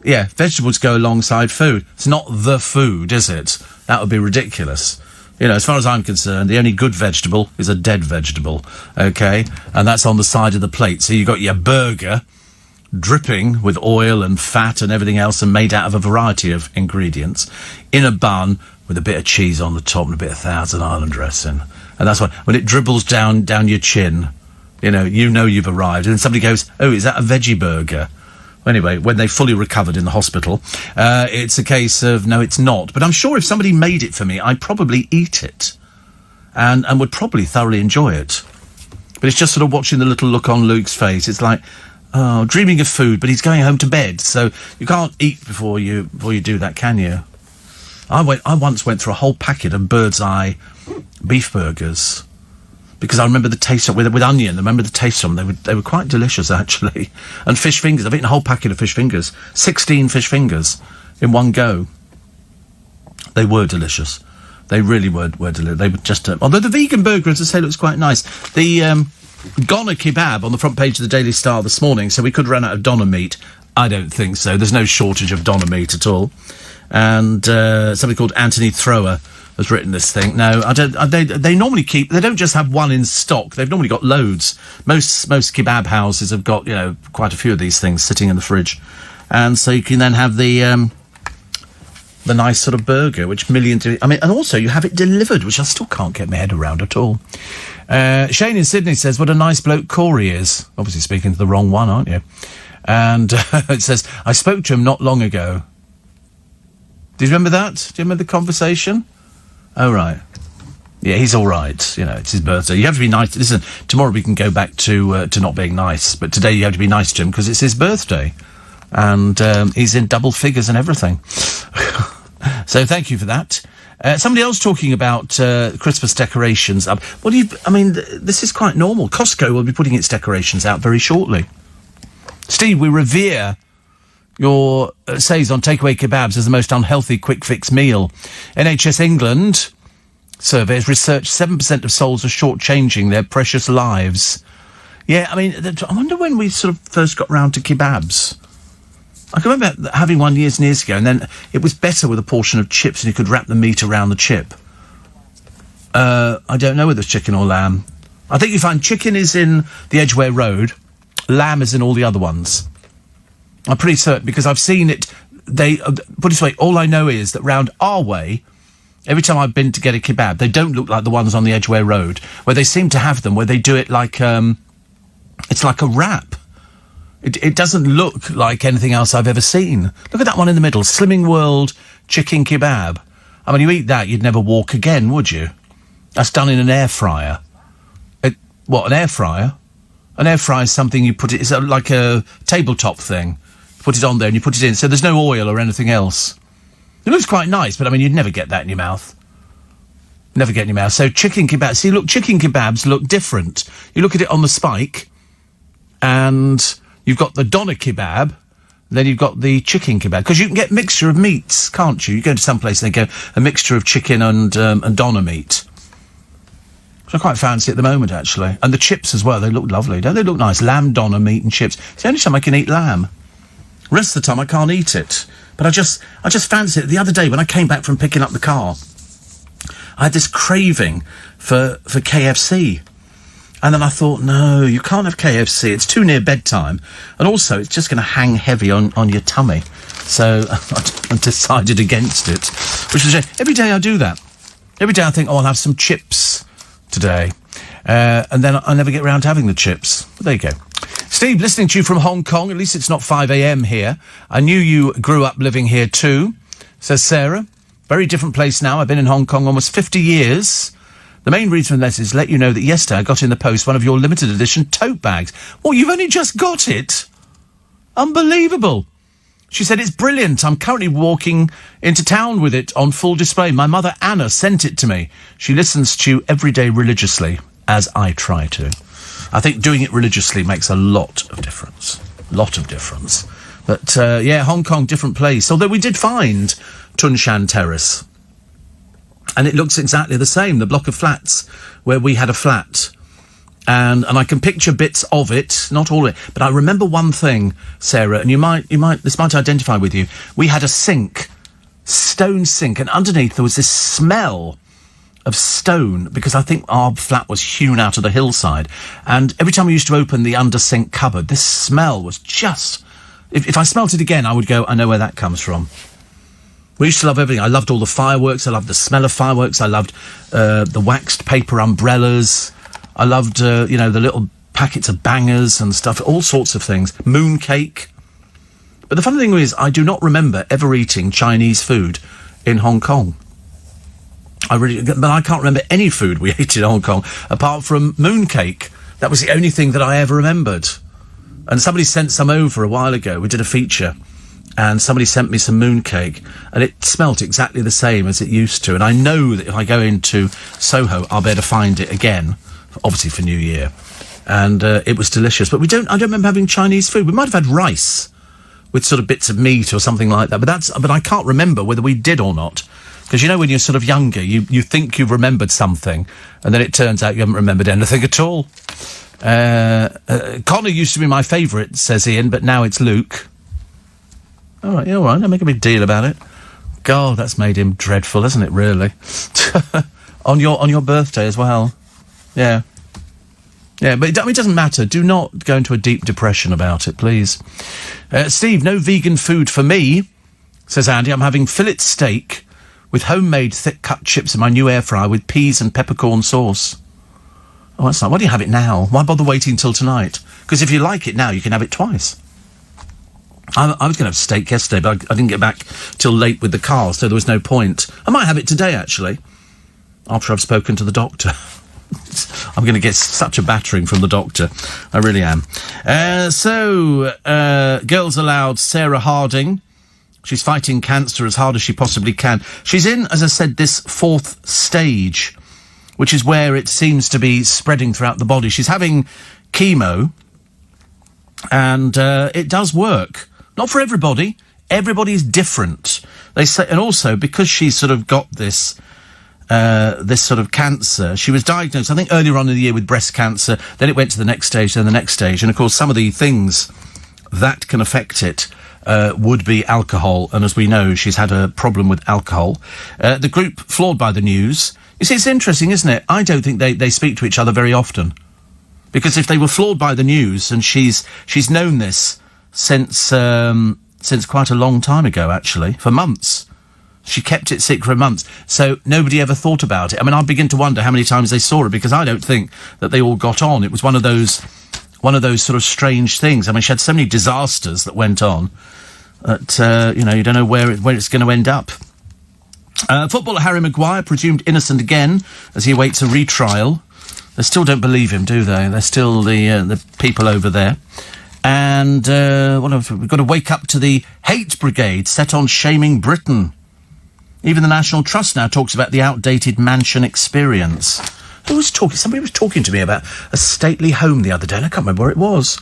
have, vegetables go alongside food. It's not the food, is it? That would be ridiculous. As far as I'm concerned, the only good vegetable is a dead vegetable, okay? And that's on the side of the plate. So you've got your burger dripping with oil and fat and everything else and made out of a variety of ingredients in a bun with a bit of cheese on the top and a bit of Thousand Island dressing. And that's when it dribbles down your chin, you've arrived. And then somebody goes, oh, is that a veggie burger? Anyway, when they fully recovered in the hospital, it's a case of, no, it's not. But I'm sure if somebody made it for me, I'd probably eat it and would probably thoroughly enjoy it. But it's just sort of watching the little look on Luke's face. It's like, oh, dreaming of food, but he's going home to bed. So you can't eat before you do that, can you? I once went through a whole packet of Bird's Eye beef burgers. Because I remember the taste of with onion. I remember the taste of them. They were quite delicious, actually. And fish fingers. I've eaten a whole packet of fish fingers. 16 fish fingers in one go. They were delicious. They really were delicious. They were just... although the vegan burger, as I say, looks quite nice. The Doner kebab on the front page of the Daily Star this morning, so we could run out of doner meat. I don't think so. There's no shortage of doner meat at all. And somebody called Anthony Thrower has written this thing. No, I don't. They normally keep. They don't just have one in stock. They've normally got loads. Most kebab houses have got quite a few of these things sitting in the fridge, and so you can then have the nice sort of burger, which millions. And also you have it delivered, which I still can't get my head around at all. Shane in Sydney says, "What a nice bloke Corey is." Obviously speaking to the wrong one, aren't you? And it says, "I spoke to him not long ago." Do you remember that? Do you remember the conversation? Oh, right. Yeah, he's all right. It's his birthday. You have to be nice. Listen, tomorrow we can go back to not being nice, but today you have to be nice to him because it's his birthday. And he's in double figures and everything. So thank you for that. Somebody else talking about Christmas decorations. This is quite normal. Costco will be putting its decorations out very shortly. Steve, we revere your says on takeaway kebabs as the most unhealthy quick-fix meal. NHS England surveys research 7% of souls are shortchanging their precious lives. Yeah, I wonder when we sort of first got round to kebabs. I can remember having one years and years ago, and then it was better with a portion of chips and you could wrap the meat around the chip. I don't know whether it's chicken or lamb. I think you find chicken is in the Edgware Road, lamb is in all the other ones. I'm pretty certain, because I've seen it. They put it this way, all I know is that round our way, every time I've been to get a kebab, they don't look like the ones on the Edgware Road, where they seem to have them, where they do it like, it's like a wrap. It doesn't look like anything else I've ever seen. Look at that one in the middle, Slimming World chicken kebab. I mean, you eat that, you'd never walk again, would you? That's done in an air fryer. What, an air fryer? An air fryer is something you put it, it's like a tabletop thing. You put it on there and you put it in, so there's no oil or anything else. It looks quite nice, but I mean, you'd never get that in your mouth. Never get in your mouth. So chicken kebab, see, look, chicken kebabs look different. You look at it on the spike, and you've got the doner kebab, then you've got the chicken kebab. Because you can get mixture of meats, can't you? You go to some place and they go, a mixture of chicken and doner meat. Which I quite fancy at the moment, actually. And the chips as well, they look lovely. Don't they look nice? Lamb, doner, meat and chips. It's the only time I can eat lamb. The rest of the time I can't eat it. But I just fancy it. The other day when I came back from picking up the car, I had this craving for KFC. And then I thought, no, you can't have KFC. It's too near bedtime. And also, it's just going to hang heavy on your tummy. So I decided against it. Which was every day I do that. Every day I think, I'll have some chips today. And then I never get around to having the chips. But there you go. Steve, listening to you from Hong Kong. At least it's not 5 a.m. here. I knew you grew up living here too, says Sarah. Very different place now. I've been in Hong Kong almost 50 years. The main reason for this is to let you know that yesterday I got in the post one of your limited edition tote bags. Well, you've only just got it? Unbelievable. She said, it's brilliant. I'm currently walking into town with it on full display. My mother, Anna, sent it to me. She listens to you every day religiously, as I try to. I think doing it religiously makes a lot of difference. Lot of difference. But, yeah, Hong Kong, different place. Although we did find Tun Shan Terrace. And it looks exactly the same, the block of flats where we had a flat. And I can picture bits of it, not all of it. But I remember one thing, Sarah, and this might identify with you. We had a sink, stone sink, and underneath there was this smell of stone, because I think our flat was hewn out of the hillside. And every time we used to open the under sink cupboard, this smell was just... If I smelt it again, I would go, I know where that comes from. We used to love everything. I loved all the fireworks. I loved the smell of fireworks. I loved the waxed paper umbrellas. I loved, the little packets of bangers and stuff, all sorts of things. Mooncake. But the funny thing is, I do not remember ever eating Chinese food in Hong Kong. But I can't remember any food we ate in Hong Kong, apart from mooncake. That was the only thing that I ever remembered. And somebody sent some over a while ago. We did a feature. And somebody sent me some mooncake, and it smelt exactly the same as it used to. And I know that if I go into Soho, I'll be able to find it again, obviously for New Year. And it was delicious. But I don't remember having Chinese food. We might have had rice with sort of bits of meat or something like that. But I can't remember whether we did or not. Because, when you're sort of younger, you think you've remembered something, and then it turns out you haven't remembered anything at all. Connor used to be my favourite, says Ian, but now it's Luke. All right, don't make a big deal about it. God, that's made him dreadful, hasn't it, really? on your birthday as well. Yeah. Yeah, but it doesn't matter. Do not go into a deep depression about it, please. Steve, no vegan food for me, says Andy. I'm having fillet steak with homemade thick-cut chips in my new air fryer with peas and peppercorn sauce. Oh, that's nice. Why do you have it now? Why bother waiting till tonight? Because if you like it now, you can have it twice. I was going to have steak yesterday, but I didn't get back till late with the car, so there was no point. I might have it today, actually, after I've spoken to the doctor. I'm going to get such a battering from the doctor. I really am. Girls Aloud, Sarah Harding. She's fighting cancer as hard as she possibly can. She's in, as I said, this 4th stage, which is where it seems to be spreading throughout the body. She's having chemo, and it does work. Not for everybody. Everybody's different. They say, and also because she's sort of got this sort of cancer, she was diagnosed, I think, earlier on in the year with breast cancer. Then it went to the next stage, then the next stage, and of course, some of the things that can affect it would be alcohol. And as we know, she's had a problem with alcohol. The group floored by the news. You see, it's interesting, isn't it? I don't think they speak to each other very often. Because if they were floored by the news, and she's known this since quite a long time ago, actually, for months. She kept it secret for months, so nobody ever thought about it. I mean, I begin to wonder how many times they saw her, because I don't think that they all got on. It was one of those sort of strange things. I mean, she had so many disasters that went on that, you don't know where it's going to end up. Footballer Harry Maguire, presumed innocent again, as he awaits a retrial. They still don't believe him, do they? They're still the people over there. And what else? We've got to wake up to the hate brigade set on shaming Britain. Even the National Trust now talks about the outdated mansion experience. Who was talking? Somebody was talking to me about a stately home the other day, and I can't remember where it was.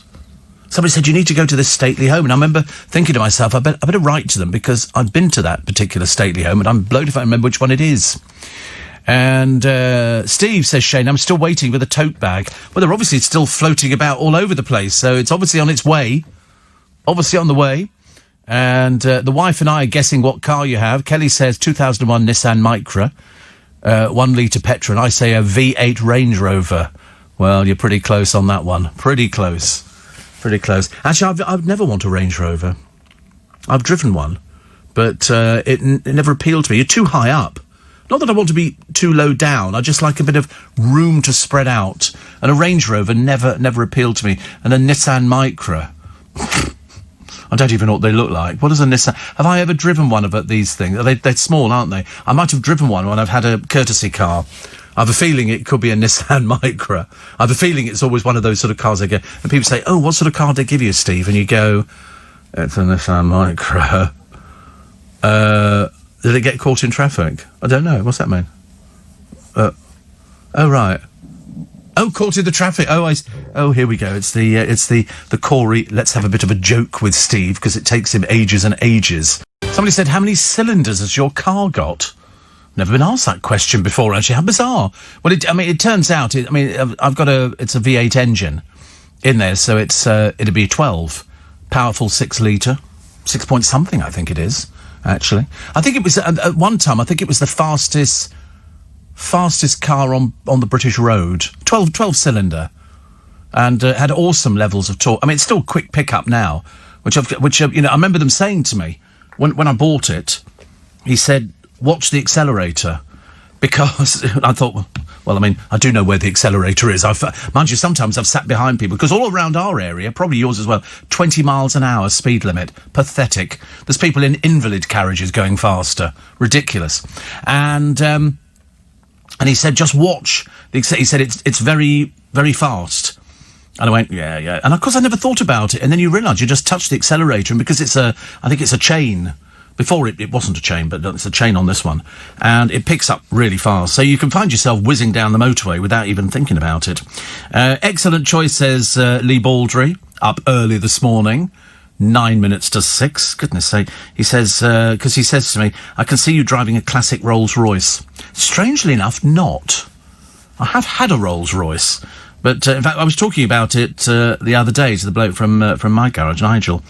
Somebody said, you need to go to this stately home. And I remember thinking to myself, I better write to them, because I've been to that particular stately home, and I'm blowed if I remember which one it is. And Steve, says Shane, I'm still waiting for the tote bag. Well, they're obviously still floating about all over the place, so it's obviously on its way. Obviously on the way. And the wife and I are guessing what car you have. Kelly says 2001 Nissan Micra, 1 litre petrol, and I say a V8 Range Rover. Well, you're pretty close on that one. Pretty close. Pretty close. Actually, I'd never want a Range Rover. I've driven one, but it never appealed to me. You're too high up. Not that I want to be too low down. I just like a bit of room to spread out. And a Range Rover never appealed to me. And a Nissan Micra. I don't even know what they look like. What is a Nissan? Have I ever driven one of these things? They're small, aren't they? I might have driven one when I've had a courtesy car. I have a feeling it could be a Nissan Micra. I have a feeling it's always one of those sort of cars they get. And people say, oh, what sort of car did they give you, Steve? And you go, it's a Nissan Micra. Did it get caught in traffic? I don't know. What's that mean? Oh, right. Oh, caught in the traffic. Oh, here we go. It's the Corey. Let's have a bit of a joke with Steve, because it takes him ages and ages. Somebody said, how many cylinders has your car got? Never been asked that question before, actually. How bizarre. Well, it turns out, I've got it's a V8 engine in there, so it'll be 12. Powerful 6 litre. 6 point something, I think it is. Actually, I think it was at one time. I think it was the fastest car on the British road. 12 cylinder, and had awesome levels of torque. I mean, it's still quick pickup now, which I remember them saying to me when I bought it. He said, "Watch the accelerator," because I thought, well, I mean, I do know where the accelerator is. Mind you, sometimes I've sat behind people, because all around our area, probably yours as well, 20 miles an hour speed limit. Pathetic. There's people in invalid carriages going faster. Ridiculous. And he said, just watch. He said, it's very, very fast. And I went, yeah. And of course, I never thought about it. And then you realise you just touch the accelerator, and because I think it's a chain. Before it wasn't a chain, but it's a chain on this one. And it picks up really fast. So you can find yourself whizzing down the motorway without even thinking about it. Excellent choice, says Lee Baldry. Up early this morning. 9 minutes to 6. Goodness sake. He says, because he says to me, I can see you driving a classic Rolls Royce. Strangely enough, not. I have had a Rolls Royce. But, in fact, I was talking about it the other day to the bloke from my garage, Nigel.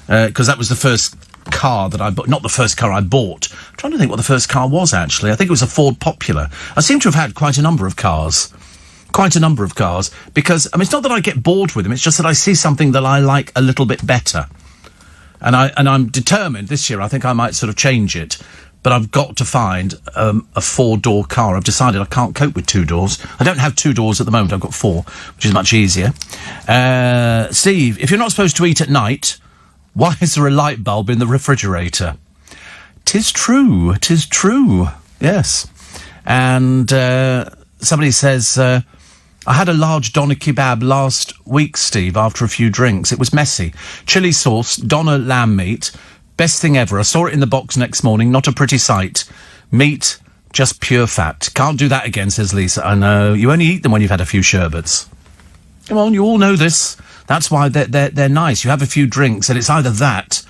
Because that was the first car that I bought, not the first car I bought. I'm trying to think what the first car was, actually. I think it was a Ford Popular. I seem to have had quite a number of cars, because, it's not that I get bored with them, it's just that I see something that I like a little bit better. And I'm determined this year, I think I might sort of change it, but I've got to find a 4-door car. I've decided I can't cope with 2 doors. I don't have 2 doors at the moment, I've got 4, which is much easier. Steve, if you're not supposed to eat at night, why is there a light bulb in the refrigerator? 'Tis true. Yes. And somebody says, I had a large doner kebab last week, Steve, after a few drinks. It was messy. Chili sauce, doner lamb meat. Best thing ever. I saw it in the box next morning. Not a pretty sight. Meat, just pure fat. Can't do that again, says Lisa. I know. You only eat them when you've had a few sherbets. Come on, you all know this. That's why they're nice. You have a few drinks, and it's either that,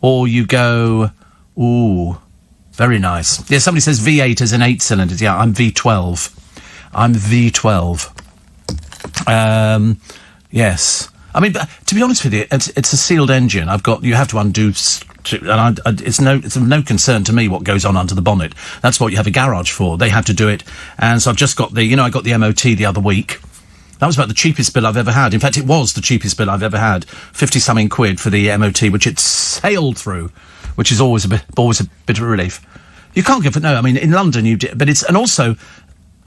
or you go, ooh, very nice. Yeah, somebody says V8 is an 8 cylinders. Yeah, I'm V12. Yes. I mean, but to be honest with you, it's a sealed engine. You have to undo, and it's of no concern to me what goes on under the bonnet. That's what you have a garage for. They have to do it. And so I've just got I got the MOT the other week. That was about the cheapest bill I've ever had. In fact, it was the cheapest bill I've ever had. 50-something quid for the MOT, which it sailed through, which is always a bit of a relief. You can't give it, no, I mean, in London you did, but it's, and also,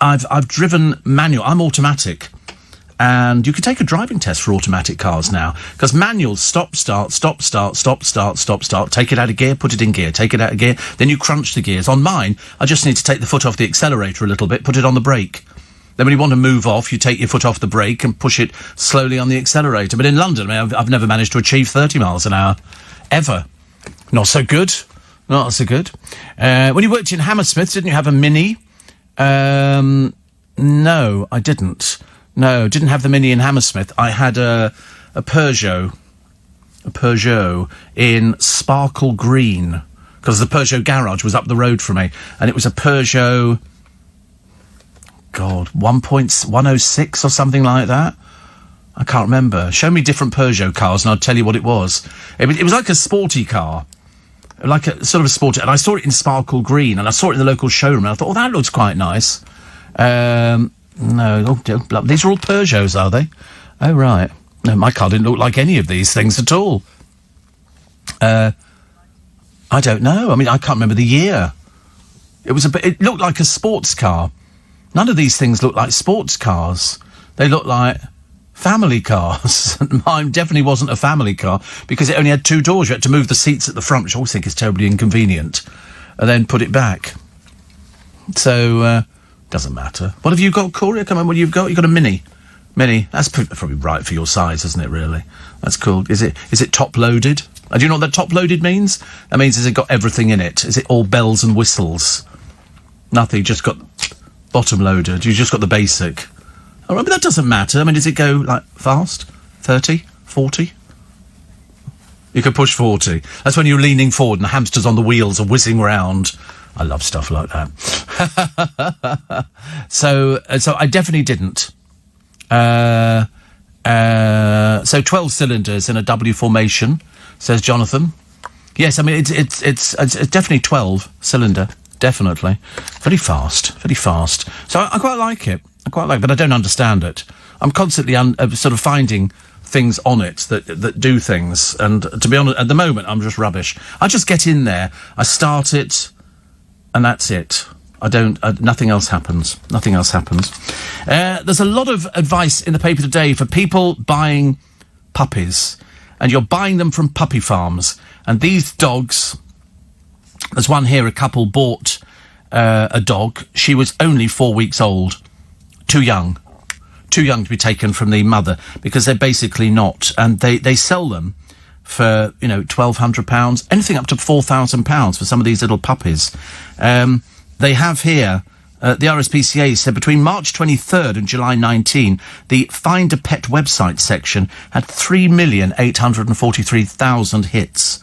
I've driven manual, I'm automatic, and you can take a driving test for automatic cars now, because manuals, stop, start, stop, start, stop, start, stop, start, take it out of gear, put it in gear, take it out of gear, then you crunch the gears. On mine, I just need to take the foot off the accelerator a little bit, put it on the brake. Then when you want to move off, you take your foot off the brake and push it slowly on the accelerator. But in London, I mean, I've never managed to achieve 30 miles an hour. Ever. Not so good. Not so good. When you worked in Hammersmith, didn't you have a Mini? No, I didn't. No, didn't have the Mini in Hammersmith. I had a Peugeot. A Peugeot in Sparkle Green. Because the Peugeot garage was up the road from me. And it was a Peugeot... God, 1.106 or something like that. I can't remember. Show me different Peugeot cars and I'll tell you what it was. It was like a sporty car. Like a sort of a sporty... And I saw it in Sparkle Green and I saw it in the local showroom and I thought, oh, that looks quite nice. No, these are all Peugeots, are they? Oh, right. No, my car didn't look like any of these things at all. I don't know. I mean, I can't remember the year. It looked like a sports car. None of these things look like sports cars. They look like family cars. Mine definitely wasn't a family car because it only had 2 doors. You had to move the seats at the front, which I always think is terribly inconvenient, and then put it back. So, doesn't matter. What have you got, Corey? Come on, what you've got? You've got a Mini. Mini. That's probably right for your size, isn't it, really? That's cool. Is it top-loaded? Do you know what that top-loaded means? That means has it got everything in it? Is it all bells and whistles? Nothing, just got... bottom loaded. You just got the basic. Oh, but that doesn't matter. I mean, does it go, like, fast? 30? 40? You could push 40. That's when you're leaning forward and the hamsters on the wheels are whizzing round. I love stuff like that. So I definitely didn't. So 12 cylinders in a W formation, says Jonathan. Yes, I mean, it's definitely 12 cylinder. Definitely. Very fast. So I quite like it. But I don't understand it. I'm constantly sort of finding things on it that do things. And to be honest, at the moment, I'm just rubbish. I just get in there, I start it, and that's it. Nothing else happens. There's a lot of advice in the paper today for people buying puppies. And you're buying them from puppy farms. And these dogs... There's one here, a couple bought a dog. She was only 4 weeks old. Too young to be taken from the mother, because they're basically not. And they sell them for, £1,200, anything up to £4,000 for some of these little puppies. They have here, the RSPCA said between March 23rd and July 19, the Find a Pet website section had 3,843,000 hits,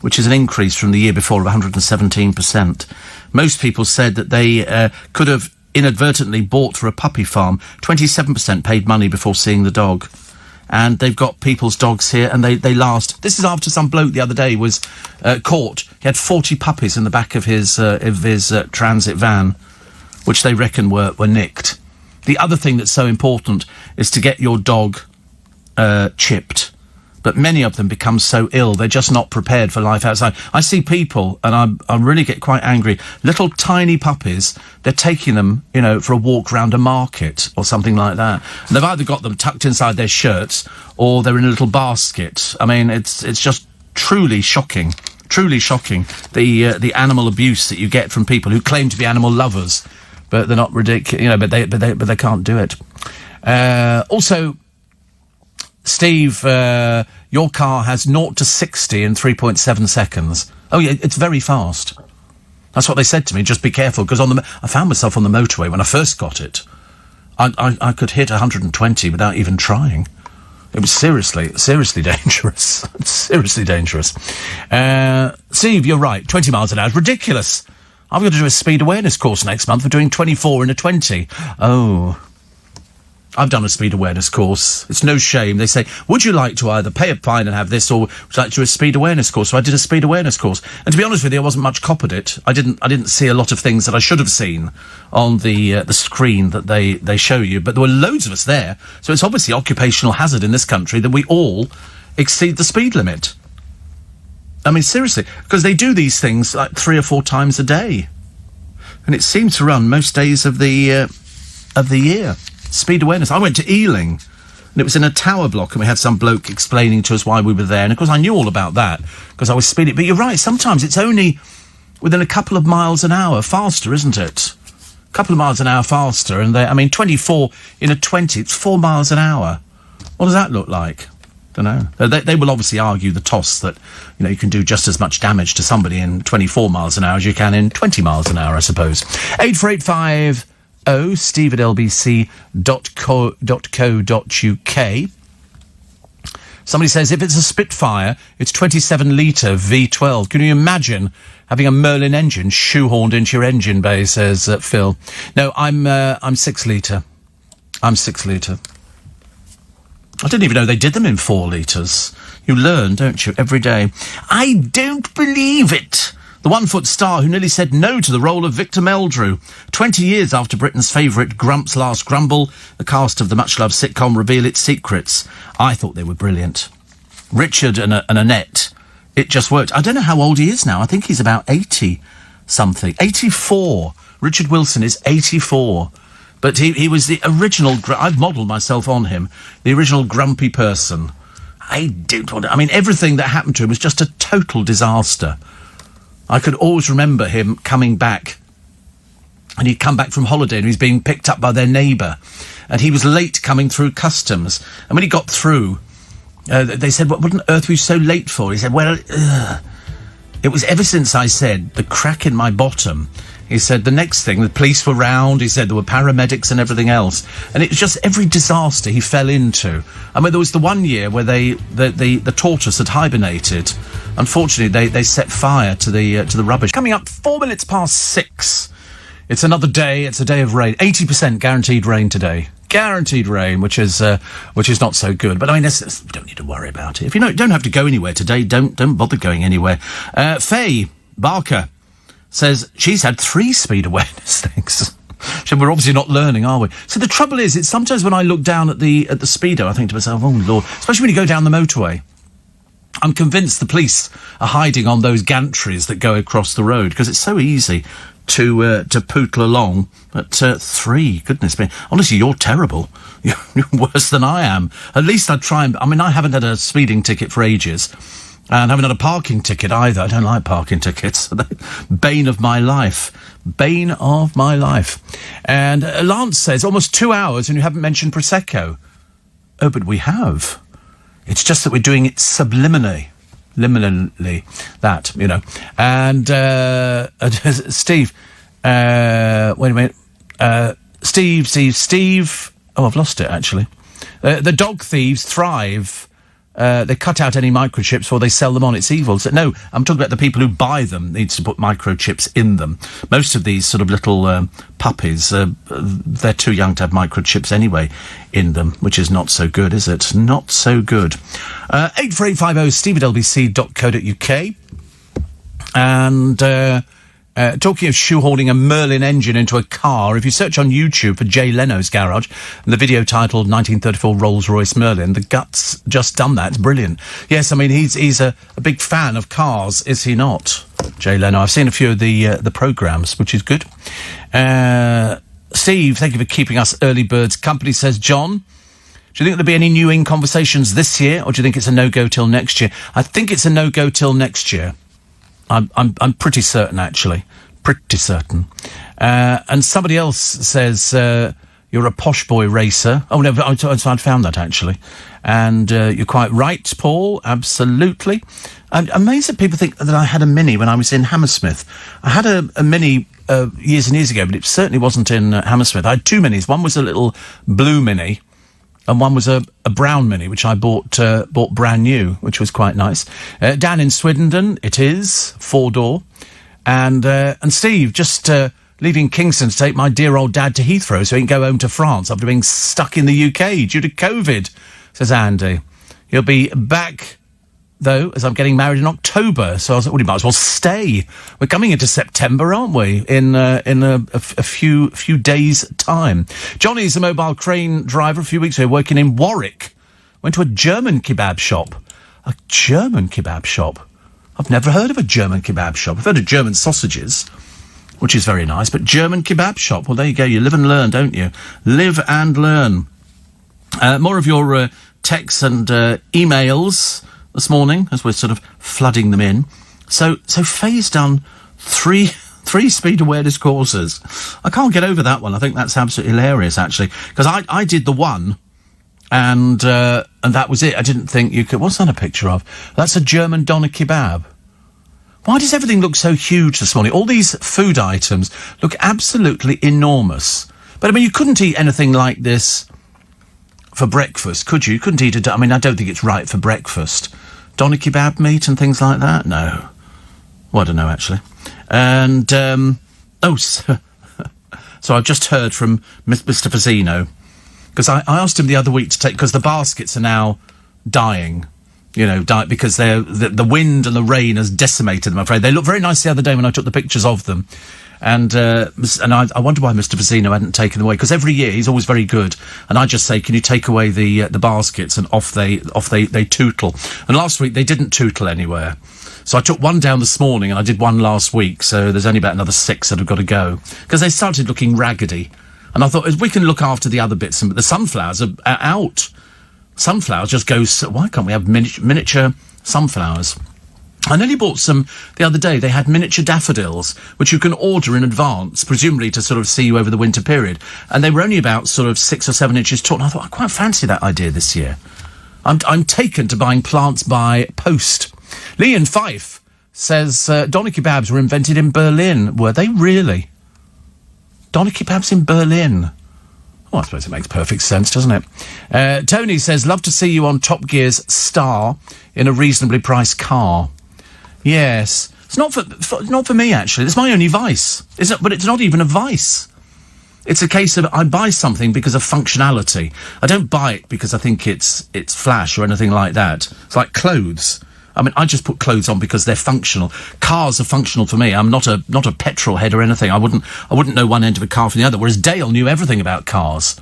which is an increase from the year before of 117%. Most people said that they could have inadvertently bought for a puppy farm. 27% paid money before seeing the dog. And they've got people's dogs here, and they last. This is after some bloke the other day was caught. He had 40 puppies in the back of his transit van, which they reckon were nicked. The other thing that's so important is to get your dog chipped. But many of them become so ill, they're just not prepared for life outside. I see people, and I really get quite angry, little tiny puppies, they're taking them, for a walk round a market or something like that. And they've either got them tucked inside their shirts or they're in a little basket. I mean, it's just truly shocking. Truly shocking, the animal abuse that you get from people who claim to be animal lovers, but they're not ridiculous, but they can't do it. Also, Steve, your car has 0 to 60 in 3.7 seconds. Oh, yeah, it's very fast. That's what they said to me, just be careful, because I found myself on the motorway when I first got it. I could hit 120 without even trying. It was seriously dangerous. Seriously dangerous. Steve, you're right, 20 miles an hour is ridiculous. I've got to do a speed awareness course next month for doing 24 in a 20. Oh. I've done a speed awareness course. It's no shame. They say, would you like to either pay a fine and have this, or would you like to do a speed awareness course? So I did a speed awareness course. And to be honest with you, I wasn't much cop at it. I didn't see a lot of things that I should have seen on the screen that they show you. But there were loads of us there. So it's obviously occupational hazard in this country that we all exceed the speed limit. I mean, seriously, because they do these things like 3 or 4 times a day. And it seems to run most days of the year. Speed awareness. I went to Ealing, and it was in a tower block, and we had some bloke explaining to us why we were there. And, of course, I knew all about that, because I was speeding. But you're right, sometimes it's only within a couple of miles an hour faster, isn't it? A couple of miles an hour faster. And, 24 in a 20, it's 4 miles an hour. What does that look like? Don't know. They will obviously argue the toss that, you can do just as much damage to somebody in 24 miles an hour as you can in 20 miles an hour, I suppose. 84850 steve at lbc.co.uk. Somebody says, if it's a Spitfire, it's 27-litre V12. Can you imagine having a Merlin engine shoehorned into your engine bay, says Phil. No, I'm 6-litre. I'm 6-litre. I didn't even know they did them in 4 litres. You learn, don't you, every day. I don't believe it. The one-foot star who nearly said no to the role of Victor Meldrew. 20 years after Britain's favourite Grump's Last Grumble, the cast of the much-loved sitcom reveal its secrets. I thought they were brilliant. Richard and Annette, it just worked. I don't know how old he is now. I think he's about 80-something. 84. Richard Wilson is 84. But he was the original... I've modelled myself on him. The original grumpy person. I don't want to... everything that happened to him was just a total disaster. I could always remember him coming back, and he'd come back from holiday and he was being picked up by their neighbour, and he was late coming through customs. And when he got through, they said, what on earth were you so late for? He said, well, it was ever since I said the crack in my bottom. He said the next thing, the police were round. He said there were paramedics and everything else. And it was just every disaster he fell into. There was the one year where the tortoise had hibernated. Unfortunately, they set fire to the rubbish. Coming up 4 minutes past 6. It's another day. It's a day of rain. 80% guaranteed rain today. Guaranteed rain, which is not so good. But we don't need to worry about it. If you don't have to go anywhere today, don't bother going anywhere. Faye Barker says she's had 3 speed awareness things. So we're obviously not learning, are we? So the trouble is, it's sometimes when I look down at the speedo, I think to myself, oh Lord, especially when you go down the motorway. I'm convinced the police are hiding on those gantries that go across the road, because it's so easy to pootle along at 3. Goodness me. Honestly, you're terrible. You're worse than I am. At least I'd try and... I haven't had a speeding ticket for ages. And haven't had a parking ticket either. I don't like parking tickets. Bane of my life. Bane of my life. And Lance says, almost 2 hours and you haven't mentioned Prosecco. Oh, but we have. It's just that we're doing it subliminally. Liminally. That, And Steve. Wait a minute. Steve. Oh, I've lost it, actually. The dog thieves thrive. They cut out any microchips before they sell them on. It's evil. So, no, I'm talking about the people who buy them needs to put microchips in them. Most of these sort of little puppies, they're too young to have microchips anyway in them, which is not so good, is it? Not so good. 84850 steve at lbc.co.uk. And talking of shoehorning a Merlin engine into a car, if you search on YouTube for Jay Leno's Garage, and the video titled 1934 Rolls-Royce Merlin, the Guts just done that. It's brilliant. Yes, he's a big fan of cars, is he not, Jay Leno? I've seen a few of the programmes, which is good. Steve, thank you for keeping us early birds company, says John. Do you think there'll be any new in conversations this year, or do you think it's a no-go till next year? I think it's a no-go till next year. I'm pretty certain, actually. Pretty certain. And somebody else says, you're a posh boy racer. Oh, no, I'd found that, actually. And you're quite right, Paul. Absolutely. I'm amazed that people think that I had a Mini when I was in Hammersmith. I had a Mini years and years ago, but it certainly wasn't in Hammersmith. I had 2 Minis. One was a little blue Mini, and one was a brown Mini, which I bought brand new, which was quite nice. Down in Swindon, it is 4-door. And Steve, just leaving Kingston to take my dear old dad to Heathrow so he can go home to France after being stuck in the UK due to COVID, says Andy. He'll be back, though, as I'm getting married in October. So I was like, well, you might as well stay. We're coming into September, aren't we? In a few days' time. Johnny's a mobile crane driver a few weeks ago working in Warwick. Went to a German kebab shop. A German kebab shop? I've never heard of a German kebab shop. I've heard of German sausages, which is very nice, but German kebab shop. Well, there you go. You live and learn, don't you? Live and learn. More of your texts and emails this morning as we're sort of flooding them in. So Faye's done three speed awareness courses. I can't get over that one. I think that's absolutely hilarious, actually, because I did the one, and that was it. I didn't think you could. What's that a picture of? That's a German doner kebab. Why does everything look so huge this morning? All these food items look absolutely enormous. But I mean, you couldn't eat anything like this for breakfast, could you? You couldn't eat I don't think it's right for breakfast. Doner kebab meat and things like that? No. Well, I don't know, actually. And, so I've just heard from Mr. Fazzino, because I asked him the other week to take, because the baskets are now dying, because the wind and the rain has decimated them, I'm afraid. They looked very nice the other day when I took the pictures of them. And I wonder why Mr. Fazzino hadn't taken them away, because every year he's always very good. And I just say, can you take away the baskets? And off they tootle. And last week they didn't tootle anywhere. So I took one down this morning and I did one last week. So there's only about another 6 that have got to go, because they started looking raggedy. And I thought, if we can look after the other bits, and the sunflowers are out. Sunflowers just go, why can't we have miniature sunflowers? I nearly bought some the other day. They had miniature daffodils, which you can order in advance, presumably to sort of see you over the winter period. And they were only about sort of 6 or 7 inches tall. And I thought, I quite fancy that idea this year. I'm taken to buying plants by post. Lee in Fife says, doner kebabs were invented in Berlin. Were they really? Doner kebabs in Berlin? Oh, I suppose it makes perfect sense, doesn't it? Tony says, love to see you on Top Gear's Star in a reasonably priced car. Yes. It's not for me, actually. It's my only vice. But it's not even a vice. It's a case of I buy something because of functionality. I don't buy it because I think it's flash or anything like that. It's like clothes. I mean, I just put clothes on because they're functional. Cars are functional for me. I'm not a petrol head or anything. I wouldn't know one end of a car from the other, whereas Dale knew everything about cars.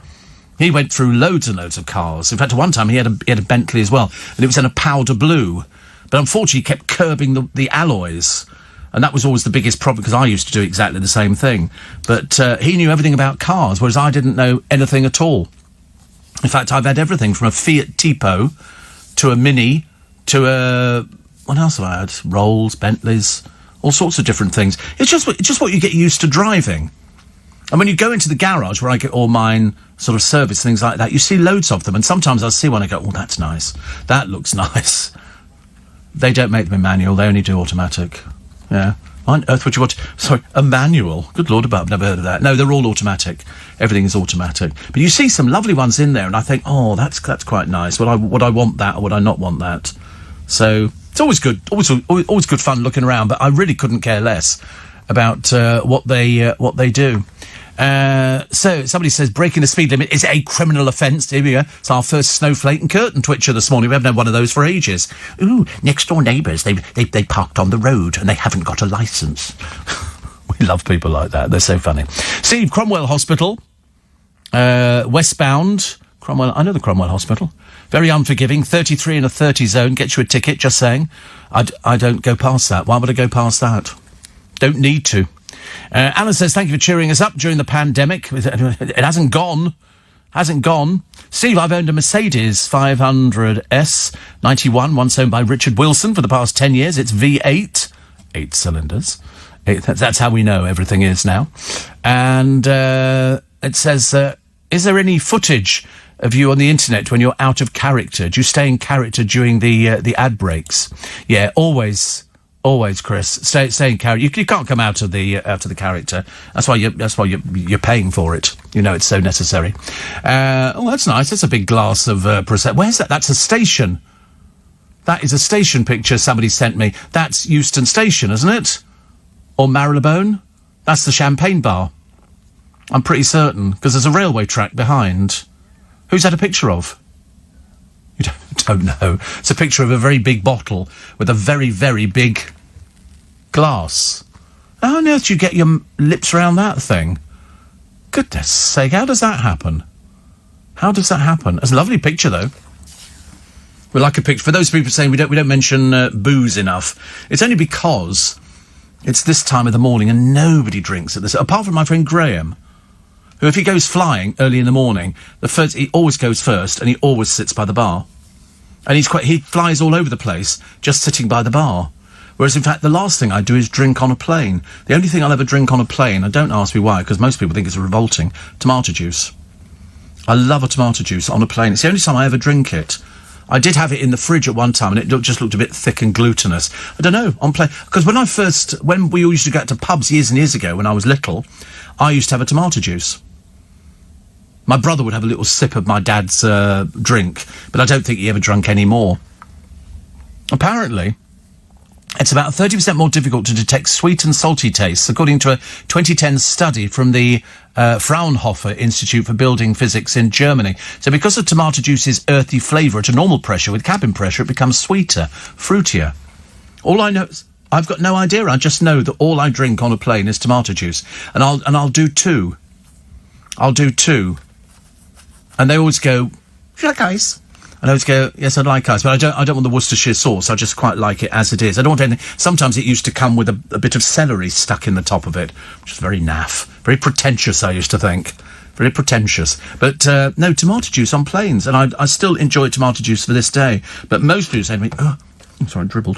He went through loads and loads of cars. In fact, at one time he had a Bentley as well, and it was in a powder blue. But unfortunately, he kept curbing the alloys. And that was always the biggest problem, because I used to do exactly the same thing. But he knew everything about cars, whereas I didn't know anything at all. In fact, I've had everything from a Fiat Tipo to a Mini to a... What else have I had? Rolls, Bentleys, all sorts of different things. It's just what you get used to driving. And when you go into the garage, where I get all mine sort of service, things like that, you see loads of them. And sometimes I'll see one and go, oh, that's nice. That looks nice. They don't make them in manual. They only do automatic. Yeah. Why on earth would you want... Sorry, a manual? Good Lord above, I've never heard of that. No, they're all automatic. Everything is automatic. But you see some lovely ones in there, and I think, oh, that's quite nice. Would I want that, or would I not want that? So it's always good. Always good fun looking around, but I really couldn't care less about what they do. So somebody says breaking the speed limit is a criminal offence. Here we go. It's our first snowflake and curtain twitcher this morning. We haven't had one of those for ages. Ooh, next door neighbours, they parked on the road and they haven't got a licence. We love people like that. They're so funny. Steve, Cromwell Hospital, westbound. Cromwell, I know the Cromwell Hospital. Very unforgiving. 33 in a 30 zone gets you a ticket. Just saying. I don't go past that. Why would I go past that? Don't need to. Alan says, thank you for cheering us up during the pandemic. It hasn't gone. Steve, I've owned a Mercedes 500S 91, once owned by Richard Wilson for the past 10 years. It's V8, 8 cylinders. That's how we know everything is now. And it says, is there any footage of you on the internet when you're out of character? Do you stay in character during the ad breaks? Yeah, always, Chris. Stay in character. You can't come out of the character. That's why you're paying for it. You know, it's so necessary. Oh, that's nice. That's a big glass of Prosecco. Where's that? That's a station. That is a station picture somebody sent me. That's Euston Station, isn't it? Or Marylebone? That's the Champagne Bar. I'm pretty certain, because there's a railway track behind. Who's that a picture of? You don't know. It's a picture of a very big bottle with a very, very big glass. How on earth do you get your lips around that thing? Goodness sake, how does that happen? How does that happen? It's a lovely picture, though. We like a picture. For those people saying we don't mention booze enough, it's only because it's this time of the morning and nobody drinks at this, apart from my friend Graham, who, if he goes flying early in the morning, he always goes first and he always sits by the bar. And he flies all over the place just sitting by the bar. Whereas, in fact, the last thing I do is drink on a plane. The only thing I'll ever drink on a plane, and don't ask me why, because most people think it's revolting, tomato juice. I love a tomato juice on a plane. It's the only time I ever drink it. I did have it in the fridge at one time, and it just looked a bit thick and glutinous. I don't know, on plane... Because when we used to go to pubs years and years ago, when I was little, I used to have a tomato juice. My brother would have a little sip of my dad's drink, but I don't think he ever drank any more. Apparently, it's about 30% more difficult to detect sweet and salty tastes, according to a 2010 study from the Fraunhofer Institute for Building Physics in Germany. So because of tomato juice's earthy flavour at a normal pressure, with cabin pressure it becomes sweeter, fruitier. All I know... I've got no idea. I just know that all I drink on a plane is tomato juice. And I'll do two. I'll do two. And they always go, "Do you like ice?" And I always go, "Yes, I'd like ice, but I don't want the Worcestershire sauce. I just quite like it as it is. I don't want anything." Sometimes it used to come with a bit of celery stuck in the top of it, which is very naff. Very pretentious, I used to think. Very pretentious. But, no, tomato juice on planes. And I still enjoy tomato juice for this day. But most people say to me, "Oh, I'm sorry, I dribbled."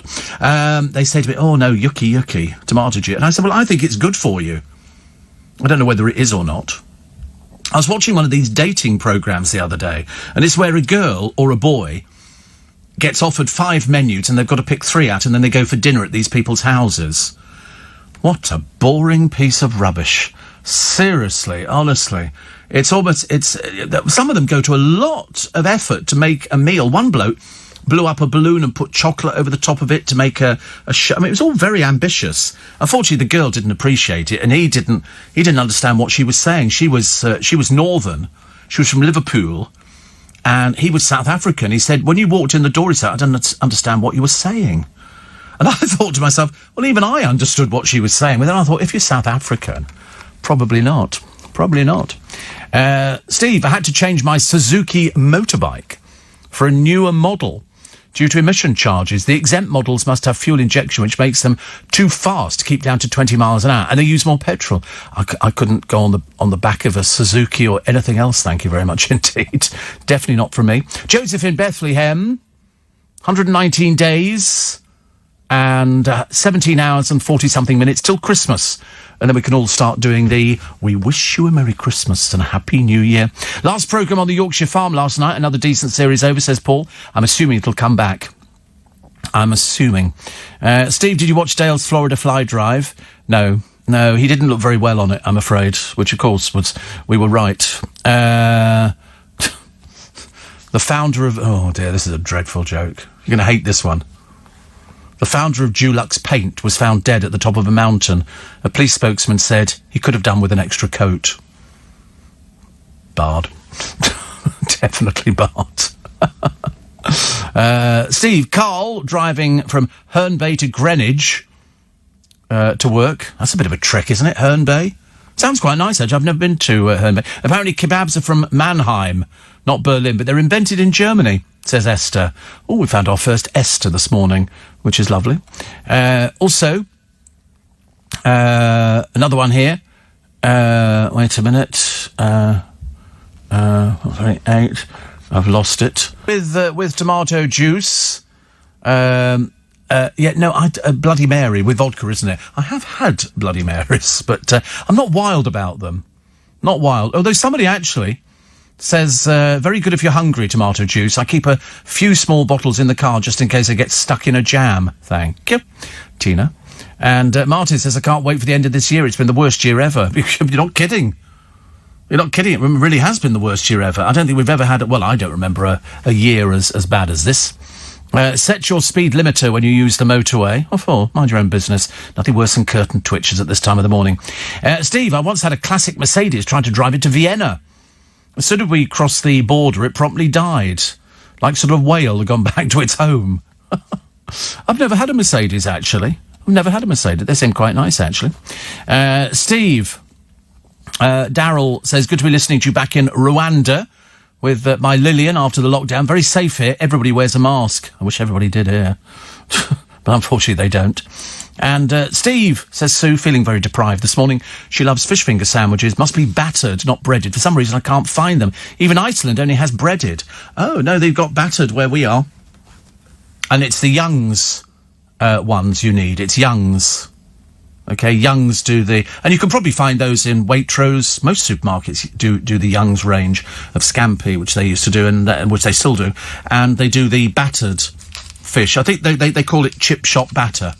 They say to me, "Oh, no, yucky, tomato juice." And I said, "Well, I think it's good for you." I don't know whether it is or not. I was watching one of these dating programmes the other day, and it's where a girl or a boy gets offered 5 menus and they've got to pick 3 out, and then they go for dinner at these people's houses. What a boring piece of rubbish. Seriously, honestly. Some of them go to a lot of effort to make a meal. One bloke blew up a balloon and put chocolate over the top of it to make a show. I mean, it was all very ambitious. Unfortunately, the girl didn't appreciate it, and he didn't understand what she was saying. She was northern. She was from Liverpool, and he was South African. He said, when you walked in the door, he said, "I don't understand what you were saying." And I thought to myself, well, even I understood what she was saying. But then I thought, if you're South African, probably not. Probably not. Steve, I had to change my Suzuki motorbike for a newer model due to emission charges. The exempt models must have fuel injection, which makes them too fast to keep down to 20 miles an hour, and they use more petrol. I couldn't go on the back of a Suzuki or anything else, thank you very much indeed. Definitely not from me. Joseph in Bethlehem, 119 days and 17 hours and 40-something minutes till Christmas. And then we can all start doing the "We wish you a Merry Christmas and a Happy New Year." Last programme on the Yorkshire Farm last night. Another decent series over, says Paul. I'm assuming it'll come back. I'm assuming. Steve, did you watch Dale's Florida Fly Drive? No, he didn't look very well on it, I'm afraid. Which, of course, we were right. The founder of... Oh, dear, this is a dreadful joke. You're going to hate this one. The founder of Dulux Paint was found dead at the top of a mountain. A police spokesman said he could have done with an extra coat. Bard. Definitely Bard. Steve, Carl, driving from Herne Bay to Greenwich to work. That's a bit of a trek, isn't it, Herne Bay? Sounds quite nice, actually. I've never been to Herne Bay. Apparently kebabs are from Mannheim, not Berlin, but they're invented in Germany, says Esther. Oh, we found our first Esther this morning, which is lovely. Also, another one here. Wait a minute. 8. I've lost it. With tomato juice. Bloody Mary with vodka, isn't it? I have had Bloody Marys, but I'm not wild about them. Not wild. Although somebody actually says, very good if you're hungry, tomato juice. I keep a few small bottles in the car just in case I get stuck in a jam. Thank you, Tina. And Martin says, I can't wait for the end of this year. It's been the worst year ever. You're not kidding. You're not kidding. It really has been the worst year ever. I don't think we've ever had... Well, I don't remember a year as bad as this. Set your speed limiter when you use the motorway. Oh, mind your own business. Nothing worse than curtain twitchers at this time of the morning. Steve, I once had a classic Mercedes trying to drive it to Vienna. As soon as we crossed the border, it promptly died. Like sort of whale had gone back to its home. I've never had a Mercedes, actually. I've never had a Mercedes. They seem quite nice, actually. Steve, Daryl says, good to be listening to you back in Rwanda with my Lillian after the lockdown. Very safe here. Everybody wears a mask. I wish everybody did here. But unfortunately they don't. And Steve, says Sue, feeling very deprived this morning. She loves fish finger sandwiches. Must be battered, not breaded. For some reason I can't find them. Even Iceland only has breaded. Oh, no, they've got battered where we are. And it's the Young's ones you need. It's Young's. Okay, Young's do the... And you can probably find those in Waitrose. Most supermarkets do the Young's range of scampi, which they used to do, and which they still do. And they do the battered fish. I think they call it chip shop batter.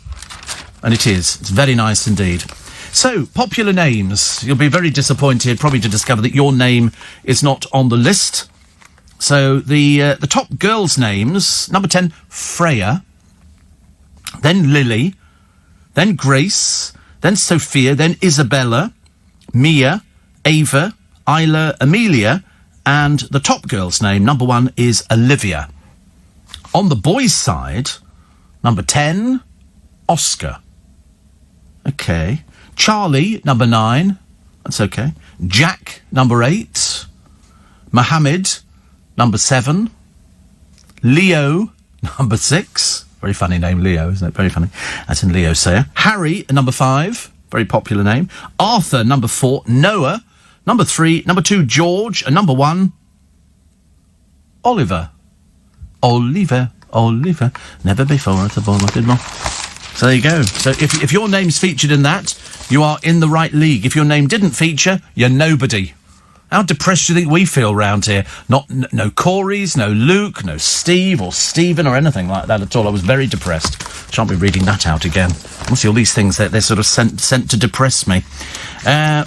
And it is. It's very nice indeed. So, popular names. You'll be very disappointed probably to discover that your name is not on the list. So, the top girls' names. Number 10, Freya. Then Lily. Then Grace. Then Sophia, then Isabella, Mia, Ava, Isla, Amelia, and the top girl's name, number 1, is Olivia. On the boys' side, number 10, Oscar. Okay. Charlie, number 9. That's okay. Jack, number 8. Mohammed, number 7. Leo, number 6. Very funny name, Leo, isn't it? Very funny. That's in Leo Sayer. Harry, number 5. Very popular name. Arthur, number 4. Noah, number 3. Number 2, George. And number 1, Oliver. Oliver. Never before at a ball, I did more. So there you go. So if your name's featured in that, you are in the right league. If your name didn't feature, you're nobody. How depressed do you think we feel round here? No Corys, no Luke, no Steve or Stephen or anything like that at all. I was very depressed. Shan't be reading that out again. Honestly, all these things, they're sort of sent to depress me.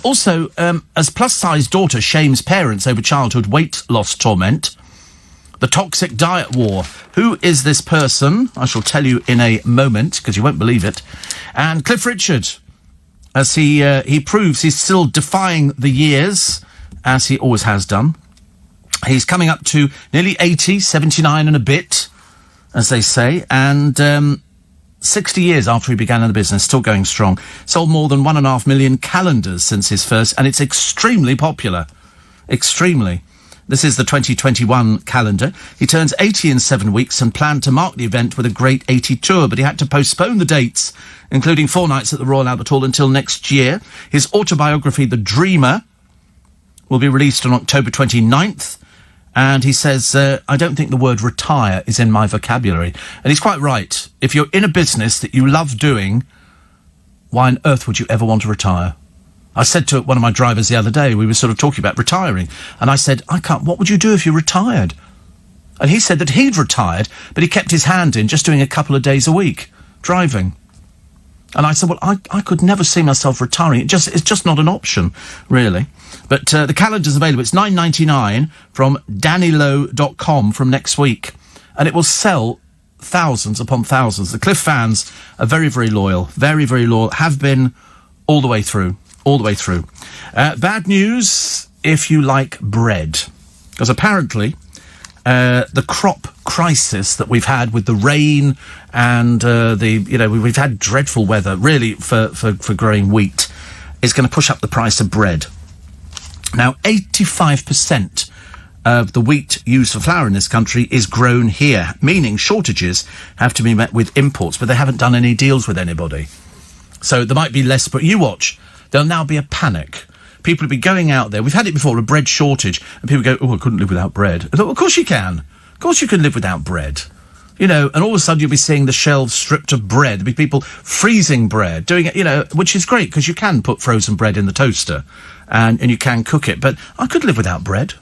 Also, as plus-size daughter shames parents over childhood weight loss torment, the toxic diet war. Who is this person? I shall tell you in a moment, because you won't believe it. And Cliff Richard, as he proves he's still defying the years, as he always has done. He's coming up to nearly 80, 79 and a bit, as they say, and 60 years after he began in the business, still going strong. Sold more than 1.5 million calendars since his first, and it's extremely popular. Extremely. This is the 2021 calendar. He turns 80 in 7 weeks and planned to mark the event with a Great 80 tour, but he had to postpone the dates, including 4 nights at the Royal Albert Hall, until next year. His autobiography, The Dreamer, will be released on October 29th, and he says, I don't think the word retire is in my vocabulary. And he's quite right. If you're in a business that you love doing, why on earth would you ever want to retire? I said to one of my drivers the other day, we were sort of talking about retiring, and I said, what would you do if you retired? And he said that he'd retired, but he kept his hand in, just doing a couple of days a week, driving. And I said, well, I could never see myself retiring. It's just not an option, really. But the calendar's available. It's $9.99 from dannylow.com from next week. And it will sell thousands upon thousands. The Cliff fans are very, very loyal. Very, very loyal. Have been all the way through. All the way through. Bad news if you like bread. Because apparently the crop crisis that we've had with the rain and we've had dreadful weather, really, for growing wheat, is going to push up the price of bread. Now, 85% of the wheat used for flour in this country is grown here, meaning shortages have to be met with imports, but they haven't done any deals with anybody. So there might be less, but you watch, there'll now be a panic. People will be going out there. We've had it before, a bread shortage, and people go, I couldn't live without bread. I thought, well, of course you can. Of course you can live without bread. And all of a sudden you'll be seeing the shelves stripped of bread. There'll be people freezing bread, doing it, which is great, because you can put frozen bread in the toaster, and you can cook it. But I could live without bread.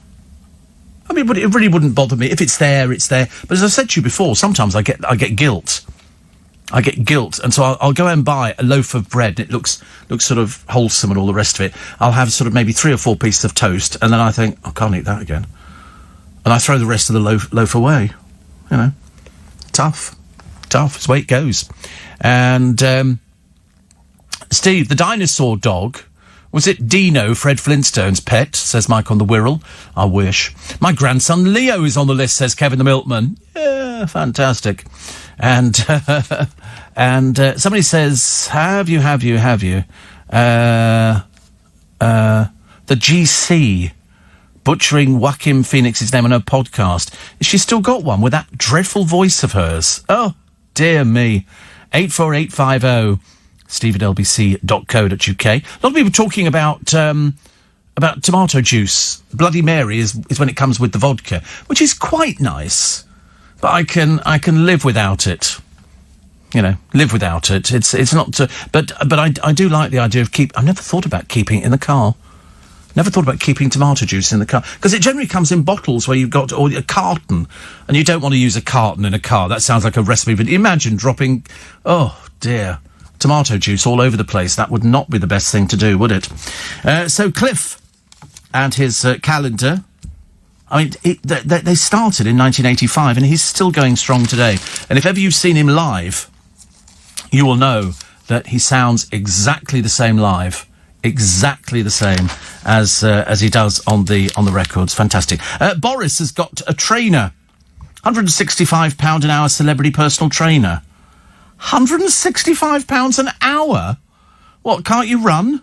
I mean, it really wouldn't bother me. If it's there, it's there. But as I said to you before, sometimes I get guilt. I get guilt, and so I'll go and buy a loaf of bread, and it looks sort of wholesome and all the rest of it. I'll have sort of maybe 3 or 4 pieces of toast, and then I think, I can't eat that again. And I throw the rest of the loaf away, Tough. It's the way it goes. And, Steve, the dinosaur dog, was it Dino, Fred Flintstone's pet, says Mike on the Wirral? I wish. My grandson Leo is on the list, says Kevin the Milkman. Yeah, fantastic. And somebody says, have you, the GC butchering Joaquin Phoenix's name on her podcast. Has she still got one with that dreadful voice of hers? Oh, dear me. 84850 steve@lbc.co.uk. A lot of people talking about tomato juice. Bloody Mary is when it comes with the vodka, which is quite nice, but I can live without it. You know, live without it. It's not. But I do like the idea of I've never thought about keeping it in the car. Never thought about keeping tomato juice in the car, because it generally comes in bottles where you've got a carton, and you don't want to use a carton in a car. That sounds like a recipe. But imagine dropping, oh dear, tomato juice all over the place. That would not be the best thing to do, would it? So Cliff and his calendar. I mean, they started in 1985, and he's still going strong today. And if ever you've seen him live, you will know that he sounds exactly the same live. Exactly the same as he does on the records. Fantastic. Boris has got a trainer, £165 an hour celebrity personal trainer. £165 an hour? What, can't you run?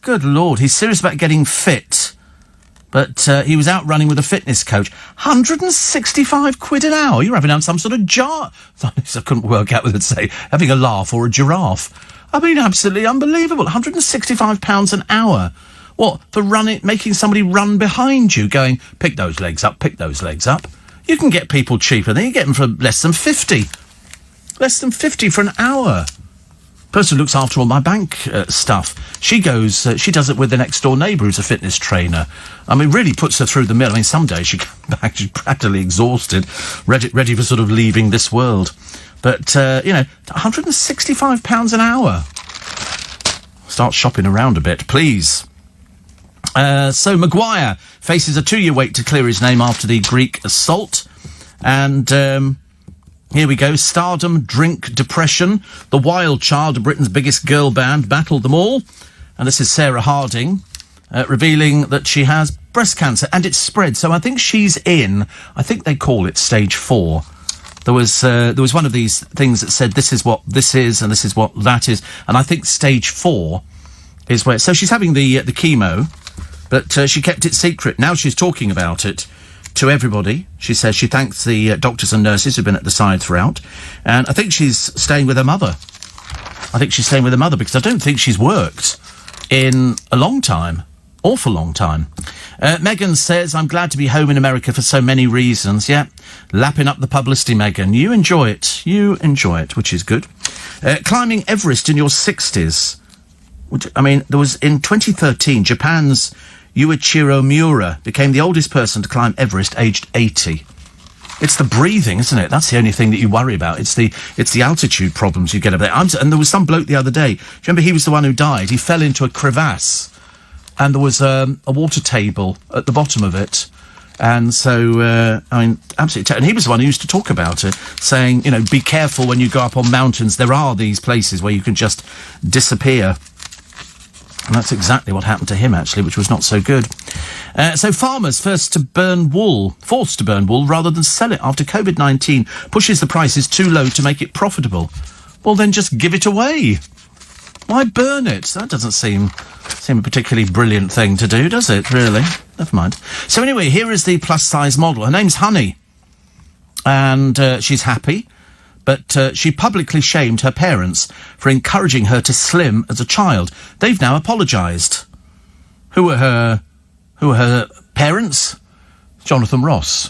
Good Lord, he's serious about getting fit, but he was out running with a fitness coach. £165 an hour? You're having some sort of jar. I couldn't work out whether to say having a laugh or a giraffe. I mean, absolutely unbelievable. £165 an hour. What, for making somebody run behind you, going, pick those legs up, pick those legs up. You can get people cheaper than you get them for less than 50. Less than 50 for an hour. Person who looks after all my bank stuff. She goes, she does it with the next door neighbour who's a fitness trainer. I mean, really puts her through the mill. I mean, some days she comes back, she's practically exhausted, ready for sort of leaving this world. But, £165 an hour. Start shopping around a bit, please. So Maguire faces a 2-year wait to clear his name after the Greek assault. And here we go. Stardom, drink, depression. The Wild Child, Britain's biggest girl band, battled them all. And this is Sarah Harding revealing that she has breast cancer, and it's spread. So I think she's in, I think they call it stage 4. There was one of these things that said this is what this is and this is what that is, and I think stage 4 is where. So she's having the chemo, but she kept it secret. Now she's talking about it to everybody. She says she thanks the doctors and nurses who've been at the side throughout, and I think she's staying with her mother. Because I don't think she's worked in a long time. Awful long time. Meghan says, I'm glad to be home in America for so many reasons. Yeah, lapping up the publicity, Meghan. You enjoy it, which is good. Climbing Everest in your 60s. I mean, there was, in 2013, Japan's Yuichiro Miura became the oldest person to climb Everest, aged 80. It's the breathing, isn't it? That's the only thing that you worry about. It's the altitude problems you get up there. And there was some bloke the other day. Do you remember he was the one who died? He fell into a crevasse. And there was a water table at the bottom of it. And so, absolutely. And he was the one who used to talk about it, saying, be careful when you go up on mountains. There are these places where you can just disappear. And that's exactly what happened to him, actually, which was not so good. So farmers forced to burn wool rather than sell it after COVID-19 pushes the prices too low to make it profitable. Well, then just give it away. Why burn it? That doesn't seem a particularly brilliant thing to do, does it, really? Never mind. So anyway, here is the plus-size model. Her name's Honey. And she's happy, but she publicly shamed her parents for encouraging her to slim as a child. They've now apologised. Who are her parents? Jonathan Ross.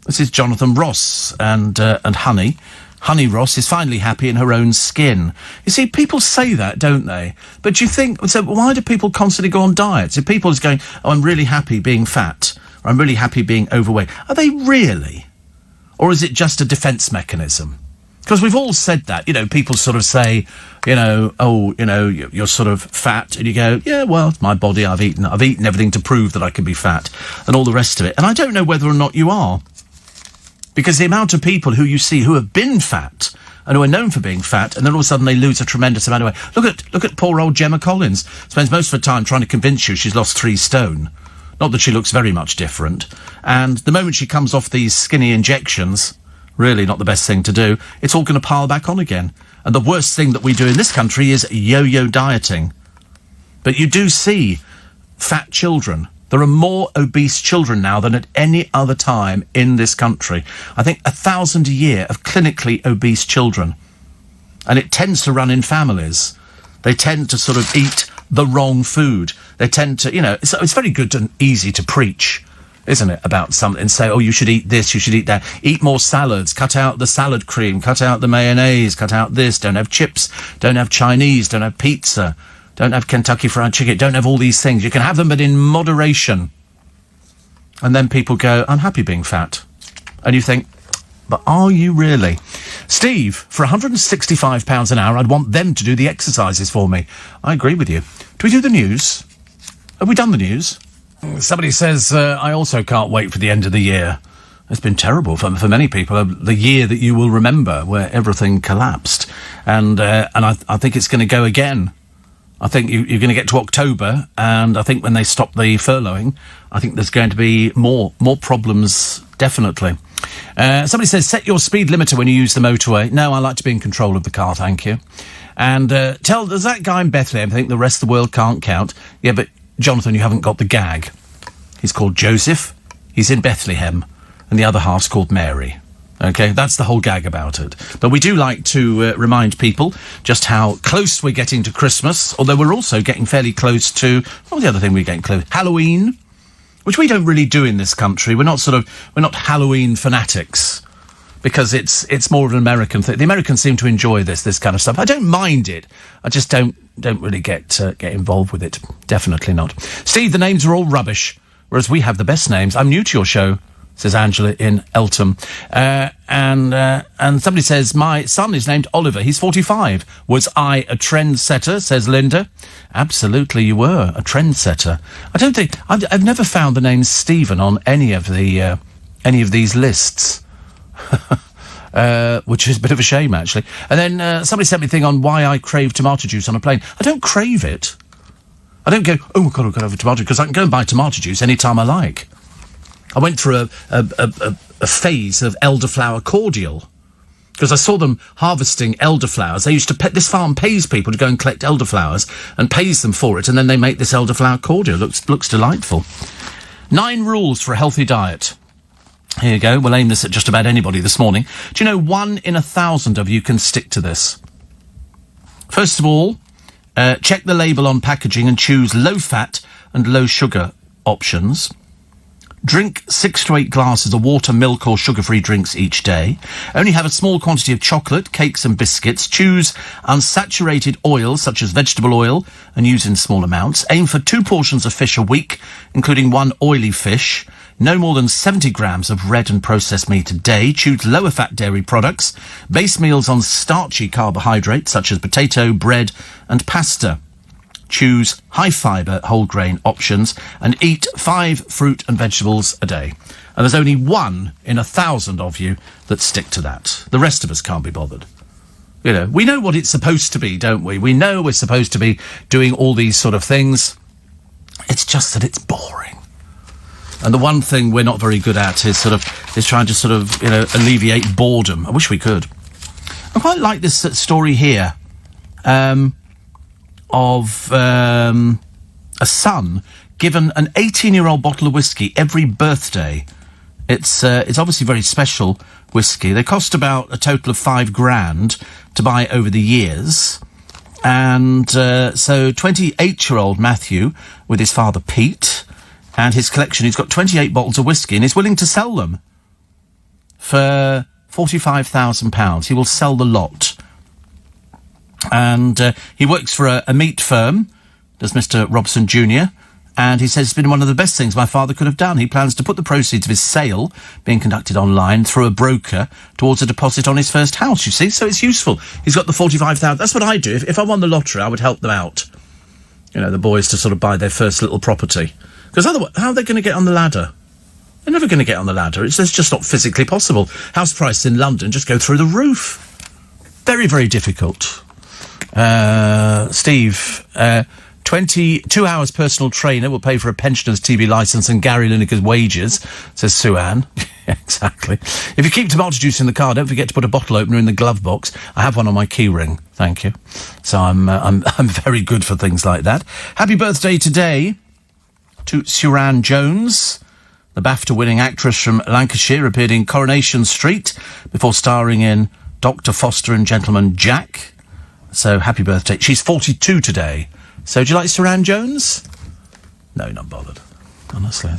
This is Jonathan Ross and Honey. Honey Ross is finally happy in her own skin. You see, people say that, don't they? But you think, so why do people constantly go on diets? If people is going, oh, I'm really happy being fat, or I'm really happy being overweight, are they really? Or is it just a defence mechanism? Because we've all said that, people sort of say, you're sort of fat, and you go, yeah, well, it's my body, I've eaten everything to prove that I can be fat, and all the rest of it. And I don't know whether or not you are. Because the amount of people who you see who have been fat and who are known for being fat, and then all of a sudden they lose a tremendous amount of weight. Look at poor old Gemma Collins. Spends most of her time trying to convince you she's lost 3 stone. Not that she looks very much different. And the moment she comes off these skinny injections, really not the best thing to do, it's all going to pile back on again. And the worst thing that we do in this country is yo-yo dieting. But you do see fat children. There are more obese children now than at any other time in this country. I think 1,000 a year of clinically obese children. And it tends to run in families. They tend to sort of eat the wrong food. They tend to, it's very good and easy to preach, isn't it, about something. Say, oh, you should eat this, you should eat that. Eat more salads, cut out the salad cream, cut out the mayonnaise, cut out this, don't have chips, don't have Chinese, don't have pizza. Don't have Kentucky Fried Chicken. Don't have all these things. You can have them, but in moderation. And then people go, I'm happy being fat. And you think, but are you really? Steve, for £165 an hour, I'd want them to do the exercises for me. I agree with you. Do we do the news? Have we done the news? Somebody says, I also can't wait for the end of the year. It's been terrible for many people. The year that you will remember, where everything collapsed. And I think it's going to go again. I think you're going to get to October, and I think when they stop the furloughing, I think there's going to be more problems, definitely. Somebody says, set your speed limiter when you use the motorway. No, I like to be in control of the car, thank you. And there's that guy in Bethlehem, I think the rest of the world can't count. Yeah, but, Jonathan, you haven't got the gag. He's called Joseph, he's in Bethlehem, and the other half's called Mary. OK, that's the whole gag about it. But we do like to remind people just how close we're getting to Christmas, although we're also getting fairly close to, what was the other thing we're getting close? Halloween, which we don't really do in this country. We're not Halloween fanatics, because it's more of an American thing. The Americans seem to enjoy this kind of stuff. I don't mind it. I just don't really get involved with it. Definitely not. Steve, the names are all rubbish, whereas we have the best names. I'm new to your show, says Angela in Eltham. And somebody says, my son is named Oliver. He's 45. Was I a trendsetter, says Linda. Absolutely you were, a trendsetter. I don't think... I've never found the name Stephen on any of these lists. Which is a bit of a shame, actually. And then somebody sent me a thing on why I crave tomato juice on a plane. I don't crave it. I don't go, oh, my God, I've got to have a tomato, because I can go and buy tomato juice any time I like. I went through a phase of elderflower cordial, because I saw them harvesting elderflowers. They used to this farm pays people to go and collect elderflowers and pays them for it, and then they make this elderflower cordial. Looks delightful. 9 rules for a healthy diet. Here you go. We'll aim this at just about anybody this morning. Do you know 1 in 1,000 of you can stick to this? First of all, check the label on packaging and choose low-fat and low-sugar options. Drink 6 to 8 glasses of water, milk or sugar-free drinks each day. Only have a small quantity of chocolate, cakes and biscuits. Choose unsaturated oils such as vegetable oil and use in small amounts. Aim for 2 portions of fish a week, including 1 oily fish. No more than 70 grams of red and processed meat a day. Choose lower fat dairy products. Base meals on starchy carbohydrates such as potato, bread and pasta. Choose high-fibre whole grain options and eat 5 fruit and vegetables a day. And there's only 1 in 1,000 of you that stick to that. The rest of us can't be bothered. You know, we know what it's supposed to be, don't we? We know we're supposed to be doing all these sort of things. It's just that it's boring. And the one thing we're not very good at is trying to alleviate boredom. I wish we could. I quite like this story here. Of a son given an 18-year-old bottle of whiskey every birthday. It's obviously very special whiskey. They cost about a total of $5,000 to buy over the years. And so 28-year-old Matthew with his father Pete and his collection, he's got 28 bottles of whiskey and is willing to sell them for £45,000. He will sell the lot. And he works for a meat firm, does Mr. Robson Jr., and he says it's been one of the best things my father could have done. He plans to put the proceeds of his sale, being conducted online through a broker, towards a deposit on his first house, you see. So it's useful. He's got the $45,000. That's what I do. If I won the lottery, I would help them out. You know, the boys to sort of buy their first little property. Because otherwise, how are they going to get on the ladder? They're never going to get on the ladder. It's just not physically possible. House prices in London just go through the roof. Very, very difficult. Steve, 22 hours personal trainer will pay for a pensioner's TV licence and Gary Lineker's wages, says Sue Ann. Exactly. If you keep tomato juice in the car, don't forget to put a bottle opener in the glove box. I have one on my key ring. Thank you. So I'm very good for things like that. Happy birthday today to Suran Jones. The BAFTA-winning actress from Lancashire appeared in Coronation Street before starring in Dr. Foster and Gentleman Jack. So, happy birthday. She's 42 today. So, do you like Suran Jones? No, not bothered. Honestly.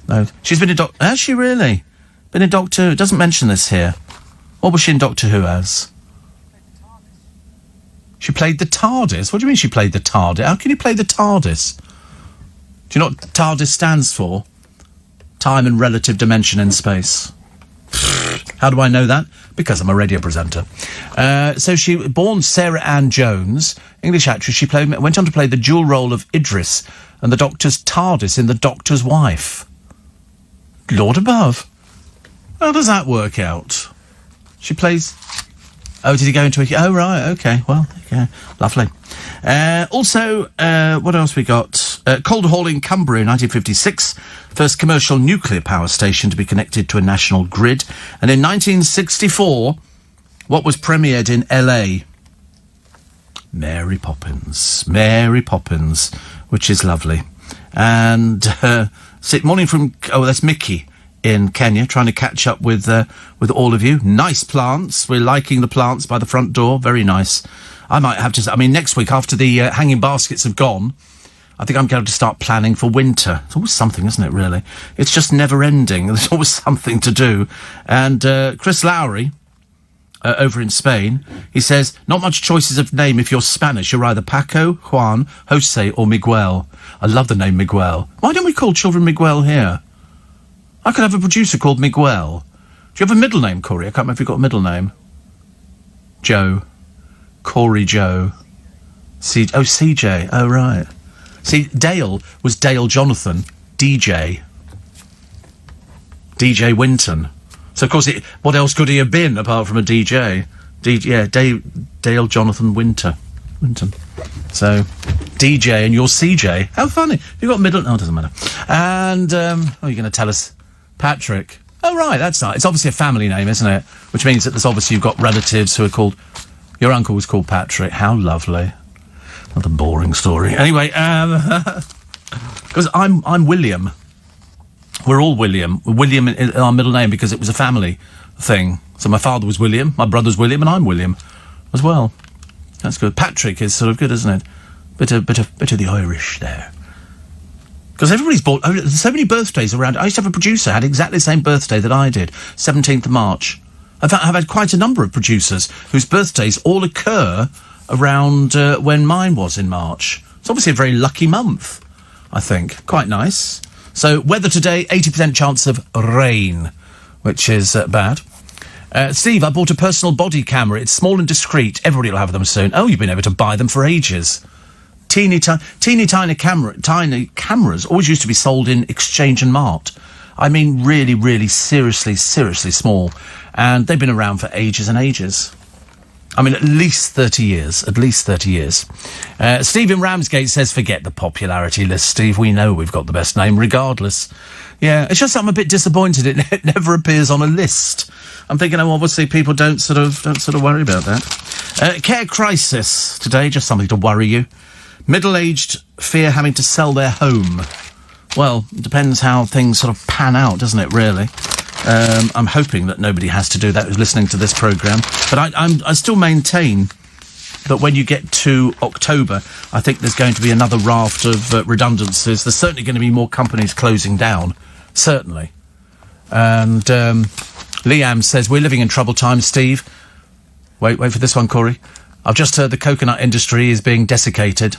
No. She's been in Doctor... Has she really? Been in Doctor Who? It doesn't mention this here. What was she in Doctor Who as? She played the TARDIS? What do you mean she played the TARDIS? How can you play the TARDIS? Do you know what TARDIS stands for? Time and relative dimension in space. How do I know that? Because I'm a radio presenter. So she, born Sarah Ann Jones, English actress, she went on to play the dual role of Idris and the Doctor's TARDIS in The Doctor's Wife. Lord above. How does that work out? She plays... Oh, did he go into a... Oh, right, OK. Well, yeah, lovely. Also, what else we got? Calder Hall in Cumbria in 1956, first commercial nuclear power station to be connected to a national grid. And in 1964, what was premiered in LA? Mary Poppins, which is lovely. And morning from... Oh, that's Mickey in Kenya, trying to catch up with all of you. Nice plants. We're liking the plants by the front door. Very nice. I might have to... I mean, next week, after the hanging baskets have gone, I think I'm going to start planning for winter. It's always something, isn't it, really? It's just never-ending. There's always something to do. And Chris Lowry, over in Spain, he says, not much choices of name if you're Spanish. You're either Paco, Juan, Jose or Miguel. I love the name Miguel. Why don't we call children Miguel here? I could have a producer called Miguel. Do you have a middle name, Corey? I can't remember if you've got a middle name. Joe. Corey Joe. CJ. Oh, right. See, Dale was Dale Jonathan. DJ Winton. So, of course, what else could he have been apart from a DJ? Dale Jonathan Winton. So, DJ and you're CJ. How funny. You've got middle... Oh, it doesn't matter. And, you're going to tell us... Patrick. Oh, right, that's nice. It's obviously a family name, isn't it? Which means that there's obviously you've got relatives who are called... Your uncle was called Patrick. How lovely. Not a boring story. Anyway, because I'm William. We're all William. William is our middle name because it was a family thing. So my father was William, my brother's William, and I'm William as well. That's good. Patrick is sort of good, isn't it? Bit of the Irish there. Because everybody's bought... Oh, there's so many birthdays around. I used to have a producer had exactly the same birthday that I did, 17th of March. I've had quite a number of producers whose birthdays all occur around when mine was in March. It's obviously a very lucky month, I think. Quite nice. So, weather today, 80% chance of rain, which is bad. Steve, I bought a personal body camera. It's small and discreet. Everybody will have them soon. Oh, you've been able to buy them for ages. Teeny tiny cameras always used to be sold in Exchange and Mart. I mean, really, really seriously small. And they've been around for ages and ages. I mean, at least 30 years. Steve in Ramsgate says, forget the popularity list, Steve. We know we've got the best name regardless. Yeah, it's just I'm a bit disappointed it never appears on a list. I'm thinking, obviously people don't sort of worry about that. Care crisis today, just something to worry you. Middle-aged fear having to sell their home. Well, it depends how things sort of pan out, doesn't it, really? I'm hoping that nobody has to do that who's listening to this programme. But I still maintain that when you get to October, I think there's going to be another raft of redundancies. There's certainly going to be more companies closing down. Certainly. And Liam says, we're living in troubled times, Steve. Wait for this one, Corey. I've just heard the coconut industry is being desiccated.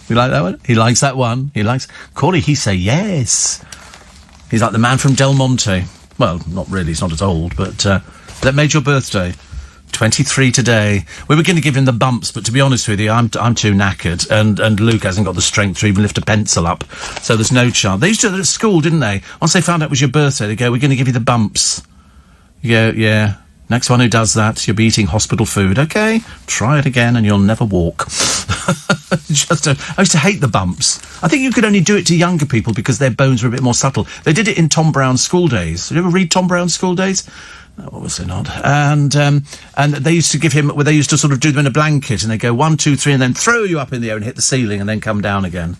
You like that one? He likes that one. Corey, he say yes. He's like the man from Del Monte. Well, not really, he's not as old, but that made your birthday. 23 today. We were going to give him the bumps, but to be honest with you, I'm too knackered, and Luke hasn't got the strength to even lift a pencil up, so there's no chance. They used to do that at school, didn't they? Once they found out it was your birthday, they go, we're going to give you the bumps. You go, yeah. Next one who does that, you'll be eating hospital food. OK, try it again and you'll never walk. I used to hate the bumps. I think you could only do it to younger people because their bones were a bit more subtle. They did it in Tom Brown's School Days. Did you ever read Tom Brown's School Days? No, obviously not. And they used to give him, they used to sort of do them in a blanket, and they go 1, 2, 3, and then throw you up in the air and hit the ceiling and then come down again.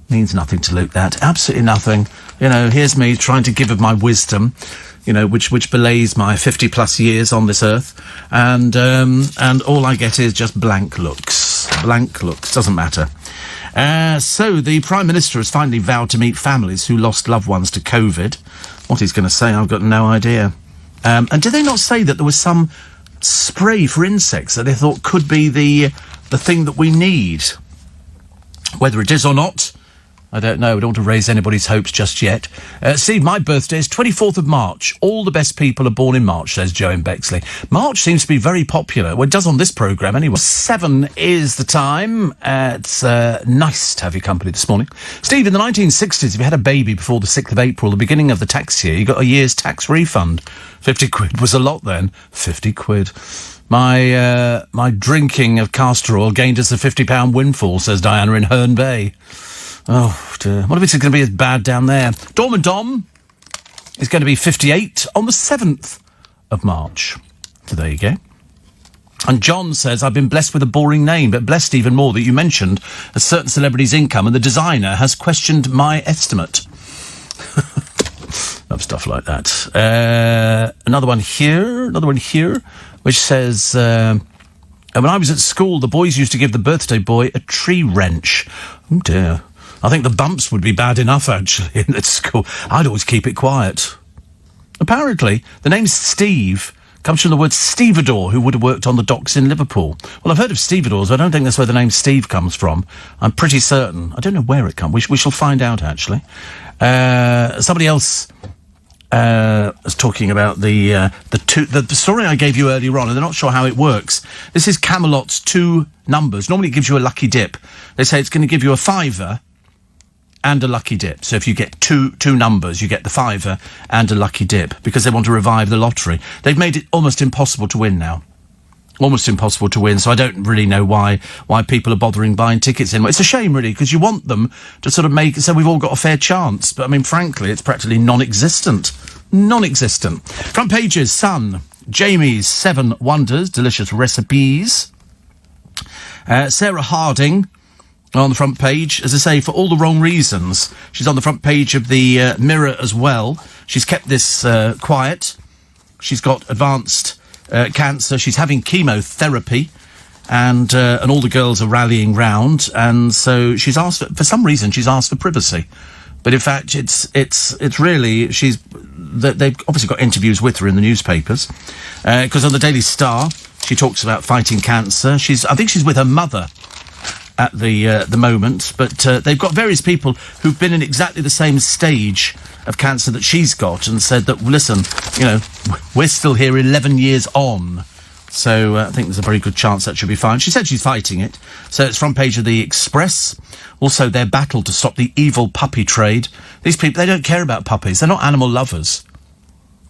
Means nothing to Luke, that. Absolutely nothing. You know, here's me trying to give of my wisdom, you know, which belays my 50-plus years on this earth, and all I get is just blank looks. Blank looks. Doesn't matter. So the Prime Minister has finally vowed to meet families who lost loved ones to COVID. What he's going to say, I've got no idea. And did they not say that there was some spray for insects that they thought could be the thing that we need? Whether it is or not, I don't know. I don't want to raise anybody's hopes just yet. Steve, my birthday is 24th of March. All the best people are born in March, says Joe in Bexley. March seems to be very popular. Well, it does on this programme anyway. 7 is the time. It's nice to have your company this morning. Steve, in the 1960s, if you had a baby before the 6th of April, the beginning of the tax year, you got a year's tax refund. 50 quid was a lot then. 50 quid. My drinking of castor oil gained us a £50 windfall, says Diana in Herne Bay. Oh, dear. What if it's going to be as bad down there? Dorman Dom is going to be 58 on the 7th of March. So there you go. And John says, I've been blessed with a boring name, but blessed even more that you mentioned a certain celebrity's income and the designer has questioned my estimate. Love stuff like that. Another one here, which says... when I was at school, the boys used to give the birthday boy a tree wrench. Oh, dear. I think the bumps would be bad enough, actually, at school. I'd always keep it quiet. Apparently, the name Steve comes from the word stevedore, who would have worked on the docks in Liverpool. Well, I've heard of stevedores, but I don't think that's where the name Steve comes from. I'm pretty certain. I don't know where it comes. We shall find out, actually. Somebody else... was talking about the story I gave you earlier on, and they're not sure how it works. This is Camelot's 2 numbers. Normally it gives you a lucky dip. They say it's going to give you a fiver and a lucky dip. So if you get two numbers, you get the fiver and a lucky dip, because they want to revive the lottery. They've made it almost impossible to win now. Almost impossible to win, so I don't really know why people are bothering buying tickets anymore. It's a shame, really, because you want them to sort of make it so we've all got a fair chance. But, I mean, frankly, it's practically non-existent. Non-existent. Front pages, Sun, Jamie's 7 Wonders, delicious recipes. Sarah Harding on the front page, as I say, for all the wrong reasons. She's on the front page of the Mirror as well. She's kept this quiet. She's got advanced... cancer. She's having chemotherapy, and all the girls are rallying round, and so she's asked for some reason she's asked for privacy, but in fact it's really they've obviously got interviews with her in the newspapers, because on the Daily Star she talks about fighting cancer. I think she's with her mother at the moment, but they've got various people who've been in exactly the same stage of cancer that she's got, and said that, listen, you know, we're still here 11 years on, so I think there's a very good chance that she'll be fine. She said she's fighting it, so it's front page of the Express. Also, their battle to stop the evil puppy trade. These people, they don't care about puppies. They're not animal lovers.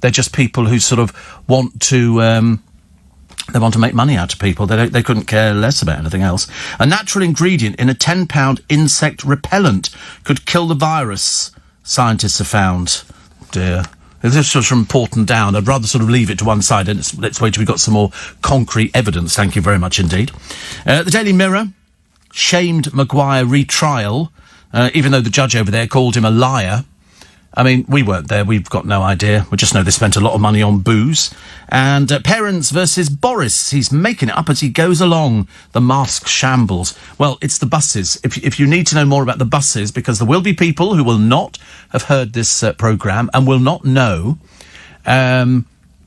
They're just people who sort of want to... they want to make money out of people. They couldn't care less about anything else. A natural ingredient in a £10 insect repellent could kill the virus, scientists have found. Dear. If this was from Porton Down, I'd rather sort of leave it to one side and let's wait till we've got some more concrete evidence. Thank you very much indeed. The Daily Mirror, shamed Maguire retrial, even though the judge over there called him a liar. I mean, we weren't there. We've got no idea. We just know they spent a lot of money on booze. And Parents versus Boris. He's making it up as he goes along. The mask shambles. Well, it's the buses. If you need to know more about the buses, because there will be people who will not have heard this programme and will not know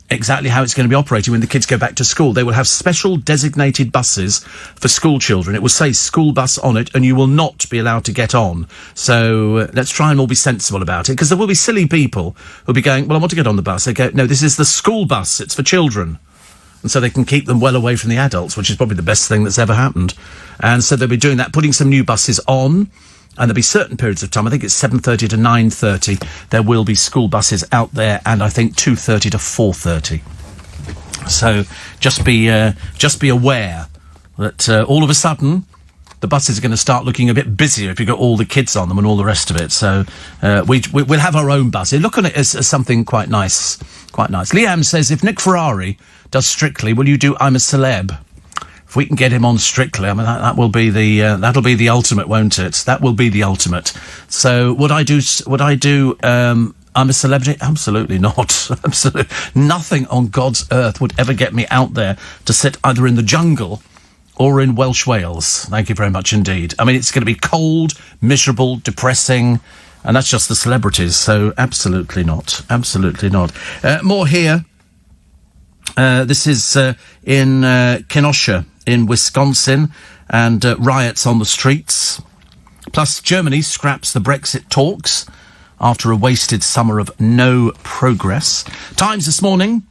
exactly how it's going to be operating when the kids go back to school. They will have special designated buses for school children. It will say school bus on it, and you will not be allowed to get on. So let's try and all be sensible about it, because there will be silly people who'll be going, well, I want to get on the bus. They go, no, this is the school bus. It's for children. And and so they can keep them well away from the adults, which is probably the best thing that's ever happened. And so they'll be doing that, putting some new buses on, and there'll be certain periods of time, I think it's 7:30 to 9:30, there will be school buses out there, and I think 2:30 to 4:30. So just be aware that all of a sudden the buses are going to start looking a bit busier if you've got all the kids on them and all the rest of it. So we'll have our own bus. Look on it as something quite nice. Quite nice. Liam says, if Nick Ferrari does Strictly, will you do I'm a Celeb? If we can get him on Strictly, I mean, that will be that'll be the ultimate, won't it? That will be the ultimate. So would I do I'm a Celebrity? Absolutely not. Absolutely. Nothing on God's earth would ever get me out there to sit either in the jungle or in Welsh Wales. Thank you very much indeed. I mean, it's going to be cold, miserable, depressing, and that's just the celebrities, so absolutely not. Absolutely not. More here. This is in Kenosha, in Wisconsin, and riots on the streets. Plus, Germany scraps the Brexit talks after a wasted summer of no progress. Times this morning,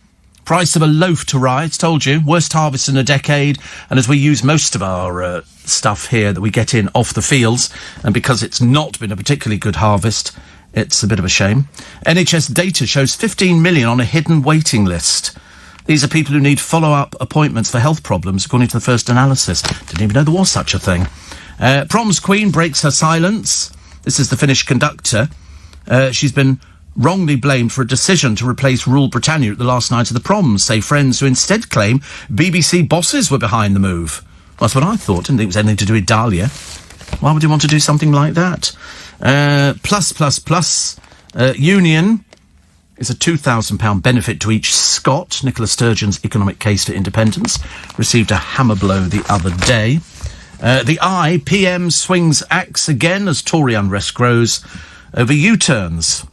price of a loaf to rise, told you, worst harvest in a decade, and as we use most of our stuff here that we get in off the fields, and because it's not been a particularly good harvest, it's a bit of a shame. NHS data shows 15 million on a hidden waiting list. These are people who need follow-up appointments for health problems, according to the first analysis. Didn't even know there was such a thing. Proms Queen breaks her silence. This is the Finnish conductor. She's been wrongly blamed for a decision to replace Rule Britannia at the last night of the proms, say friends who instead claim BBC bosses were behind the move. Well, that's what I thought. Didn't think it was anything to do with Dahlia. Why would you want to do something like that? Union is a £2,000 benefit to each Scot. Nicola Sturgeon's economic case for independence received a hammer blow the other day. The PM swings axe again as Tory unrest grows over U-turns.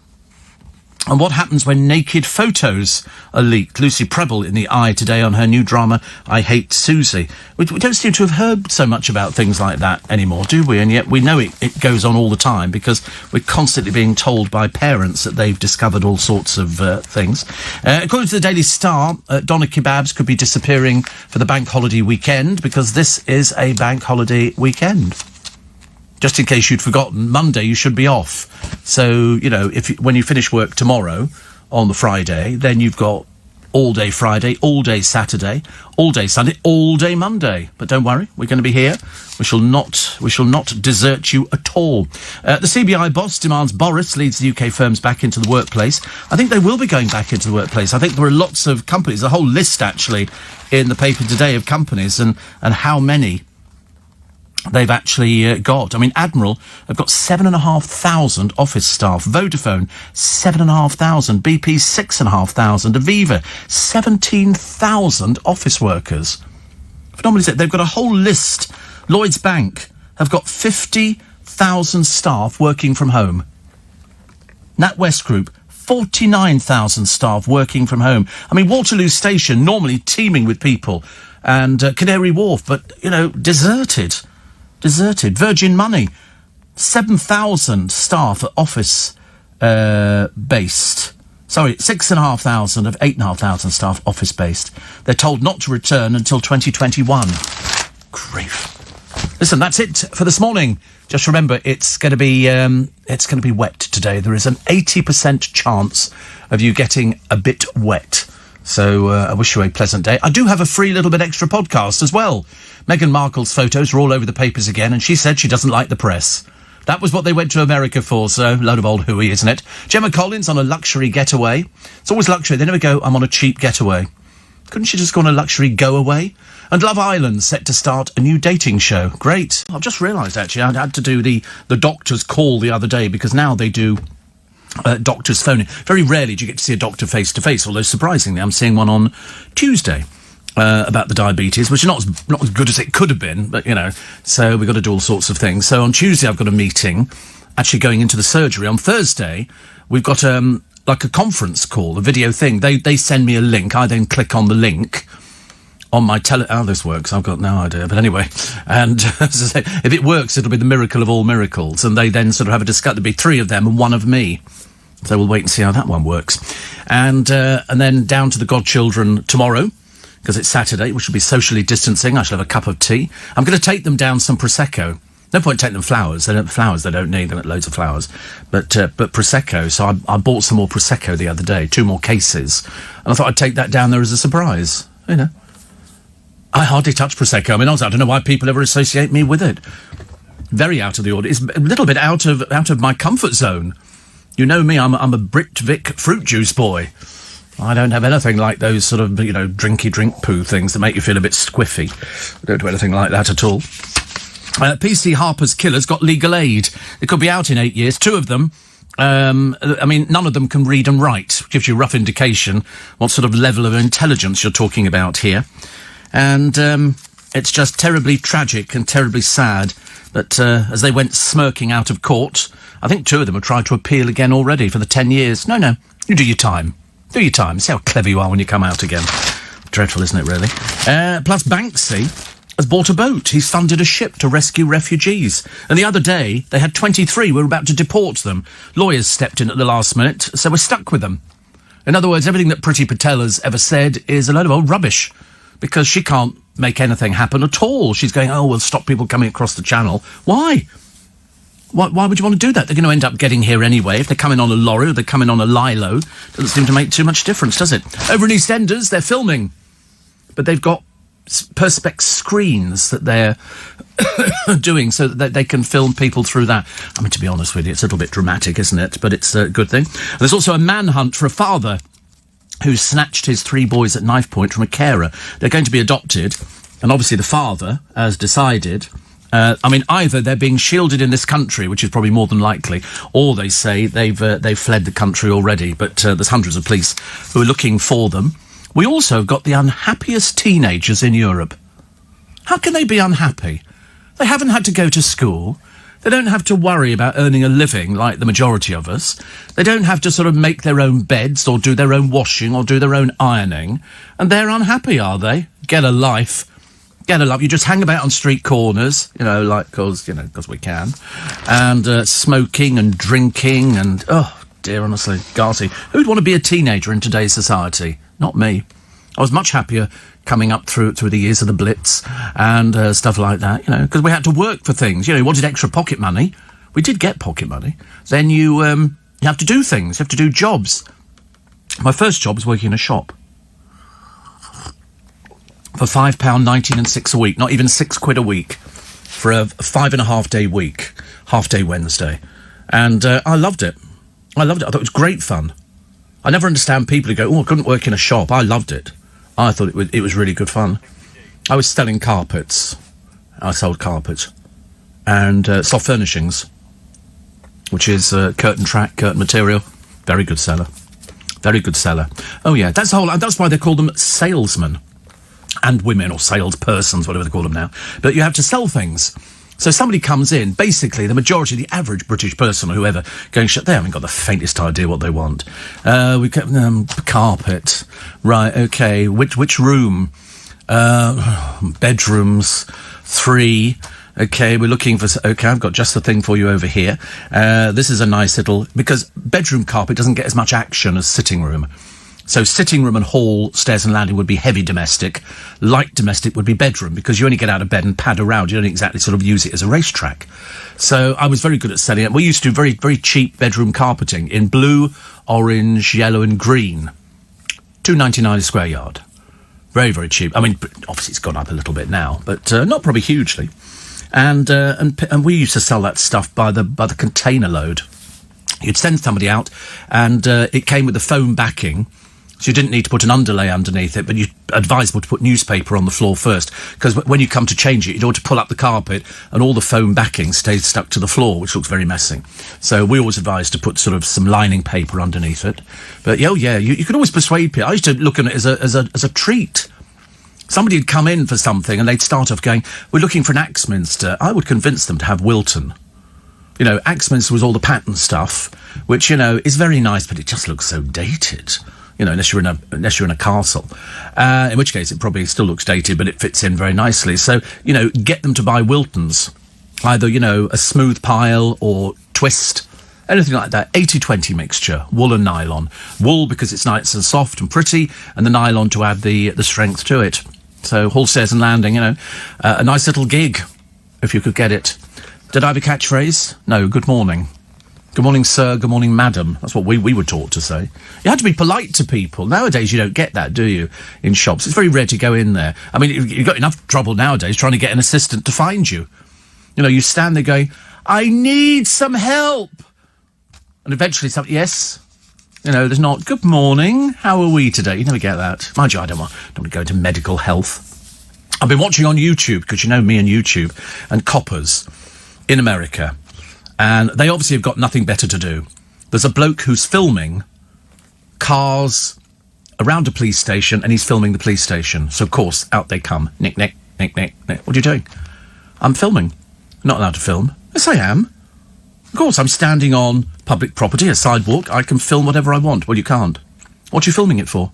And what happens when naked photos are leaked? Lucy Prebble in the Eye today on her new drama, I Hate Susie. We don't seem to have heard so much about things like that anymore, do we? And yet we know it goes on all the time because we're constantly being told by parents that they've discovered all sorts of things. According to the Daily Star, Doner Kebabs could be disappearing for the bank holiday weekend because this is a bank holiday weekend. Just in case you'd forgotten, Monday you should be off. So, you know, when you finish work tomorrow on the Friday, then you've got all day Friday, all day Saturday, all day Sunday, all day Monday. But don't worry, we're going to be here. We shall not desert you at all. The CBI boss demands Boris leads the UK firms back into the workplace. I think they will be going back into the workplace. I think there are lots of companies, a whole list actually in the paper today of companies and how many they've actually got. I mean, Admiral have got 7,500 office staff. Vodafone, 7,500. BP, 6,500. Aviva, 17,000 office workers. Phenomenal. They've got a whole list. Lloyds Bank have got 50,000 staff working from home. NatWest Group, 49,000 staff working from home. I mean, Waterloo Station, normally teeming with people, and Canary Wharf, but, you know, deserted. Virgin Money, 7,000 staff at office based. Sorry, 6,500 of 8,500 staff office based. They're told not to return until 2021. Grief. Listen, that's it for this morning. Just remember, it's going to be wet today. There is an 80% chance of you getting a bit wet. So I wish you a pleasant day. I do have a free little bit extra podcast as well. Meghan Markle's photos are all over the papers again, and she said she doesn't like the press. That was what they went to America for, so load of old hooey, isn't it? Gemma Collins on a luxury getaway. It's always luxury. They never go, I'm on a cheap getaway. Couldn't she just go on a luxury go-away? And Love Island set to start a new dating show. Great. I've just realised, actually, I had to do the doctor's call the other day, because now they do doctors phoning. Very rarely do you get to see a doctor face-to-face, although surprisingly I'm seeing one on Tuesday. About the diabetes, which is not as good as it could have been, but, you know, so we've got to do all sorts of things. So on Tuesday I've got a meeting, actually going into the surgery. On Thursday, we've got, like a conference call, a video thing. They send me a link, I then click on the link on my how this works, I've got no idea, but anyway. And as I say, if it works, it'll be the miracle of all miracles, and they then sort of have a discussion. There'll be 3 of them and 1 of me. So we'll wait and see how that one works. And then down to the godchildren tomorrow. because it's Saturday. We should be socially distancing. I shall have a cup of tea. I'm going to take them down some Prosecco. No point taking them flowers. They don't need. They've got loads of flowers. But Prosecco. So I bought some more Prosecco the other day, 2 more cases. And I thought I'd take that down there as a surprise. You know. I hardly touch Prosecco. I mean, honestly, I don't know why people ever associate me with it. Very out of the order. It's a little bit out of my comfort zone. You know me, I'm a Brit Vic fruit juice boy. I don't have anything like those sort of, drinky drink poo things that make you feel a bit squiffy. I don't do anything like that at all. PC Harper's Killers got legal aid. It could be out in 8 years. 2 of them. None of them can read and write. Gives you a rough indication what sort of level of intelligence you're talking about here. And it's just terribly tragic and terribly sad that as they went smirking out of court, I think 2 of them have tried to appeal again already for the 10 years. No, you do your time. Do your time. See how clever you are when you come out again. Dreadful, isn't it, really? Plus Banksy has bought a boat. He's funded a ship to rescue refugees. And the other day, they had 23. We were about to deport them. Lawyers stepped in at the last minute, so we're stuck with them. In other words, everything that Priti Patel has ever said is a load of old rubbish, because she can't make anything happen at all. She's going, we'll stop people coming across the channel. Why? Why would you want to do that? They're going to end up getting here anyway. If they're coming on a lorry or they're coming on a lilo, doesn't seem to make too much difference, does it? Over in EastEnders, they're filming, but they've got perspex screens that they're doing so that they can film people through that. I mean, to be honest with you, it's a little bit dramatic, isn't it? But it's a good thing. And there's also a manhunt for a father who snatched his 3 boys at knife point from a carer. They're going to be adopted, and obviously the father has decided... either they're being shielded in this country, which is probably more than likely, or they say they've fled the country already, but there's hundreds of police who are looking for them. We also have got the unhappiest teenagers in Europe. How can they be unhappy? They haven't had to go to school. They don't have to worry about earning a living like the majority of us. They don't have to sort of make their own beds or do their own washing or do their own ironing. And they're unhappy, are they? Get a life. Get a life. You just hang about on street corners, because we can. And smoking and drinking and, oh, dear, honestly, Garty. Who'd want to be a teenager in today's society? Not me. I was much happier coming up through the years of the Blitz and stuff like that, because we had to work for things. You wanted extra pocket money. We did get pocket money. Then you have to do things. You have to do jobs. My first job was working in a shop for £5.19 6 a week, not even £6 a week, for a 5.5-day week, half-day Wednesday. And I loved it. I thought it was great fun. I never understand people who go, I couldn't work in a shop. I loved it. I thought it was really good fun. I was selling carpets. I sold carpets. And soft furnishings, which is curtain track, curtain material. Very good seller. Very good seller. Oh, yeah, that's why they call them salesmen. And women, or salespersons, whatever they call them now. But you have to sell things. So somebody comes in, basically the majority, the average British person or whoever, going, they haven't got the faintest idea what they want. We get carpet. Right, okay. Which room? Bedrooms. 3. Okay, we're looking for... Okay, I've got just the thing for you over here. This is a nice little... Because bedroom carpet doesn't get as much action as sitting room. So sitting room and hall, stairs and landing would be heavy domestic. Light domestic would be bedroom, because you only get out of bed and pad around. You don't exactly sort of use it as a racetrack. So I was very good at selling it. We used to do very, very cheap bedroom carpeting in blue, orange, yellow and green. £2.99 a square yard. Very, very cheap. I mean, obviously it's gone up a little bit now, but not probably hugely. And we used to sell that stuff by the container load. You'd send somebody out, and it came with the foam backing. So you didn't need to put an underlay underneath it, but you advisable to put newspaper on the floor first, because when you come to change it, you don't want to pull up the carpet and all the foam backing stays stuck to the floor, which looks very messy. So we always advised to put sort of some lining paper underneath it. But you could always persuade people. I used to look at it as a treat. Somebody would come in for something and they'd start off going, we're looking for an Axminster. I would convince them to have Wilton. Axminster was all the pattern stuff, which, is very nice, but it just looks so dated. Unless you're in a castle, in which case it probably still looks dated, but it fits in very nicely. So, get them to buy Wiltons, either, a smooth pile or twist, anything like that. 80-20 mixture, wool and nylon. Wool because it's nice and soft and pretty, and the nylon to add the strength to it. So Hall Stairs and Landing, a nice little gig, if you could get it. Did I have a catchphrase? No, good morning. Good morning, sir. Good morning, madam. That's what we were taught to say. You had to be polite to people. Nowadays, you don't get that, do you, in shops? It's very rare to go in there. I mean, you've got enough trouble nowadays trying to get an assistant to find you. You stand there going, I need some help. And eventually, yes, there's not, good morning, how are we today? You never get that. Mind you, I don't want to go into medical health. I've been watching on YouTube, because me and YouTube, and coppers in America. And they obviously have got nothing better to do. There's a bloke who's filming cars around a police station, and he's filming the police station. So, of course, out they come. Nick, nick, nick, nick, nick. What are you doing? I'm filming. Not allowed to film. Yes, I am. Of course, I'm standing on public property, a sidewalk. I can film whatever I want. Well, you can't. What are you filming it for?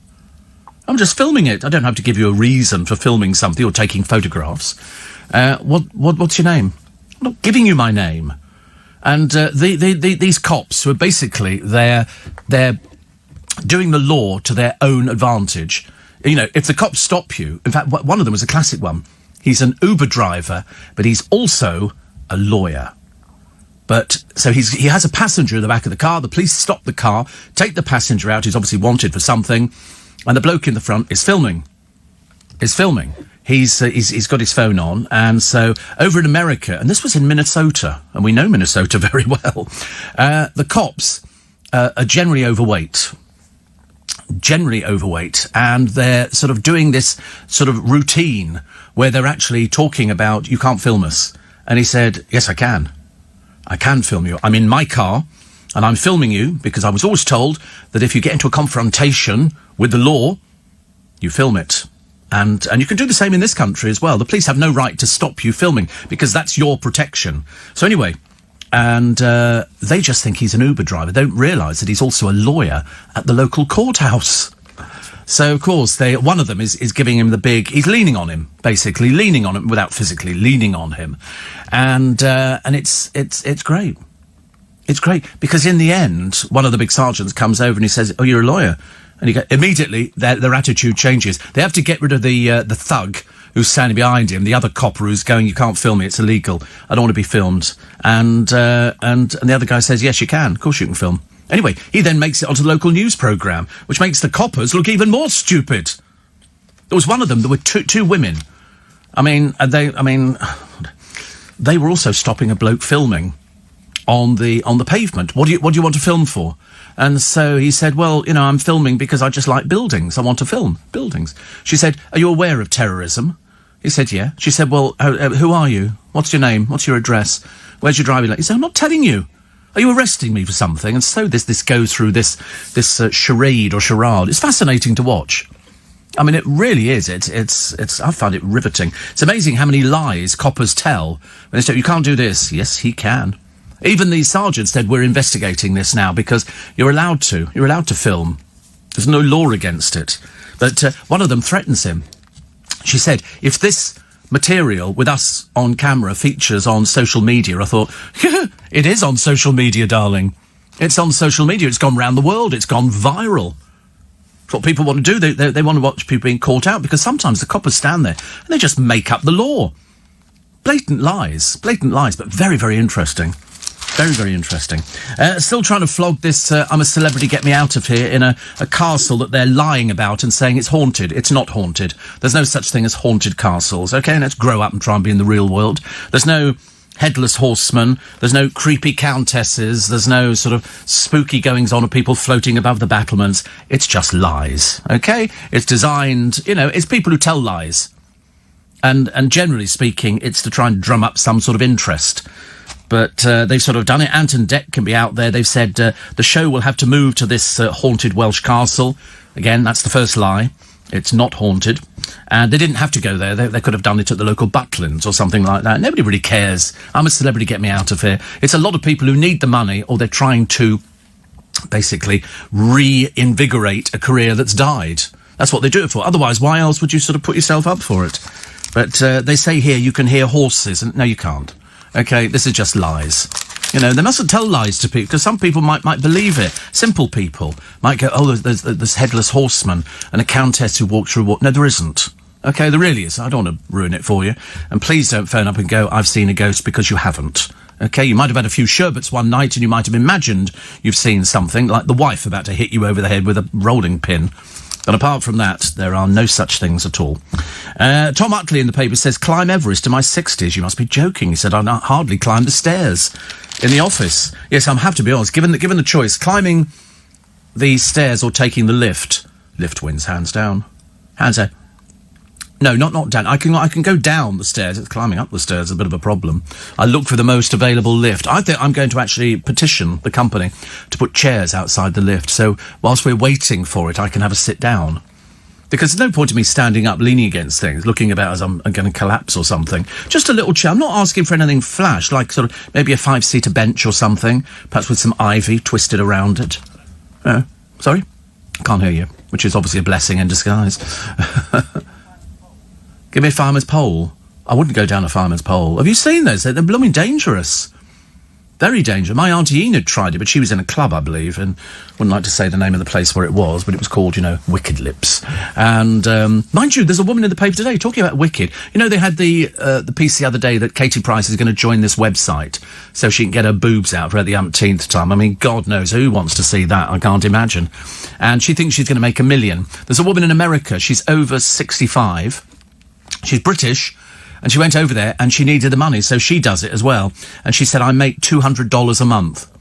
I'm just filming it. I don't have to give you a reason for filming something or taking photographs. What's your name? I'm not giving you my name. And these cops who are basically they're doing the law to their own advantage. If the cops stop you, in fact, one of them was a classic one. He's an Uber driver, but he's also a lawyer. But so he has a passenger in the back of the car. The police stop the car, take the passenger out. He's obviously wanted for something, and the bloke in the front is filming. He's got his phone on, and so over in America, and this was in Minnesota, and we know Minnesota very well, the cops are generally overweight, and they're sort of doing this sort of routine where they're actually talking about, you can't film us. And he said, yes, I can film you. I'm in my car, and I'm filming you because I was always told that if you get into a confrontation with the law, you film it. And you can do the same in this country as well. The police have no right to stop you filming because that's your protection. So anyway, and they just think he's an Uber driver. They don't realise that he's also a lawyer at the local courthouse. So, of course, one of them is giving him the big... He's leaning on him, basically, leaning on him without physically leaning on him. And it's great. It's great because in the end, one of the big sergeants comes over and he says, oh, you're a lawyer? And immediately their attitude changes. They have to get rid of the thug who's standing behind him, the other copper who's going, you can't film me, it's illegal. I don't want to be filmed. And the other guy says, yes, you can. Of course you can film. Anyway, he then makes it onto the local news programme, which makes the coppers look even more stupid. There was one of them, there were two women. They were also stopping a bloke filming on the pavement. What do you want to film for? And so he said, well, I'm filming because I just like buildings. I want to film buildings. She said, are you aware of terrorism? He said, yeah. She said, well, who are you? What's your name? What's your address? Where's your driving license? He said, I'm not telling you. Are you arresting me for something? And so this goes through this charade or charade. It's fascinating to watch. It really is. It's. I find it riveting. It's amazing how many lies coppers tell. When they say, you can't do this. Yes, he can. Even the sergeant said, we're investigating this now because you're allowed to. You're allowed to film. There's no law against it. But one of them threatens him. She said, if this material with us on camera features on social media, I thought, it is on social media, darling. It's on social media. It's gone round the world. It's gone viral. It's what people want to do. They want to watch people being caught out because sometimes the coppers stand there and they just make up the law. Blatant lies, but very, very interesting. Very, very interesting. Still trying to flog this I'm a celebrity, get me out of here in a castle that they're lying about and saying it's haunted. It's not haunted. There's no such thing as haunted castles. OK, let's grow up and try and be in the real world. There's no headless horsemen. There's no creepy countesses. There's no sort of spooky goings-on of people floating above the battlements. It's just lies. OK? It's designed, it's people who tell lies. And generally speaking, it's to try and drum up some sort of interest. But they've sort of done it. Ant and Dec can be out there. They've said the show will have to move to this haunted Welsh castle. Again, that's the first lie. It's not haunted. And they didn't have to go there. They could have done it at the local Butlins or something like that. Nobody really cares. I'm a celebrity, get me out of here. It's a lot of people who need the money or they're trying to basically reinvigorate a career that's died. That's what they do it for. Otherwise, why else would you sort of put yourself up for it? But they say here you can hear horses. And no, you can't. Okay, this is just lies. You know, they mustn't tell lies to people, because some people might believe it. Simple people might go, oh, there's this headless horseman and a countess who walked through water. No, there isn't. Okay, there really is. I don't want to ruin it for you. And please don't phone up and go, I've seen a ghost, because you haven't. Okay, you might have had a few sherbets one night and you might have imagined you've seen something, like the wife about to hit you over the head with a rolling pin. But apart from that, there are no such things at all. Tom Utley in the paper says, climb Everest in my 60s. You must be joking. He said, I hardly climbed the stairs in the office. Yes, I have to be honest. Given the choice, climbing the stairs or taking the lift. Lift wins, hands down. Hands down. No, not down. I can go down the stairs. It's climbing up the stairs is a bit of a problem. I look for the most available lift. I think I'm going to actually petition the company to put chairs outside the lift, so whilst we're waiting for it, I can have a sit down. Because there's no point in me standing up, leaning against things, looking about as I'm going to collapse or something. Just a little chair. I'm not asking for anything flash, like sort of maybe a 5-seater bench or something, perhaps with some ivy twisted around it. Sorry? I can't hear you, which is obviously a blessing in disguise. Give me a fireman's pole. I wouldn't go down a fireman's pole. Have you seen those? They're blooming dangerous. Very dangerous. My Auntie Enid tried it, but she was in a club, I believe, and wouldn't like to say the name of the place where it was, but it was called, Wicked Lips. And, mind you, there's a woman in the paper today talking about Wicked. You know, they had the piece the other day that Katie Price is going to join this website so she can get her boobs out for the umpteenth time. I mean, God knows who wants to see that. I can't imagine. And she thinks she's going to make $1 million. There's a woman in America. She's over 65. She's British, and she went over there and she needed the money, so she does it as well. And she said, I make $200 a month.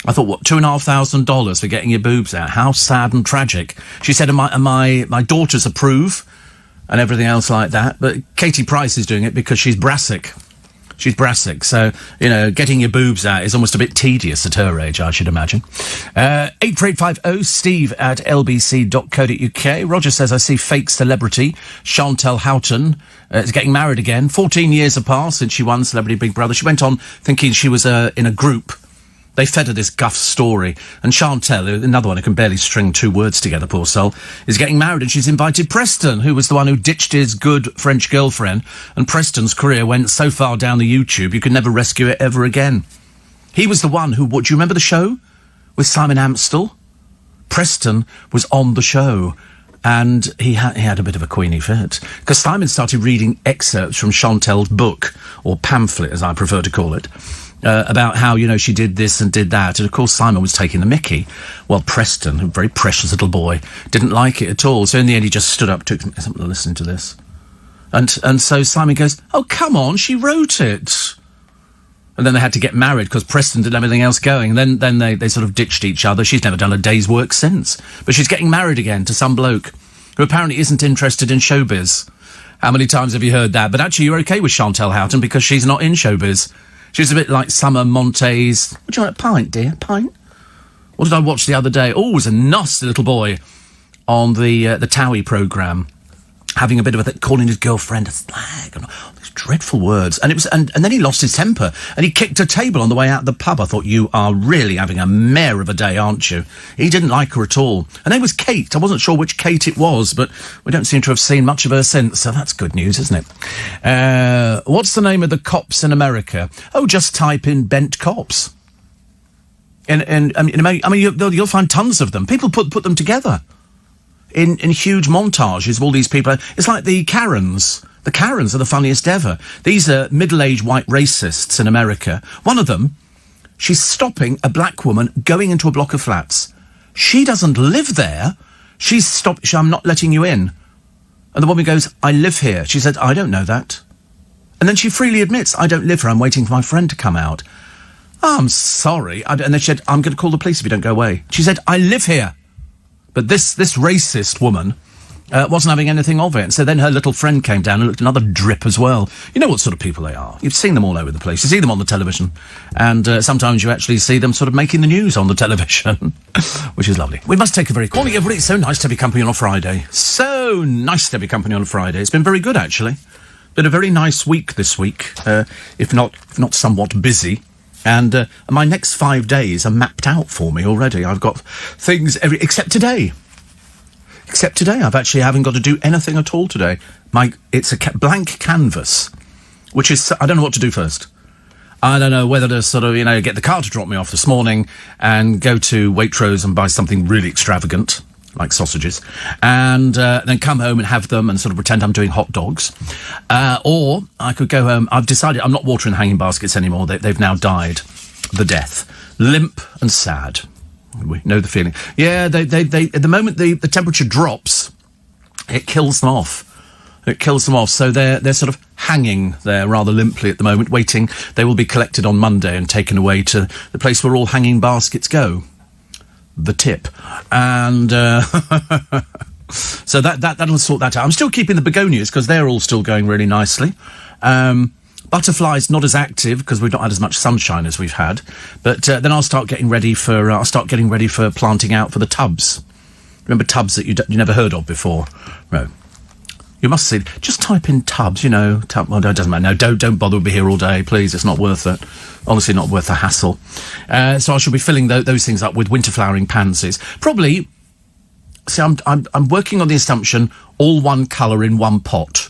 I thought, what, $2,500 for getting your boobs out? How sad and tragic. She said, and my daughters approve and everything else like that, but Katie Price is doing it because she's Brassic. She's Brassic, so, getting your boobs out is almost a bit tedious at her age, I should imagine. 84850 steve@lbc.co.uk. Roger says, I see fake celebrity Chantal Houghton is getting married again. 14 years have passed since she won Celebrity Big Brother. She went on thinking she was in a group. They fed her this guff story. And Chantal, another one who can barely string two words together, poor soul, is getting married, and she's invited Preston, who was the one who ditched his good French girlfriend, and Preston's career went so far down the YouTube you could never rescue it ever again. He was the one who... Do you remember the show with Simon Amstel? Preston was on the show, and he had a bit of a queenie fit, because Simon started reading excerpts from Chantal's book, or pamphlet, as I prefer to call it, about how, she did this and did that. And, of course, Simon was taking the mickey. Well, Preston, a very precious little boy, didn't like it at all. So in the end, he just stood up, took something to listen to this. And so Simon goes, oh, come on, she wrote it. And then they had to get married because Preston didn't have anything else going. And then they sort of ditched each other. She's never done a day's work since. But she's getting married again to some bloke who apparently isn't interested in showbiz. How many times have you heard that? But actually, you're okay with Chantal Houghton because she's not in showbiz. She's a bit like Summer Montes. What do you want, a pint, dear? Pint? What did I watch the other day? Oh, it was a nasty little boy on the Towie programme, having a bit of calling his girlfriend a slag and all these dreadful words. And it was, and then he lost his temper and he kicked a table on the way out of the pub. I thought, you are really having a mare of a day, aren't you? He didn't like her at all. Her name was Kate. I wasn't sure which Kate it was, but we don't seem to have seen much of her since, so that's good news, isn't it? What's the name of the cops in America? Oh, just type in bent cops. You'll find tons of them. People put them together in huge montages of all these people. It's like the Karens. The Karens are the funniest ever. These are middle-aged white racists in America. One of them, she's stopping a black woman going into a block of flats. She doesn't live there. I'm not letting you in. And the woman goes, I live here. She said, I don't know that. And then she freely admits, I don't live here. I'm waiting for my friend to come out. Oh, I'm sorry. And then she said, I'm going to call the police if you don't go away. She said, I live here. But this racist woman wasn't having anything of it. And so then her little friend came down and looked another drip as well. You know what sort of people they are. You've seen them all over the place. You see them on the television. And sometimes you actually see them sort of making the news on the television, which is lovely. We must take a very... Morning, everybody. It's so nice to have your company on a Friday. So nice to have your company on a Friday. It's been very good, actually. Been a very nice week this week, if not somewhat busy. And my next 5 days are mapped out for me already. I've got things except today. Except today, I haven't got to do anything at all today. It's a blank canvas, which is... I don't know what to do first. I don't know whether to sort of, get the car to drop me off this morning and go to Waitrose and buy something really extravagant, like sausages, and then come home and have them and sort of pretend I'm doing hot dogs. Or I could go home. I've decided I'm not watering the hanging baskets anymore. They've now died the death. Limp and sad. We know the feeling. Yeah, they at the moment the temperature drops, it kills them off. So they're sort of hanging there rather limply at the moment, waiting. They will be collected on Monday and taken away to the place where all hanging baskets go. The tip. And so that'll sort that out. I'm still keeping the begonias because they're all still going really nicely. Butterflies not as active because we've not had as much sunshine as we've had. But then I'll start getting ready for planting out for the tubs. Remember tubs that you never heard of before? No. You must see. Just type in tubs, well, no, it doesn't matter. No, don't bother with me here all day, please. It's not worth it. Honestly, not worth the hassle. So I shall be filling those things up with winter flowering pansies. Probably. See, I'm working on the assumption all one colour in one pot.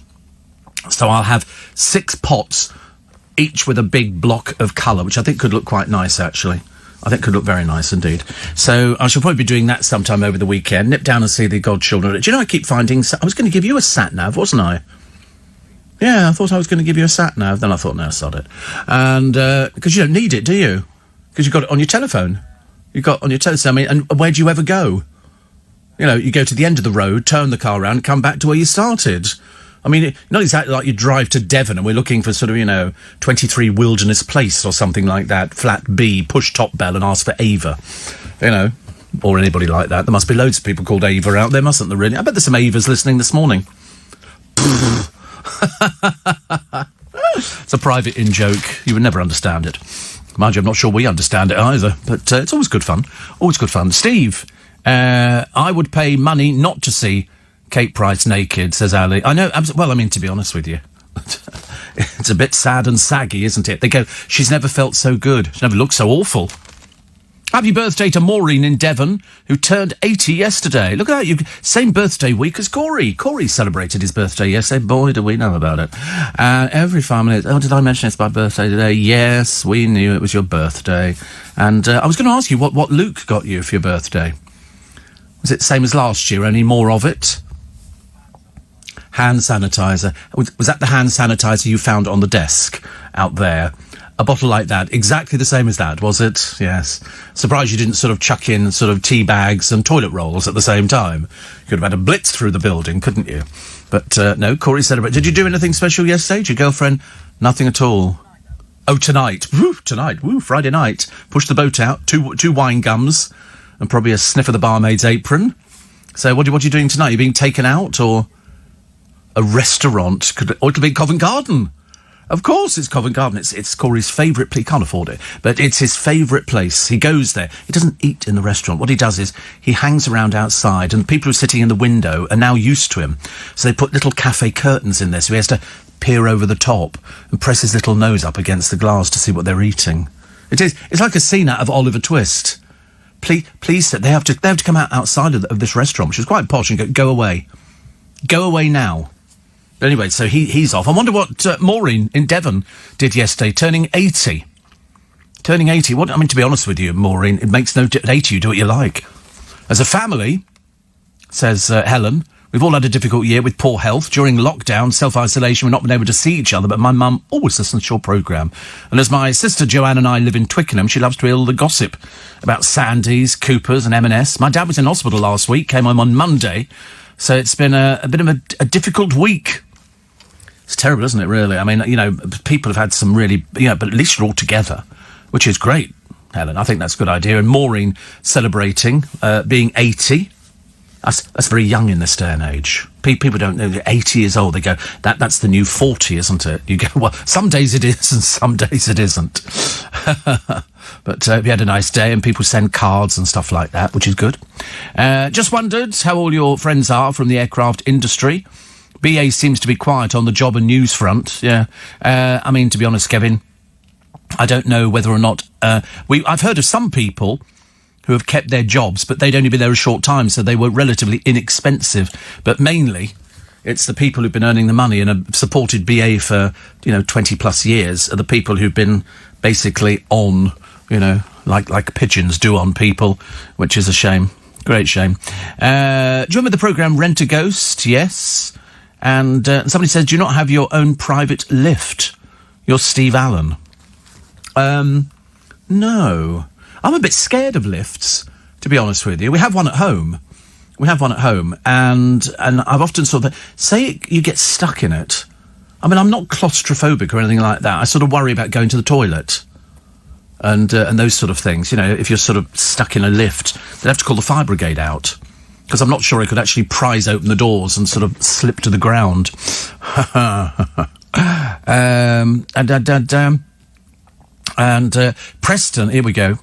So I'll have 6 pots, each with a big block of colour, which I think could look quite nice, actually. I think could look very nice indeed. So I shall probably be doing that sometime over the weekend. Nip down and see the godchildren. Do you know, I keep finding... I was going to give you a sat-nav, wasn't I? Yeah, I thought I was going to give you a sat-nav. Then I thought, no, sod it. And, because you don't need it, do you? Because you've got it on your telephone. You've got on your telephone. I mean, and where do you ever go? You go to the end of the road, turn the car around, come back to where you started. I mean, not exactly like you drive to Devon and we're looking for sort of, 23 Wilderness Place or something like that, flat B, push top bell and ask for Ava, or anybody like that. There must be loads of people called Ava out there, mustn't there, really? I bet there's some Avas listening this morning. It's a private in-joke. You would never understand it. Mind you, I'm not sure we understand it either, but it's always good fun. Always good fun. Steve, I would pay money not to see Kate Price naked, says Ali. I know, well, I mean, to be honest with you, it's a bit sad and saggy, isn't it? They go, she's never felt so good. She never looked so awful. Happy birthday to Maureen in Devon, who turned 80 yesterday. Look at that, same birthday week as Corey. Corey celebrated his birthday yesterday. Boy, do we know about it. Every family, did I mention it's my birthday today? Yes, we knew it was your birthday. And I was going to ask you what Luke got you for your birthday. Was it the same as last year, only more of it? Hand sanitizer. Was that the hand sanitizer you found on the desk out there? A bottle like that, exactly the same as that, was it? Yes. Surprised you didn't sort of chuck in sort of tea bags and toilet rolls at the same time. You could have had a blitz through the building, couldn't you? But no, Corey celebrated. Did you do anything special yesterday? Did your girlfriend? Nothing at all. Oh, tonight. Woo, tonight. Woo, Friday night. Push the boat out. Two wine gums and probably a sniff of the barmaid's apron. So what are you doing tonight? You being taken out or... A restaurant, or it'll be Covent Garden. Of course it's Covent Garden. It's Corey's favourite place. He can't afford it, but it's his favourite place. He goes there. He doesn't eat in the restaurant. What he does is he hangs around outside, and people who are sitting in the window are now used to him. So they put little cafe curtains in there, so he has to peer over the top and press his little nose up against the glass to see what they're eating. It's like a scene out of Oliver Twist. Please, they have to come outside of this restaurant, which is quite posh, and go away. Go away now. But anyway, so he's off. I wonder what Maureen in Devon did yesterday, turning 80. Turning 80. To be honest with you, Maureen, it makes no difference. 80, you do what you like. As a family, says Helen, we've all had a difficult year with poor health. During lockdown, self-isolation, we've not been able to see each other, but my mum always listens to your programme. And as my sister Joanne and I live in Twickenham, she loves to hear all the gossip about Sandys, Coopers and M&S. My dad was in hospital last week, came home on Monday, so it's been a bit of a difficult week. It's terrible, isn't it, really? I mean, people have had some really, but at least you're all together, which is great, Helen. I think that's a good idea. And Maureen celebrating being 80. That's very young in this day and age. People don't know, 80 years old, they go, that's the new 40, isn't it? You go, well, some days it is and some days it isn't. But we had a nice day and people send cards and stuff like that, which is good. Just wondered how all your friends are from the aircraft industry. BA seems to be quiet on the job and news front, yeah. To be honest, Kevin, I don't know whether or not... I've heard of some people who have kept their jobs, but they'd only been there a short time, so they were relatively inexpensive. But mainly, It's the people who've been earning the money and have supported BA for, 20 plus years are the people who've been basically on, like pigeons do on people, which is a shame. Great shame. Do you remember the programme Rent a Ghost? Yes. And somebody says, do you not have your own private lift? You're Steve Allen. No. I'm a bit scared of lifts, to be honest with you. We have one at home. And I've often sort of, say you get stuck in it. I mean, I'm not claustrophobic or anything like that. I sort of worry about going to the toilet and those sort of things. If you're sort of stuck in a lift, they'd have to call the fire brigade out, because I'm not sure I could actually prise open the doors and sort of slip to the ground. And Preston, here we go.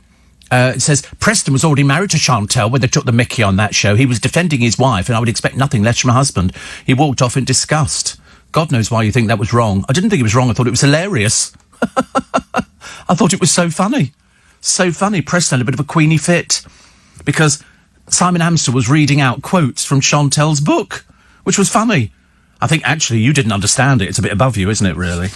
It says, Preston was already married to Chantel when they took the mickey on that show. He was defending his wife, and I would expect nothing less from a husband. He walked off in disgust. God knows why you think that was wrong. I didn't think it was wrong. I thought it was hilarious. I thought it was so funny. So funny. Preston had a bit of a Queenie fit, because Simon Amster was reading out quotes from Chantel's book, which was funny. I think, actually, you didn't understand it. It's a bit above you, isn't it, really?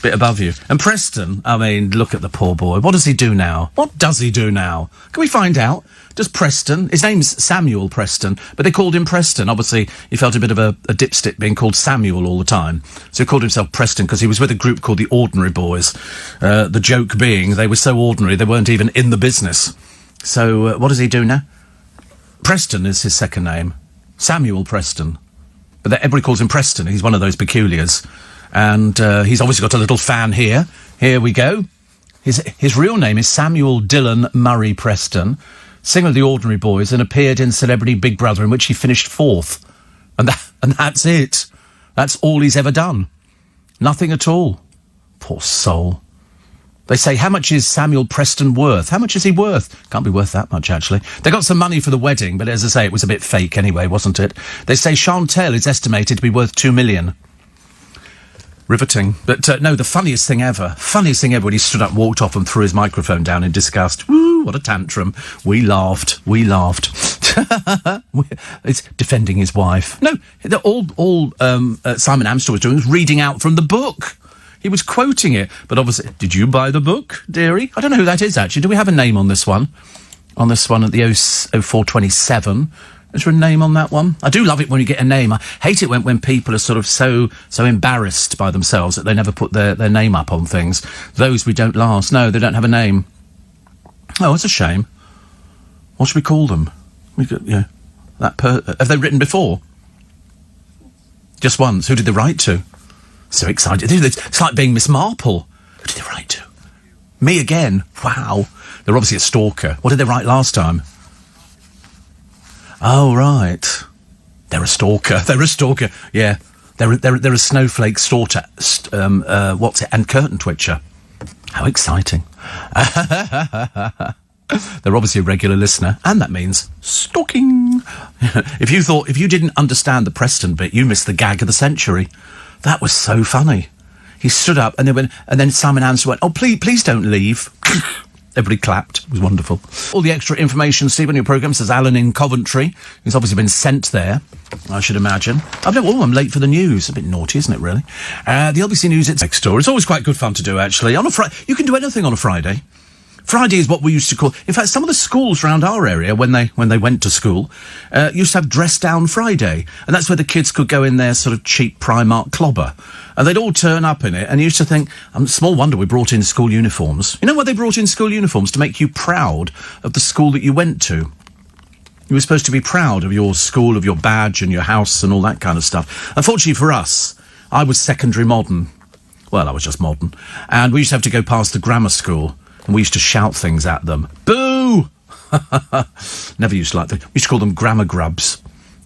Bit above you. And Preston, I mean, look at the poor boy. What does he do now? What does he do now? Can we find out? Does Preston, his name's Samuel Preston, but they called him Preston. Obviously, he felt a bit of a dipstick being called Samuel all the time. So he called himself Preston because he was with a group called the Ordinary Boys. The joke being they were so ordinary they weren't even in the business. So what does he do now? Preston is his second name. Samuel Preston. But everybody calls him Preston. He's one of those peculiars. And he's obviously got a little fan here. Here we go. His real name is Samuel Dylan Murray Preston, singer of the Ordinary Boys, and appeared in Celebrity Big Brother, in which he finished 4th. And that's it. That's all he's ever done. Nothing at all. Poor soul. They say, how much is Samuel Preston worth? How much is he worth? Can't be worth that much, actually. They got some money for the wedding, but as I say, it was a bit fake anyway, wasn't it? They say Chantel is estimated to be worth 2 million. Riveting. But no, the funniest thing ever when he stood up, walked off and threw his microphone down in disgust. Woo, what a tantrum. We laughed. It's defending his wife. No, all Simon Amster was doing was reading out from the book. He was quoting it. But obviously, did you buy the book, dearie? I don't know who that is, actually. Do we have a name on this one? On this one at the 0427. Is there a name on that one? I do love it when you get a name. I hate it when people are sort of so embarrassed by themselves that they never put their name up on things. Those we don't last. No, they don't have a name. Oh, it's a shame. What should we call them? Have they written before? Just once. Who did they write to? So excited. It's like being Miss Marple. Who did they write to? Me again. Wow. They're obviously a stalker. What did they write last time? Oh, right. They're a stalker. Yeah. They're a snowflake stalker. And curtain twitcher. How exciting. They're obviously a regular listener, and that means stalking. If you didn't understand the Preston bit, you missed the gag of the century. That was so funny. He stood up and then Simon Amster went, "Oh, please don't leave." Everybody clapped. It was wonderful. All the extra information, Steve, on your programme, says Alan in Coventry. He's obviously been sent there, I should imagine. I'm late for the news. A bit naughty, isn't it, really? The LBC News, it's next door. It's always quite good fun to do, actually. On a Friday, you can do anything on a Friday. Friday is what we used to call... In fact, some of the schools around our area, when they went to school, used to have Dress Down Friday. And that's where the kids could go in their sort of cheap Primark clobber. And they'd all turn up in it. And you used to think, small wonder we brought in school uniforms. You know why they brought in school uniforms? To make you proud of the school that you went to. You were supposed to be proud of your school, of your badge and your house and all that kind of stuff. Unfortunately for us, I was secondary modern. Well, I was just modern. And we used to have to go past the grammar school. And we used to shout things at them. Boo! Never used to like them. We used to call them grammar grubs.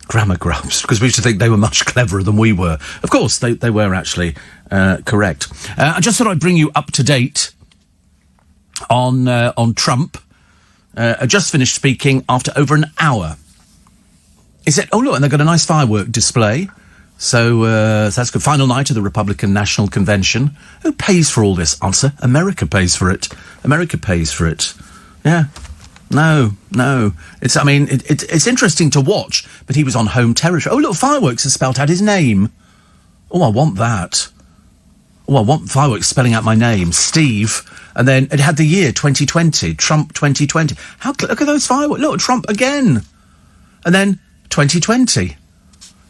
Grammar grubs. Because we used to think they were much cleverer than we were. Of course, they were actually correct. I just thought I'd bring you up to date on Trump. I just finished speaking after over an hour. He said, oh, look, and they've got a nice firework display. So that's good. Final night of the Republican National Convention. Who pays for all this? Answer, America pays for it. America pays for it. Yeah. No. It's interesting to watch, but he was on home territory. Oh, look, fireworks has spelt out his name. Oh, I want that. Oh, I want fireworks spelling out my name, Steve. And then it had the year 2020, Trump 2020. Look at those fireworks. Look, Trump again. And then 2020.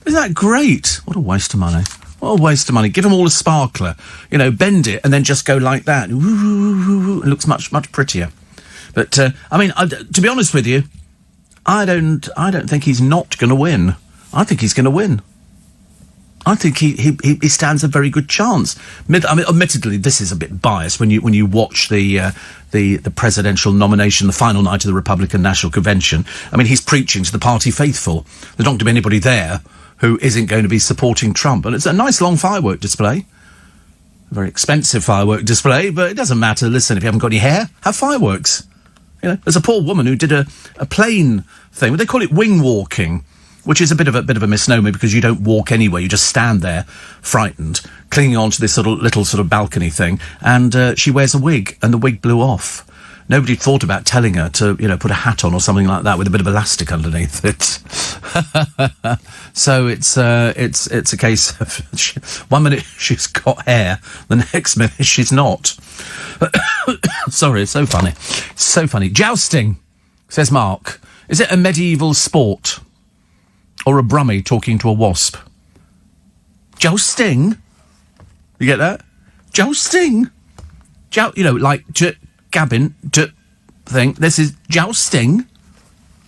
Isn't that great? What a waste of money. What a waste of money. Give them all a sparkler. Bend it and then just go like that. It looks much, much prettier. But, to be honest with you, I don't think he's not going to win. I think he's going to win. I think he stands a very good chance. Admittedly, this is a bit biased when you watch the presidential nomination, the final night of the Republican National Convention. He's preaching to the party faithful. There's not going to be anybody there who isn't going to be supporting Trump. And it's a nice long firework display. A very expensive firework display, but it doesn't matter. Listen, if you haven't got any hair, have fireworks. There's a poor woman who did a plane thing. They call it wing walking, which is a bit of a misnomer because you don't walk anywhere. You just stand there, frightened, clinging onto this little balcony thing. And she wears a wig, and the wig blew off. Nobody thought about telling her to, put a hat on or something like that with a bit of elastic underneath it. So it's a case of 1 minute she's got hair, the next minute she's not. Sorry, it's so funny. So funny. Jousting, says Mark. Is it a medieval sport? Or a brummie talking to a wasp? Jousting? You get that? Jousting? Like gabbin, thing. This is jousting.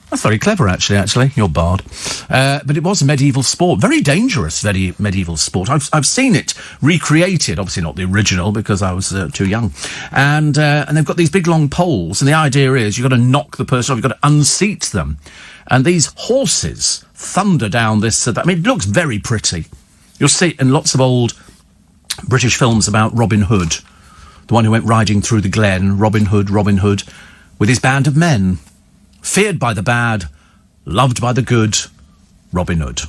That's very clever, actually. You're barred. But it was a medieval sport. Very dangerous, very medieval sport. I've seen it recreated. Obviously not the original, because I was too young. And they've got these big, long poles. And the idea is you've got to knock the person off. You've got to unseat them. And these horses thunder down this... it looks very pretty. You'll see it in lots of old British films about Robin Hood. The one who went riding through the glen, Robin Hood, with his band of men. Feared by the bad, loved by the good, Robin Hood.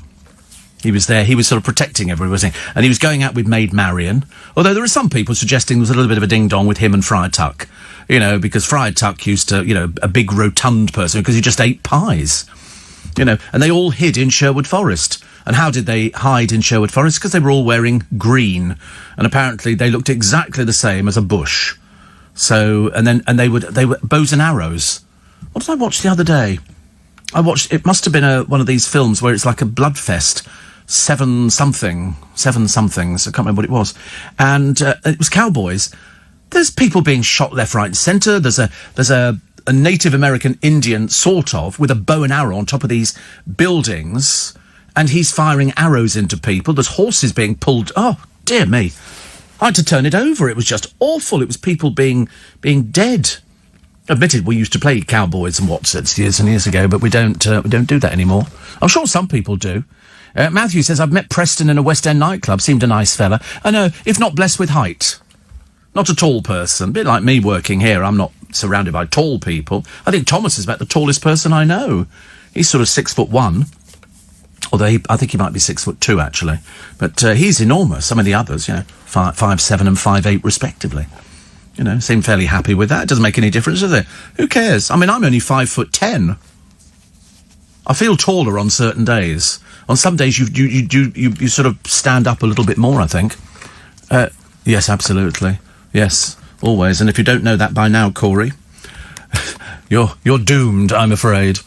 He was there, he was sort of protecting everyone, wasn't he? And he was going out with Maid Marian, although there are some people suggesting there was a little bit of a ding-dong with him and Friar Tuck, because Friar Tuck used to, a big rotund person, because he just ate pies, and they all hid in Sherwood Forest. And how did they hide in Sherwood Forest? Because they were all wearing green, and apparently they looked exactly the same as a bush. So, and they were bows and arrows. What did I watch the other day? It must have been one of these films where it's like a blood fest. Seven somethings. I can't remember what it was. And it was cowboys. There's people being shot left, right and centre. There's a Native American Indian, sort of, with a bow and arrow on top of these buildings. And he's firing arrows into people. There's horses being pulled. Oh, dear me. I had to turn it over. It was just awful. It was people being dead. Admitted, we used to play cowboys and Watsits years and years ago, but we don't do that anymore. I'm sure some people do. Matthew says, I've met Preston in a West End nightclub. Seemed a nice fella. I know, if not blessed with height. Not a tall person. A bit like me working here. I'm not surrounded by tall people. I think Thomas is about the tallest person I know. He's sort of 6'1". Although I think he might be 6'2", actually. But he's enormous. Some of the others, 5'7" and 5'8", respectively. Seem fairly happy with that. It doesn't make any difference, does it? Who cares? I'm only 5'10". I feel taller on certain days. On some days, you sort of stand up a little bit more, I think. Yes, absolutely. Yes, always. And if you don't know that by now, Corey, you're doomed, I'm afraid.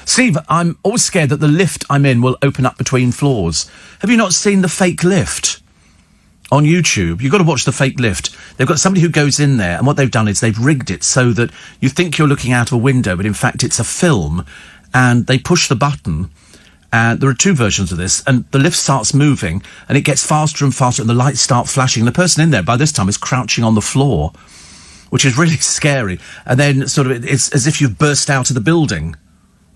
Steve, I'm always scared that the lift I'm in will open up between floors. Have you not seen the fake lift? On YouTube, you've got to watch the fake lift. They've got somebody who goes in there, and what they've done is they've rigged it so that you think you're looking out of a window, but in fact it's a film, and they push the button, and there are two versions of this, and the lift starts moving, and it gets faster and faster, and the lights start flashing. The person in there, by this time, is crouching on the floor, which is really scary. And then it's as if you've burst out of the building.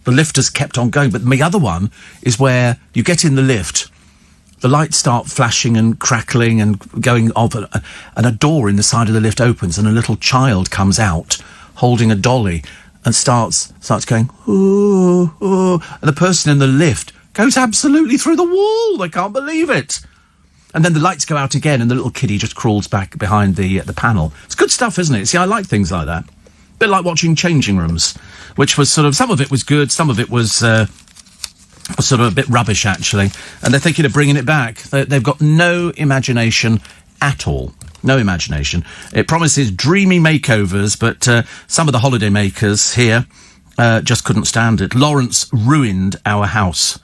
The lift has kept on going, but the other one is where you get in the lift, the lights start flashing and crackling and going off, and a door in the side of the lift opens, and a little child comes out holding a dolly and starts going, ooh, ooh, and the person in the lift goes absolutely through the wall. They can't believe it. And then the lights go out again, and the little kiddie just crawls back behind the panel. It's good stuff, isn't it? See, I like things like that. bit like watching Changing Rooms, which was sort of, some of it was good, some of it was sort of a bit rubbish, actually. And they're thinking of bringing it back. They've got no imagination at all. No imagination. It promises dreamy makeovers, but some of the holiday makers here just couldn't stand it. Lawrence ruined our house.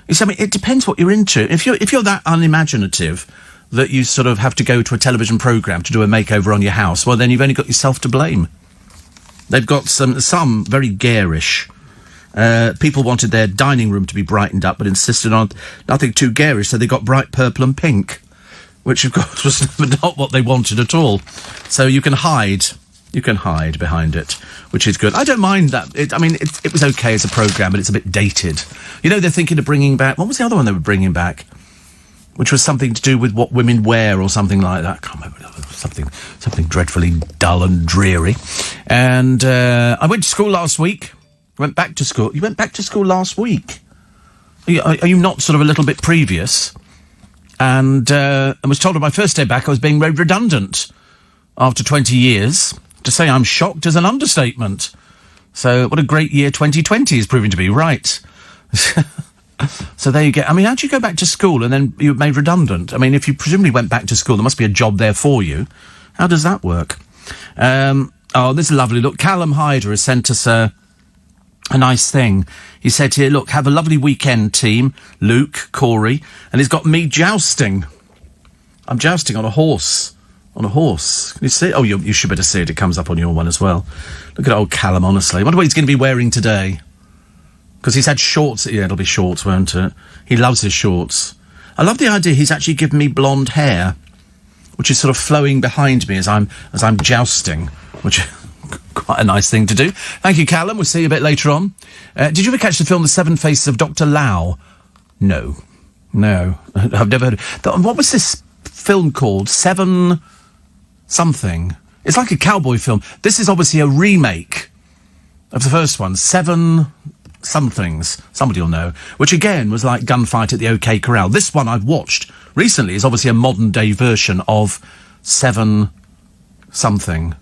You see, I mean, it depends what you're into. If you're that unimaginative that you sort of have to go to a television programme to do a makeover on your house, well, then you've only got yourself to blame. They've got some very garish. People wanted their dining room to be brightened up, but insisted on nothing too garish, so they got bright purple and pink, which, of course, was not what they wanted at all. So you can hide behind it, which is good. I don't mind that. It was okay as a programme, but it's a bit dated. You know, they're thinking of bringing back... What was the other one they were bringing back? Which was something to do with what women wear or something like that. I can't remember. Something dreadfully dull and dreary. And I went to school last week. Went back to school. You went back to school last week? Are you not sort of a little bit previous? And I was told on my first day back I was being made redundant after 20 years. To say I'm shocked is an understatement. So what a great year 2020 is proving to be, right? So there you go. I mean, how do you go back to school and then you're made redundant? I mean, if you presumably went back to school, there must be a job there for you. How does that work? This is lovely. Look, Callum Hyder has sent us a nice thing. He said here, look, have a lovely weekend, team. Luke, Corey, and he's got me jousting. I'm jousting on a horse. On a horse. Can you see it? Oh, you should better see it. It comes up on your one as well. Look at old Callum, honestly. I wonder what he's going to be wearing today. Because he's had shorts. Yeah, it'll be shorts, won't it? He loves his shorts. I love the idea he's actually given me blonde hair, which is sort of flowing behind me as I'm jousting, which is quite a nice thing to do. Thank you, Callum. We'll see you a bit later on. Did you ever catch the film The Seven Faces of Dr. Lao? No. I've never heard of... What was this film called? Seven... something. It's like a cowboy film. This is obviously a remake of the first one. Seven somethings. Somebody will know. Which again was like Gunfight at the OK Corral. This one I've watched recently is obviously a modern day version of Seven something.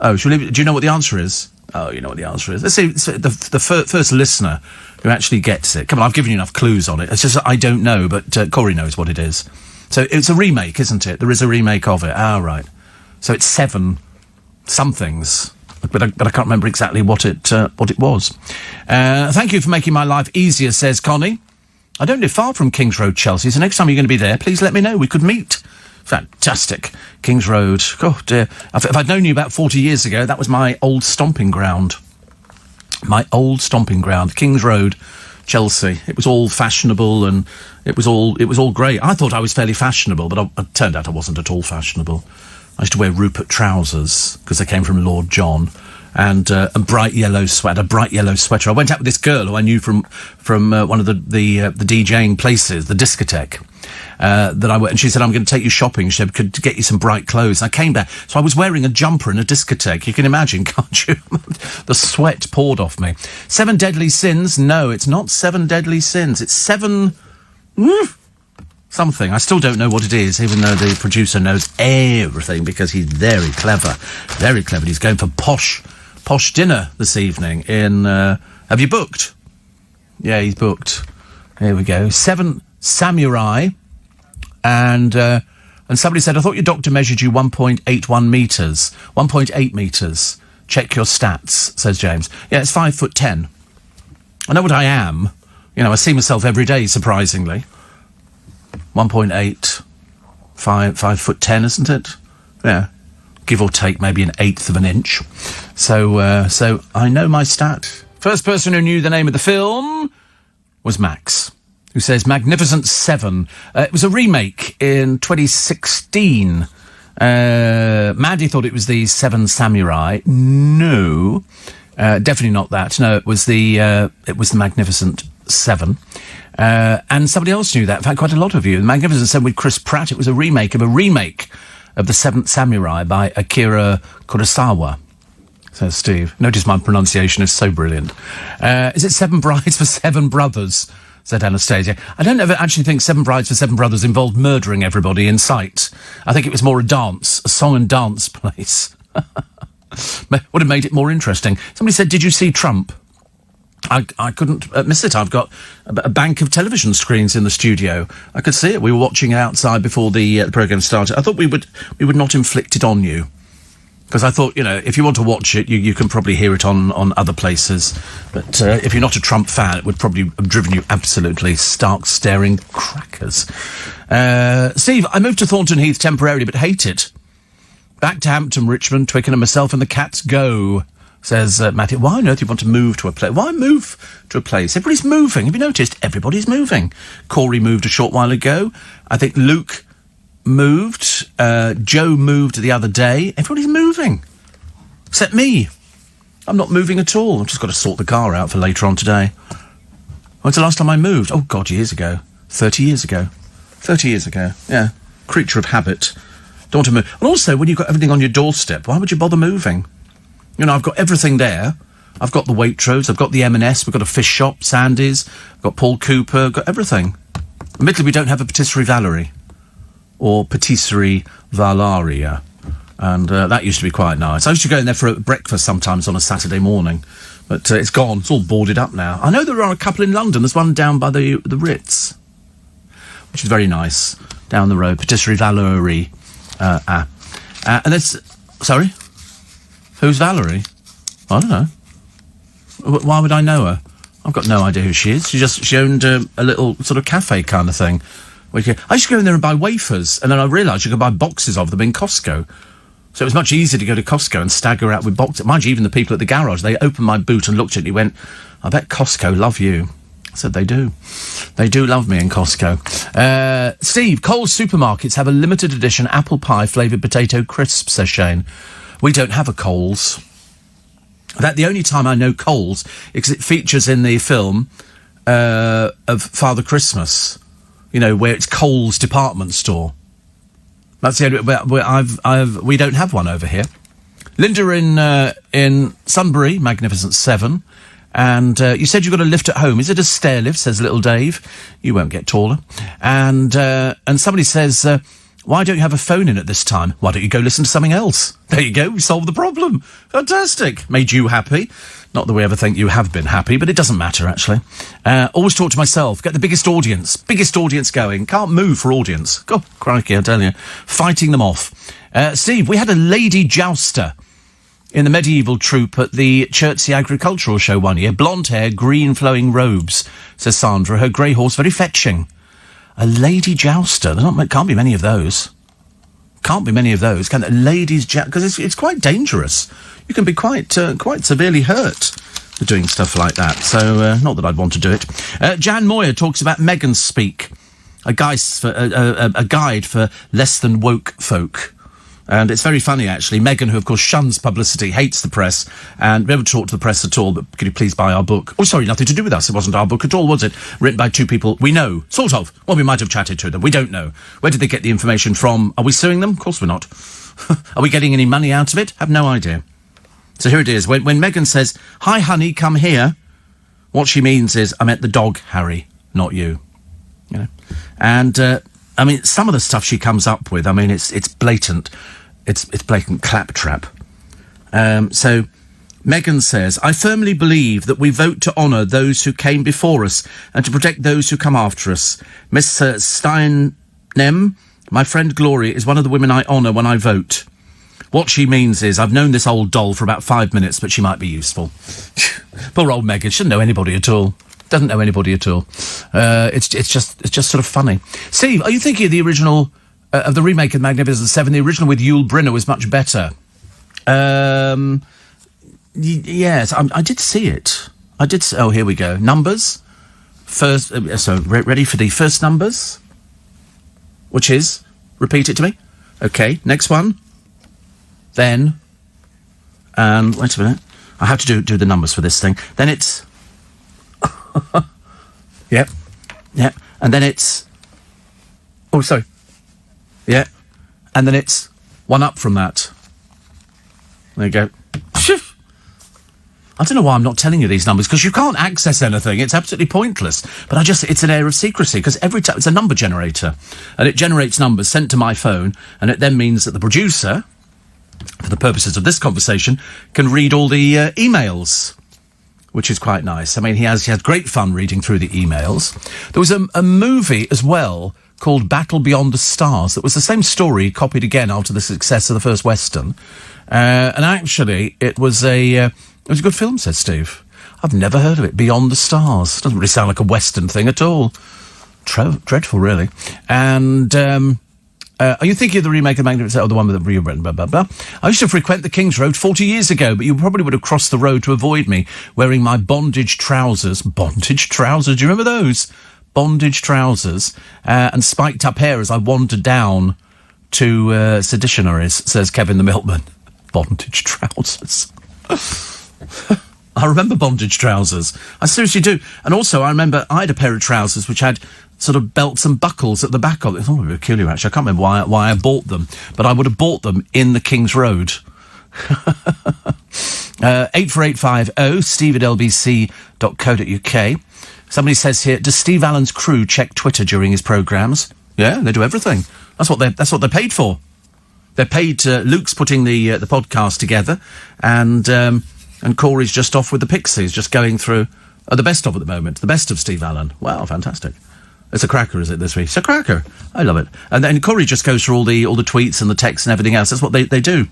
Oh, shall we leave it? Do you know what the answer is? Oh, you know what the answer is. Let's see the first listener who actually gets it. Come on, I've given you enough clues on it. It's just that I don't know, but Corey knows what it is. So it's a remake, isn't it? There is a remake of it. Ah, right. So it's Seven somethings, but I can't remember exactly what it was. Thank you for making my life easier, says Connie. I don't live far from Kings Road, Chelsea, so next time you're going to be there, please let me know. We could meet. Fantastic. Kings Road. Oh, dear. If I'd known you about 40 years ago, that was my old stomping ground. My old stomping ground, Kings Road, Chelsea. It was all fashionable and it was all great. I thought I was fairly fashionable, but it turned out I wasn't at all fashionable. I used to wear Rupert trousers because they came from Lord John, and a bright yellow sweater. I went out with this girl who I knew from one of the DJing places, the discotheque. That I went, and she said, I'm going to take you shopping. She said, could get you some bright clothes. And I came back. So I was wearing a jumper in a discotheque. You can imagine, can't you? The sweat poured off me. 7 Deadly Sins. No, it's not 7 Deadly Sins. It's 7... something. I still don't know what it is, even though the producer knows everything because he's very clever. Very clever. He's going for posh dinner this evening in... have you booked? Yeah, he's booked. Here we go. 7 Samurai. And somebody said, I thought your doctor measured you 1.81 metres. 1.8 metres. Check your stats, says James. Yeah, it's 5'10". I know what I am. You know, I see myself every day, surprisingly. 1.8, 5'10", isn't it? Yeah. Give or take maybe an eighth of an inch. So I know my stat. First person who knew the name of the film was Max, who says Magnificent Seven. It was a remake in 2016. Maddie thought it was the Seven Samurai. No, definitely not that. No, it was the Magnificent Seven. And somebody else knew that. In fact, quite a lot of you. The Magnificent Seven with Chris Pratt. It was a remake of The Seventh Samurai by Akira Kurosawa, says Steve. Notice my pronunciation is so brilliant. Is it Seven Brides for Seven Brothers? Said Anastasia. I don't ever actually think Seven Brides for Seven Brothers involved murdering everybody in sight. I think it was more a song and dance place. Would have made it more interesting. Somebody said, did you see Trump? I couldn't miss it. I've got a bank of television screens in the studio. I could see it. We were watching it outside before the programme started. I thought we would not inflict it on you. Because I thought, if you want to watch it, you can probably hear it on other places. But if you're not a Trump fan, it would probably have driven you absolutely stark staring crackers. Steve, I moved to Thornton Heath temporarily, but hate it. Back to Hampton, Richmond, Twickenham, myself and the cats go, says Matty. Why on earth do you want to move to a place? Why move to a place? Everybody's moving. Have you noticed? Everybody's moving. Corey moved a short while ago. I think Luke moved. Joe moved the other day. Everybody's moving. Except me. I'm not moving at all. I've just got to sort the car out for later on today. When's the last time I moved? Oh, God, years ago. 30 years ago. 30 years ago. Yeah. Creature of habit. Don't want to move. And also, when you've got everything on your doorstep, why would you bother moving? I've got everything there. I've got the Waitrose, I've got the M&S, we've got a fish shop, Sandy's, I've got Paul Cooper, I've got everything. Admittedly, we don't have a Patisserie Valerie. Or Patisserie Valaria. And that used to be quite nice. I used to go in there for breakfast sometimes on a Saturday morning. But it's gone. It's all boarded up now. I know there are a couple in London. There's one down by the Ritz, which is very nice. Down the road. Patisserie Valerie. And there's... Sorry? Who's Valerie? I don't know. Why would I know her? I've got no idea who she is. She owned a little sort of cafe kind of thing. I used to go in there and buy wafers, and then I realised you could buy boxes of them in Costco. So it was much easier to go to Costco and stagger out with boxes. Mind you, even the people at the garage, they opened my boot and looked at me and went, I bet Costco love you. I said, they do. They do love me in Costco. Steve, Coles supermarkets have a limited edition apple pie flavoured potato crisp, says Shane. We don't have a Coles. That the only time I know Coles is because it features in the film of Father Christmas, where it's Coles department store. That's the only. We don't have one over here. Linda in Sunbury, Magnificent 7. And you said you've got a lift at home. Is it a stair lift, says little Dave. You won't get taller. And somebody says, why don't you have a phone in at this time? Why don't you go listen to something else? There you go, we solved the problem. Fantastic. Made you happy. Not that we ever think you have been happy, but it doesn't matter, actually. Always talk to myself. Get the biggest audience going. Can't move for audience. God, crikey, I tell you. Fighting them off. Steve, we had a lady jouster in the medieval troupe at the Chertsey Agricultural Show one year. Blonde hair, green flowing robes, says Sandra. Her grey horse, very fetching. A lady jouster. Can't be many of those. Can't be many of those. Can ladies joust? Because it's quite dangerous. You can be quite severely hurt for doing stuff like that. So, not that I'd want to do it. Jan Moyer talks about Meghan Speak, a guide for less than woke folk. And it's very funny, actually. Meghan, who, of course, shuns publicity, hates the press, and never talked to the press at all, but could you please buy our book? Oh, sorry, nothing to do with us. It wasn't our book at all, was it? Written by two people we know. Sort of. Well, we might have chatted to them. We don't know. Where did they get the information from? Are we suing them? Of course we're not. Are we getting any money out of it? Have no idea. So here it is. When Meghan says, hi, honey, come here, what she means is, I meant the dog, Harry, not you. And, some of the stuff she comes up with, it's blatant. It's blatant claptrap. So Meghan says, I firmly believe that we vote to honour those who came before us and to protect those who come after us. Miss Steinem, my friend Gloria, is one of the women I honour when I vote. What she means is, I've known this old doll for about 5 minutes, but she might be useful. Poor old Meghan, she doesn't know anybody at all. Doesn't know anybody at all. It's just sort of funny. Steve, are you thinking of the original... of the remake of Magnificent 7, the original with Yul Brynner was much better. Yes, I did see it. Oh, here we go. Numbers. First, ready for the first numbers? Which is? Repeat it to me. Okay, next one. Then, wait a minute. I have to do the numbers for this thing. Then it's... Yep. And then it's... Oh, sorry. Yeah. And then it's one up from that. There you go. I don't know why I'm not telling you these numbers, because you can't access anything. It's absolutely pointless. But it's an air of secrecy, because every time it's a number generator. And it generates numbers sent to my phone, and it then means that the producer for the purposes of this conversation, can read all the emails, which is quite nice. I mean, he has great fun reading through the emails. There was a movie as well called Battle Beyond the Stars that was the same story copied again after the success of the first Western. And actually, it was a good film, says Steve. I've never heard of it. Beyond the Stars. Doesn't really sound like a Western thing at all. Dreadful, really. And are you thinking of the remake of the Magnificent, or the one with the rewritten, blah, blah, blah? I used to frequent the King's Road 40 years ago, but you probably would have crossed the road to avoid me, wearing my bondage trousers. Bondage trousers? Do you remember those? Bondage trousers and spiked up hair as I wandered down to Seditionaries, says Kevin the Milkman. Bondage trousers. I remember bondage trousers. I seriously do. And also, I remember I had a pair of trousers which had sort of belts and buckles at the back of it. It's all peculiar, actually. I can't remember why I bought them, but I would have bought them in the King's Road. 84850 steve@lbc.co.uk. Somebody says here, does Steve Allen's crew check Twitter during his programmes? Yeah, they do everything. That's what they're paid for. They're paid. Luke's putting the podcast together, and Corey's just off with the Pixies, just going through the best of at the moment, the best of Steve Allen. Wow, fantastic! It's a cracker, is it, this week? It's a cracker. I love it. And then Corey just goes through all the tweets and the texts and everything else. That's what they do.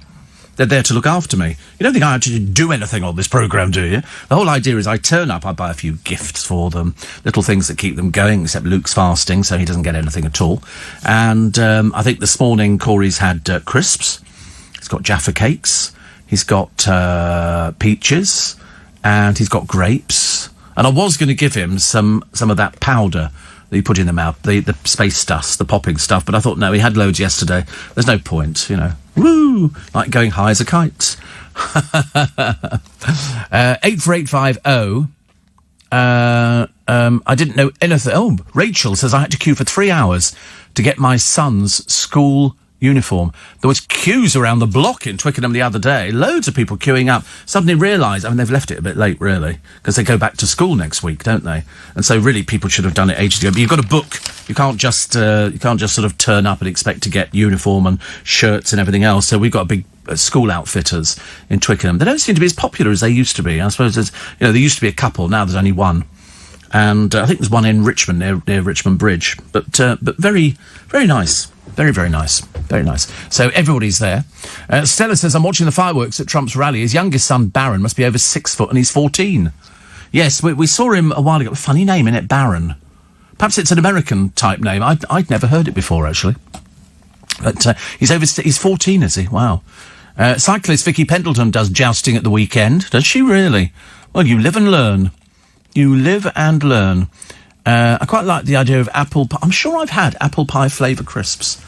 They're there to look after me. You don't think I actually do anything on this programme, do you? The whole idea is I turn up, I buy a few gifts for them, little things that keep them going, except Luke's fasting, so he doesn't get anything at all. And I think this morning Corey's had crisps. He's got Jaffa cakes. He's got peaches. And he's got grapes. And I was going to give him some of that powder that you put in the mouth, the space dust, the popping stuff, but I thought, no, he had loads yesterday. There's no point, you know. Woo! Like going high as a kite. 84850. I didn't know anything. Oh, Rachel says I had to queue for 3 hours to get my son's school uniform. There was queues around the block in Twickenham the other day. Loads of people queuing up. Suddenly realised, I mean, they've left it a bit late, really, because they go back to school next week, don't they? And so really people should have done it ages ago. But you've got to book. You can't just sort of turn up and expect to get uniform and shirts and everything else. So we've got a big school outfitters in Twickenham. They don't seem to be as popular as they used to be. I suppose there used to be a couple. Now there's only one. And I think there's one in Richmond, near Richmond Bridge. But very, very nice. Very, very nice. Very nice. So everybody's there. Stella says, I'm watching the fireworks at Trump's rally. His youngest son, Barron, must be over 6 foot and he's 14. Yes, we saw him a while ago. Funny name, isn't it? Barron. Perhaps it's an American type name. I'd never heard it before, actually. But he's 14, is he? Wow. Cyclist Vicky Pendleton does jousting at the weekend. Does she really? Well, you live and learn. You live and learn. I quite like the idea of apple pie. I'm sure I've had apple pie flavour crisps.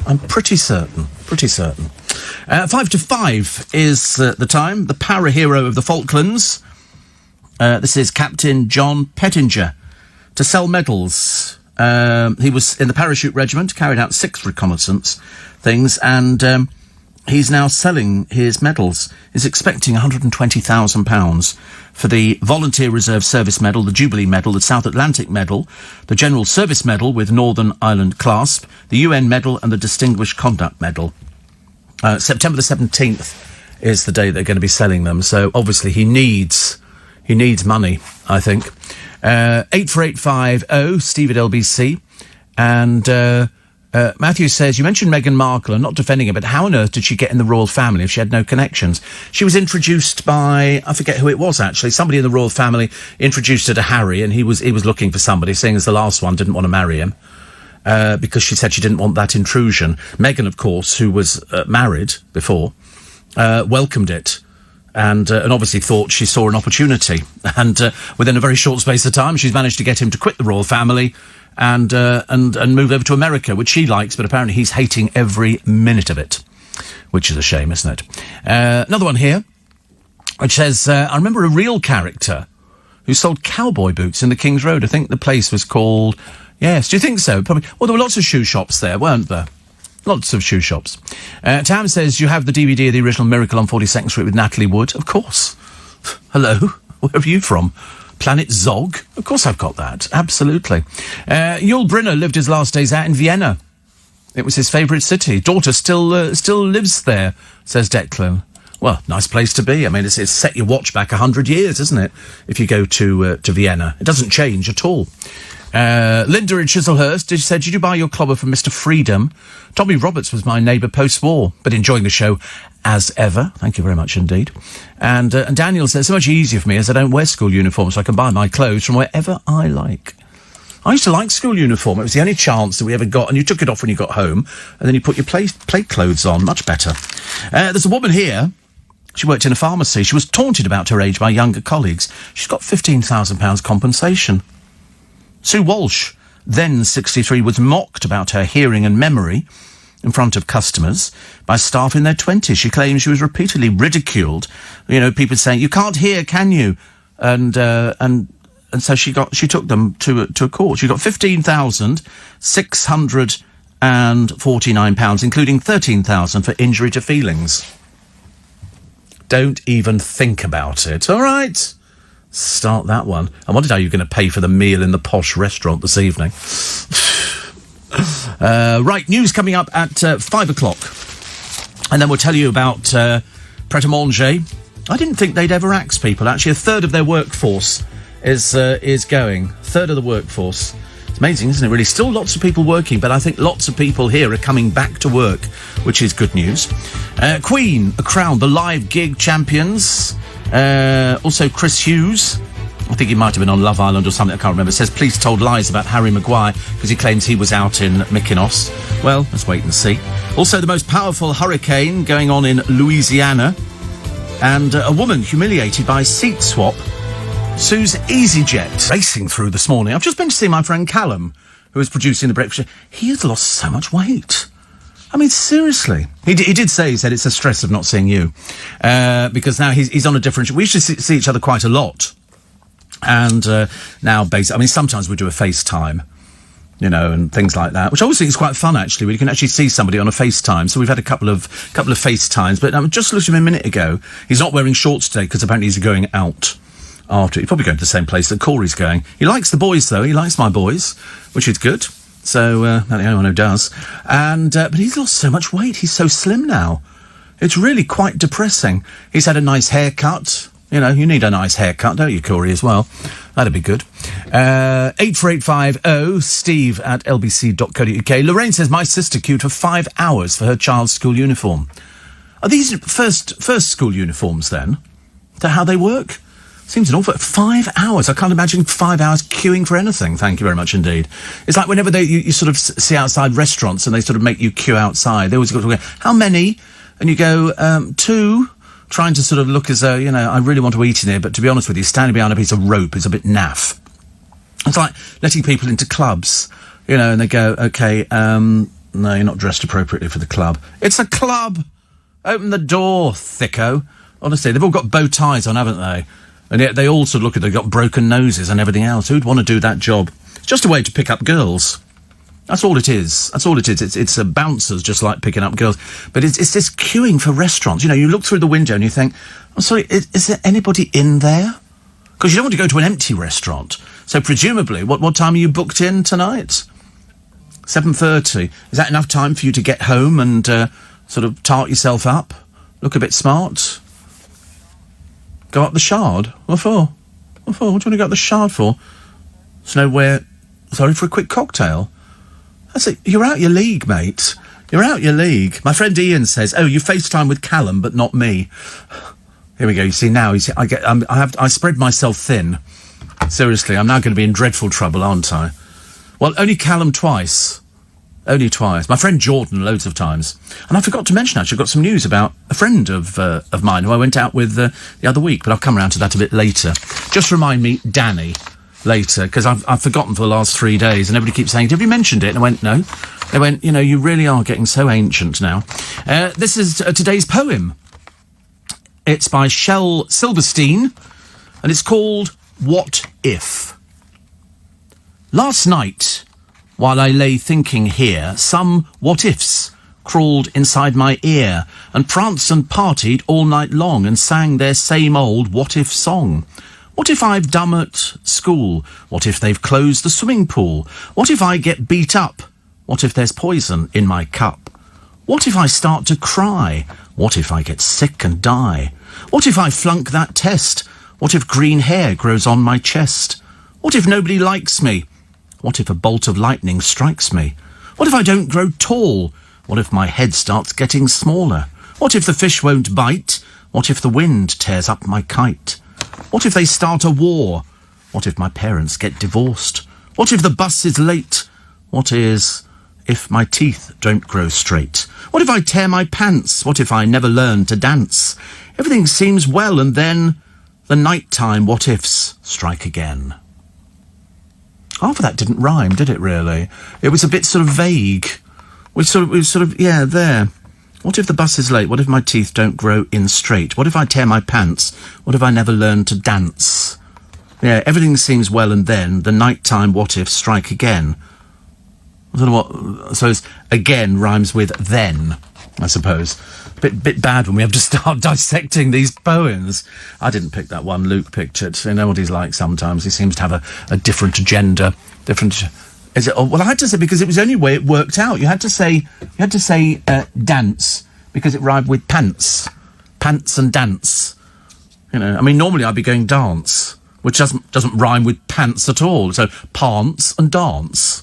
I'm pretty certain. 5 to 5 is the time. The para-hero of the Falklands. This is Captain John Pettinger. To sell medals. He was in the parachute regiment, carried out 6 reconnaissance things, and he's now selling his medals. He's expecting £120,000 for the Volunteer Reserve Service Medal, the Jubilee Medal, the South Atlantic Medal, the General Service Medal with Northern Ireland clasp, the UN Medal and the Distinguished Conduct Medal. September the 17th is the day they're going to be selling them, so obviously he needs money, I think. 84850 steve@lbc, and Matthew says, you mentioned Meghan Markle. I'm not defending her, but how on earth did she get in the royal family if she had no connections? She was introduced by, I forget who it was, actually. Somebody in the royal family introduced her to Harry, and he was looking for somebody, seeing as the last one didn't want to marry him, because she said she didn't want that intrusion. Meghan, of course, who was married before, welcomed it. And obviously thought she saw an opportunity. And within a very short space of time, she's managed to get him to quit the royal family and move over to America, which she likes, but apparently he's hating every minute of it, which is a shame, isn't it? Another one here, which says, I remember a real character who sold cowboy boots in the King's Road. I think the place was called... Yes, do you think so? Probably. Well, there were lots of shoe shops there, weren't there? Lots of shoe shops. Tam says, you have the DVD of the original Miracle on 42nd Street with Natalie Wood? Of course. Hello? Where are you from? Planet Zog? Of course I've got that. Absolutely. Yul Brynner lived his last days out in Vienna. It was his favourite city. Daughter still lives there, says Declan. Well, nice place to be. I mean, it's set your watch back 100 years, isn't it? If you go to Vienna. It doesn't change at all. Linda in Chislehurst did you buy your clobber from Mr. Freedom? Tommy Roberts was my neighbour post-war, but enjoying the show as ever. Thank you very much indeed. And Daniel says, so much easier for me as I don't wear school uniform, so I can buy my clothes from wherever I like. I used to like school uniform. It was the only chance that we ever got, and you took it off when you got home, and then you put your play clothes on. Much better. There's a woman here. She worked in a pharmacy. She was taunted about her age by younger colleagues. She's got £15,000 compensation. Sue Walsh, then 63, was mocked about her hearing and memory in front of customers by staff in their 20s. She claims she was repeatedly ridiculed. You know, people saying, you can't hear, can you? And so she took them to a court. She got £15,649, including £13,000 for injury to feelings. Don't even think about it. All right. Start that one. I wondered how you're going to pay for the meal in the posh restaurant this evening. Right, news coming up at 5 o'clock. And then we'll tell you about Pret-a-Manger. I didn't think they'd ever axe people. Actually, a third of their workforce is going. A third of the workforce. It's amazing, isn't it, really? Still lots of people working, but I think lots of people here are coming back to work, which is good news. Queen are crowned the live gig champions. Also Chris Hughes, I think he might have been on Love Island or something, I can't remember, says police told lies about Harry Maguire because he claims he was out in Mykonos. Well, let's wait and see. Also, the most powerful hurricane going on in Louisiana, and a woman humiliated by seat swap sues EasyJet. Racing through this morning. I've just been to see my friend Callum, who is producing the breakfast. He has lost so much weight. I mean, seriously. He did say, he said it's a stress of not seeing you. Because now he's on a different... We used to see each other quite a lot. And now, basically... I mean, sometimes we do a FaceTime, you know, and things like that, which I always think is quite fun, actually, where you can actually see somebody on a FaceTime. So we've had a couple of FaceTimes. But I just looked at him a minute ago. He's not wearing shorts today because apparently he's going out after. He's probably going to the same place that Corey's going. He likes the boys, though. He likes my boys, which is good. So, not the only one who does. And, but he's lost so much weight. He's so slim now. It's really quite depressing. He's had a nice haircut. You know, you need a nice haircut, don't you, Corey, as well? That'd be good. 84850 steve at lbc.co.uk. Lorraine says, my sister queued for 5 hours for her child's school uniform. Are these first school uniforms, then? Is that how they work? Seems an awful... 5 hours. I can't imagine 5 hours queuing for anything. Thank you very much indeed. It's like whenever you sort of see outside restaurants and they sort of make you queue outside, they always go, how many? And you go, 2, trying to sort of look as though, you know, I really want to eat in here, but to be honest with you, standing behind a piece of rope is a bit naff. It's like letting people into clubs, you know, and they go, okay, no, you're not dressed appropriately for the club. It's a club! Open the door, thicko. Honestly, they've all got bow ties on, haven't they? And yet they all sort of look at, they've got broken noses and everything else. Who'd want to do that job? It's just a way to pick up girls. That's all it is. That's all it is. It's a bouncers just like picking up girls. But it's this queuing for restaurants. You know, you look through the window and you think, I'm sorry, is there anybody in there? Because you don't want to go to an empty restaurant. So presumably, what time are you booked in tonight? 7:30. Is that enough time for you to get home and sort of tart yourself up? Look a bit smart? Go up the Shard? What for? What for? What do you want to go up the Shard for? There's nowhere... Sorry, for a quick cocktail? That's it. You're out your league, mate. You're out your league. My friend Ian says, oh, you FaceTime with Callum, but not me. Here we go. You see, now, I spread myself thin. Seriously, I'm now going to be in dreadful trouble, aren't I? Well, only Callum twice. Only twice. My friend Jordan loads of times. And I forgot to mention, actually, I've got some news about a friend of mine who I went out with the other week, but I'll come around to that a bit later. Just remind me, Danny, later, because I've forgotten for the last 3 days, and everybody keeps saying, have you mentioned it? And I went, no. They went, you know, you really are getting so ancient now. This is today's poem. It's by Shel Silverstein, and it's called What If? Last night, while I lay thinking here, some what-ifs crawled inside my ear and pranced and partied all night long and sang their same old what-if song. What if I've done at school? What if they've closed the swimming pool? What if I get beat up What if there's poison in my cup? What if I start to cry? What if I get sick and die? What if I flunk that test? What if green hair grows on my chest? What if nobody likes me? What if a bolt of lightning strikes me? What if I don't grow tall? What if my head starts getting smaller? What if the fish won't bite? What if the wind tears up my kite? What if they start a war? What if my parents get divorced? What if the bus is late? What is if my teeth don't grow straight? What if I tear my pants? What if I never learn to dance? Everything seems well, and then the nighttime what-ifs strike again. Half of that didn't rhyme, did it, really? It was a bit sort of vague. Yeah, there. What if the bus is late? What if my teeth don't grow in straight? What if I tear my pants? What if I never learn to dance? Yeah, everything seems well, and then the nighttime what-ifs strike again. I don't know what... So it's again rhymes with then, I suppose. Bit bad when we have to start dissecting these poems. I didn't pick that one. Luke picked it. You know what he's like sometimes. He seems to have a different agenda. Is it? Oh, well, I had to say, because it was the only way it worked out. You had to say dance because it rhymed with pants. Pants and dance. You know, I mean, normally I'd be going dance, which doesn't rhyme with pants at all. So pants and dance.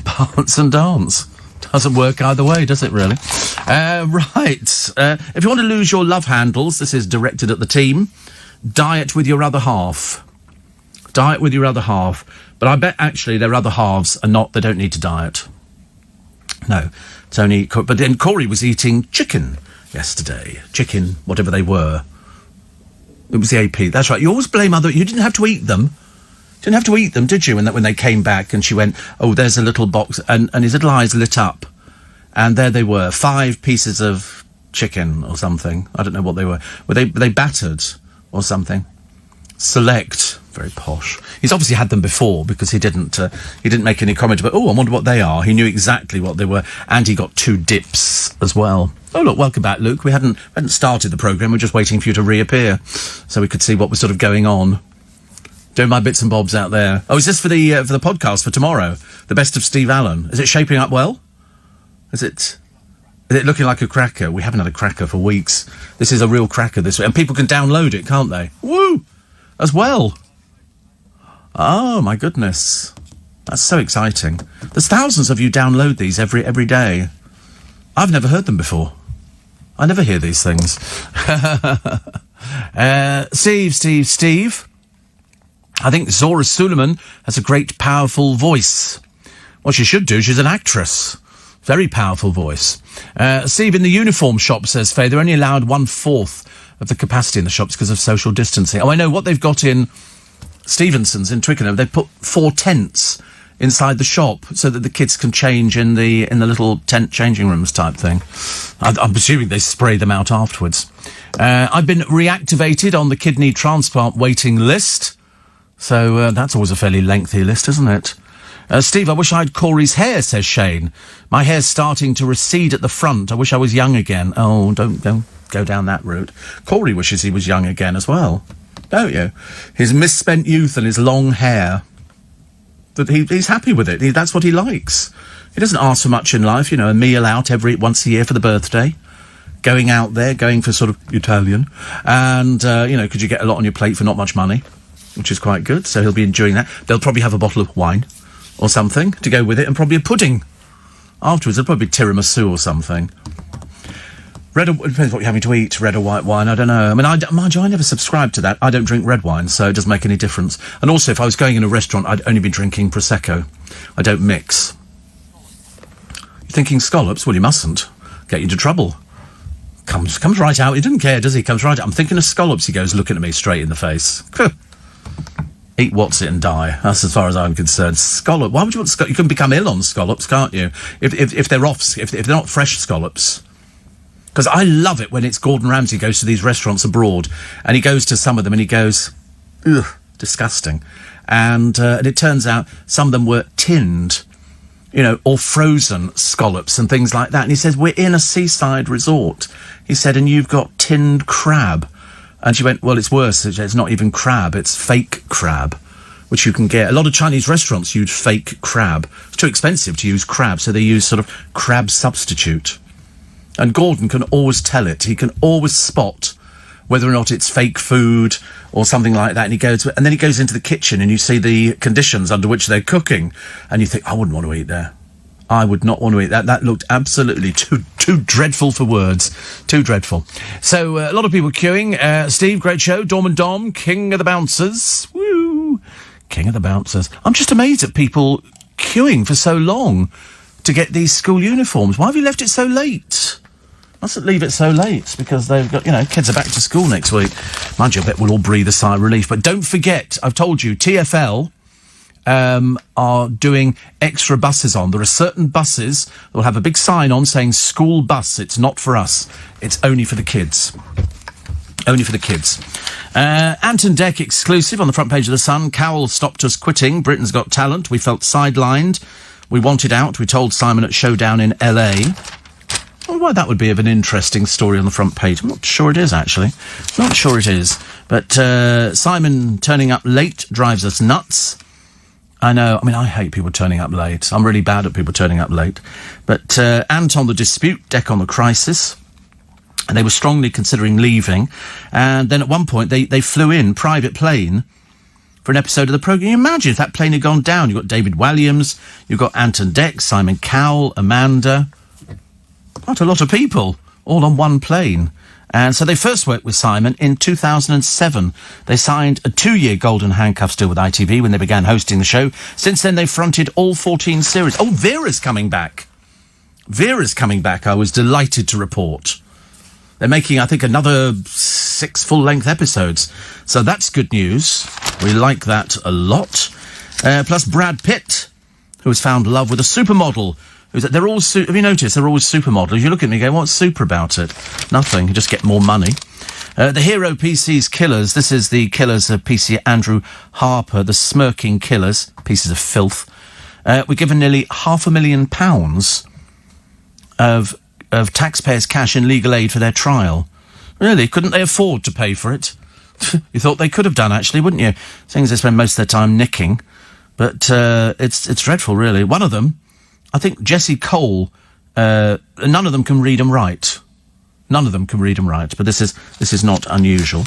Pants and dance. Doesn't work either way, does it, really? Right. If you want to lose your love handles, this is directed at the team. Diet with your other half. Diet with your other half. But I bet, actually, their other halves are not... They don't need to diet. No. It's only... But then Corey was eating chicken yesterday. Chicken, whatever they were. It was the AP. That's right. You always blame other... You didn't have to eat them. Didn't have to eat them, did you? When they came back and she went, oh, there's a little box, and his little eyes lit up, and there they were, 5 pieces of chicken or something. I don't know what they were. Were they battered or something? Select, very posh. He's obviously had them before because he didn't make any comment about. Oh, I wonder what they are. He knew exactly what they were, and he got 2 dips as well. Oh, look, welcome back, Luke. We hadn't started the programme. We're just waiting for you to reappear so we could see what was sort of going on. Doing my bits and bobs out there. Oh, is this for the podcast for tomorrow? The best of Steve Allen. Is it shaping up well? Is it looking like a cracker? We haven't had a cracker for weeks. This is a real cracker this week. And people can download it, can't they? Woo! As well. Oh, my goodness. That's so exciting. There's thousands of you download these every day. I've never heard them before. I never hear these things. Steve. I think Zora Suleiman has a great, powerful voice. What she should do, she's an actress. Very powerful voice. Steve, in the uniform shop, says Faye, they're only allowed 1/4 of the capacity in the shops because of social distancing. Oh, I know what they've got in Stevenson's in Twickenham. They've put 4 tents inside the shop so that the kids can change in the little tent changing rooms type thing. I'm assuming they spray them out afterwards. I've been reactivated on the kidney transplant waiting list. So that's always a fairly lengthy list, isn't it? Steve, I wish I had Corey's hair, says Shane. My hair's starting to recede at the front. I wish I was young again. Oh, don't go down that route. Corey wishes he was young again as well, don't you? His misspent youth and his long hair. But he's happy with it. That's what he likes. He doesn't ask for much in life, you know, a meal out once a year for the birthday. Going out there, going for sort of Italian. And, because you get a lot on your plate for not much money, which is quite good, so he'll be enjoying that. They'll probably have a bottle of wine or something to go with it, and probably a pudding afterwards. There'll probably be tiramisu or something. It depends what you're having to eat, red or white wine, I don't know. I mean, mind you, I never subscribe to that. I don't drink red wine, so it doesn't make any difference. And also, if I was going in a restaurant, I'd only be drinking Prosecco. I don't mix. You're thinking scallops? Well, you mustn't. Get you into trouble. Comes right out. He doesn't care, does he? Comes right out. I'm thinking of scallops, he goes, looking at me straight in the face. Eat what's it and die. That's as far as I'm concerned. Scallop. Why would you want scallops? You can become ill on scallops, can't you? If they're not fresh scallops. Because I love it when it's Gordon Ramsay goes to these restaurants abroad, and he goes to some of them and he goes, ugh, disgusting. And it turns out some of them were tinned, or frozen scallops and things like that. And he says, we're in a seaside resort. He said, and you've got tinned crab. And she went, well, it's worse. It's not even crab. It's fake crab. which you can get. A lot of Chinese restaurants use fake crab. It's too expensive to use crab, so they use sort of crab substitute. And Gordon can always tell it. He can always spot whether or not it's fake food or something like that. And then he goes into the kitchen and you see the conditions under which they're cooking. And you think, I wouldn't want to eat there. I would not want to eat that. That looked absolutely too dreadful for words. Too dreadful. So, a lot of people queuing. Steve, great show. Dom and Dom, King of the Bouncers. Woo! King of the Bouncers. I'm just amazed at people queuing for so long to get these school uniforms. Why have you left it so late? Mustn't leave it so late, because they've got, kids are back to school next week. Mind you, I bet we'll all breathe a sigh of relief. But don't forget, I've told you, TfL are doing extra buses on. There are certain buses that will have a big sign on saying school bus. It's not for us. It's only for the kids. Only for the kids. Anton Deck exclusive on the front page of The Sun. Cowell stopped us quitting. Britain's Got Talent. We felt sidelined. We wanted out. We told Simon at Showdown in LA. I wonder why that would be of an interesting story on the front page. I'm not sure it is, actually. Not sure it is. But Simon turning up late drives us nuts. I know. I mean, I hate people turning up late. I'm really bad at people turning up late. But Ant on the dispute, Deck on the crisis. And they were strongly considering leaving. And then at one point, they flew in private plane for an episode of the programme. Can you imagine if that plane had gone down? You've got David Walliams, you've got Anton Deck, Simon Cowell, Amanda. Quite a lot of people, all on one plane. And so they first worked with Simon in 2007. They signed a 2-year golden handcuffs deal with ITV when they began hosting the show. Since then, they've fronted all 14 series. Oh, Vera's coming back. Vera's coming back, I was delighted to report. They're making, I think, another 6 full-length episodes. So that's good news. We like that a lot. Plus Brad Pitt, who has found love with a supermodel. They're all have you noticed? They're always supermodels. You look at me and go, what's super about it? Nothing. You just get more money. The hero PC's Killers. This is the Killers of PC Andrew Harper, the smirking killers. Pieces of filth. We're given nearly £500,000 of taxpayers' cash in legal aid for their trial. Really? Couldn't they afford to pay for it? You thought they could have done, actually, wouldn't you? Things they spend most of their time nicking. But it's dreadful, really. One of them, I think Jesse Cole, none of them can read and write. None of them can read and write, but this is not unusual.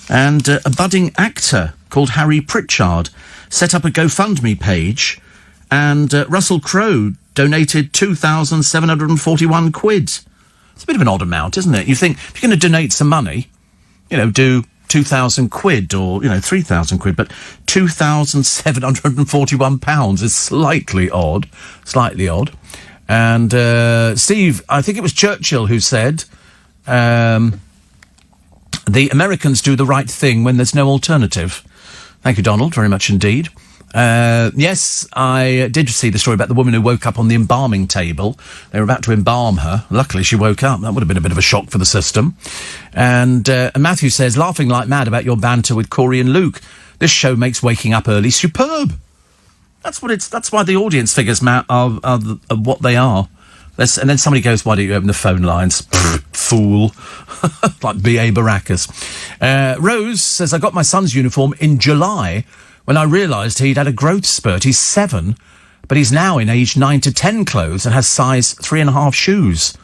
And a budding actor called Harry Pritchard set up a GoFundMe page, and Russell Crowe donated 2,741 quid. It's a bit of an odd amount, isn't it? You think, if you're going to donate some money, do 2,000 quid or, 3,000 quid, but £2,741 is slightly odd. And, Steve, I think it was Churchill who said, the Americans do the right thing when there's no alternative. Thank you, Donald, very much indeed. Yes, I did see the story about the woman who woke up on the embalming table. They were about to embalm her. Luckily, she woke up. That would have been a bit of a shock for the system. And Matthew says, laughing like mad about your banter with Corey and Luke. This show makes waking up early superb. That's why the audience figures are what they are. And then somebody goes, why don't you open the phone lines? Fool. Like B.A. Baracus. Rose says, I got my son's uniform in July when I realised he'd had a growth spurt. He's 7, but he's now in age 9 to 10 clothes and has size 3.5 shoes.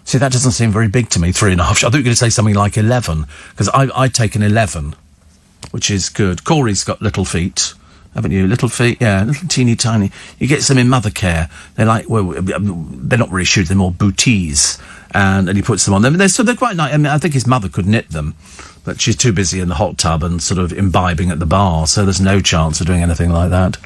See, that doesn't seem very big to me, 3.5. I thought you were going to say something like 11, because I'd take an 11, which is good. Corey's got little feet, haven't you? Little feet, yeah, little teeny tiny. You get some in Mothercare. They're like, well, they're not really shoes, they're more booties. And he puts them on them. They're quite nice. I mean, I think his mother could knit them, but she's too busy in the hot tub and sort of imbibing at the bar, so there's no chance of doing anything like that.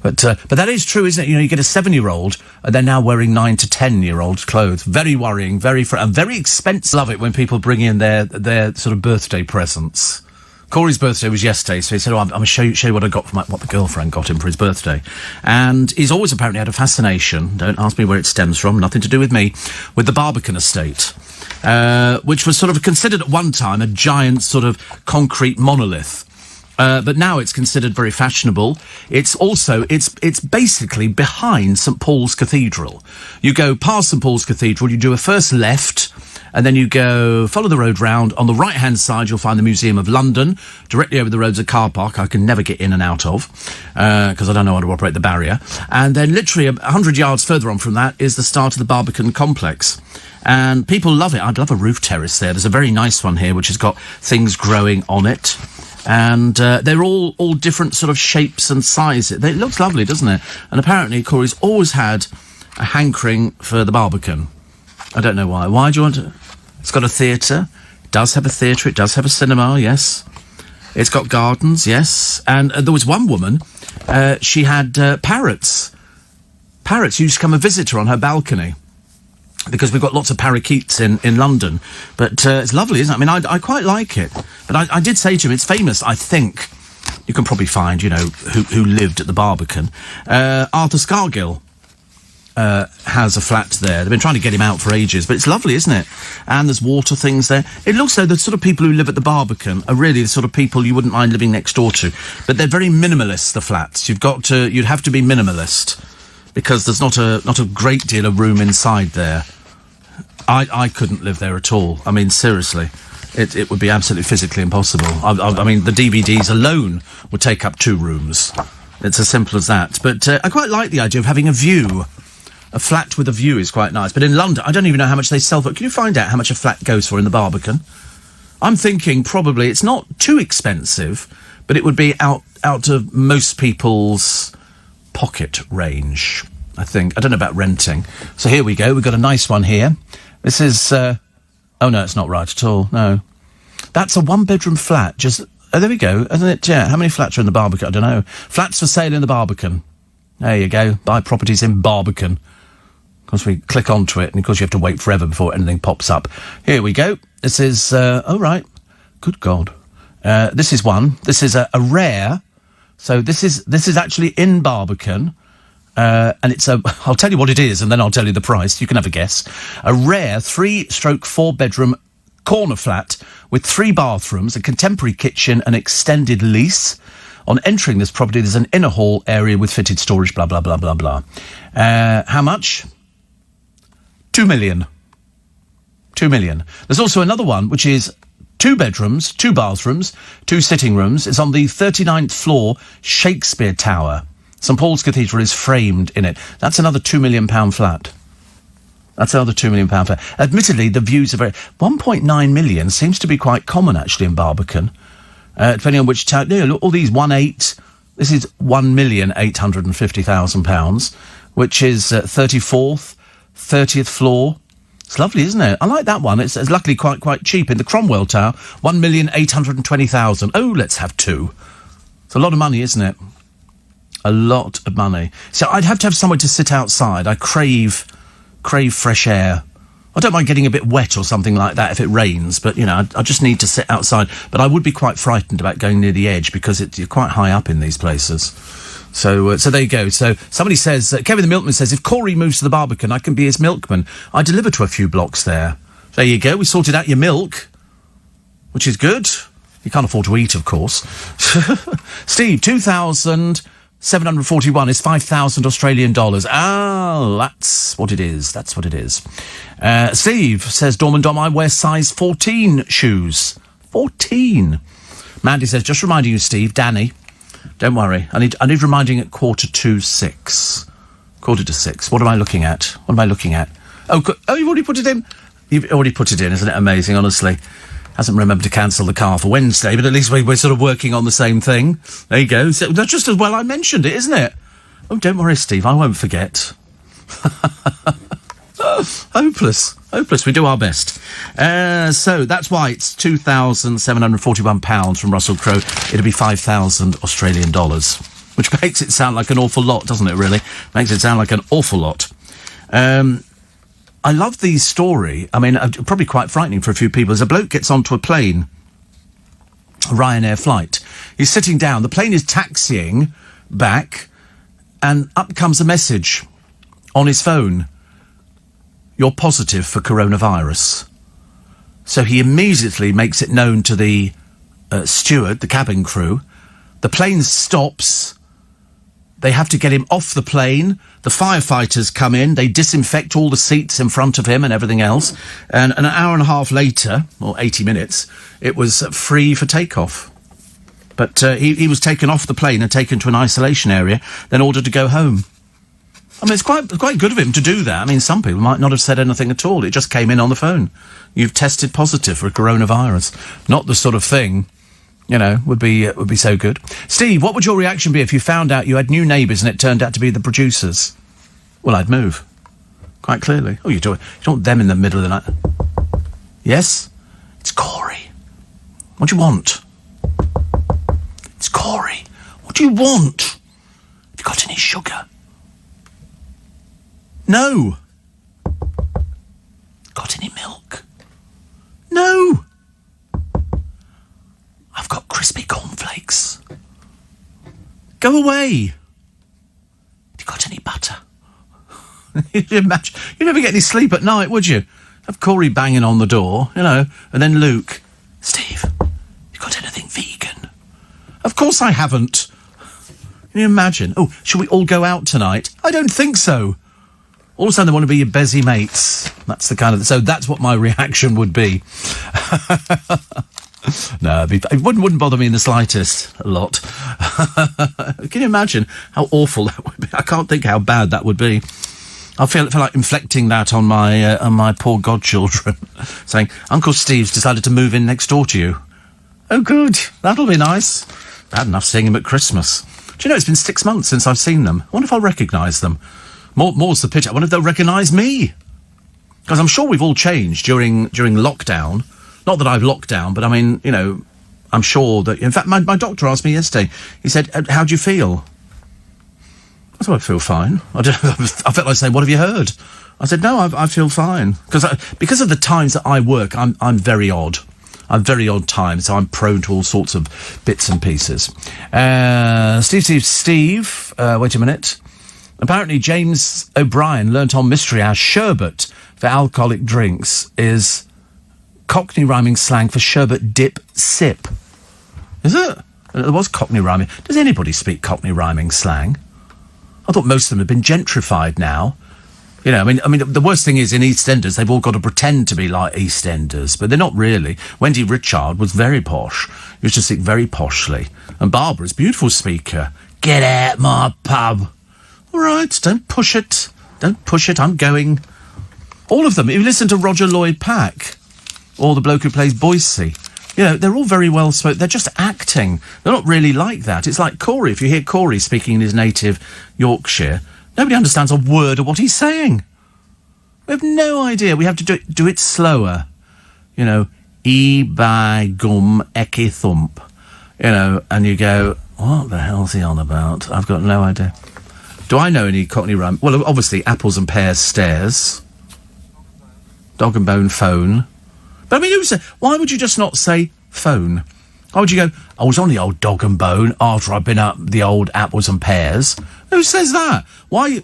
But that is true, isn't it? You get a 7-year-old, and they're now wearing 9 to 10-year-old clothes. Very worrying, and very expensive. Love it when people bring in their sort of birthday presents. Corey's birthday was yesterday, so he said, I'm going to show you what I got what the girlfriend got him for his birthday. And he's always apparently had a fascination, don't ask me where it stems from, nothing to do with me, with the Barbican estate, which was sort of considered at one time a giant sort of concrete monolith. But now it's considered very fashionable. It's basically behind St Paul's Cathedral. You go past St Paul's Cathedral, you do a first left, and then you go, follow the road round. On the right-hand side, you'll find the Museum of London. Directly over the road's a car park I can never get in and out of, because I don't know how to operate the barrier. And then literally 100 yards further on from that is the start of the Barbican complex. And people love it. I'd love a roof terrace there. There's a very nice one here, which has got things growing on it. And they're all different sort of shapes and sizes. It looks lovely, doesn't it? And apparently Corey's always had a hankering for the Barbican. I don't know why. Why do you want to... It's got a theatre. It does have a theatre. It does have a cinema, yes. It's got gardens, yes. And there was one woman, she had parrots. Parrots used to come and visit her on her balcony, because we've got lots of parakeets in London. But it's lovely, isn't it? I mean, I quite like it. But I did say to him, it's famous, I think. You can probably find, you know, who lived at the Barbican. Arthur Scargill has a flat there. They've been trying to get him out for ages, but it's lovely, isn't it? And there's water things there. It looks like the sort of people who live at the Barbican are really the sort of people you wouldn't mind living next door to. But they're very minimalist, the flats. You'd have to be minimalist, because there's not a great deal of room inside there. I couldn't live there at all. I mean, seriously. It would be absolutely physically impossible. I mean, the DVDs alone would take up 2 rooms. It's as simple as that. But I quite like the idea of having a view. A flat with a view is quite nice. But in London, I don't even know how much they sell for. Can you find out how much a flat goes for in the Barbican? I'm thinking probably it's not too expensive, but it would be out of most people's pocket range, I think. I don't know about renting. So here we go. We've got a nice one here. This is... oh, no, it's not right at all. No. That's a 1-bedroom flat. Just... Oh, there we go. Isn't it? Yeah. How many flats are in the Barbican? I don't know. Flats for sale in the Barbican. There you go. Buy properties in Barbican. Of course, we click onto it, and of course you have to wait forever before anything pops up. Here we go. This is... oh, right. Good God. This is one. This is a rare... So this is actually in Barbican. And it's I'll tell you what it is, and then I'll tell you the price. You can have a guess. A rare 3/4-bedroom corner flat with 3 bathrooms, a contemporary kitchen, an extended lease. On entering this property, there's an inner hall area with fitted storage, blah, blah, blah, blah, blah. How much? 2 million. 2 million. There's also another one, which is 2 bedrooms, 2 bathrooms, 2 sitting rooms. It's on the 39th floor, Shakespeare Tower. St Paul's Cathedral is framed in it. That's another £2 million flat. That's another £2 million flat. Admittedly, the views are very... 1.9 million seems to be quite common, actually, in Barbican. Depending on which town... Look, all these 1.8... This is £1,850,000, which is 34th, 30th floor. It's lovely, isn't it? I like that one. It's luckily quite cheap. In the Cromwell Tower, 1,820,000. Oh, let's have 2. It's a lot of money, isn't it? A lot of money. So I'd have to have somewhere to sit outside. I crave fresh air. I don't mind getting a bit wet or something like that if it rains, but, you know, I just need to sit outside. But I would be quite frightened about going near the edge, because you're quite high up in these places. So there you go. So somebody says, Kevin the Milkman says, if Corey moves to the Barbican, I can be his milkman. I deliver to a few blocks there. There you go. We sorted out your milk, which is good. You can't afford to eat, of course. Steve, 2,741 is 5,000 Australian dollars. Ah, that's what it is. That's what it is. Steve says, Dorman Dom, I wear size 14 shoes. 14. Mandy says, just reminding you, Steve, Danny, don't worry. I need reminding at 6:45. 6:45. What am I looking at? What am I looking at? Oh, you've already put it in? You've already put it in. Isn't it amazing, honestly? Hasn't remembered to cancel the car for Wednesday, but at least we're sort of working on the same thing. There you go. So that's just as well I mentioned it, isn't it? Oh, don't worry, Steve. I won't forget. Hopeless. We do our best. So that's why it's £2,741 from Russell Crowe. It'll be 5,000 Australian dollars, which makes it sound like an awful lot, doesn't it, really? Makes it sound like an awful lot. I love the story. I mean, probably quite frightening for a few people. As a bloke gets onto a plane, a Ryanair flight, he's sitting down, the plane is taxiing back, and up comes a message on his phone. You're positive for coronavirus. So he immediately makes it known to the steward, the cabin crew. The plane stops. They have to get him off the plane. The firefighters come in. They disinfect all the seats in front of him and everything else. And an hour and a half later, or 80 minutes, it was free for takeoff. But he was taken off the plane and taken to an isolation area, then ordered to go home. I mean, it's quite good of him to do that. I mean, some people might not have said anything at all. It just came in on the phone. You've tested positive for coronavirus. Not the sort of thing, you know, would be so good. Steve, what would your reaction be if you found out you had new neighbours and it turned out to be the producers? Well, I'd move. Quite clearly. Oh, you don't want them in the middle of the night. Yes? It's Corey. What do you want? It's Corey. What do you want? Have you got any sugar? No. Got any milk? No. I've got crispy cornflakes. Go away. Have you got any butter? You'd imagine, you'd never get any sleep at night, would you? Have Corey banging on the door, you know, and then Luke. Steve, you got anything vegan? Of course I haven't. Can you imagine? Oh, shall we all go out tonight? I don't think so. All of a sudden they want to be your busy mates. That's the kind of... So that's what my reaction would be. No, it wouldn't bother me in the slightest. A lot. Can you imagine how awful that would be? I can't think how bad that would be. I feel like inflicting that on my poor godchildren, saying, Uncle Steve's decided to move in next door to you. Oh, good. That'll be nice. Bad enough seeing him at Christmas. Do you know, it's been 6 months since I've seen them. I wonder if I'll recognise them. More's the pity. I wonder if they'll recognise me. Because I'm sure we've all changed during lockdown. Not that I've locked down, but I mean, you know, I'm sure that... In fact, my doctor asked me yesterday. He said, how do you feel? I said, I feel fine. I felt like saying, what have you heard? I said, no, I feel fine. Because of the times that I work, I'm very odd. I'm very odd times, so I'm prone to all sorts of bits and pieces. Steve, wait a minute. Apparently James O'Brien learnt on Mystery House sherbet for alcoholic drinks is Cockney rhyming slang for sherbet dip sip. Is it? There was Cockney rhyming. Does anybody speak Cockney rhyming slang? I thought most of them had been gentrified now. You know, I mean, the worst thing is in EastEnders, they've all got to pretend to be like EastEnders, but they're not really. Wendy Richard was very posh. Used to speak very poshly. And Barbara's a beautiful speaker. Get out my pub. All right, don't push it. Don't push it, I'm going. All of them. If you listen to Roger Lloyd Pack, or the bloke who plays Boycey, you know, they're all very well spoken. They're just acting. They're not really like that. It's like Corey. If you hear Corey speaking in his native Yorkshire, nobody understands a word of what he's saying. We have no idea. We have to do it slower. You know, e by gum eki thump. You know, and you go, what the hell's he on about? I've got no idea. Do I know any Cockney rhyme? Well, obviously, apples and pears stairs. Dog and bone phone. But I mean, why would you just not say phone? Why would you go, I was on the old dog and bone after I've been up the old apples and pears? Who says that? Why?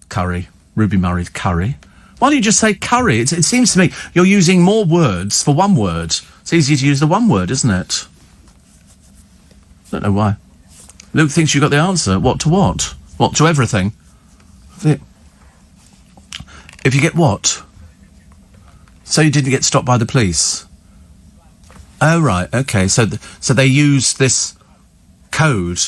Curry. Ruby Murray's curry. Why don't you just say curry? It seems to me you're using more words for one word. It's easier to use the one word, isn't it? Don't know why. Luke thinks you got the answer. What to what? What to everything? If you get what? So you didn't get stopped by the police? Oh, right, OK. So they use this code.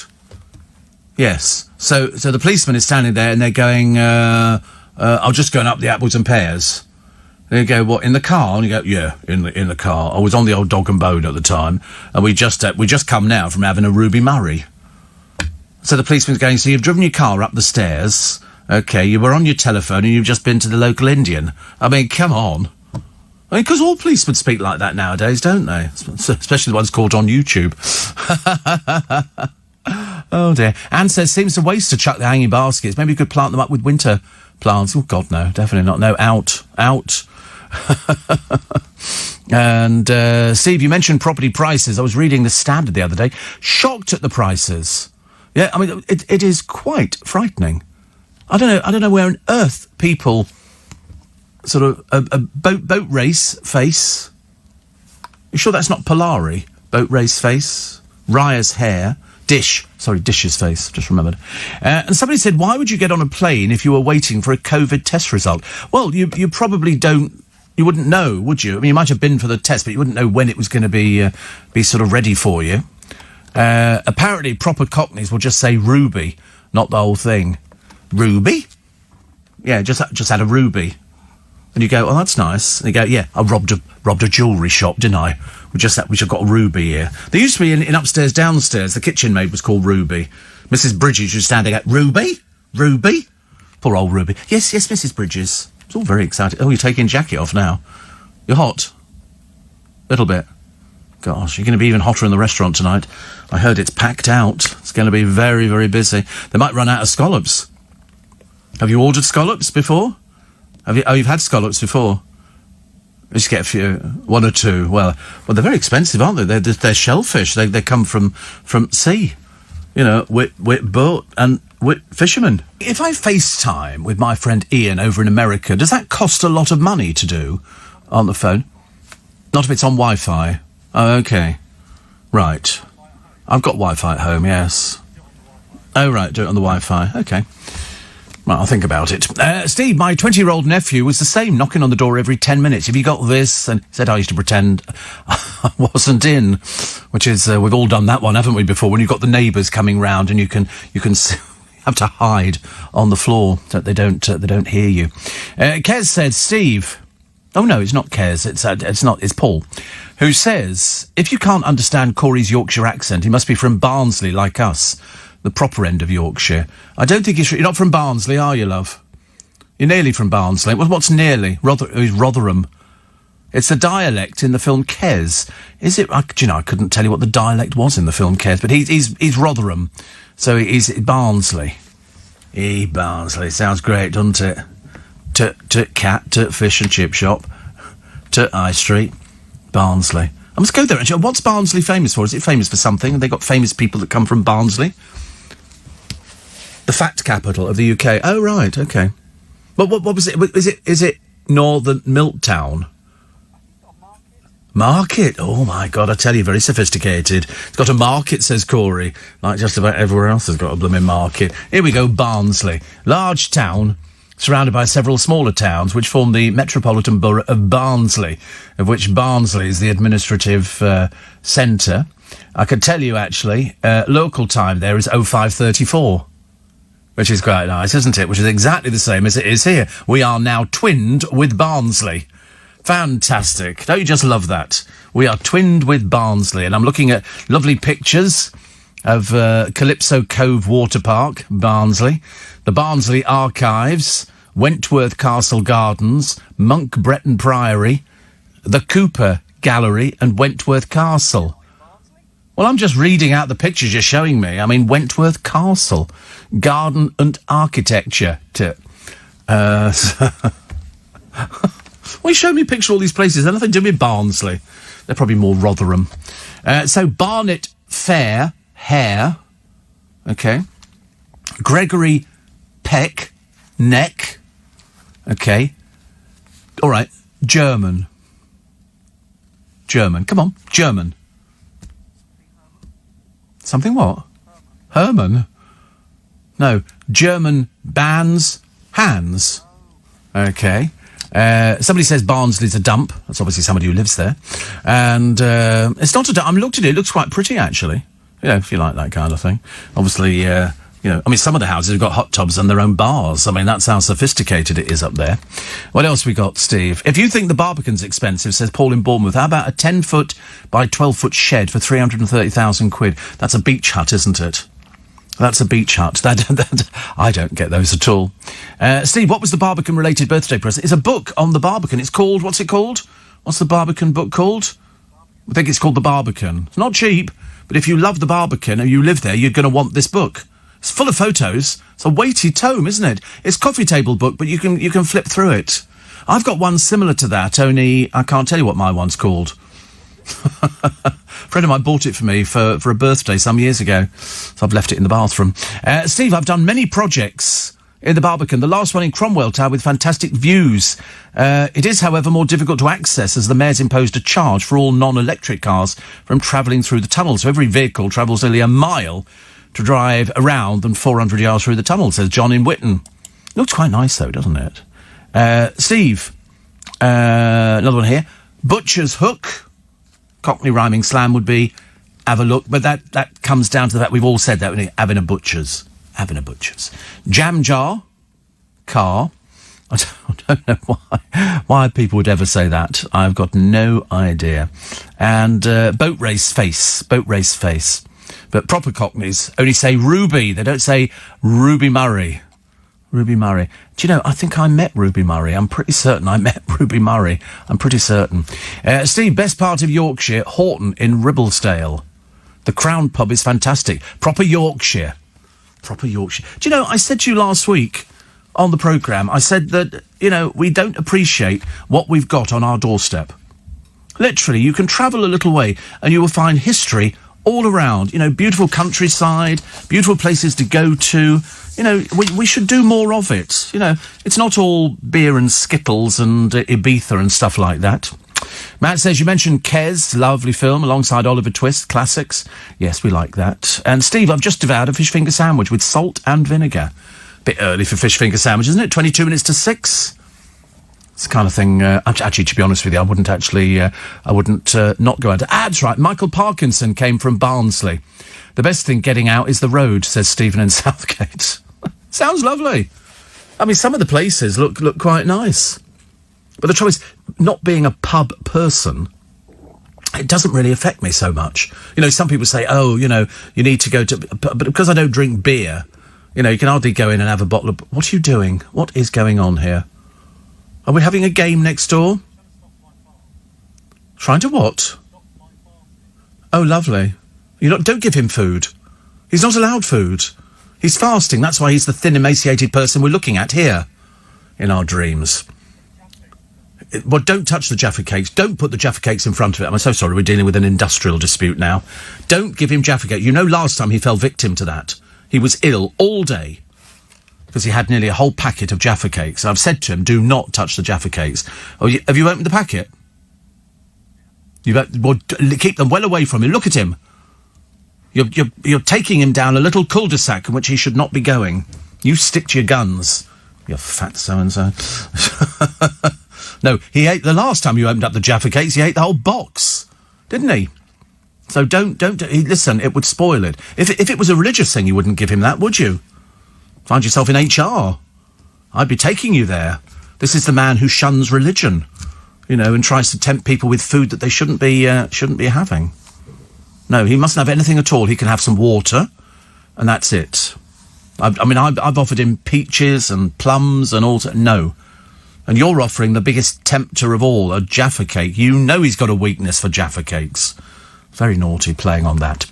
Yes. So the policeman is standing there and they're going, I'm just going up the apples and pears. And you go, what, in the car? And you go, yeah, in the car. I was on the old dog and bone at the time, and we just come now from having a Ruby Murray. So the policeman's going, so you've driven your car up the stairs, OK, you were on your telephone and you've just been to the local Indian. I mean, come on. I mean, because all policemen speak like that nowadays, don't they? Especially the ones caught on YouTube. Oh, dear. Anne says, seems a waste to chuck the hanging baskets. Maybe you could plant them up with winter plants. Oh, God, no, definitely not. No, out. And, Steve, you mentioned property prices. I was reading the Standard the other day. Shocked at the prices. Yeah, I mean, it is quite frightening. I don't know where on earth people sort of a boat race face. You sure that's not Polari? Boat race face, Raya's hair, Dish's face, just remembered. And somebody said, why would you get on a plane if you were waiting for a COVID test result? Well, you probably you wouldn't know, would you? I mean, you might have been for the test, but you wouldn't know when it was going to be sort of ready for you. Apparently, proper Cockneys will just say Ruby, not the whole thing. Ruby? Yeah, just had a ruby. And you go, oh, that's nice. And you go, yeah, I robbed a jewellery shop, didn't I? We just have got a Ruby here. There used to be in upstairs, downstairs, the kitchen maid was called Ruby. Mrs. Bridges was standing at, Ruby? Ruby? Poor old Ruby. Yes, Mrs. Bridges. It's all very exciting. Oh, you're taking your jacket off now. You're hot? Little bit. Gosh, you're going to be even hotter in the restaurant tonight. I heard it's packed out. It's going to be very, very busy. They might run out of scallops. Have you ordered scallops before? You've had scallops before? Just get a few, one or two. Well, they're very expensive, aren't they? They're shellfish. They come from sea. You know, with boat and with fishermen. If I FaceTime with my friend Ian over in America, does that cost a lot of money to do on the phone? Not if it's on Wi-Fi. Oh, okay. Right. I've got Wi-Fi at home, yes. Oh, right, do it on the Wi-Fi. Okay. Well, I'll think about it. Steve, my 20-year-old nephew was the same, knocking on the door every 10 minutes. Have you got this? And he said I used to pretend I wasn't in, which is, we've all done that one, haven't we, before, when you've got the neighbours coming round and you can have to hide on the floor so they don't hear you. Kez said, Steve... Oh, no, it's not Kez, it's Paul, who says, if you can't understand Corey's Yorkshire accent, he must be from Barnsley, like us. The proper end of Yorkshire. I don't think you're not from Barnsley, are you, love? You're nearly from Barnsley. What's nearly? Rotherham. It's the dialect in the film Kes. Is it? I couldn't tell you what the dialect was in the film Kes, but he's Rotherham, so he's Barnsley. Barnsley sounds great, doesn't it? Cat, fish and chip shop, High Street, Barnsley. I must go there. Actually, what's Barnsley famous for? Is it famous for something? Have they got famous people that come from Barnsley? The fat capital of the UK. Oh, right, okay. But what was it? Is it Northern Milktown? Market. Oh, my God, I tell you, very sophisticated. It's got a market, says Corey, like just about everywhere else has got a blooming market. Here we go, Barnsley. Large town, surrounded by several smaller towns, which form the metropolitan borough of Barnsley, of which Barnsley is the administrative centre. I could tell you, actually, local time there is 0534. Which is quite nice, isn't it? Which is exactly the same as it is here. We are now twinned with Barnsley. Fantastic. Don't you just love that? We are twinned with Barnsley. And I'm looking at lovely pictures of Calypso Cove Water Park, Barnsley, the Barnsley Archives, Wentworth Castle Gardens, Monk Bretton Priory, the Cooper Gallery and Wentworth Castle. Well, I'm just reading out the pictures you're showing me. I mean, Wentworth Castle, Garden and Architecture. Well, you showed me a picture of all these places. They're nothing to do with Barnsley. They're probably more Rotherham. So, Barnet Fair, Hare. Okay. Gregory Peck, Neck. Okay. All right. German. Come on. German. Something what? Herman? No. German bands, hands. Okay. Somebody says Barnsley's a dump. That's obviously somebody who lives there. And it's not a dump. I looked at it. It looks quite pretty, actually. You know, if you like that kind of thing. Obviously, some of the houses have got hot tubs and their own bars. I mean, that's how sophisticated it is up there. What else we got, Steve? If you think the Barbican's expensive, says Paul in Bournemouth, how about a 10-foot by 12-foot shed for 330,000 quid? That's a beach hut, isn't it? That's a beach hut. That I don't get those at all. Steve, what was the Barbican-related birthday present? It's a book on the Barbican. It's called, what's it called? What's the Barbican book called? I think it's called The Barbican. It's not cheap, but if you love the Barbican and you live there, you're going to want this book. It's full of photos. It's a weighty tome, isn't it? It's a coffee table book, but you can flip through it. I've got one similar to that, only I can't tell you what my one's called. A friend of mine bought it for me for a birthday some years ago, so I've left it in the bathroom. Steve, I've done many projects in the Barbican, the last one in Cromwell Tower with fantastic views. It is, however, more difficult to access as the mayor's imposed a charge for all non-electric cars from travelling through the tunnel. So every vehicle travels nearly a mile to drive around than 400 yards through the tunnel, says John in Whitton. Looks quite nice, though, doesn't it? Steve, another one here. Butcher's Hook. Cockney rhyming slam would be have a look, but that comes down to the fact we've all said that, having a butcher's. Jam jar, car. I don't know why people would ever say that. I've got no idea. And boat race face. But proper Cockneys only say Ruby. They don't say Ruby Murray. Ruby Murray. Do you know, I think I met Ruby Murray. I'm pretty certain I met Ruby Murray. I'm pretty certain. Steve, best part of Yorkshire, Horton in Ribblesdale. The Crown pub is fantastic. Proper Yorkshire. Do you know, I said to you last week on the programme, I said that, we don't appreciate what we've got on our doorstep. Literally, you can travel a little way and you will find history all around. Beautiful countryside, beautiful places to go to. We should do more of it. It's not all beer and Skittles and Ibiza and stuff like that. Matt says, you mentioned Kes, lovely film, alongside Oliver Twist, classics. Yes, we like that. And Steve, I've just devoured a fish finger sandwich with salt and vinegar. Bit early for fish finger sandwich, isn't it? 22 minutes to 6. It's the kind of thing, actually, to be honest with you, I wouldn't not go out. That's right, Michael Parkinson came from Barnsley. The best thing getting out is the road, says Stephen in Southgate. Sounds lovely. I mean, some of the places look quite nice. But the trouble is, not being a pub person, it doesn't really affect me so much. Some people say, you need to go to... But because I don't drink beer, you can hardly go in and have a bottle of... What are you doing? What is going on here? Are we having a game next door? Trying to what? Oh, lovely. Don't give him food. He's not allowed food. He's fasting. That's why he's the thin, emaciated person we're looking at here in our dreams. Well, don't touch the Jaffa Cakes. Don't put the Jaffa Cakes in front of it. I'm so sorry, we're dealing with an industrial dispute now. Don't give him Jaffa Cake. Last time he fell victim to that. He was ill all day because he had nearly a whole packet of Jaffa Cakes. I've said to him, do not touch the Jaffa Cakes. Oh, have you opened the packet? Keep them well away from him. Look at him. You're taking him down a little cul-de-sac in which he should not be going. You stick to your guns. You fat so-and-so. No, he ate... The last time you opened up the Jaffa Cakes, he ate the whole box. Didn't he? So don't... Listen, it would spoil it. If it was a religious thing, you wouldn't give him that, would you? Find yourself in HR. I'd be taking you there. This is the man who shuns religion, and tries to tempt people with food that they shouldn't be having. No, he mustn't have anything at all. He can have some water, and that's it. I've offered him peaches and plums and all... No. And you're offering the biggest tempter of all, a Jaffa Cake. He's got a weakness for Jaffa Cakes. Very naughty playing on that.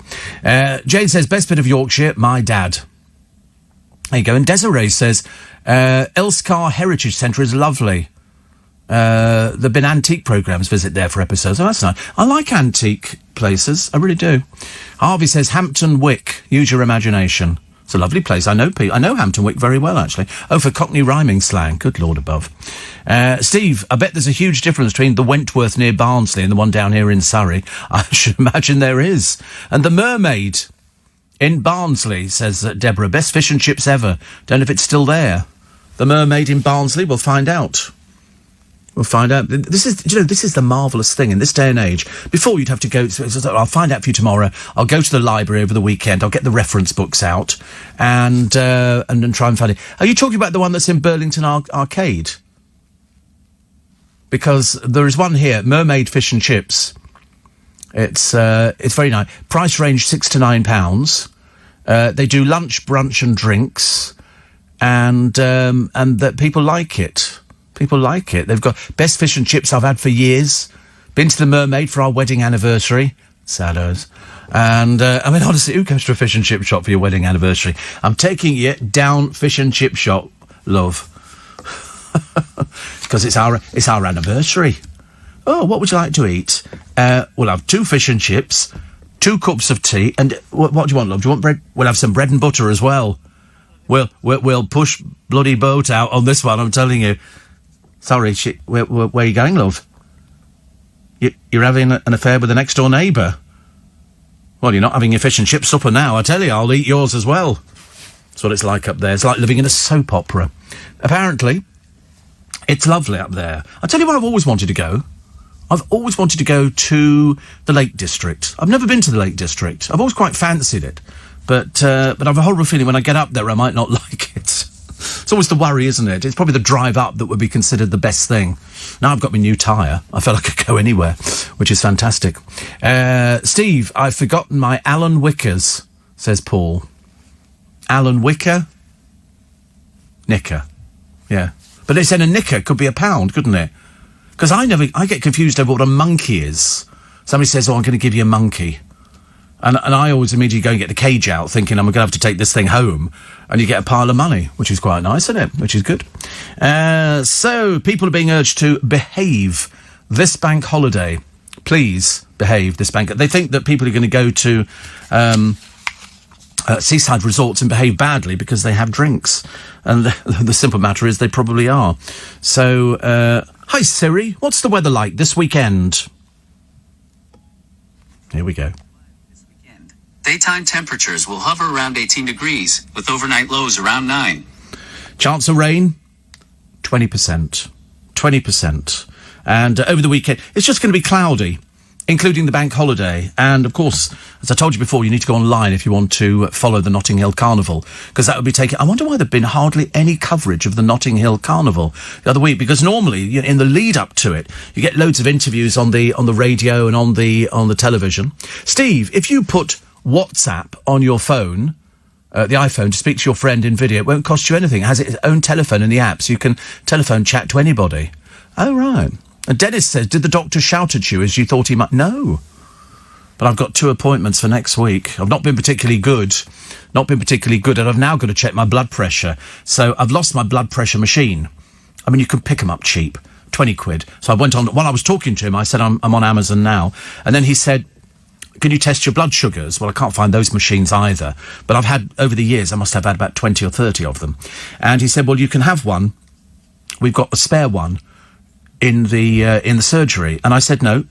Jane says, best bit of Yorkshire, my dad. There you go. And Desiree says, Elscar Heritage Centre is lovely. There have been antique programmes visit there for episodes. Oh, that's nice. I like antique places. I really do. Harvey says, Hampton Wick. Use your imagination. It's a lovely place. I know Hampton Wick very well, actually. Oh, for Cockney rhyming slang. Good Lord above. Steve, I bet there's a huge difference between the Wentworth near Barnsley and the one down here in Surrey. I should imagine there is. And the Mermaid in Barnsley, says Deborah. Best fish and chips ever. Don't know if it's still there. The Mermaid in Barnsley, we'll find out. We'll find out. This is the marvellous thing in this day and age. Before you'd have to go... I'll find out for you tomorrow. I'll go to the library over the weekend. I'll get the reference books out and try and find it. Are you talking about the one that's in Burlington Arcade? Because there is one here, Mermaid Fish and Chips. It's very nice. Price range £6 to £9. They do lunch, brunch and drinks, and that people like it. People like it. They've got best fish and chips I've had for years. Been to the Mermaid for our wedding anniversary. Saddos. And, honestly, who goes to a fish and chip shop for your wedding anniversary? I'm taking you down fish and chip shop, love. Because it's our anniversary. Oh, what would you like to eat? We'll have 2 fish and chips, 2 cups of tea, and what do you want, love? Do you want bread? We'll have some bread and butter as well. We'll push bloody boat out on this one, I'm telling you. Sorry, where are you going, love? You're having an affair with the next-door neighbour? Well, you're not having your fish and chip supper now. I tell you, I'll eat yours as well. That's what it's like up there. It's like living in a soap opera. Apparently, it's lovely up there. I'll tell you where I've always wanted to go. I've always wanted to go to the Lake District. I've never been to the Lake District. I've always quite fancied it. But I have a horrible feeling when I get up there I might not like it. It's always the worry, isn't it? It's probably the drive up that would be considered the best thing. Now I've got my new tyre. I felt I could go anywhere, which is fantastic. Steve, I've forgotten my Alan Wickers, says Paul. Alan Wicker? Knicker. Yeah. But they said a knicker could be £1, couldn't it? Because I get confused over what a monkey is. Somebody says, I'm going to give you a monkey. And I always immediately go and get the cage out, thinking I'm going to have to take this thing home. And you get a pile of money, which is quite nice, isn't it? Which is good. So, people are being urged to behave this bank holiday. Please behave this bank. They think that people are going to go to seaside resorts and behave badly because they have drinks. And the simple matter is they probably are. So, hi Siri, what's the weather like this weekend? Here we go. Daytime temperatures will hover around 18 degrees, with overnight lows around 9. Chance of rain? 20%. 20%. And over the weekend, it's just going to be cloudy, including the bank holiday. And, of course, as I told you before, you need to go online if you want to follow the Notting Hill Carnival, because that would be taken... I wonder why there'd been hardly any coverage of the Notting Hill Carnival the other week, because normally, in the lead-up to it, you get loads of interviews on the radio and on the television. Steve, if you put WhatsApp on your phone, the iPhone, to speak to your friend in video, it won't cost you anything. It has its own telephone in the app, so you can telephone chat to anybody. Oh, right. And Dennis says, did the doctor shout at you as you thought he might? No. But I've got 2 appointments for next week. I've not been particularly good, and I've now got to check my blood pressure. So I've lost my blood pressure machine. I mean, you can pick them up cheap, 20 quid. So I went on, while I was talking to him, I said, I'm on Amazon now. And then he said, can you test your blood sugars? Well, I can't find those machines either. But I've had, over the years, I must have had about 20 or 30 of them. And he said, well, you can have one. We've got a spare one in the surgery. And I said, no.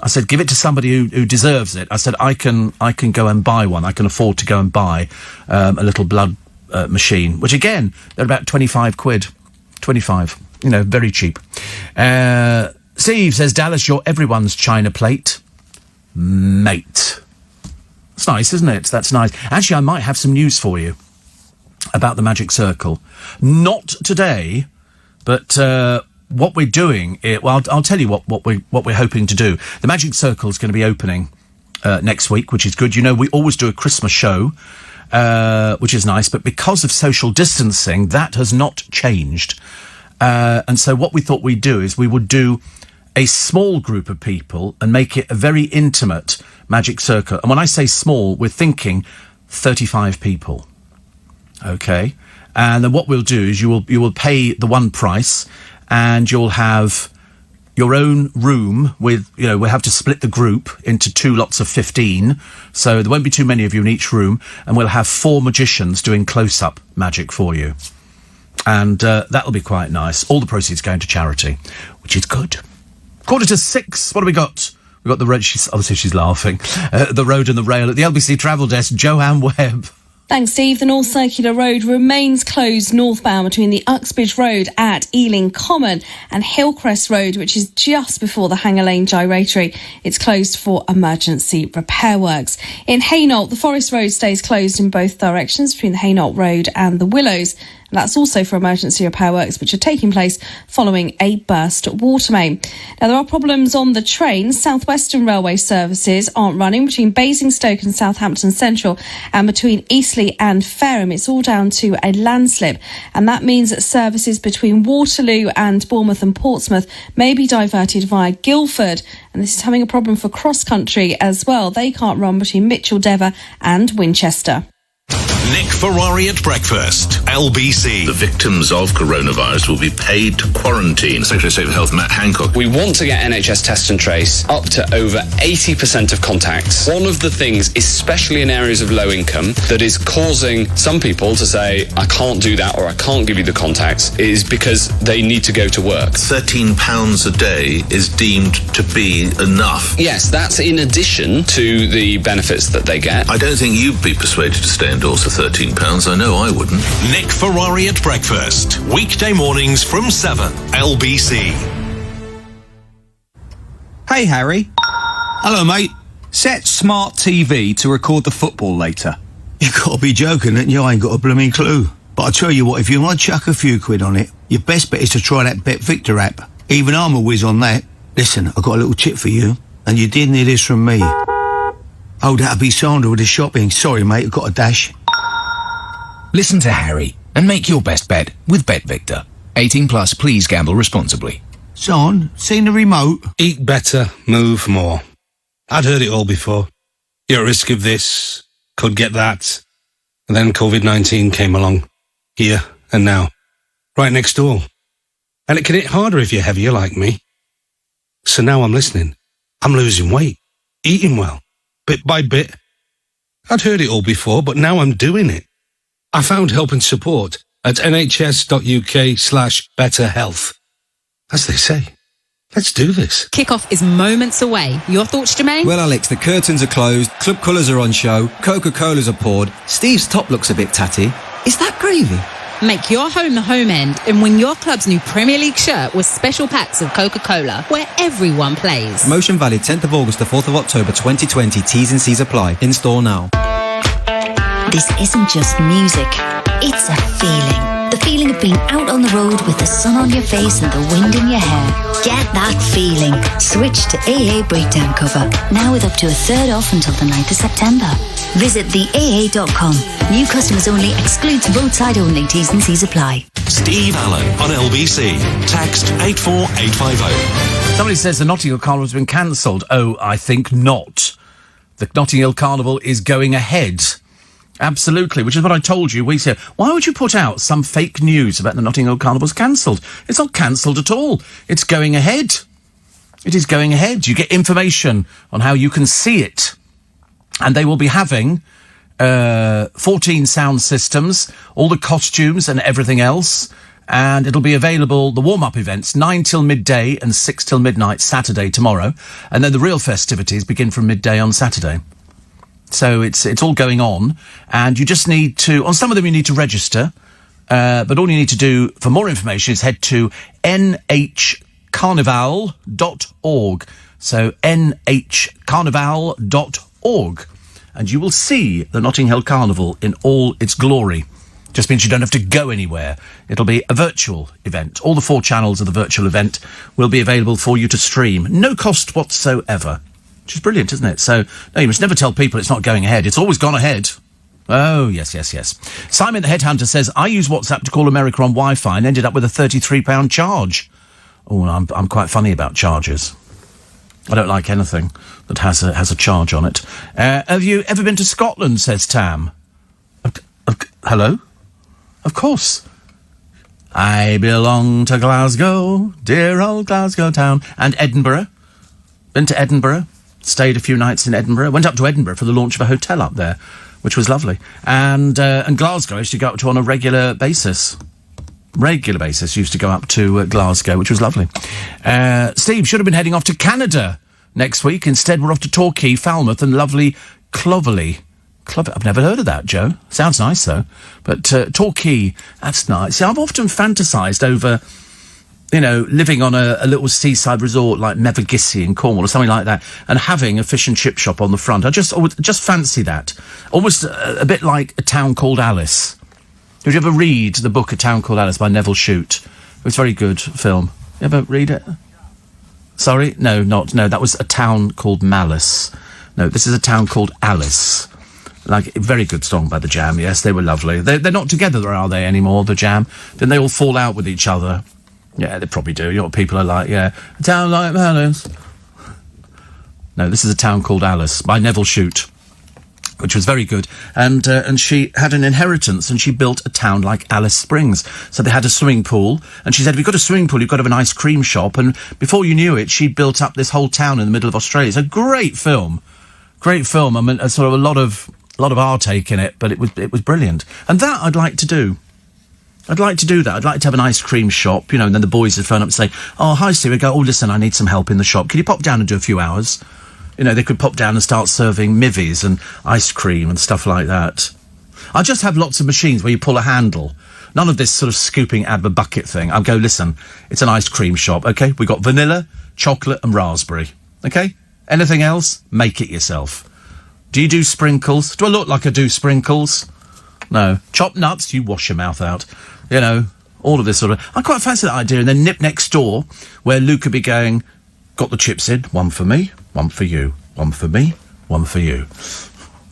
I said, give it to somebody who deserves it. I said, I can go and buy one. I can afford to go and buy a little blood machine, which, again, they're about 25 quid. 25. Very cheap. Steve says, Dallas, you're everyone's china plate. Mate. It's nice, isn't it? That's nice. Actually, I might have some news for you about the Magic Circle. Not today, but what we're doing... I'll tell you what we're hoping to do. The Magic Circle is going to be opening next week, which is good. We always do a Christmas show, which is nice, but because of social distancing, that has not changed. And so what we thought we'd do is we would do a small group of people and make it a very intimate Magic Circle. And when I say small, we're thinking 35 people. Okay? And then what we'll do is you will pay the one price, and you'll have your own room with, we'll have to split the group into 2 lots of 15. So there won't be too many of you in each room, and we'll have 4 magicians doing close-up magic for you. And that'll be quite nice. All the proceeds going to charity, which is good. 5:45. What have we got? We've got the road. Obviously, she's laughing. The road and the rail at the LBC Travel Desk. Joanne Webb. Thanks, Steve. The North Circular Road remains closed northbound between the Uxbridge Road at Ealing Common and Hillcrest Road, which is just before the Hanger Lane Gyratory. It's closed for emergency repair works. In Hainault, the Forest Road stays closed in both directions between the Hainault Road and the Willows. And that's also for emergency repair works, which are taking place following a burst water main. Now, there are problems on the trains. South Western Railway services aren't running between Basingstoke and Southampton Central, and between Eastleigh and Fareham. It's all down to a landslip, and that means that services between Waterloo and Bournemouth and Portsmouth may be diverted via Guildford. And this is having a problem for cross country as well. They can't run between Mitchell, Dever and Winchester. Nick Ferrari at breakfast. LBC. The victims of coronavirus will be paid to quarantine. Secretary of State for Health Matt Hancock. We want to get NHS Test and Trace up to over 80% of contacts. One of the things, especially in areas of low income, that is causing some people to say, I can't do that or I can't give you the contacts, is because they need to go to work. £13 a day is deemed to be enough. Yes, that's in addition to the benefits that they get. I don't think you'd be persuaded to stay indoors for £13. I know I wouldn't. Nick Ferrari at breakfast. Weekday mornings from 7. LBC. Hey, Harry. Hello, mate. Set Smart TV to record the football later. You gotta be joking, ain't you? I ain't got a blooming clue. But I tell you what, if you want to chuck a few quid on it, your best bet is to try that Bet Victor app. Even I'm a whiz on that. Listen, I've got a little tip for you, and you didn't hear this from me. Oh, that'll be Sandra with the shopping. Sorry, mate, I've got a dash. Listen to Harry and make your best bet with Bet Victor. 18 plus, please gamble responsibly. Son, seen the remote? Eat better, move more. I'd heard it all before. You're at risk of this, could get that. And then COVID-19 came along. Here and now. Right next door. And it can hit harder if you're heavier like me. So now I'm listening. I'm losing weight. Eating well. Bit by bit. I'd heard it all before, but now I'm doing it. I found help and support at nhs.uk/betterhealth. As they say, let's do this. Kickoff is moments away. Your thoughts, Jermaine? Well, Alex, the curtains are closed, club colours are on show, Coca-Cola's are poured, Steve's top looks a bit tatty. Is that gravy? Make your home the home end and win your club's new Premier League shirt with special packs of Coca-Cola, where everyone plays. Promotion valid 10th of August to 4th of October 2020. T's and C's apply. In store now. This isn't just music, it's a feeling. The feeling of being out on the road with the sun on your face and the wind in your hair. Get that feeling. Switch to AA Breakdown Cover. Now with up to a third off until the 9th of September. Visit theaa.com. New customers only. Excludes roadside only. T's and C's apply. Steve Allen on LBC. Text 84850. Somebody says the Notting Hill Carnival has been cancelled. Oh, I think not. The Notting Hill Carnival is going ahead. Absolutely, which is what I told you. We said, why would you put out some fake news about the Notting Hill Carnival's cancelled? It's not cancelled at all. It's going ahead. It is going ahead. You get information on how you can see it. And they will be having 14 sound systems, all the costumes and everything else. And it'll be available, the warm-up events, 9 till midday and 6 till midnight Saturday tomorrow. And then the real festivities begin from midday on Saturday. So it's all going on, and you just need to, on some of them you need to register, but all you need to do for more information is head to nhcarnival.org. So nhcarnival.org, and you will see the Notting Hill Carnival in all its glory. Just means you don't have to go anywhere. It'll be a virtual event. All the 4 channels of the virtual event will be available for you to stream. No cost whatsoever. Which is brilliant, isn't it? So, no, you must never tell people it's not going ahead. It's always gone ahead. Oh, yes. Simon the Headhunter says, I use WhatsApp to call America on Wi-Fi and ended up with a £33 charge. Oh, I'm quite funny about charges. I don't like anything that has a charge on it. Have you ever been to Scotland, says Tam? Hello? Of course. I belong to Glasgow, dear old Glasgow town. And Edinburgh. Been to Edinburgh. Stayed a few nights in Edinburgh. Went up to Edinburgh for the launch of a hotel up there, which was lovely. And Glasgow, I used to go up to on a regular basis. Used to go up to Glasgow, which was lovely. Steve should have been heading off to Canada next week. Instead, we're off to Torquay, Falmouth and lovely Clovelly. I've never heard of that, Joe. Sounds nice, though. But Torquay, that's nice. See, I've often fantasised over, living on a little seaside resort like Mevagissey in Cornwall or something like that, and having a fish and chip shop on the front. I just fancy that. Almost a bit like A Town Called Alice. Did you ever read the book A Town Called Alice by Neville Shute? It was a very good film. You ever read it? Sorry? No, that was A Town Called Malice. No, this is A Town Called Alice. Like, a very good song by The Jam, yes, they were lovely. They're not together, are they, anymore, The Jam? Didn't they all fall out with each other? Yeah, they probably do. You know what people are like, yeah. A Town Like Alice. No, this is A Town Called Alice by Neville Shute. which was very good. And she had an inheritance, and she built a town like Alice Springs. So they had a swimming pool, and she said, if you've got a swimming pool, you've got to have an ice cream shop. And before you knew it, she built up this whole town in the middle of Australia. It's a great film. Great film. I mean, sort of a lot of our take in it, but it was brilliant. And that I'd like to do. I'd like to do that. I'd like to have an ice cream shop, you know, and then the boys would phone up and say, oh, hi, Steve. I'd go, oh, listen, I need some help in the shop. Can you pop down and do a few hours? You know, they could pop down and start serving mivies and ice cream and stuff like that. I'll just have lots of machines where you pull a handle. None of this sort of scooping out of a bucket thing. I'll go, listen, it's an ice cream shop, OK? We've got vanilla, chocolate and raspberry, OK? Anything else? Make it yourself. Do you do sprinkles? Do I look like I do sprinkles? No. Chopped nuts? You wash your mouth out. You know, all of this sort of... I quite fancy that idea. And then nip next door, where Luke could be going, got the chips in, one for me, one for you, one for me, one for you.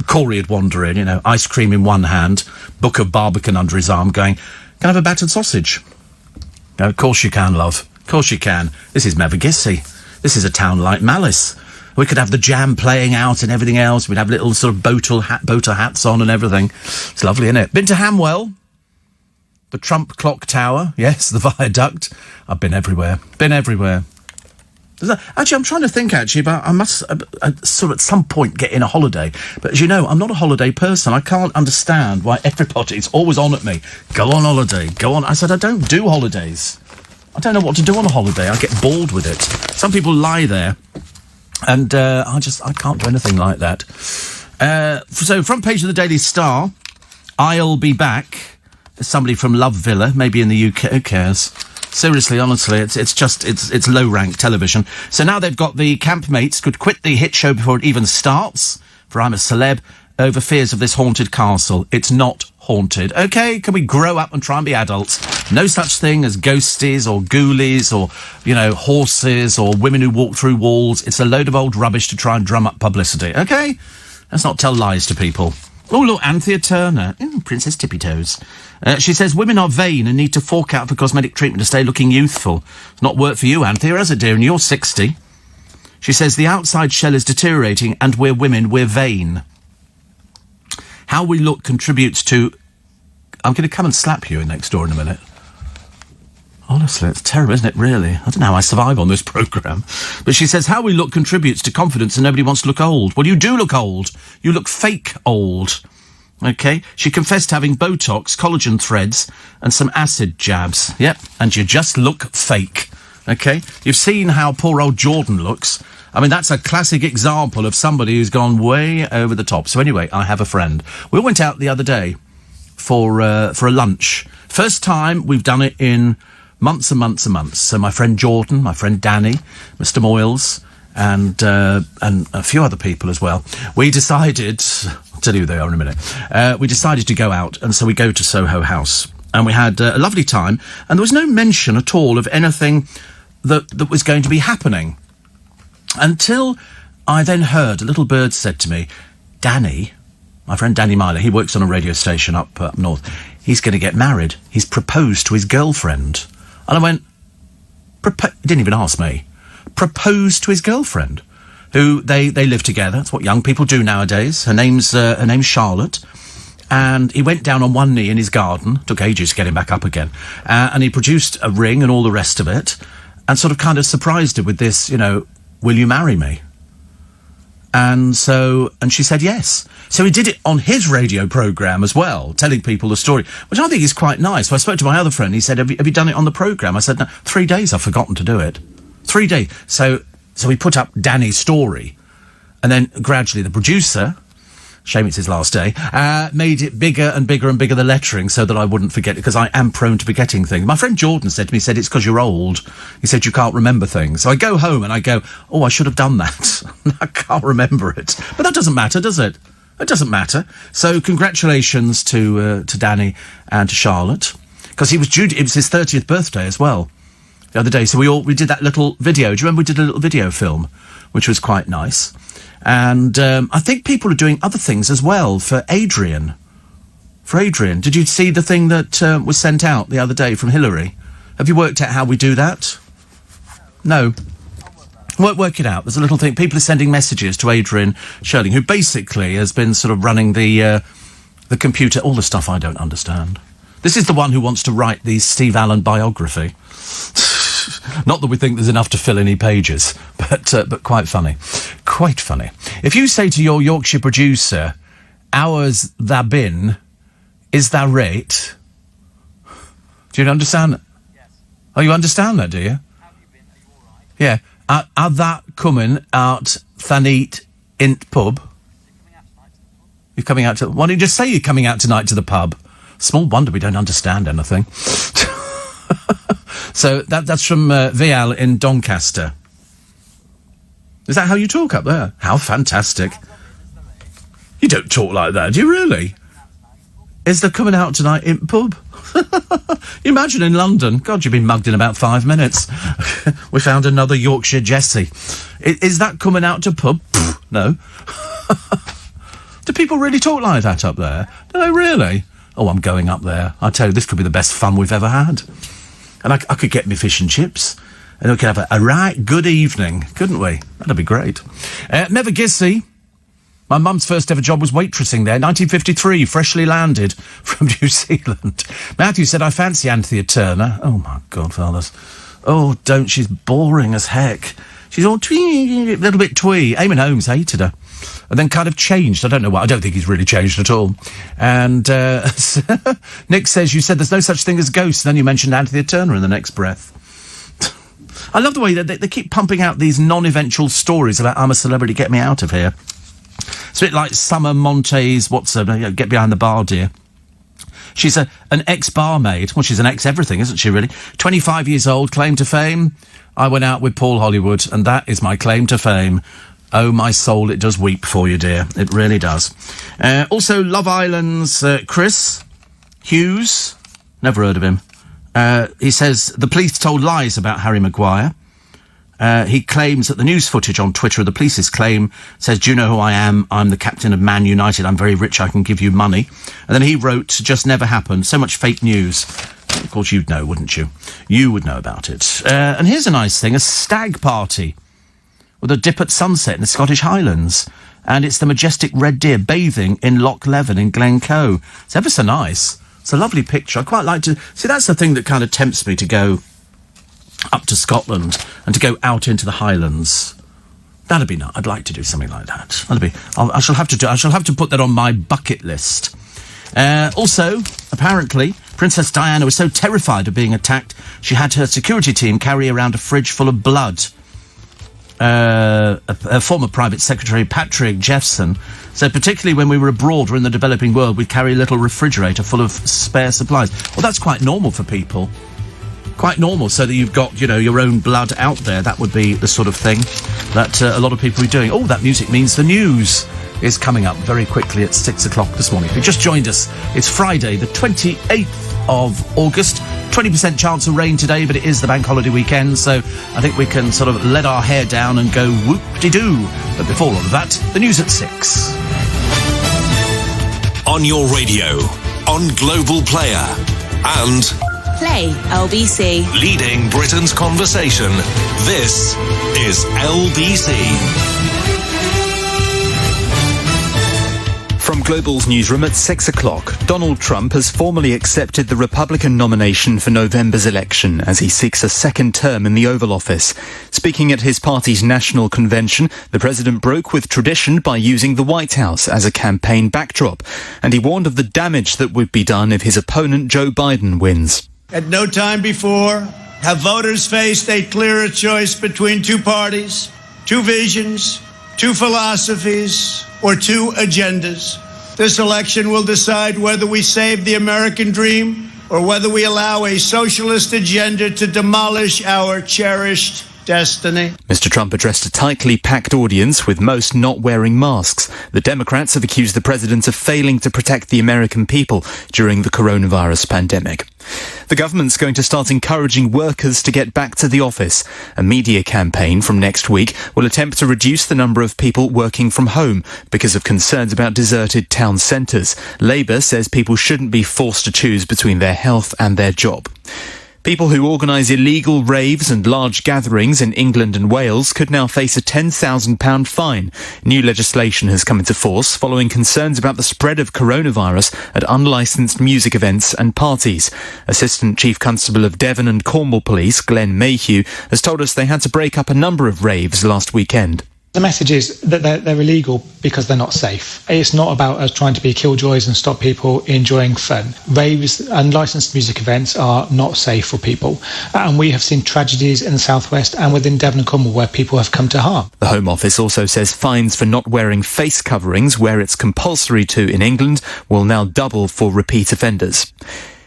Corey would wander in, you know, ice cream in one hand, book of Barbican under his arm, going, can I have a battered sausage? No, of course you can, love. Of course you can. This is Mevagissey. This is a town like Malice. We could have the jam playing out and everything else. We'd have little sort of boater hats on and everything. It's lovely, isn't it? Been to Hamwell? The Trump Clock Tower? Yes, the viaduct. I've been everywhere. Been everywhere. Actually, I'm trying to think, actually, but I must sort of at some point get in a holiday. But as you know, I'm not a holiday person. I can't understand why everybody's always on at me. Go on holiday, go on. I said, I don't do holidays. I don't know what to do on a holiday. I get bored with it. Some people lie there, and I can't do anything like that. So, front page of the Daily Star, I'll be back. Somebody from Love Villa, maybe in the UK. Who cares? Seriously, honestly, it's low-rank television. So now they've got the campmates could quit the hit show before it even starts, for I'm a Celeb, over fears of this haunted castle. It's not haunted. OK, can we grow up and try and be adults? No such thing as ghosties or ghoulies or, you know, horses or women who walk through walls. It's a load of old rubbish to try and drum up publicity. OK? Let's not tell lies to people. Oh, look, Anthea Turner. Princess Tippy Toes. She says, women are vain and need to fork out for cosmetic treatment to stay looking youthful. It's not worked for you, Anthea, has it, dear? And you're 60. She says, the outside shell is deteriorating and we're women, we're vain. How we look contributes to... I'm going to come and slap you next door in a minute. Honestly, it's terrible, isn't it, really? I don't know how I survive on this programme. But she says, how we look contributes to confidence and nobody wants to look old. Well, you do look old. You look fake old. OK? She confessed having Botox, collagen threads and some acid jabs. Yep, and you just look fake. OK? You've seen how poor old Jordan looks. I mean, that's a classic example of somebody who's gone way over the top. So anyway, I have a friend. We went out the other day for a lunch. First time we've done it in... months and months and months. So my friend Jordan, my friend Danny, Mr. Moyles, and a few other people as well. We decided, I'll tell you who they are in a minute. We decided to go out, and so we go to Soho House, and we had a lovely time. And there was no mention at all of anything that was going to be happening, until I then heard a little bird said to me, "Danny, my friend Danny Myler, he works on a radio station up north. He's going to get married. He's proposed to his girlfriend." And I went, he didn't even ask me. Proposed to his girlfriend, who they live together. That's what young people do nowadays. Her name's Charlotte. And he went down on one knee in his garden. Took ages to get him back up again. And he produced a ring and all the rest of it. And sort of kind of surprised her with this, you know, will you marry me? And she said yes. So he did it on his radio programme as well, telling people the story, which I think is quite nice. So I spoke to my other friend. He said, have you done it on the programme? I said, no, 3 days I've forgotten to do it. 3 days. So we put up Danny's story. And then gradually the producer, shame it's his last day, made it bigger and bigger and bigger, the lettering, so that I wouldn't forget it, because I am prone to forgetting things. My friend Jordan said to me, it's because you're old. He said, you can't remember things. So I go home and I go, oh, I should have done that. I can't remember it. But that doesn't matter, does it? It doesn't matter. So congratulations to Danny and to Charlotte, because it was his 30th birthday as well the other day. So we did that little video. Do you remember we did a little video film, which was quite nice? And I think people are doing other things as well for Adrian. Did you see the thing that was sent out the other day from Hillary? Have you worked out how we do that? No. Work it out. There's a little thing. People are sending messages to Adrian Sherling, who basically has been sort of running the computer, all the stuff I don't understand. This is the one who wants to write the Steve Allen biography. Not that we think there's enough to fill any pages, but quite funny. Quite funny. If you say to your Yorkshire producer, "Hours tha been, is tha rate?" Do you understand that? Yes. Oh, you understand that, do you? How have you been? Are you all right? Yeah. Are that coming out Thaneet int pub? You're coming out to... Why don't you just say you're coming out tonight to the pub? Small wonder we don't understand anything. So that's from Vial in Doncaster. Is that how you talk up there? How fantastic. You don't talk like that, do you really? Is there coming out tonight in pub? You imagine in London. God, you've been mugged in about 5 minutes. We found another Yorkshire Jessie. Is that coming out to pub? No. Do people really talk like that up there? Do they really? Oh, I'm going up there. I tell you, this could be the best fun we've ever had. And I could get me fish and chips. And we could have a right good evening, couldn't we? That'd be great. Never Gissy. My mum's first ever job was waitressing there, 1953, freshly landed from New Zealand. Matthew said, I fancy Anthea Turner. Oh, my God, fathers. Oh, don't. She's boring as heck. She's all twee, a little bit twee. Eamon Holmes hated her. And then kind of changed. I don't know why. I don't think he's really changed at all. And Nick says, you said there's no such thing as ghosts. And then you mentioned Anthea Turner in the next breath. I love the way that they keep pumping out these non-eventual stories about I'm a celebrity, get me out of here. It's a bit like Summer Monte's, get behind the bar, dear. She's an ex-barmaid. Well, she's an ex-everything, isn't she, really? 25 years old, claim to fame. I went out with Paul Hollywood, and that is my claim to fame. Oh, my soul, it does weep for you, dear. It really does. Also, Love Island's Chris Hughes. Never heard of him. He says, the police told lies about Harry Maguire. He claims that the news footage on Twitter of the police's claim says, do you know who I am? I'm the captain of Man United. I'm very rich. I can give you money. And then he wrote, just never happened. So much fake news. Of course, you'd know, wouldn't you? You would know about it. And here's a nice thing, a stag party with a dip at sunset in the Scottish Highlands. And it's the majestic Red Deer bathing in Loch Leven in Glencoe. It's ever so nice. It's a lovely picture. I quite like to... See, that's the thing that kind of tempts me to go up to Scotland and to go out into the Highlands. That'd be nice. I'd like to do something like that. That'd be... I shall have to put that on my bucket list. Also, apparently, Princess Diana was so terrified of being attacked, she had her security team carry around a fridge full of blood. A former private secretary, Patrick Jeffson, said particularly when we were abroad or in the developing world, we'd carry a little refrigerator full of spare supplies. Well, that's quite normal for people. Quite normal, so that you've got, your own blood out there. That would be the sort of thing that a lot of people are doing. Oh, that music means the news is coming up very quickly at 6 o'clock this morning. If you just joined us, it's Friday, the 28th of August. 20% chance of rain today, but it is the bank holiday weekend, so I think we can sort of let our hair down and go whoop-de-doo. But before all of that, the news at 6. On your radio, on Global Player, and... Play LBC. Leading Britain's conversation. This is LBC. From Global's newsroom at 6 o'clock, Donald Trump has formally accepted the Republican nomination for November's election as he seeks a second term in the Oval Office. Speaking at his party's national convention, the president broke with tradition by using the White House as a campaign backdrop, and he warned of the damage that would be done if his opponent Joe Biden wins. At no time before have voters faced a clearer choice between two parties, two visions, two philosophies, or two agendas. This election will decide whether we save the American dream or whether we allow a socialist agenda to demolish our cherished destiny. Mr. Trump addressed a tightly packed audience with most not wearing masks. The Democrats have accused the president of failing to protect the American people during the coronavirus pandemic. The government's going to start encouraging workers to get back to the office. A media campaign from next week will attempt to reduce the number of people working from home because of concerns about deserted town centres. Labour says people shouldn't be forced to choose between their health and their job. People who organise illegal raves and large gatherings in England and Wales could now face a £10,000 fine. New legislation has come into force following concerns about the spread of coronavirus at unlicensed music events and parties. Assistant Chief Constable of Devon and Cornwall Police, Glenn Mayhew, has told us they had to break up a number of raves last weekend. The message is that they're illegal because they're not safe. It's not about us trying to be killjoys and stop people enjoying fun. Raves and licensed music events are not safe for people. And we have seen tragedies in the southwest and within Devon and Cornwall where people have come to harm. The Home Office also says fines for not wearing face coverings, where it's compulsory to in England, will now double for repeat offenders.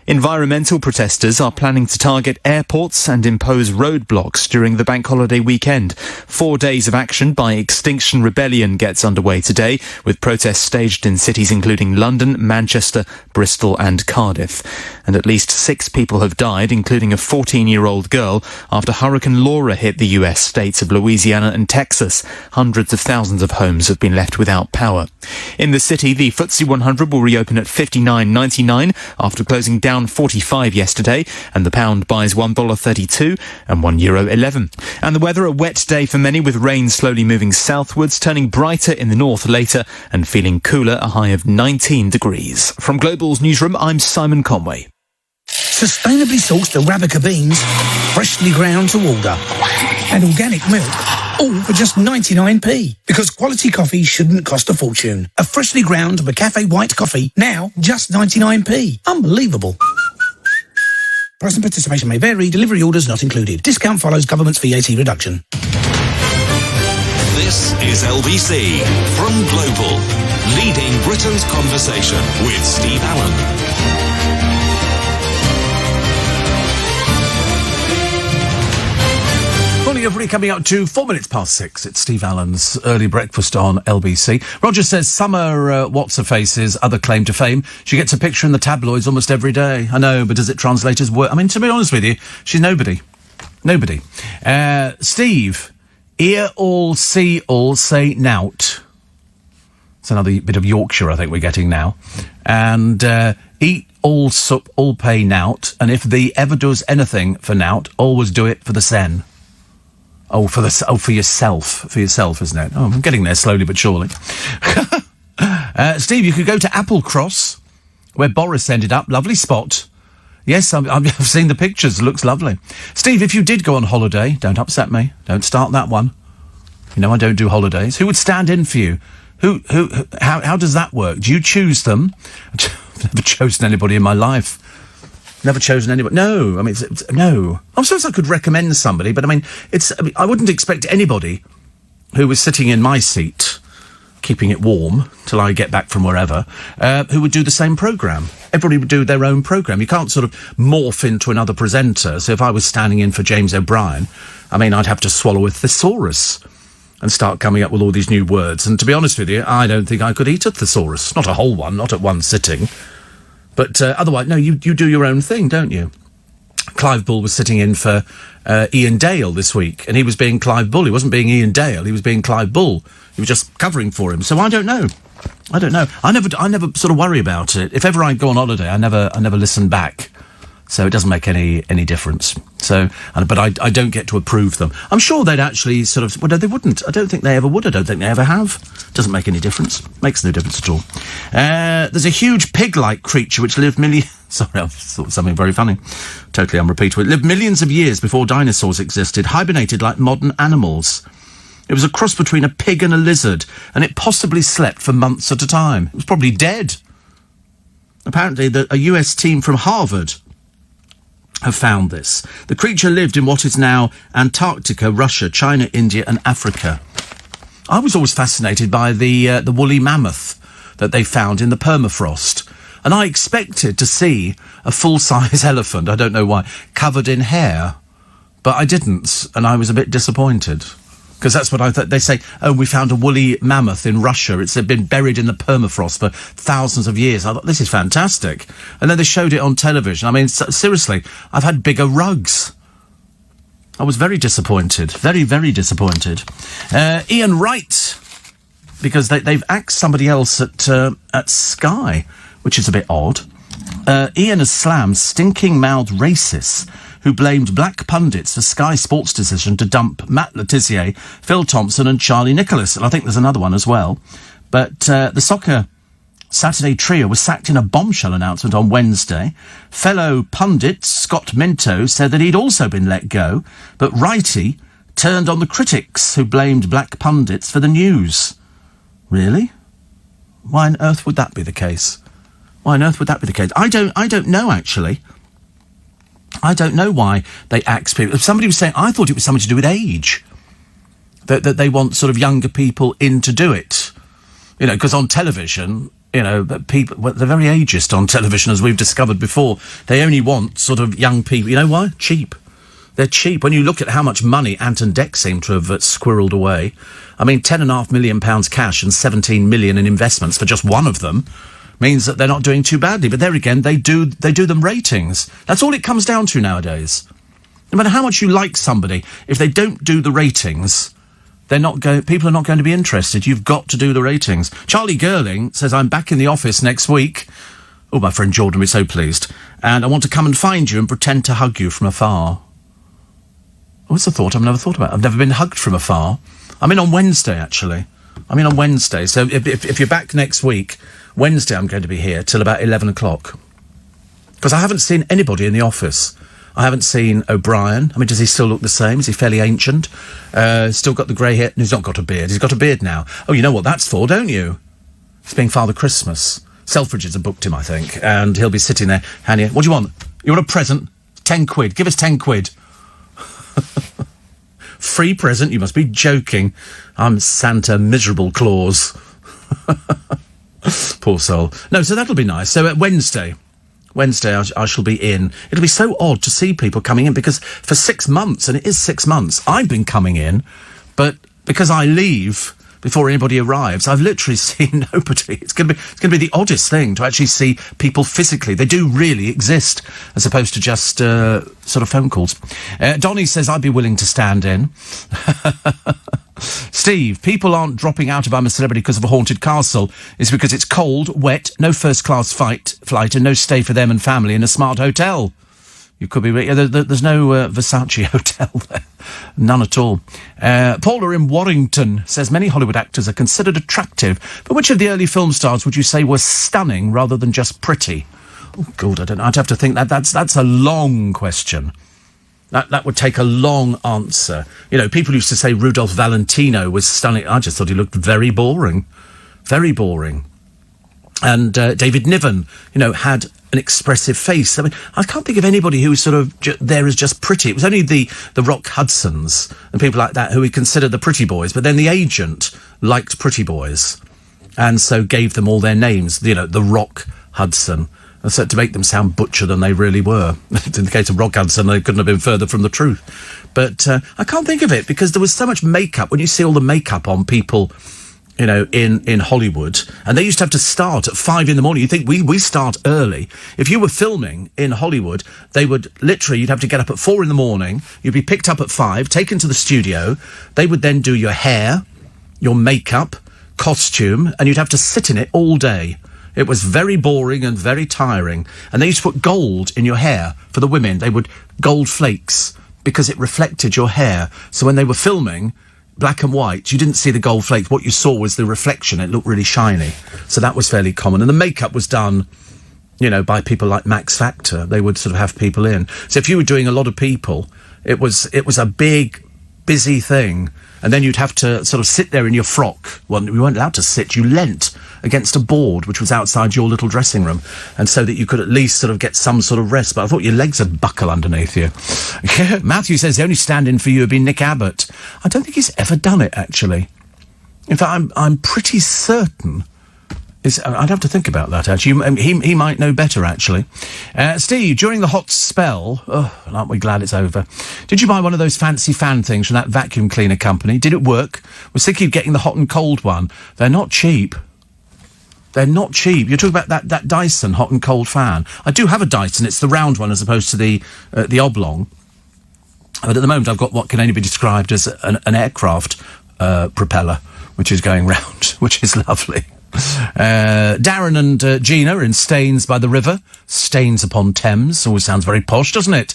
Environmental protesters are planning to target airports and impose roadblocks during the bank holiday weekend. 4 days of action by Extinction Rebellion gets underway today, with protests staged in cities including London, Manchester, Bristol and Cardiff. And at least 6 people have died, including a 14-year-old girl, after Hurricane Laura hit the US states of Louisiana and Texas. Hundreds of thousands of homes have been left without power. In the city, the FTSE 100 will reopen at 59.99 after closing down 45 yesterday, and the pound buys $1.32 and €1.11. And the weather, a wet day for many, with rain slowly moving southwards, turning brighter in the north later and feeling cooler, a high of 19 degrees. From Global's newsroom, I'm Simon Conway. Sustainably sourced Arabica beans, freshly ground to order, and organic milk, all for just 99p. Because quality coffee shouldn't cost a fortune. A freshly ground McCafe white coffee, now just 99p. Unbelievable. Price and participation may vary. Delivery orders not included. Discount follows government's VAT reduction. This is LBC from Global, leading Britain's conversation with Steve Allen. Morning, everybody. Coming up to 4 minutes past 6. It's Steve Allen's early breakfast on LBC. Roger says Summer what's-her-face's other claim to fame. She gets a picture in the tabloids almost every day. I know, but does it translate as work? I mean, to be honest with you, she's nobody. Nobody. Steve, ear all, see all, say nout. It's another bit of Yorkshire I think we're getting now. And eat all sup, all pay nout. And if thee ever does anything for nout, always do it for the sen. For yourself, isn't it? Oh, I'm getting there slowly but surely. Steve, you could go to Applecross, where Boris ended up. Lovely spot. Yes, I've seen the pictures. It looks lovely. Steve, if you did go on holiday, don't upset me. Don't start that one. You know I don't do holidays. Who would stand in for you? How does that work? Do you choose them? I've never chosen anybody in my life. Never chosen anybody. No, I mean, no. I suppose I could recommend somebody, but I mean, I wouldn't expect anybody who was sitting in my seat, keeping it warm till I get back from wherever, who would do the same programme. Everybody would do their own programme. You can't sort of morph into another presenter. So if I was standing in for James O'Brien, I mean, I'd have to swallow a thesaurus and start coming up with all these new words. And to be honest with you, I don't think I could eat a thesaurus. Not a whole one, not at one sitting. But otherwise, no, you do your own thing, don't you? Clive Bull was sitting in for Ian Dale this week, and he was being Clive Bull. He wasn't being Ian Dale, he was being Clive Bull. He was just covering for him. So I don't know. I never sort of worry about it. If ever I go on holiday, I never listen back. So it doesn't make any difference. So, but I don't get to approve them. I'm sure they'd actually sort of... Well, no, they wouldn't. I don't think they ever would. I don't think they ever have. Doesn't make any difference. Makes no difference at all. There's a huge pig-like creature which lived Sorry, I thought something very funny. Totally unrepeatable. It lived millions of years before dinosaurs existed, hibernated like modern animals. It was a cross between a pig and a lizard, and it possibly slept for months at a time. It was probably dead. Apparently, a US team from Harvard have found this. The creature lived in what is now Antarctica, Russia, China, India and Africa. I was always fascinated by the woolly mammoth that they found in the permafrost, and I expected to see a full-size elephant, I don't know why, covered in hair, but I didn't, and I was a bit disappointed. Because that's what I thought. They say, oh, we found a woolly mammoth in Russia. It's been buried in the permafrost for thousands of years. I thought, this is fantastic. And then they showed it on television. I mean, seriously, I've had bigger rugs. I was very disappointed. Very, very disappointed. Ian Wright, because they've axed somebody else at Sky, which is a bit odd. Ian has slammed stinking-mouthed racists who blamed black pundits for Sky Sports' decision to dump Matt Le Tissier, Phil Thompson and Charlie Nicholas. And I think there's another one as well. But the Soccer Saturday trio was sacked in a bombshell announcement on Wednesday. Fellow pundit Scott Minto said that he'd also been let go, but Wrighty turned on the critics who blamed black pundits for the news. Really? Why on earth would that be the case? Why on earth would that be the case? I don't know, actually. I don't know why they axe people. Somebody was saying, I thought it was something to do with age. That they want sort of younger people in to do it. You know, because on television, you know, people, well, they're very ageist on television, as we've discovered before. They only want sort of young people. You know why? Cheap. They're cheap. When you look at how much money Ant and Dec seem to have squirreled away, I mean, £10.5 million cash and 17 million in investments for just one of them means that they're not doing too badly. But there again, they do them ratings. That's all it comes down to nowadays. No matter how much you like somebody, if they don't do the ratings, people are not going to be interested. You've got to do the ratings. Charlie Girling says, I'm back in the office next week. Oh, my friend Jordan will be so pleased. And I want to come and find you and pretend to hug you from afar. Oh, it's a thought I've never thought about. I've never been hugged from afar. I'm in on Wednesday, actually. I'm in on Wednesday. So if you're back next week, Wednesday I'm going to be here till about 11 o'clock. Because I haven't seen anybody in the office. I haven't seen O'Brien. I mean, does he still look the same? Is he fairly ancient? Still got the grey hair? He's not got a beard. He's got a beard now. Oh, you know what that's for, don't you? It's being Father Christmas. Selfridges have booked him, I think, and he'll be sitting there. Hania, what do you want? You want a present? 10 quid. Give us 10 quid. Free present? You must be joking. I'm Santa Miserable Claus. Poor soul. No, so that'll be nice. So Wednesday I shall be in. It'll be so odd to see people coming in, because for 6 months, and it is 6 months, I've been coming in, but because I leave before anybody arrives, I've literally seen nobody. It's going to be the oddest thing to actually see people physically. They do really exist, as opposed to just sort of phone calls. Donnie says, I'd be willing to stand in. Steve, people aren't dropping out of I'm a Celebrity because of a haunted castle. It's because it's cold, wet, no first-class flight, and no stay for them and family in a smart hotel. You could be... There's no Versace hotel there. None at all. Paula in Warrington says, many Hollywood actors are considered attractive, but which of the early film stars would you say were stunning rather than just pretty? Oh, God, I don't know. I'd have to think that's a long question. That would take a long answer. You know, people used to say Rudolph Valentino was stunning. I just thought he looked very boring. Very boring. And David Niven, you know, had an expressive face. I mean, I can't think of anybody who was sort of there as just pretty. It was only the Rock Hudsons and people like that who we considered the pretty boys. But then the agent liked pretty boys and so gave them all their names, you know, the Rock Hudson. And so to make them sound butcher than they really were. In the case of Rock Hudson, they couldn't have been further from the truth. But I can't think of it, because there was so much makeup. When you see all the makeup on people, you know, in Hollywood, and they used to have to start at 5 in the morning. You think we start early. If you were filming in Hollywood, they would literally, you'd have to get up at 4 in the morning. You'd be picked up at 5, taken to the studio. They would then do your hair, your makeup, costume, and you'd have to sit in it all day. It was very boring and very tiring. And they used to put gold in your hair for the women. They would gold flakes because it reflected your hair. So when they were filming black and white, you didn't see the gold flakes. What you saw was the reflection. It looked really shiny. So that was fairly common. And the makeup was done, you know, by people like Max Factor. They would sort of have people in. So if you were doing a lot of people, it was a big, busy thing. And then you'd have to sort of sit there in your frock. Well, you weren't allowed to sit. You leant against a board which was outside your little dressing room, and so that you could at least sort of get some sort of rest. But I thought your legs would buckle underneath you. Matthew says the only stand-in for you would be Nick Abbott. I don't think he's ever done it, actually. In fact, I'm pretty certain. I'd have to think about that, actually. He might know better, actually. Steve, during the hot spell... Oh, aren't we glad it's over? Did you buy one of those fancy fan things from that vacuum cleaner company? Did it work? Was thinking of getting the hot and cold one. They're not cheap. They're not cheap. You're talking about that Dyson hot and cold fan. I do have a Dyson. It's the round one as opposed to the oblong. But at the moment, I've got what can only be described as an aircraft propeller, which is going round, which is lovely. Darren and Gina are in Staines by the river. Staines upon Thames. Always sounds very posh, doesn't it?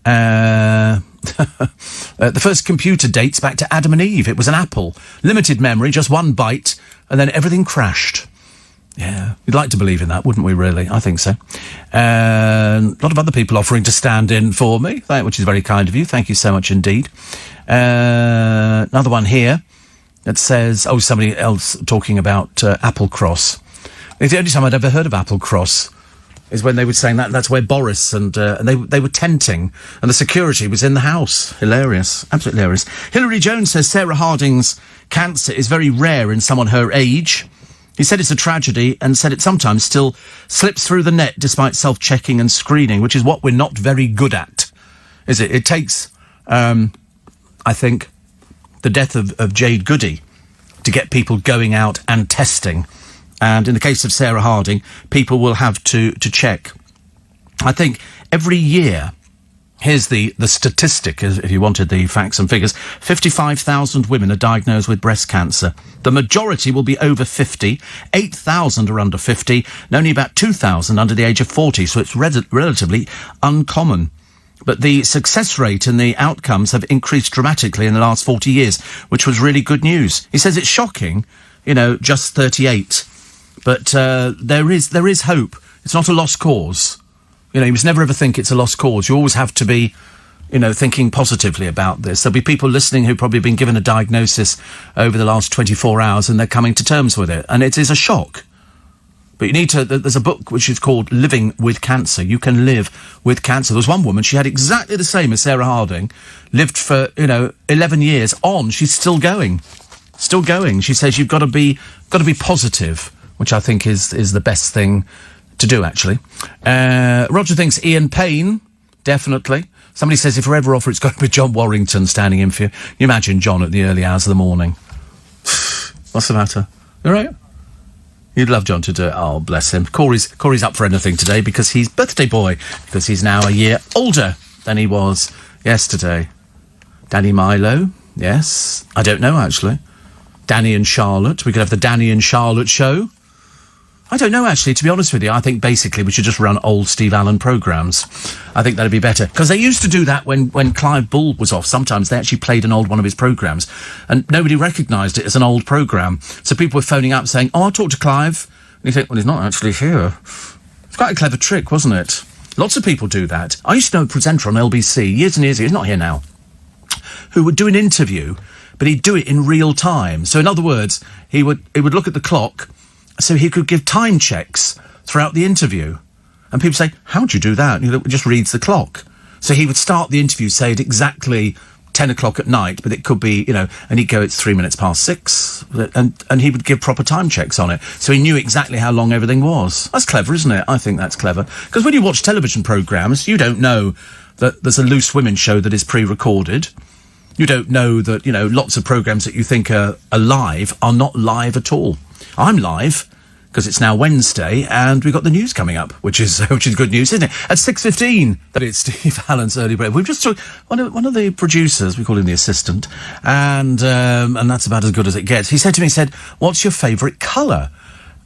The first computer dates back to Adam and Eve. It was an apple. Limited memory, just one bite, and then everything crashed. Yeah, we'd like to believe in that, wouldn't we, really? I think so. A lot of other people offering to stand in for me, which is very kind of you. Thank you so much indeed. Another one here that says, somebody else talking about Applecross. It's the only time I'd ever heard of Applecross is when they were saying that's where Boris and they were tenting, and the security was in the house. Hilarious. Absolutely hilarious. Hilary Jones says Sarah Harding's cancer is very rare in someone her age. He said it's a tragedy and said it sometimes still slips through the net despite self-checking and screening, which is what we're not very good at, is it? It takes, I think, the death of Jade Goody to get people going out and testing. And in the case of Sarah Harding, people will have to check. I think every year, here's the statistic, if you wanted the facts and figures, 55,000 women are diagnosed with breast cancer. The majority will be over 50, 8,000 are under 50, and only about 2,000 under the age of 40, so it's relatively uncommon. But the success rate and the outcomes have increased dramatically in the last 40 years, which was really good news. He says it's shocking, just 38. But there is hope. It's not a lost cause. You must never ever think it's a lost cause. You always have to be, thinking positively about this. There'll be people listening who've probably been given a diagnosis over the last 24 hours and they're coming to terms with it. And it is a shock. But you need to... There's a book which is called Living with Cancer. You can live with cancer. There was one woman, she had exactly the same as Sarah Harding, lived for, 11 years on. She's still going. Still going. She says you've got to be positive, which I think is the best thing to do, actually. Roger thinks Ian Payne, definitely. Somebody says if we're ever off, it's got to be John Warrington standing in for you. You imagine John at the early hours of the morning. What's the matter? You all right? You'd love John to do it. Oh, bless him. Corey's up for anything today because he's birthday boy, because he's now a year older than he was yesterday. Danny Milo, yes. I don't know, actually. Danny and Charlotte. We could have the Danny and Charlotte show. I don't know, actually, to be honest with you. I think basically we should just run old Steve Allen programmes. I think that'd be better. Because they used to do that when Clive Bull was off. Sometimes they actually played an old one of his programmes and nobody recognised it as an old programme. So people were phoning up saying, I'll talk to Clive. And you think, well, he's not actually here. It's quite a clever trick, wasn't it? Lots of people do that. I used to know a presenter on LBC years and years ago, he's not here now, who would do an interview, but he'd do it in real time. So in other words, he would look at the clock so he could give time checks throughout the interview. And people say, how'd you do that? And he just reads the clock. So he would start the interview, say at exactly 10 o'clock at night, but it could be, and he'd go, it's 3 minutes past 6, and he would give proper time checks on it. So he knew exactly how long everything was. That's clever, isn't it? I think that's clever. Because when you watch television programmes, you don't know that there's a Loose Women show that is pre-recorded. You don't know that, lots of programmes that you think are live are not live at all. I'm live, because it's now Wednesday, and we've got the news coming up, which is good news, isn't it? At 6:15, that is Steve Allen's early break. We've just talked, one of the producers, we call him the assistant, and that's about as good as it gets. He said to me, what's your favourite colour?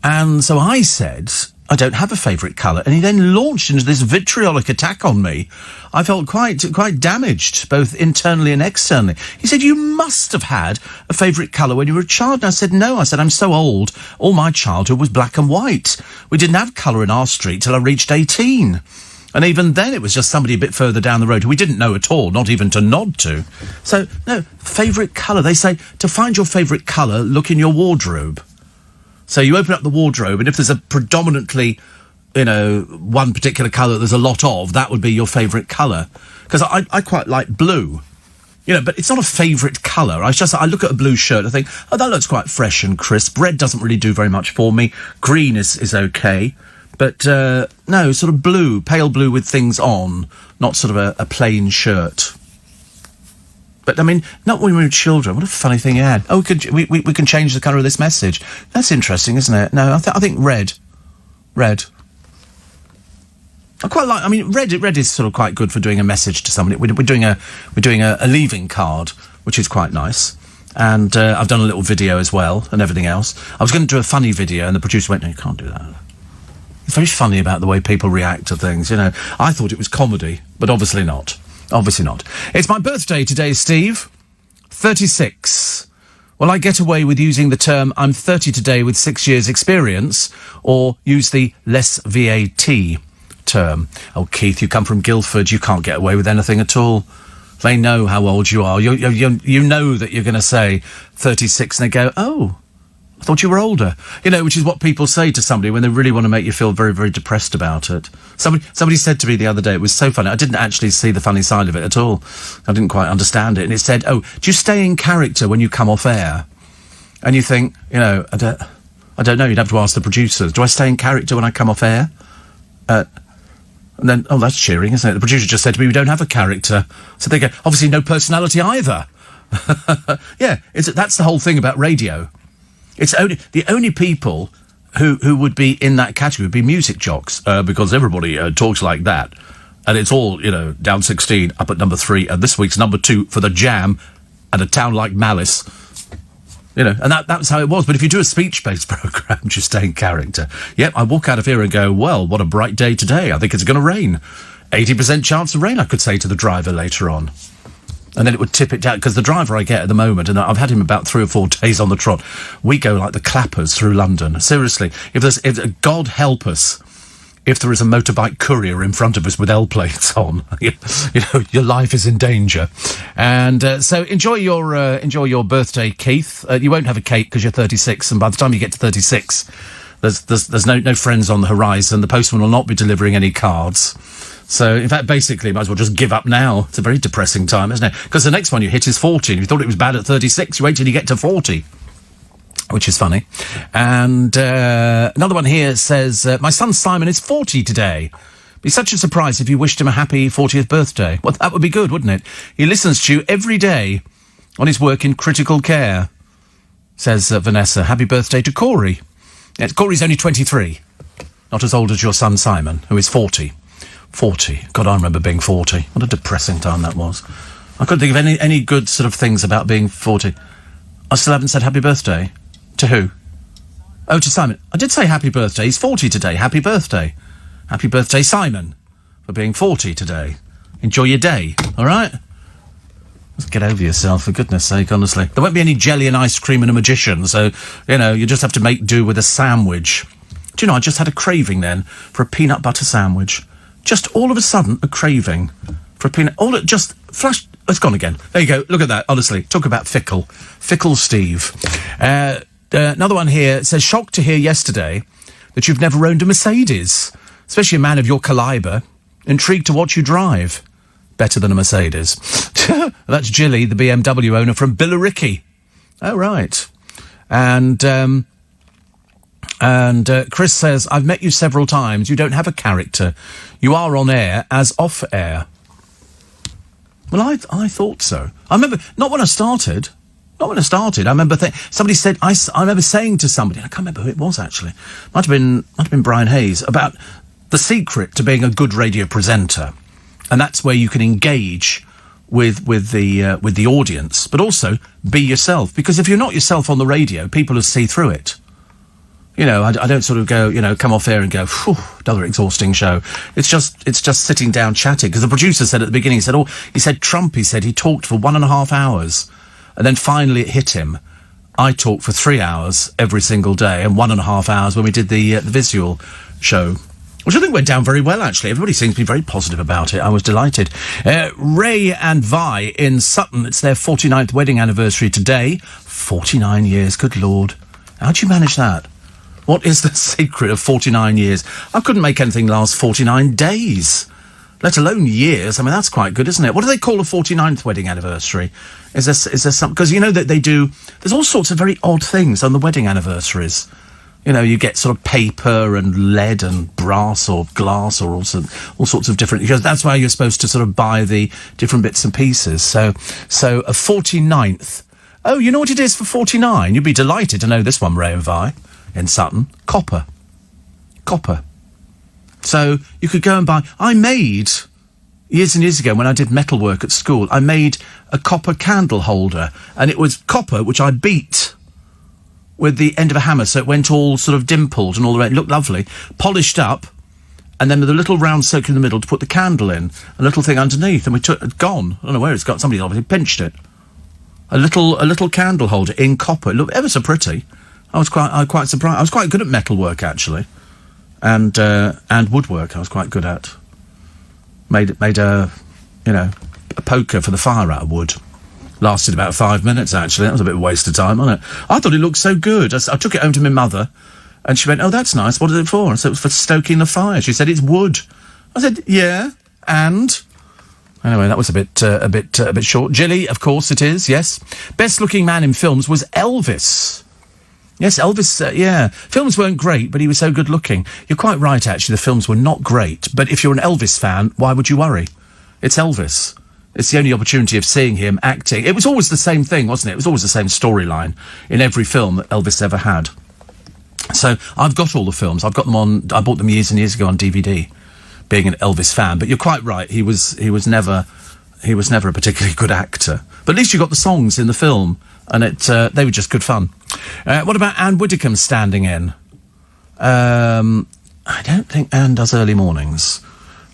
And so I said, I don't have a favourite colour. And he then launched into this vitriolic attack on me. I felt quite damaged, both internally and externally. He said, you must have had a favourite colour when you were a child. And I said, no. I said, I'm so old. All my childhood was black and white. We didn't have colour in our street till I reached 18. And even then it was just somebody a bit further down the road who we didn't know at all, not even to nod to. So, no, favourite colour. They say, to find your favourite colour, look in your wardrobe. So you open up the wardrobe, and if there's a predominantly, one particular colour there's a lot of, that would be your favourite colour. Because I quite like blue, but it's not a favourite colour. I look at a blue shirt, I think, oh, that looks quite fresh and crisp. Red doesn't really do very much for me. Green is okay. But, no, sort of blue, pale blue with things on, not sort of a plain shirt. But, I mean, not when we were children. What a funny thing you had. Oh, we can change the colour of this message. That's interesting, isn't it? No, I think red. Red. I quite like... I mean, red is sort of quite good for doing a message to somebody. We're doing a leaving card, which is quite nice. And I've done a little video as well, and everything else. I was going to do a funny video, and the producer went, no, you can't do that. It's very funny about the way people react to things, I thought it was comedy, but obviously not. Obviously not. It's my birthday today, Steve. 36. Will I get away with using the term I'm 30 today with 6 years experience, or use the less VAT term? Oh, Keith, you come from Guildford, you can't get away with anything at all. They know how old you are. You know that you're going to say 36 and they go, oh, I thought you were older. You know, which is what people say to somebody when they really want to make you feel very, very depressed about it. Somebody said to me the other day, it was so funny, I didn't actually see the funny side of it at all. I didn't quite understand it. And it said, oh, do you stay in character when you come off air? And you think, you know, I don't know, you'd have to ask the producers. Do I stay in character when I come off air? And then, oh, that's cheering, isn't it? The producer just said to me, we don't have a character. So they go, obviously no personality either. Yeah, that's the whole thing about radio. It's the only people who would be in that category would be music jocks, because everybody talks like that. And it's all, you know, down 16, up at number 3, and this week's number 2 for The Jam and a town like Malice. You know, and that's how it was. But if you do a speech-based programme, you stay in character. Yep, I walk out of here and go, well, what a bright day today. I think it's going to rain. 80% chance of rain, I could say to the driver later on. And then it would tip it down, because the driver I get at the moment, and I've had him about 3 or 4 days on the trot, we go like the clappers through London. Seriously, if God help us, if there is a motorbike courier in front of us with L plates on, you know, your life is in danger. And so enjoy your birthday, Keith. You won't have a cake because you're 36, and by the time you get to 36, there's no friends on the horizon. The postman will not be delivering any cards. So, in fact, basically, might as well just give up now. It's a very depressing time, isn't it? Because the next one you hit is 40. If you thought it was bad at 36, you wait till you get to 40. Which is funny. And another one here says, my son Simon is 40 today. Be such a surprise if you wished him a happy 40th birthday. Well, that would be good, wouldn't it? He listens to you every day on his work in critical care, says Vanessa. Happy birthday to Corey. Yes, Corey's only 23. Not as old as your son Simon, who is 40. 40. God, I remember being 40. What a depressing time that was. I couldn't think of any good sort of things about being 40. I still haven't said happy birthday. To who? Oh, to Simon. I did say happy birthday. He's 40 today. Happy birthday. Happy birthday, Simon, for being 40 today. Enjoy your day, all right? Just get over yourself, for goodness sake, honestly. There won't be any jelly and ice cream and a magician, so, you know, you just have to make do with a sandwich. Do you know, I just had a craving then for a peanut butter sandwich. Just all of a sudden, a craving for a peanut... All it just flashed... It's gone again. There you go. Look at that, honestly. Talk about fickle. Fickle Steve. Another one here says, shocked to hear yesterday that you've never owned a Mercedes, especially a man of your calibre. Intrigued to watch you drive. Better than a Mercedes. That's Jilly, the BMW owner from Billericay. Oh, right. And Chris says, I've met you several times. You don't have a character. You are on air as off air. Well, I thought so. I remember, not when I started. I remember somebody said, I remember saying to somebody, I can't remember who it was actually. Might have been Brian Hayes, about the secret to being a good radio presenter. And that's where you can engage with the audience, but also be yourself. Because if you're not yourself on the radio, people will see through it. You know, I don't sort of go, you know, come off air and go, phew, another exhausting show. It's just sitting down chatting. Because the producer said at the beginning, he said Trump he talked for 1.5 hours. And then finally it hit him. I talked for 3 hours every single day and 1.5 hours when we did the visual show. Which I think went down very well, actually. Everybody seems to be very positive about it. I was delighted. Ray and Vi in Sutton, it's their 49th wedding anniversary today. 49 years, good Lord. How'd you manage that? What is the secret of 49 years? I couldn't make anything last 49 days, let alone years. I mean, that's quite good, isn't it? What do they call a 49th wedding anniversary? Is there some... Because you know that they do... There's all sorts of very odd things on the wedding anniversaries. You know, you get sort of paper and lead and brass or glass or all sorts of different... Because that's why you're supposed to sort of buy the different bits and pieces. So a 49th... Oh, you know what it is for 49? You'd be delighted to know this one, Ray and Vi, in Sutton. Copper. So you could go and buy... I made... Years and years ago, when I did metalwork at school, I made a copper candle holder, and it was copper, which I beat with the end of a hammer, so it went all sort of dimpled and all the way. It looked lovely, polished up, and then with a little round circle in the middle to put the candle in, a little thing underneath, and we took it gone. I don't know where it's got. Somebody obviously pinched it. A little candle holder in copper. It looked ever so pretty. I was quite surprised. I was quite good at metalwork actually, and woodwork. I was quite good at. Made a poker for the fire out of wood. Lasted about 5 minutes actually. That was a bit of a waste of time, wasn't it? I thought it looked so good. I took it home to my mother, and she went, "Oh, that's nice. What is it for?" I said, "It was for stoking the fire." She said, "It's wood." I said, "Yeah, and." Anyway, that was a bit short. Jilly, of course it is, yes. Best looking man in films was Elvis. Yes, Elvis, yeah. Films weren't great, but he was so good looking. You're quite right, actually, the films were not great. But if you're an Elvis fan, why would you worry? It's Elvis. It's the only opportunity of seeing him acting. It was always the same thing, wasn't it? It was always the same storyline in every film that Elvis ever had. So I've got all the films. I've got them on, I bought them years and years ago on DVD. Being an Elvis fan, but you're quite right. He was never a particularly good actor. But at least you got the songs in the film, and they were just good fun. What about Anne Widdecombe standing in? I don't think Anne does early mornings.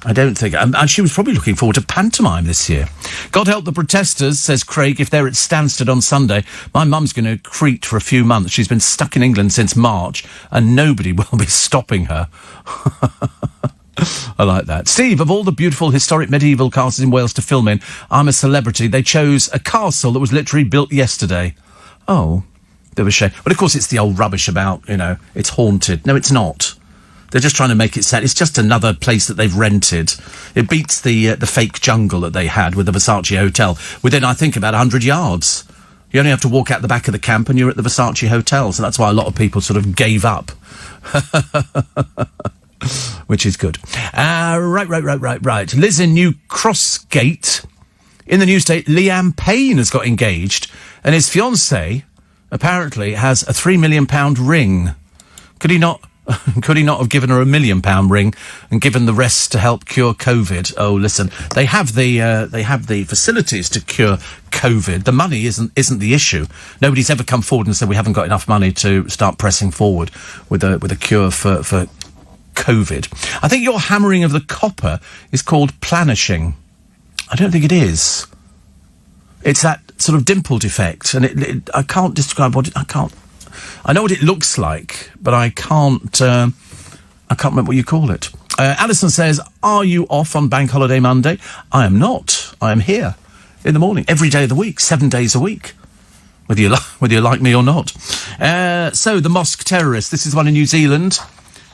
I don't think, and she was probably looking forward to pantomime this year. God help the protesters, says Craig, if they're at Stansted on Sunday. My mum's going to Crete for a few months. She's been stuck in England since March, and nobody will be stopping her. I like that. Steve, of all the beautiful historic medieval castles in Wales to film in, I'm a celebrity. They chose a castle that was literally built yesterday. Oh, bit of a shame. But of course it's the old rubbish about, it's haunted. No, it's not. They're just trying to make it sad. It's just another place that they've rented. It beats the fake jungle that they had with the Versace Hotel within, I think, about 100 yards. You only have to walk out the back of the camp and you're at the Versace Hotel. So that's why a lot of people sort of gave up. Which is good. Right. Liz in New Crossgate. In the news today, Liam Payne has got engaged, and his fiancée apparently has a £3 million ring. Could he not have given her a £1 million ring and given the rest to help cure COVID? Oh, listen, they have the facilities to cure COVID. The money isn't the issue. Nobody's ever come forward and said we haven't got enough money to start pressing forward with a cure for COVID. I think your hammering of the copper is called planishing. I don't think it is. It's that sort of dimpled effect, and I can't describe I know what it looks like, but I can't remember what you call it. Alison says, are you off on Bank Holiday Monday? I am not. I am here in the morning, every day of the week, 7 days a week. Whether you like me or not. So, the mosque terrorist, this is one in New Zealand.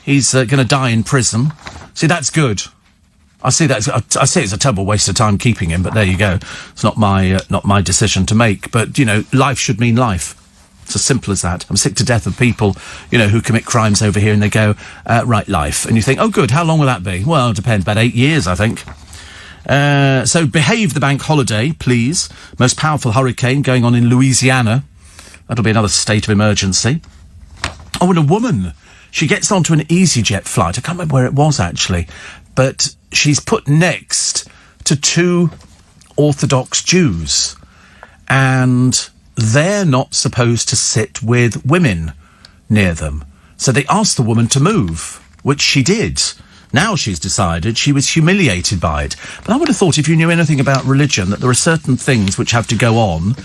He's going to die in prison. See, that's good. I see it's a terrible waste of time keeping him, but there you go. It's not my decision to make. But, life should mean life. It's as simple as that. I'm sick to death of people, who commit crimes over here and they go, right, life. And you think, oh, good, how long will that be? Well, it depends, about 8 years, I think. So behave the bank holiday, please. Most powerful hurricane going on in Louisiana. That'll be another state of emergency. Oh, and a woman. She gets onto an EasyJet flight. I can't remember where it was, actually. But she's put next to 2 Orthodox Jews. And they're not supposed to sit with women near them. So they asked the woman to move, which she did. Now she's decided she was humiliated by it. But I would have thought if you knew anything about religion that there are certain things which have to go on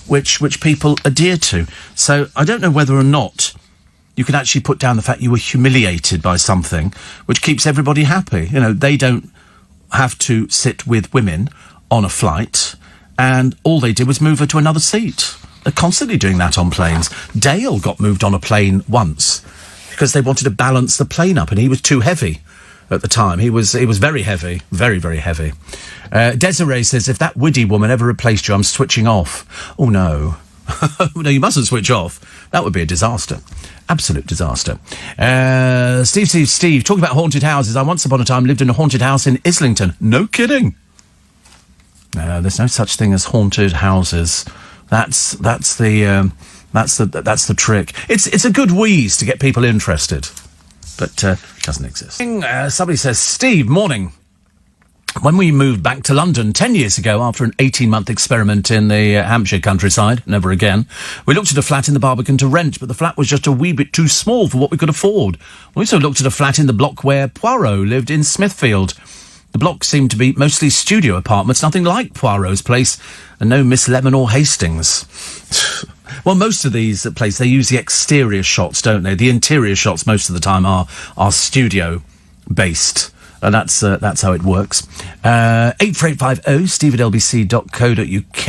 which people adhere to. So I don't know whether or not you can actually put down the fact you were humiliated by something, which keeps everybody happy. They don't have to sit with women on a flight, and all they did was move her to another seat. They're constantly doing that on planes. Dale got moved on a plane once because they wanted to balance the plane up, and he was too heavy at the time. He was very heavy, very, very heavy. Desiree says, if that Woody woman ever replaced you, I'm switching off. Oh, no. No, you mustn't switch off. That would be a disaster. Absolute disaster. Steve, talking about haunted houses. I once upon a time lived in a haunted house in Islington. No kidding. No, there's no such thing as haunted houses. That's the trick. It's a good wheeze to get people interested, but doesn't exist. Somebody says, Steve, morning. When we moved back to London 10 years ago, after an 18-month experiment in the Hampshire countryside, never again, we looked at a flat in the Barbican to rent, but the flat was just a wee bit too small for what we could afford. We also looked at a flat in the block where Poirot lived in Smithfield. The block seemed to be mostly studio apartments, nothing like Poirot's place, and no Miss Lemon or Hastings. Well, most of these places, they use the exterior shots, don't they? The interior shots most of the time are studio-based. And that's how it works. 84850 steve@lbc.co.uk.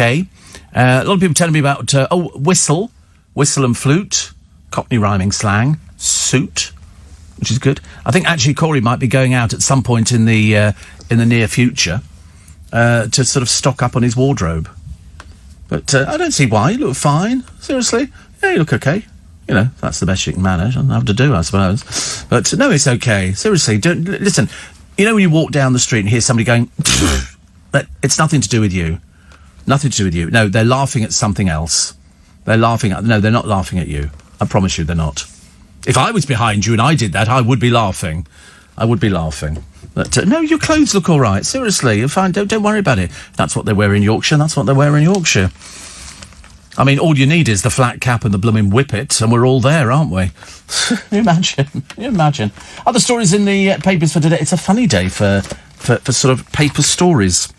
A lot of people telling me about, whistle and flute, Cockney rhyming slang, suit, which is good. I think actually Corey might be going out at some point in the near future to sort of stock up on his wardrobe. But I don't see why. You look fine. Seriously. Yeah, you look okay. You know, that's the best you can manage. I don't have to do, I suppose. But no, it's okay. Seriously, don't listen. You know when you walk down the street and hear somebody going, it's nothing to do with you. Nothing to do with you. No, they're laughing at something else. They're not laughing at you. I promise you they're not. If I was behind you and I did that, I would be laughing. But no, your clothes look all right. Seriously, you're fine. Don't worry about it. That's what they wear in Yorkshire. That's what they wear in Yorkshire. I mean, all you need is the flat cap and the blooming whippet, and we're all there, aren't we? Can you imagine? Other stories in the papers for today. It's a funny day for sort of paper stories.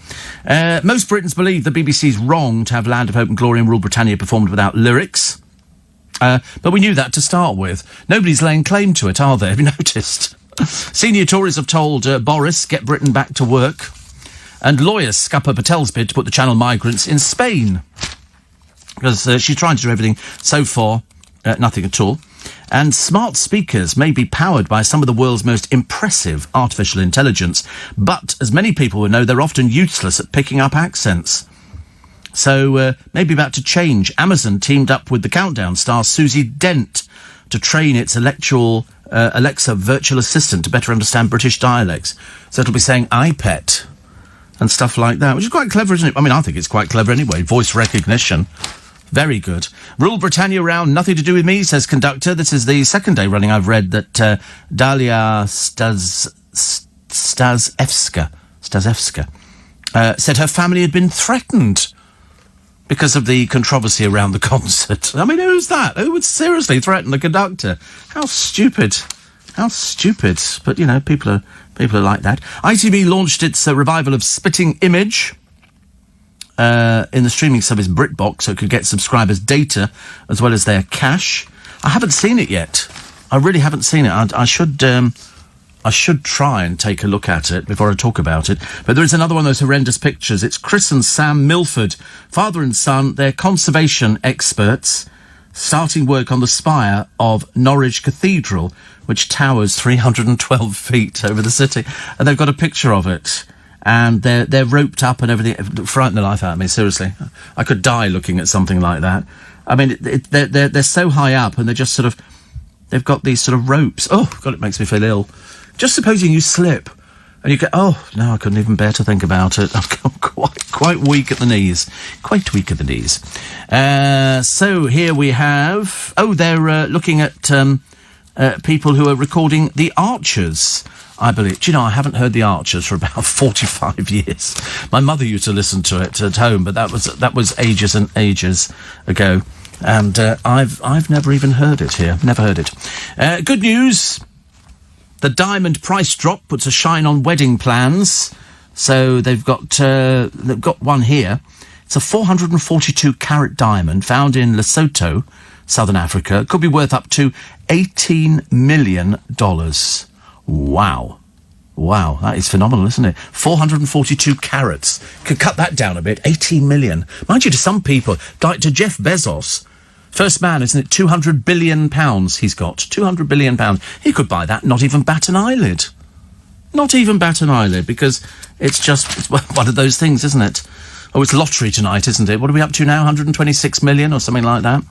Most Britons believe the BBC's wrong to have Land of Hope and Glory and Rule Britannia performed without lyrics. But we knew that to start with. Nobody's laying claim to it, are they? Have you noticed? Senior Tories have told Boris, get Britain back to work. And lawyers scupper Patel's bid to put the Channel migrants in Spain. Because she's trying to do everything. So far, nothing at all. And smart speakers may be powered by some of the world's most impressive artificial intelligence, but as many people will know, they're often useless at picking up accents. So maybe about to change. Amazon teamed up with the Countdown star Susie Dent to train its Alexa virtual assistant to better understand British dialects. So it'll be saying iPet and stuff like that, which is quite clever, isn't it? I mean, I think it's quite clever anyway. Voice recognition. Very good. Rule Britannia round, nothing to do with me, says conductor. This is the second day running I've read that Dalia Stasevska said her family had been threatened because of the controversy around the concert. I mean, who's that? Who would seriously threaten the conductor? How stupid. How stupid. But, you know, people are like that. ITV launched its revival of Spitting Image in the streaming service BritBox, so it could get subscribers' data as well as their cash. I haven't seen it yet. I really haven't seen it. I should try and take a look at it before I talk about it. But there is another one of those horrendous pictures. It's Chris and Sam Milford, father and son. They're conservation experts starting work on the spire of Norwich Cathedral, which towers 312 feet over the city. And they've got a picture of it. And they're roped up and everything. It frightened the life out of me, seriously. I could die looking at something like that. I mean, they're so high up and they're just sort of... They've got these sort of ropes. Oh, God, it makes me feel ill. Just supposing you slip and you go, oh, no, I couldn't even bear to think about it. I'm quite weak at the knees. Quite weak at the knees. So here we have... Oh, they're looking at people who are recording The Archers, I believe. Do you know, I haven't heard The Archers for about 45 years. My mother used to listen to it at home, but that was ages and ages ago. And I've never even heard it here. Never heard it. Good news. The diamond price drop puts a shine on wedding plans. So they've got one here. It's a 442-carat diamond found in Lesotho, Southern Africa. It could be worth up to $18 million. Wow. Wow, that is phenomenal, isn't it? 442 carats. Could cut that down a bit. 18 million. Mind you, to some people, like to Jeff Bezos, first man, isn't it? £200 billion he's got. £200 billion. He could buy that, not even bat an eyelid. Not even bat an eyelid, because it's one of those things, isn't it? Oh, it's lottery tonight, isn't it? What are we up to now? 126 million or something like that?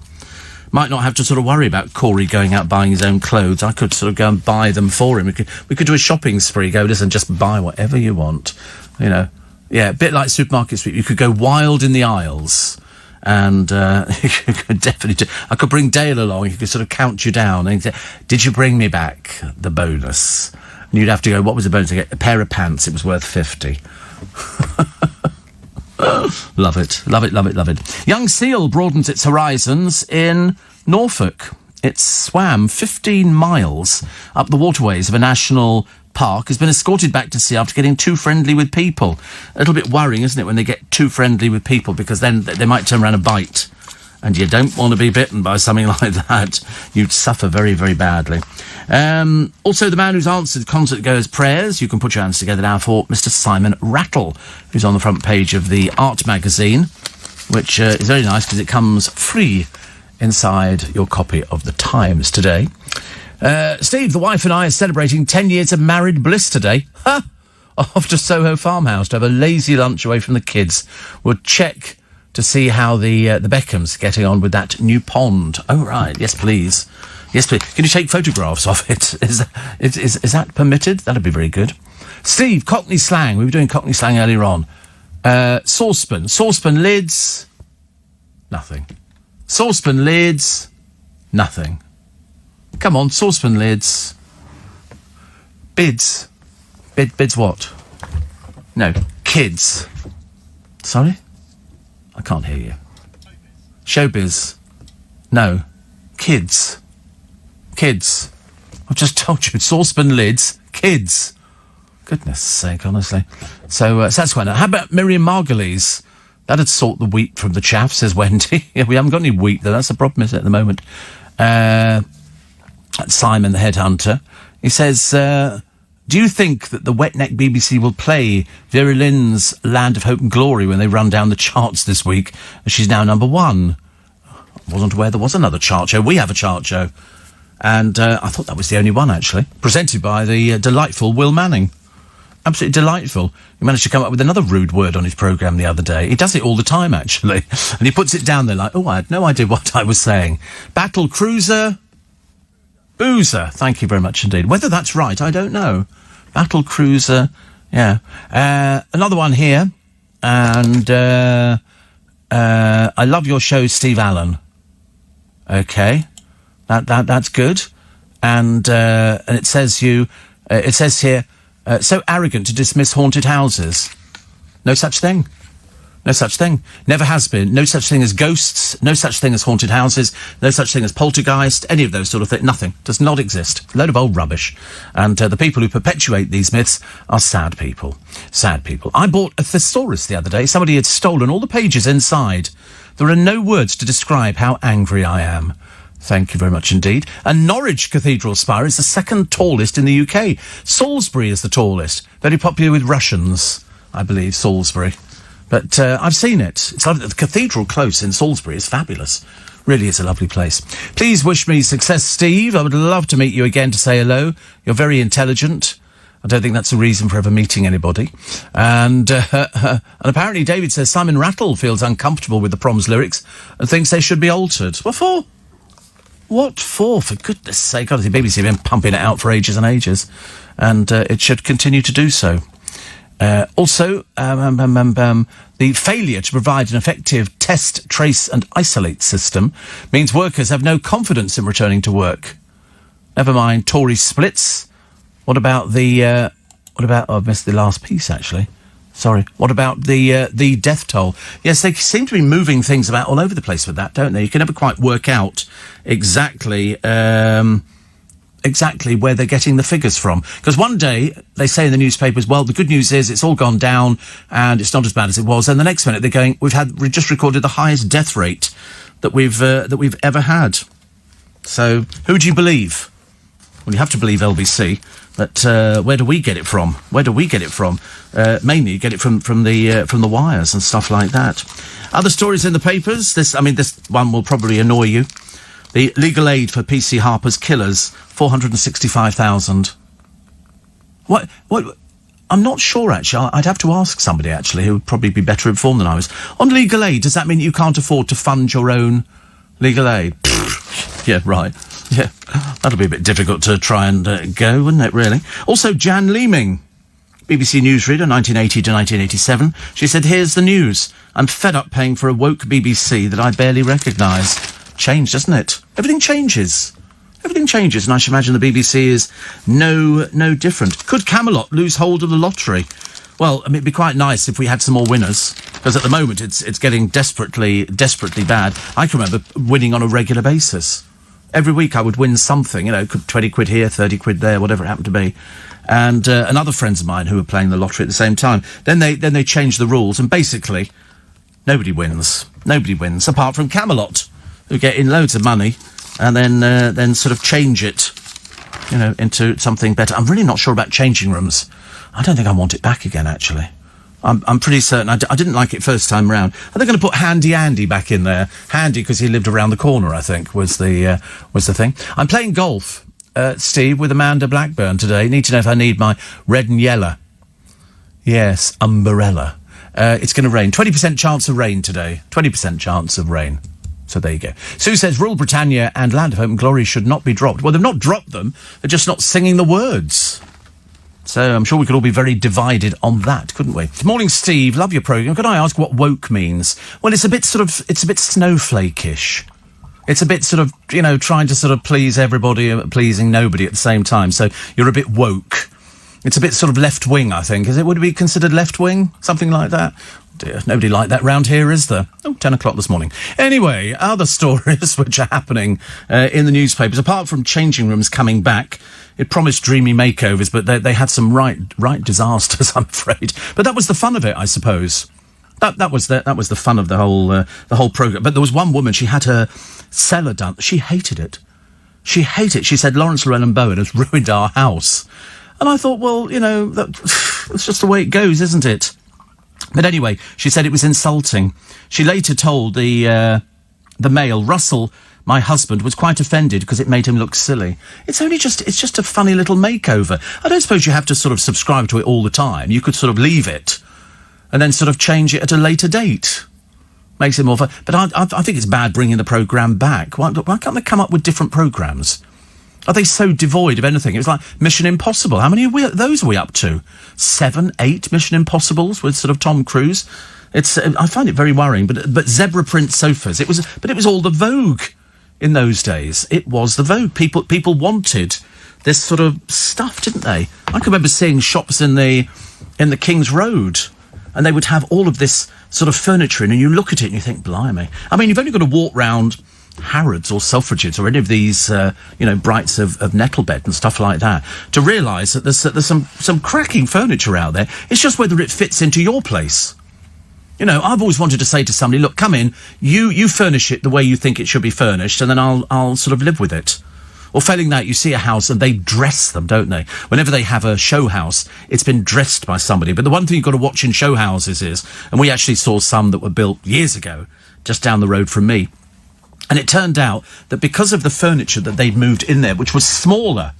Might not have to sort of worry about Corey going out buying his own clothes. I could sort of go and buy them for him. We could do a shopping spree. Go, listen, just buy whatever you want. You know, yeah, a bit like Supermarket Street. You could go wild in the aisles, and you could definitely. I could bring Dale along. He could sort of count you down and say, "Did you bring me back the bonus?" And you'd have to go, "What was the bonus?" I get a pair of pants. It was worth 50. Love it, love it, love it, love it. Young seal broadens its horizons in Norfolk. It swam 15 miles up the waterways of a national park, has been escorted back to sea after getting too friendly with people. A little bit worrying, isn't it, when they get too friendly with people, because then they might turn around and bite. And you don't want to be bitten by something like that. You'd suffer very, very badly. Also, the man who's answered concert-goers' prayers, you can put your hands together now for Mr. Simon Rattle, who's on the front page of the Art magazine, which is very nice because it comes free inside your copy of the Times today. Steve, the wife and I are celebrating 10 years of married bliss today. Off to Soho Farmhouse to have a lazy lunch away from the kids. We'll check to see how the Beckhams getting on with that new pond. Oh, right. Yes, please. Yes, please. Can you take photographs of it? Is that permitted? That'd be very good. Steve, Cockney slang. We were doing Cockney slang earlier on. Saucepan. Saucepan lids. Nothing. Saucepan lids. Nothing. Come on, saucepan lids. Bids. Bids what? No, kids. Sorry? I can't hear you. Showbiz. No. Kids. Kids. I've just told you. Saucepan lids. Kids. Goodness sake, honestly. So that's quite nice. How about Miriam Margolyes? That'd sort the wheat from the chaff, says Wendy. Yeah, we haven't got any wheat, though. That's the problem, isn't it, at the moment? Simon the Headhunter. He says, do you think that the wet-neck BBC will play Vera Lynn's Land of Hope and Glory when they run down the charts this week? She's now number 1. I wasn't aware there was another chart show. We have a chart show. And I thought that was the only one, actually. Presented by the delightful Will Manning. Absolutely delightful. He managed to come up with another rude word on his programme the other day. He does it all the time, actually. And he puts it down there like, oh, I had no idea what I was saying. Battle Cruiser... Boozer, thank you very much indeed. Whether that's right, I don't know. Battle Cruiser, yeah. Another one here, and I love your show, Steve Allen. Okay, that's good. And it says here, so arrogant to dismiss haunted houses. No such thing. No such thing. Never has been. No such thing as ghosts. No such thing as haunted houses. No such thing as poltergeist. Any of those sort of things. Nothing. Does not exist. Load of old rubbish. And the people who perpetuate these myths are sad people. Sad people. I bought a thesaurus the other day. Somebody had stolen all the pages inside. There are no words to describe how angry I am. Thank you very much indeed. And Norwich Cathedral spire is the second tallest in the UK. Salisbury is the tallest. Very popular with Russians, I believe, Salisbury. But I've seen it. It's lovely. The cathedral close in Salisbury is fabulous. Really is a lovely place. Please wish me success, Steve. I would love to meet you again to say hello. You're very intelligent. I don't think that's a reason for ever meeting anybody. And apparently David says Simon Rattle feels uncomfortable with the Proms lyrics and thinks they should be altered. What for? What for? For goodness sake. Honestly, BBC have been pumping it out for ages and ages. And it should continue to do so. Also, the failure to provide an effective test, trace and isolate system means workers have no confidence in returning to work. Never mind Tory splits. What about oh, I've missed the last piece, actually. Sorry. What about the death toll? Yes, they seem to be moving things about all over the place with that, don't they? You can never quite work out exactly where they're getting the figures from. Because one day they say in the newspapers, well, the good news is it's all gone down and it's not as bad as it was. And the next minute they're going, we've just recorded the highest death rate that we've ever had. So who do you believe? Well, you have to believe LBC, but where do we get it from? Where do we get it from? Mainly you get it from the wires and stuff like that. Other stories in the papers. This one will probably annoy you. The legal aid for PC Harper's killers, 465,000. What? I'm not sure, actually. I'd have to ask somebody, actually, who would probably be better informed than I was. On legal aid, does that mean you can't afford to fund your own legal aid? Yeah, right. Yeah, that'll be a bit difficult to try and go, wouldn't it, really? Also, Jan Leeming, BBC newsreader, 1980 to 1987. She said, here's the news. I'm fed up paying for a woke BBC that I barely recognise. Changed, doesn't it? Everything changes. Everything changes, and I should imagine the BBC is no different. Could Camelot lose hold of the lottery? Well, I mean, it'd be quite nice if we had some more winners, because at the moment it's getting desperately bad. I can remember winning on a regular basis. Every week I would win something, 20 quid here, 30 quid there, whatever it happened to be. And other friends of mine who were playing the lottery at the same time. Then they changed the rules, and basically nobody wins. Nobody wins, apart from Camelot, who get in loads of money and then sort of change it, into something better. I'm really not sure about changing rooms. I don't think I want it back again, actually. I'm pretty certain. I didn't like it first time round. Are they going to put Handy Andy back in there? Handy, because he lived around the corner, I think, was the thing. I'm playing golf, Steve, with Amanda Blackburn today. Need to know if I need my red and yellow. Yes, umbrella. It's going to rain. 20% chance of rain today. 20% chance of rain. So there you go. Sue says Rule Britannia and Land of Hope and Glory should not be dropped. Well, they've not dropped them. They're just not singing the words. So I'm sure we could all be very divided on that, couldn't we? Morning, Steve. Love your programme. Could I ask what woke means? Well, it's a bit snowflake-ish. It's a bit sort of, trying to sort of please everybody, pleasing nobody at the same time. So you're a bit woke. It's a bit sort of left-wing, I think. Would it be considered left-wing? Something like that? Dear, nobody like that round here, is there? 10 o'clock this morning. Anyway, other stories which are happening in the newspapers, apart from changing rooms coming back. It promised dreamy makeovers, but they had some right disasters, I'm afraid. But that was the fun of it, I suppose. That was the fun of the whole programme. But there was one woman, she had her cellar done. She hated it. She said, Lawrence Llewellyn Bowen has ruined our house. And I thought, well, that's just the way it goes, isn't it? But anyway, she said it was insulting. She later told the Mail, Russell, my husband, was quite offended because it made him look silly. It's just a funny little makeover. I don't suppose you have to sort of subscribe to it all the time. You could sort of leave it and then sort of change it at a later date. Makes it more fun. But I think it's bad bringing the programme back. Why can't they come up with different programmes? Are they so devoid of anything? It was like Mission Impossible. How many of those are we up to? 7, 8 Mission Impossibles with sort of Tom Cruise? I find it very worrying. But zebra print sofas. It was all the vogue in those days. It was the vogue. People wanted this sort of stuff, didn't they? I can remember seeing shops in the King's Road, and they would have all of this sort of furniture in, and you look at it and you think, blimey. I mean, you've only got to walk round Harrods or Selfridges or any of these, Brights of Nettlebed and stuff like that, to realise that there's some cracking furniture out there. It's just whether it fits into your place. I've always wanted to say to somebody, look, come in, you furnish it the way you think it should be furnished, and then I'll sort of live with it. Or failing that, you see a house and they dress them, don't they? Whenever they have a show house, it's been dressed by somebody. But the one thing you've got to watch in show houses is, and we actually saw some that were built years ago, just down the road from me, and it turned out that because of the furniture that they'd moved in there, which was smaller,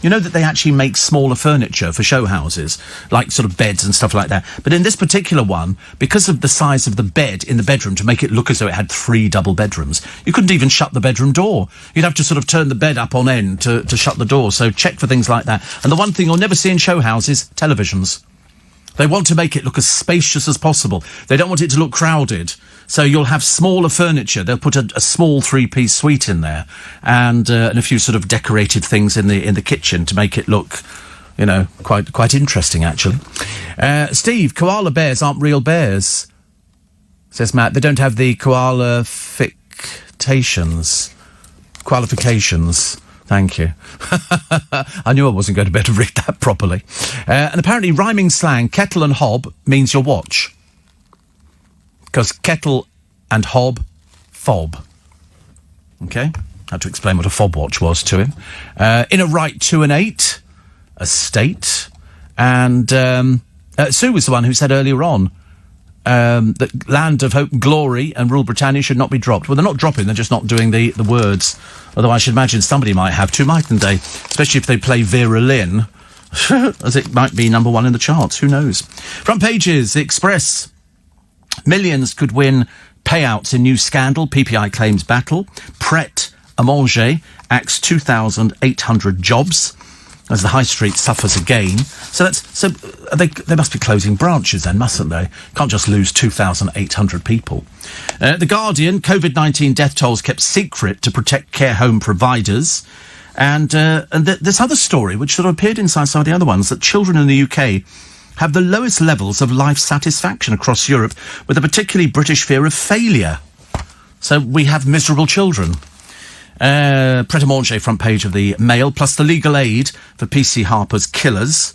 that they actually make smaller furniture for show houses, like sort of beds and stuff like that. But in this particular one, because of the size of the bed in the bedroom, to make it look as though it had 3 double bedrooms, you couldn't even shut the bedroom door. You'd have to sort of turn the bed up on end to shut the door. So check for things like that. And the one thing you'll never see in show houses, televisions. They want to make it look as spacious as possible. They don't want it to look crowded. So you'll have smaller furniture. They'll put a small 3-piece suite in there and a few sort of decorated things in the kitchen to make it look, quite interesting, actually. Steve, koala bears aren't real bears, says Matt. They don't have the qualifications. Thank you. I knew I wasn't going to be able to read that properly. And apparently rhyming slang, kettle and hob, means your watch. Because kettle and hob, fob. Okay? Had to explain what a fob watch was to him. In a right 2 and 8, a state. And Sue was the one who said earlier on that Land of Hope and Glory and Rule Britannia should not be dropped. Well, they're not dropping, they're just not doing the words. Although I should imagine somebody might have to, mightn't they? Especially if they play Vera Lynn, as it might be number 1 in the charts. Who knows? Front pages, The Express. Millions could win payouts in new scandal. PPI claims battle. Pret a Manger axes 2,800 jobs as the high street suffers again. So they must be closing branches then, mustn't they? Can't just lose 2,800 people. The Guardian, COVID-19 death tolls kept secret to protect care home providers. And this other story, which sort of appeared inside some of the other ones, that children in the UK have the lowest levels of life satisfaction across Europe, with a particularly British fear of failure. So we have miserable children. Pret-a-manger, front page of the Mail, plus the legal aid for PC Harper's killers.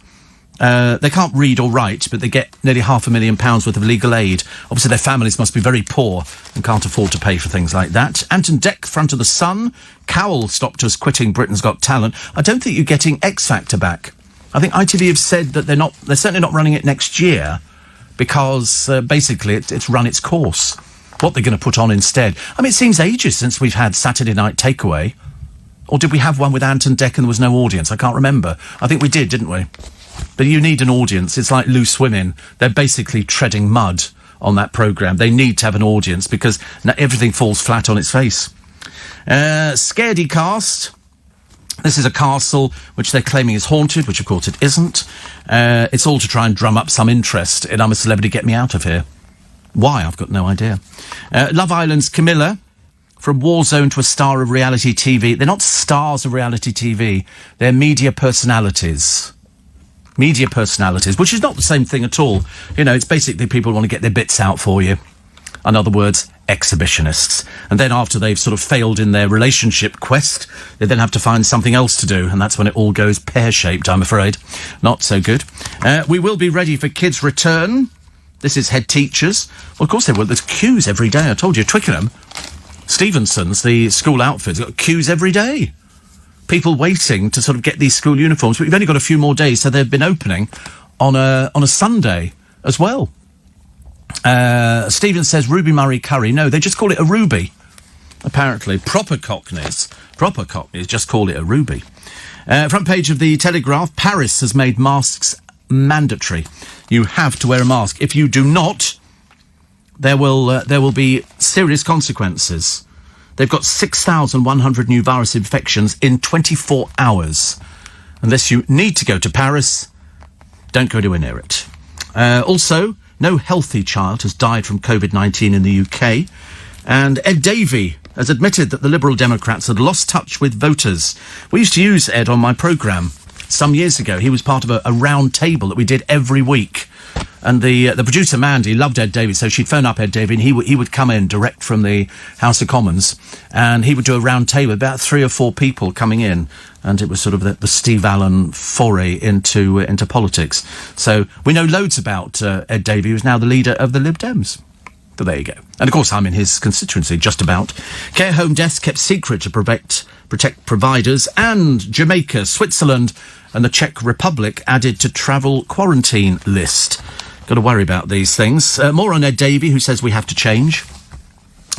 They can't read or write, but they get nearly £500,000 worth of legal aid. Obviously, their families must be very poor and can't afford to pay for things like that. Anton Deck, front of the Sun. Cowell stopped us quitting Britain's Got Talent. I don't think you're getting X Factor back. I think ITV have said that they're certainly not running it next year because basically it's run its course. What they're going to put on instead. I mean, it seems ages since we've had Saturday Night Takeaway. Or did we have one with Anton Deck and there was no audience? I can't remember. I think we did, didn't we? But you need an audience. It's like Loose Women. They're basically treading mud on that programme. They need to have an audience because everything falls flat on its face. Scaredy Cast. This is a castle which they're claiming is haunted, which of course it isn't. It's all to try and drum up some interest in I'm a Celebrity, Get Me Out of Here. Why? I've got no idea. Love Island's Camilla. From war zone to a star of reality TV. They're not stars of reality TV. They're media personalities. Media personalities, which is not the same thing at all. You know, it's basically people who want to get their bits out for you. In other words, exhibitionists. And then after they've sort of failed in their relationship quest, they then have to find something else to do. And that's when it all goes pear-shaped, I'm afraid. Not so good. We will be ready for kids' return. This is head teachers. Well, of course they will. There's queues every day. I told you, Twickenham, Stevenson's, the school outfits, got queues every day. People waiting to sort of get these school uniforms. But we've only got a few more days, so they've been opening on a Sunday as well. Stephen says Ruby Murray Curry. No, they just call it a Ruby. Apparently, proper Cockneys just call it a Ruby. Front page of the Telegraph. Paris has made masks mandatory. You have to wear a mask. If you do not, there will be serious consequences. They've got 6,100 new virus infections in 24 hours. Unless you need to go to Paris, don't go anywhere near it. Also, no healthy child has died from COVID-19 in the UK. And Ed Davey has admitted that the Liberal Democrats had lost touch with voters. We used to use Ed on my programme some years ago. He was part of a round table that we did every week. And the producer, Mandy, loved Ed Davey, so she'd phone up Ed Davey and he would come in direct from the House of Commons and he would do a round table, about 3 or 4 people coming in, and it was sort of the Steve Allen foray into politics. So we know loads about Ed Davey, who's now the leader of the Lib Dems. But there you go. And of course I'm in his constituency, just about. Care home deaths kept secret to protect providers, and Jamaica, Switzerland and the Czech Republic added to travel quarantine list. Got to worry about these things. More on Ed Davey, who says we have to change.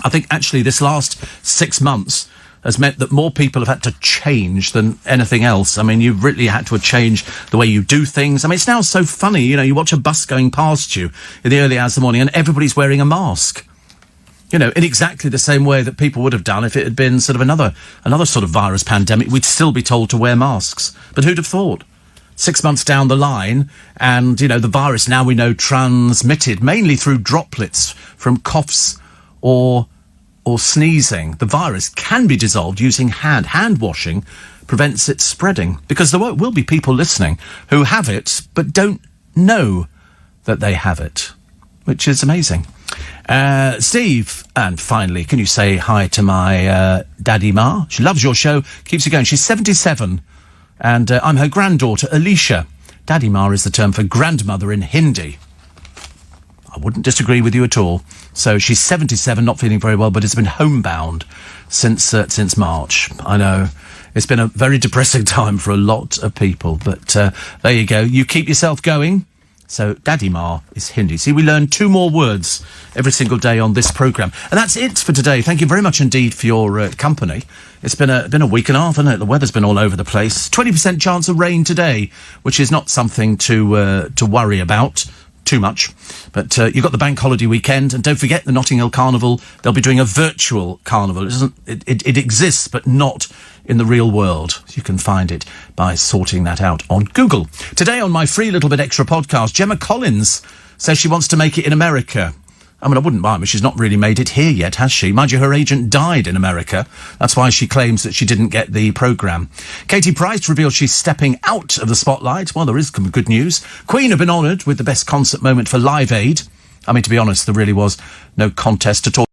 I think actually this last 6 months has meant that more people have had to change than anything else. I mean, you've really had to change the way you do things. I mean, it's now so funny, you know, you watch a bus going past you in the early hours of the morning and everybody's wearing a mask. You know, in exactly the same way that people would have done if it had been sort of another sort of virus pandemic. We'd still be told to wear masks. But who'd have thought? 6 months down the line, and, you know, the virus now we know transmitted mainly through droplets from coughs or sneezing. The virus can be dissolved using hand washing prevents it spreading, because there will be people listening who have it but don't know that they have it, which is amazing. Steve, and finally, can you say hi to my Daddy Ma? She loves your show, keeps it going. She's 77. And I'm her granddaughter, Alicia. Daddy Ma is the term for grandmother in Hindi. I wouldn't disagree with you at all. So she's 77, not feeling very well, but has been homebound since March. I know. It's been a very depressing time for a lot of people. But there you go. You keep yourself going. So Daddy Ma is Hindi. See, we learn 2 more words every single day on this programme. And that's it for today. Thank you very much indeed for your company. It's been a week and a half, hasn't it? The weather's been all over the place. 20% chance of rain today, which is not something to worry about too much. But you've got the bank holiday weekend, and don't forget the Notting Hill Carnival. They'll be doing a virtual carnival. It exists, but not in the real world. You can find it by sorting that out on Google. Today on my free little bit extra podcast, Gemma Collins says she wants to make it in America. I mean, I wouldn't mind, but she's not really made it here yet, has she? Mind you, her agent died in America. That's why she claims that she didn't get the programme. Katie Price reveals she's stepping out of the spotlight. Well, there is some good news. Queen have been honoured with the Best Concert Moment for Live Aid. I mean, to be honest, there really was no contest at all.